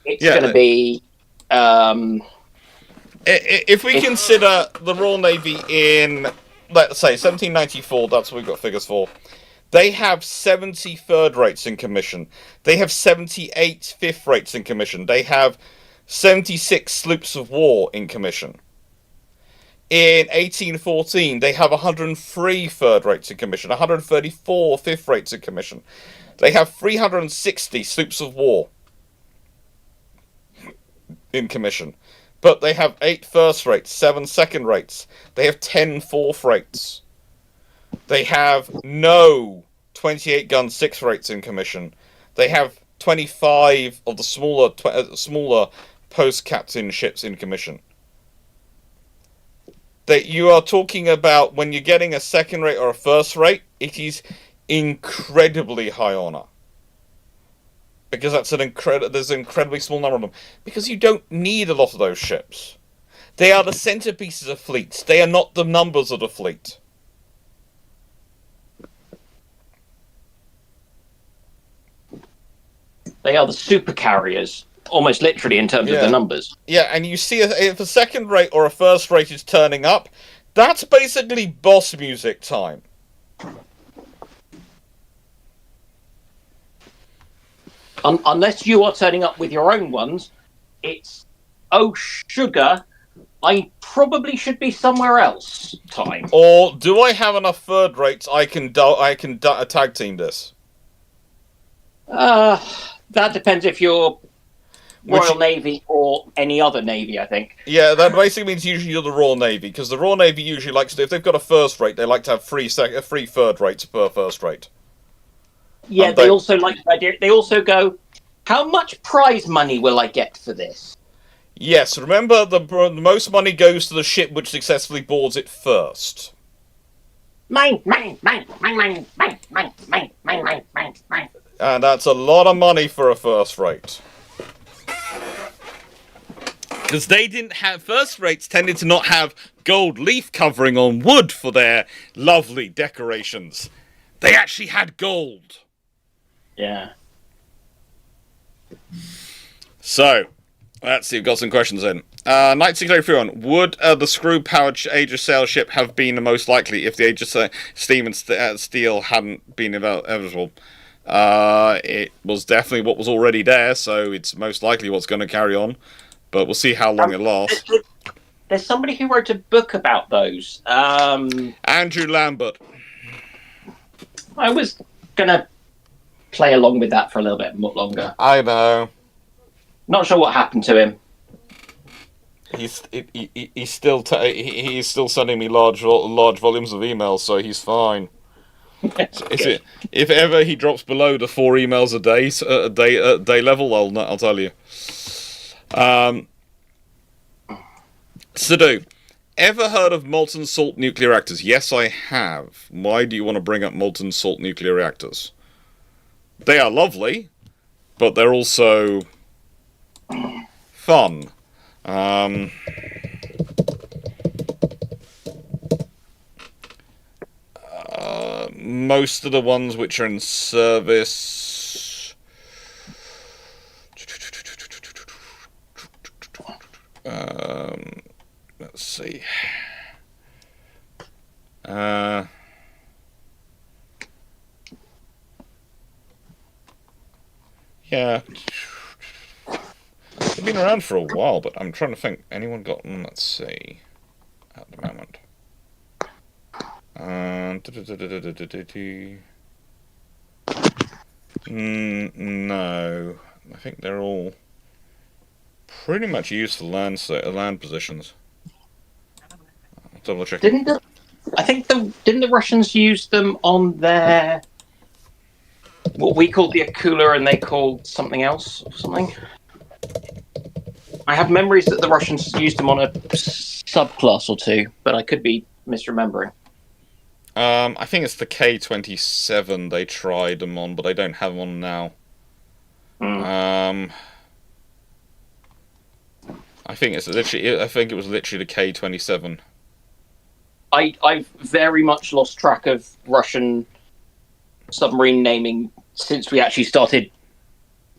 It's going to be... if we consider the Royal Navy in, let's say, 1794, that's what we've got figures for, they have 70 third rates in commission. They have 78 fifth rates in commission. They have 76 sloops of war in commission. In 1814, they have 103 third rates in commission, 134 fifth rates in commission. They have 360 sloops of war in commission. But they have 8 first rates, 7 second rates. They have 10 fourth rates. They have no 28 gun 6 rates in commission. They have 25 of the smaller post-captain ships in commission. That you are talking about when you're getting a second rate or a first rate, it is incredibly high honor. Because there's an incredibly small number of them. Because you don't need a lot of those ships. They are the centerpieces of fleets. They are not the numbers of the fleet. They are the super carriers, almost literally in terms of the numbers. Yeah, and you see if a second rate or a first rate is turning up, that's basically boss music time. Unless you are turning up with your own ones, it's, oh, sugar, I probably should be somewhere else time. Or do I have enough third rates I can tag team this? That depends if you're Royal Navy or any other Navy, I think. Yeah, that basically means usually you're the Royal Navy, because the Royal Navy usually likes to, if they've got a first rate, they like to have three third rates per first rate. Yeah, they also like the idea. They also go, how much prize money will I get for this? Yes, remember the most money goes to the ship which successfully boards it first. Mine. And that's a lot of money for a first rate. Because they didn't have... First rates tended to not have gold leaf covering on wood for their lovely decorations. They actually had gold. Yeah. So, let's see, we've got some questions in. Knight 683 would the screw-powered Age of Sail ship have been the most likely if the Age of Steam and Steel hadn't been inevitable? It was definitely what was already there, so it's most likely what's going to carry on. But we'll see how long it lasts. There's somebody who wrote a book about those. Andrew Lambert. I was going to play along with that for a little bit longer. I know. Not sure what happened to him. He's still sending me large volumes of emails, so he's fine. If ever he drops below the 4 emails a day level, I'll tell you. Sidhu, ever heard of molten salt nuclear reactors? Yes, I have. Why do you want to bring up molten salt nuclear reactors? They are lovely, but they're also fun. Most of the ones which are in service... let's see. Yeah. They've been around for a while, but I'm trying to think. Anyone got them? Let's see. At the moment. No. I think they're all pretty much used for land positions. I'll double check. Didn't the Russians use them on their what we called the Akula and they called something else or something? I have memories that the Russians used them on a subclass or two, but I could be misremembering. I think it's the K-27 they tried them on, but I don't have them on now. I think it was literally the K-27. I've very much lost track of Russian submarine naming since we actually started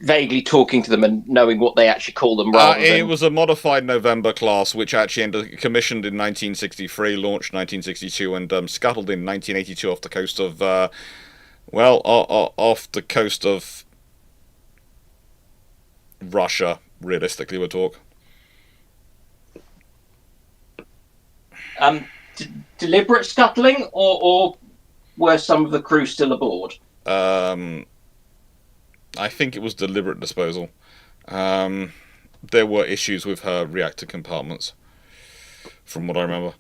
vaguely talking to them and knowing what they actually call them. It was a modified November class, which actually commissioned in 1963, launched 1962, and scuttled in 1982 off the coast of, off the coast of Russia. Realistically, we'll talk. Deliberate scuttling, or were some of the crew still aboard? I think it was deliberate disposal. There were issues with her reactor compartments, from what I remember.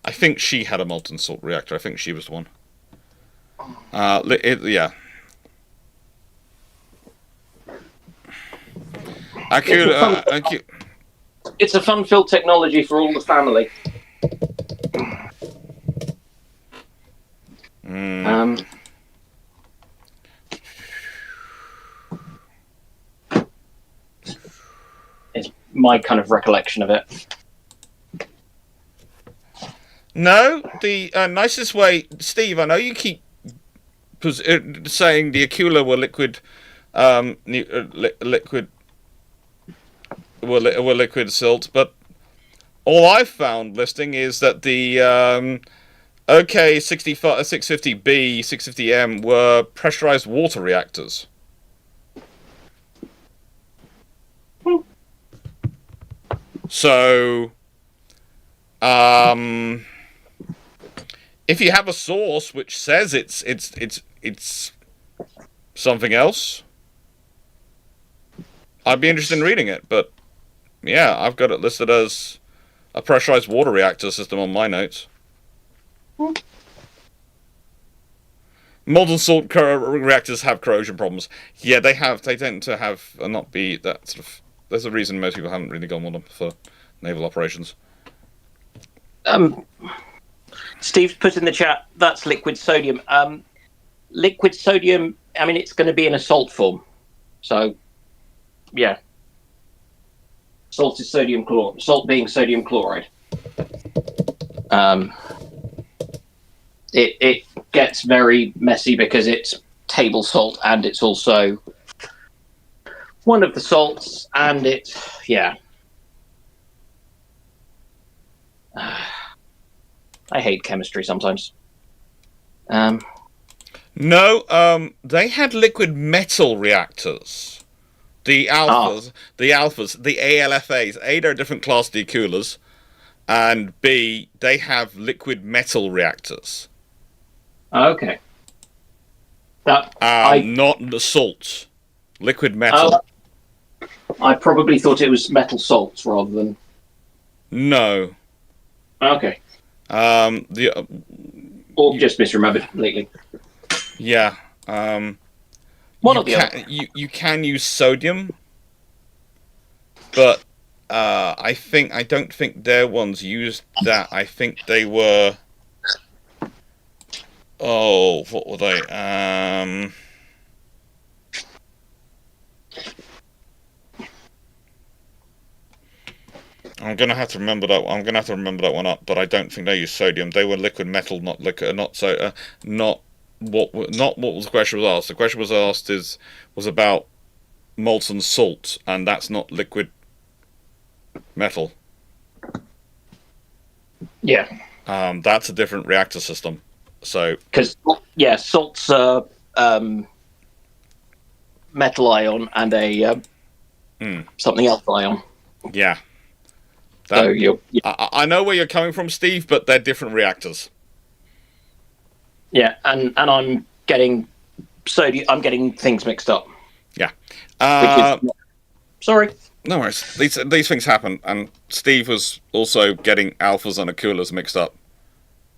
I think she had a molten salt reactor. I think she was the one. Yeah. It's a fun-filled technology for all the family. It's my kind of recollection of it. No, the nicest way, Steve. I know you keep saying the Akula were liquid, liquid salt, but all I've found listing is that the OK 650B, 650M were pressurized water reactors. So, if you have a source which says it's something else, I'd be interested in reading it. But yeah, I've got it listed as a pressurized water reactor system on my notes. Molten salt reactors have corrosion problems. Yeah, they have. They tend to have not be that sort of. There's a reason most people haven't really gone on them for naval operations. Steve's put in the chat, that's liquid sodium. Liquid sodium, I mean, it's going to be in a salt form. So, yeah. Salt is sodium chloride. Salt being sodium chloride. It gets very messy because it's table salt and it's also one of the salts, and it's, yeah. I hate chemistry sometimes. No, they had liquid metal reactors. The alphas, the ALFAs. A, they're a different class of the coolers, and B, they have liquid metal reactors. Okay. That not the salts. Liquid metal. I probably thought it was metal salts rather than. No. Okay. Or just misremembered completely. Yeah. One or the other. You can use sodium, but I don't think their ones used that. I think they were. Oh, what were they? I'm gonna have to remember that. I'm gonna have to remember that one up. But I don't think they used sodium. They were liquid metal, not liquid, not what was the question was asked. The question was asked was about molten salt, and that's not liquid metal. Yeah. That's a different reactor system. So because salt's metal ion and a something else ion. Yeah. I know where you're coming from, Steve, but they're different reactors. Yeah, and I'm getting sodium. I'm getting things mixed up. Yeah. Sorry. No worries. These things happen, and Steve was also getting alphas and Akulas mixed up.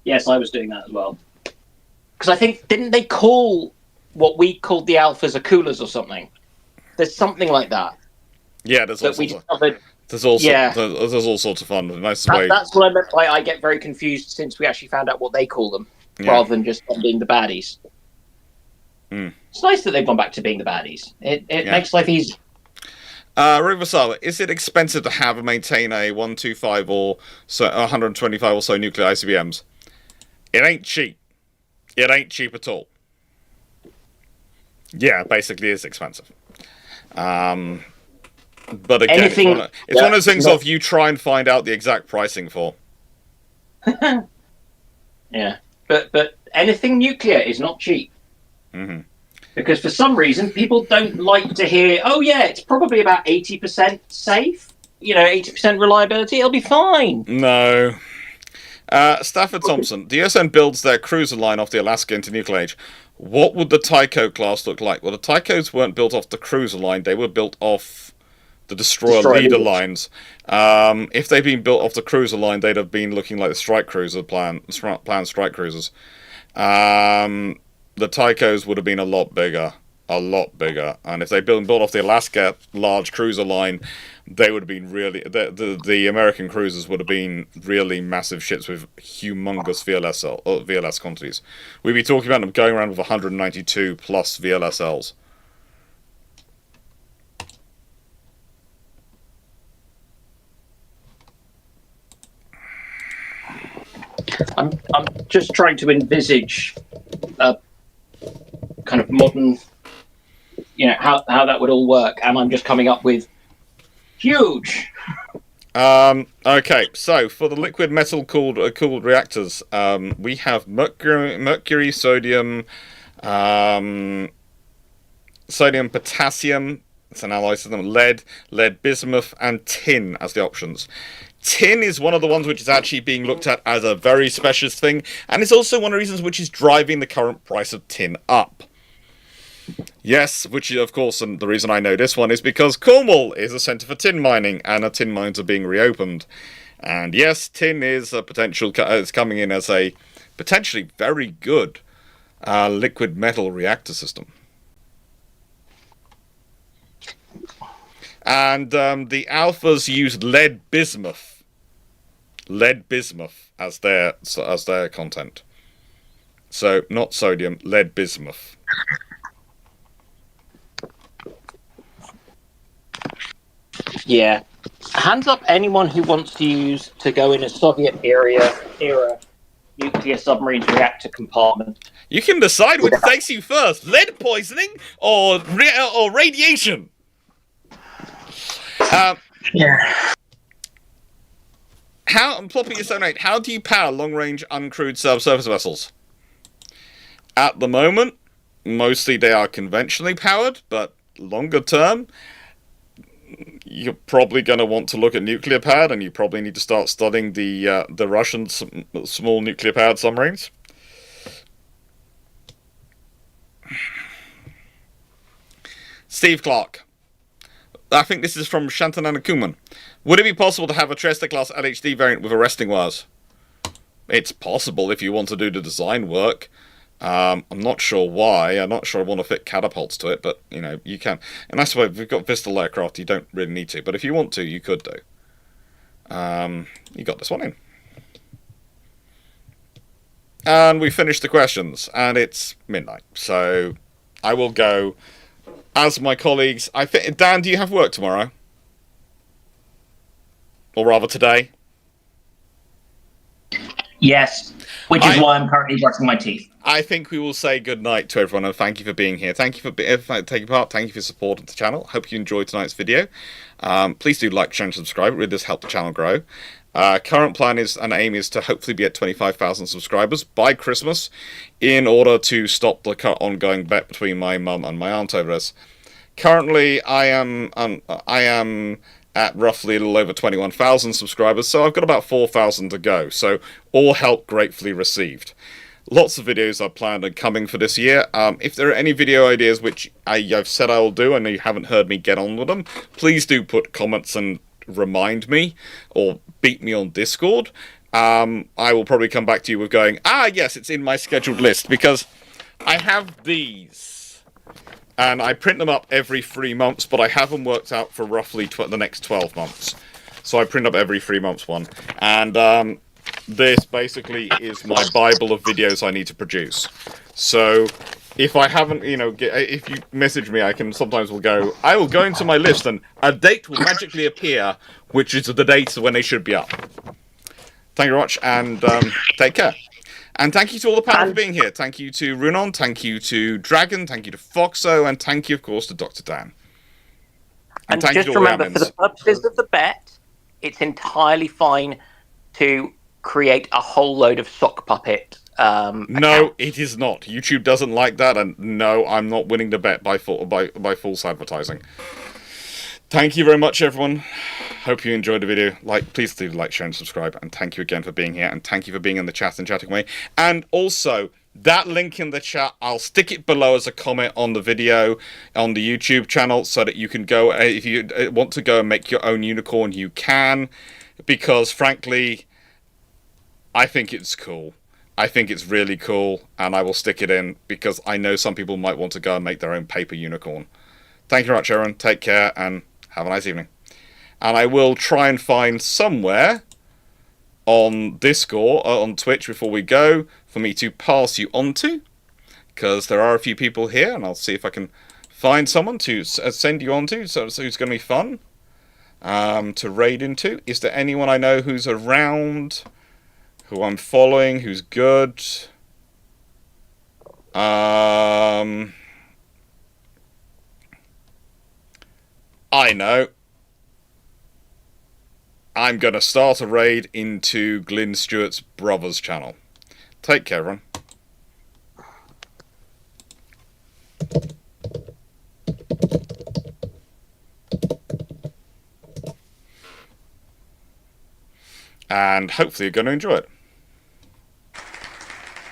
Yes, I was doing that as well. Because I think, didn't they call what we called the alphas Akulas or something? There's something like that. Yeah, there's that also we discovered There's all Yeah. there's all sorts of fun. Nice way. That's what I meant by I get very confused since we actually found out what they call them, rather than just them being the baddies. Mm. It's nice that they've gone back to being the baddies. It makes life easy. Riversala, is it expensive to have and maintain a 125 or 125 or so nuclear ICBMs? It ain't cheap. It ain't cheap at all. Yeah, basically it's expensive. But again, it's one of those things of you try and find out the exact pricing for. Yeah, but anything nuclear is not cheap. Mm-hmm. Because for some reason, people don't like to hear, oh yeah, it's probably about 80% safe. 80% reliability, it'll be fine. No. Stafford Thompson, the USN builds their cruiser line off the Alaska into nuclear age. What would the Tycho class look like? Well, the Tychos weren't built off the cruiser line, they were built off the destroyer leader lines. If they'd been built off the cruiser line, they'd have been looking like the strike cruiser planned strike cruisers. The Tychos would have been a lot bigger. And if they'd been built off the Alaska large cruiser line, they would have been really... The American cruisers would have been really massive ships with humongous VLS quantities. We'd be talking about them going around with 192 plus VLSLs. I'm just trying to envisage a kind of modern, how that would all work, and I'm just coming up with huge. Okay, so for the liquid metal cooled reactors, we have mercury, sodium, potassium. It's an alloy system. Lead, bismuth, and tin as the options. Tin is one of the ones which is actually being looked at as a very specialist thing, and it's also one of the reasons which is driving the current price of tin up. Yes, which of course, and the reason I know this one is because Cornwall is a centre for tin mining, and the tin mines are being reopened. And yes, tin is a potential. It's coming in as a potentially very good liquid metal reactor system. And the alphas use lead bismuth as their content. So not sodium, lead bismuth. Yeah. Hands up anyone who wants to go in a Soviet era nuclear submarine reactor compartment. You can decide which takes you first: lead poisoning or radiation. Yeah. Ploppy is 8. How do you power long-range uncrewed subsurface vessels? At the moment, mostly they are conventionally powered, but longer term, you're probably going to want to look at nuclear powered, and you probably need to start studying the Russian small nuclear powered submarines. Steve Clarke. I think this is from Shantanana Kuman. Would it be possible to have a Trieste-class LHD variant with arresting wires? It's possible if you want to do the design work. I'm not sure why. I'm not sure I want to fit catapults to it, but, you can. And that's why if we've got Vistal aircraft, you don't really need to. But if you want to, you could do. You got this one in. And we finished the questions, and it's midnight. So I will go... As my colleagues, Dan, do you have work tomorrow? Or rather today? Yes, which is why I'm currently brushing my teeth. I think we will say good night to everyone, and thank you for being here. Thank you for taking part. Thank you for support of the channel. Hope you enjoyed tonight's video. Please do like, share, and subscribe. It really does help the channel grow. Current plan is and aim is to hopefully be at 25,000 subscribers by Christmas, in order to stop the ongoing bet between my mum and my aunt over this. Currently, I am at roughly a little over 21,000 subscribers, so I've got about 4,000 to go. So all help gratefully received. Lots of videos are planned and coming for this year. If there are any video ideas which I've said I will do, and you haven't heard me get on with them, please do put comments and remind me, or beat me on Discord. I will probably come back to you with going, yes, it's in my scheduled list, because I have these, and I print them up every 3 months, but I have them worked out for roughly the next 12 months. So I print up every 3 months one. And this basically is my Bible of videos I need to produce. So if I haven't, if you message me, I will go into my list and a date will magically appear, which is the dates when they should be up. Thank you very much, and take care. And thank you to all the panel for being here. Thank you to Runon, thank you to Dragon, thank you to Foxo, and thank you, of course, to Dr. Dan. And thank just you to all the remember, for the admins. purposes of the bet, it's entirely fine to create a whole load of sock puppet. No, it is not. YouTube doesn't like that, and no, I'm not winning the bet by false advertising. Thank you very much, everyone. Hope you enjoyed the video. Please do like, share, and subscribe. And thank you again for being here. And thank you for being in the chat and chatting away. And also, that link in the chat, I'll stick it below as a comment on the video on the YouTube channel so that you can go, if you want to go and make your own unicorn, you can. Because, frankly, I think it's cool. I think it's really cool. And I will stick it in because I know some people might want to go and make their own paper unicorn. Thank you very much, everyone. Take care and have a nice evening. And I will try and find somewhere on Discord, on Twitch before we go, for me to pass you on to. Because there are a few people here, and I'll see if I can find someone to send you on to, so it's going to be fun to raid into. Is there anyone I know who's around, who I'm following, who's good? I know. I'm going to start a raid into Glyn Stewart's brother's channel. Take care, everyone. And hopefully you're going to enjoy it.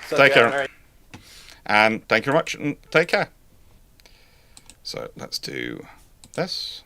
Take care. And thank you very much, and take care. So let's do this.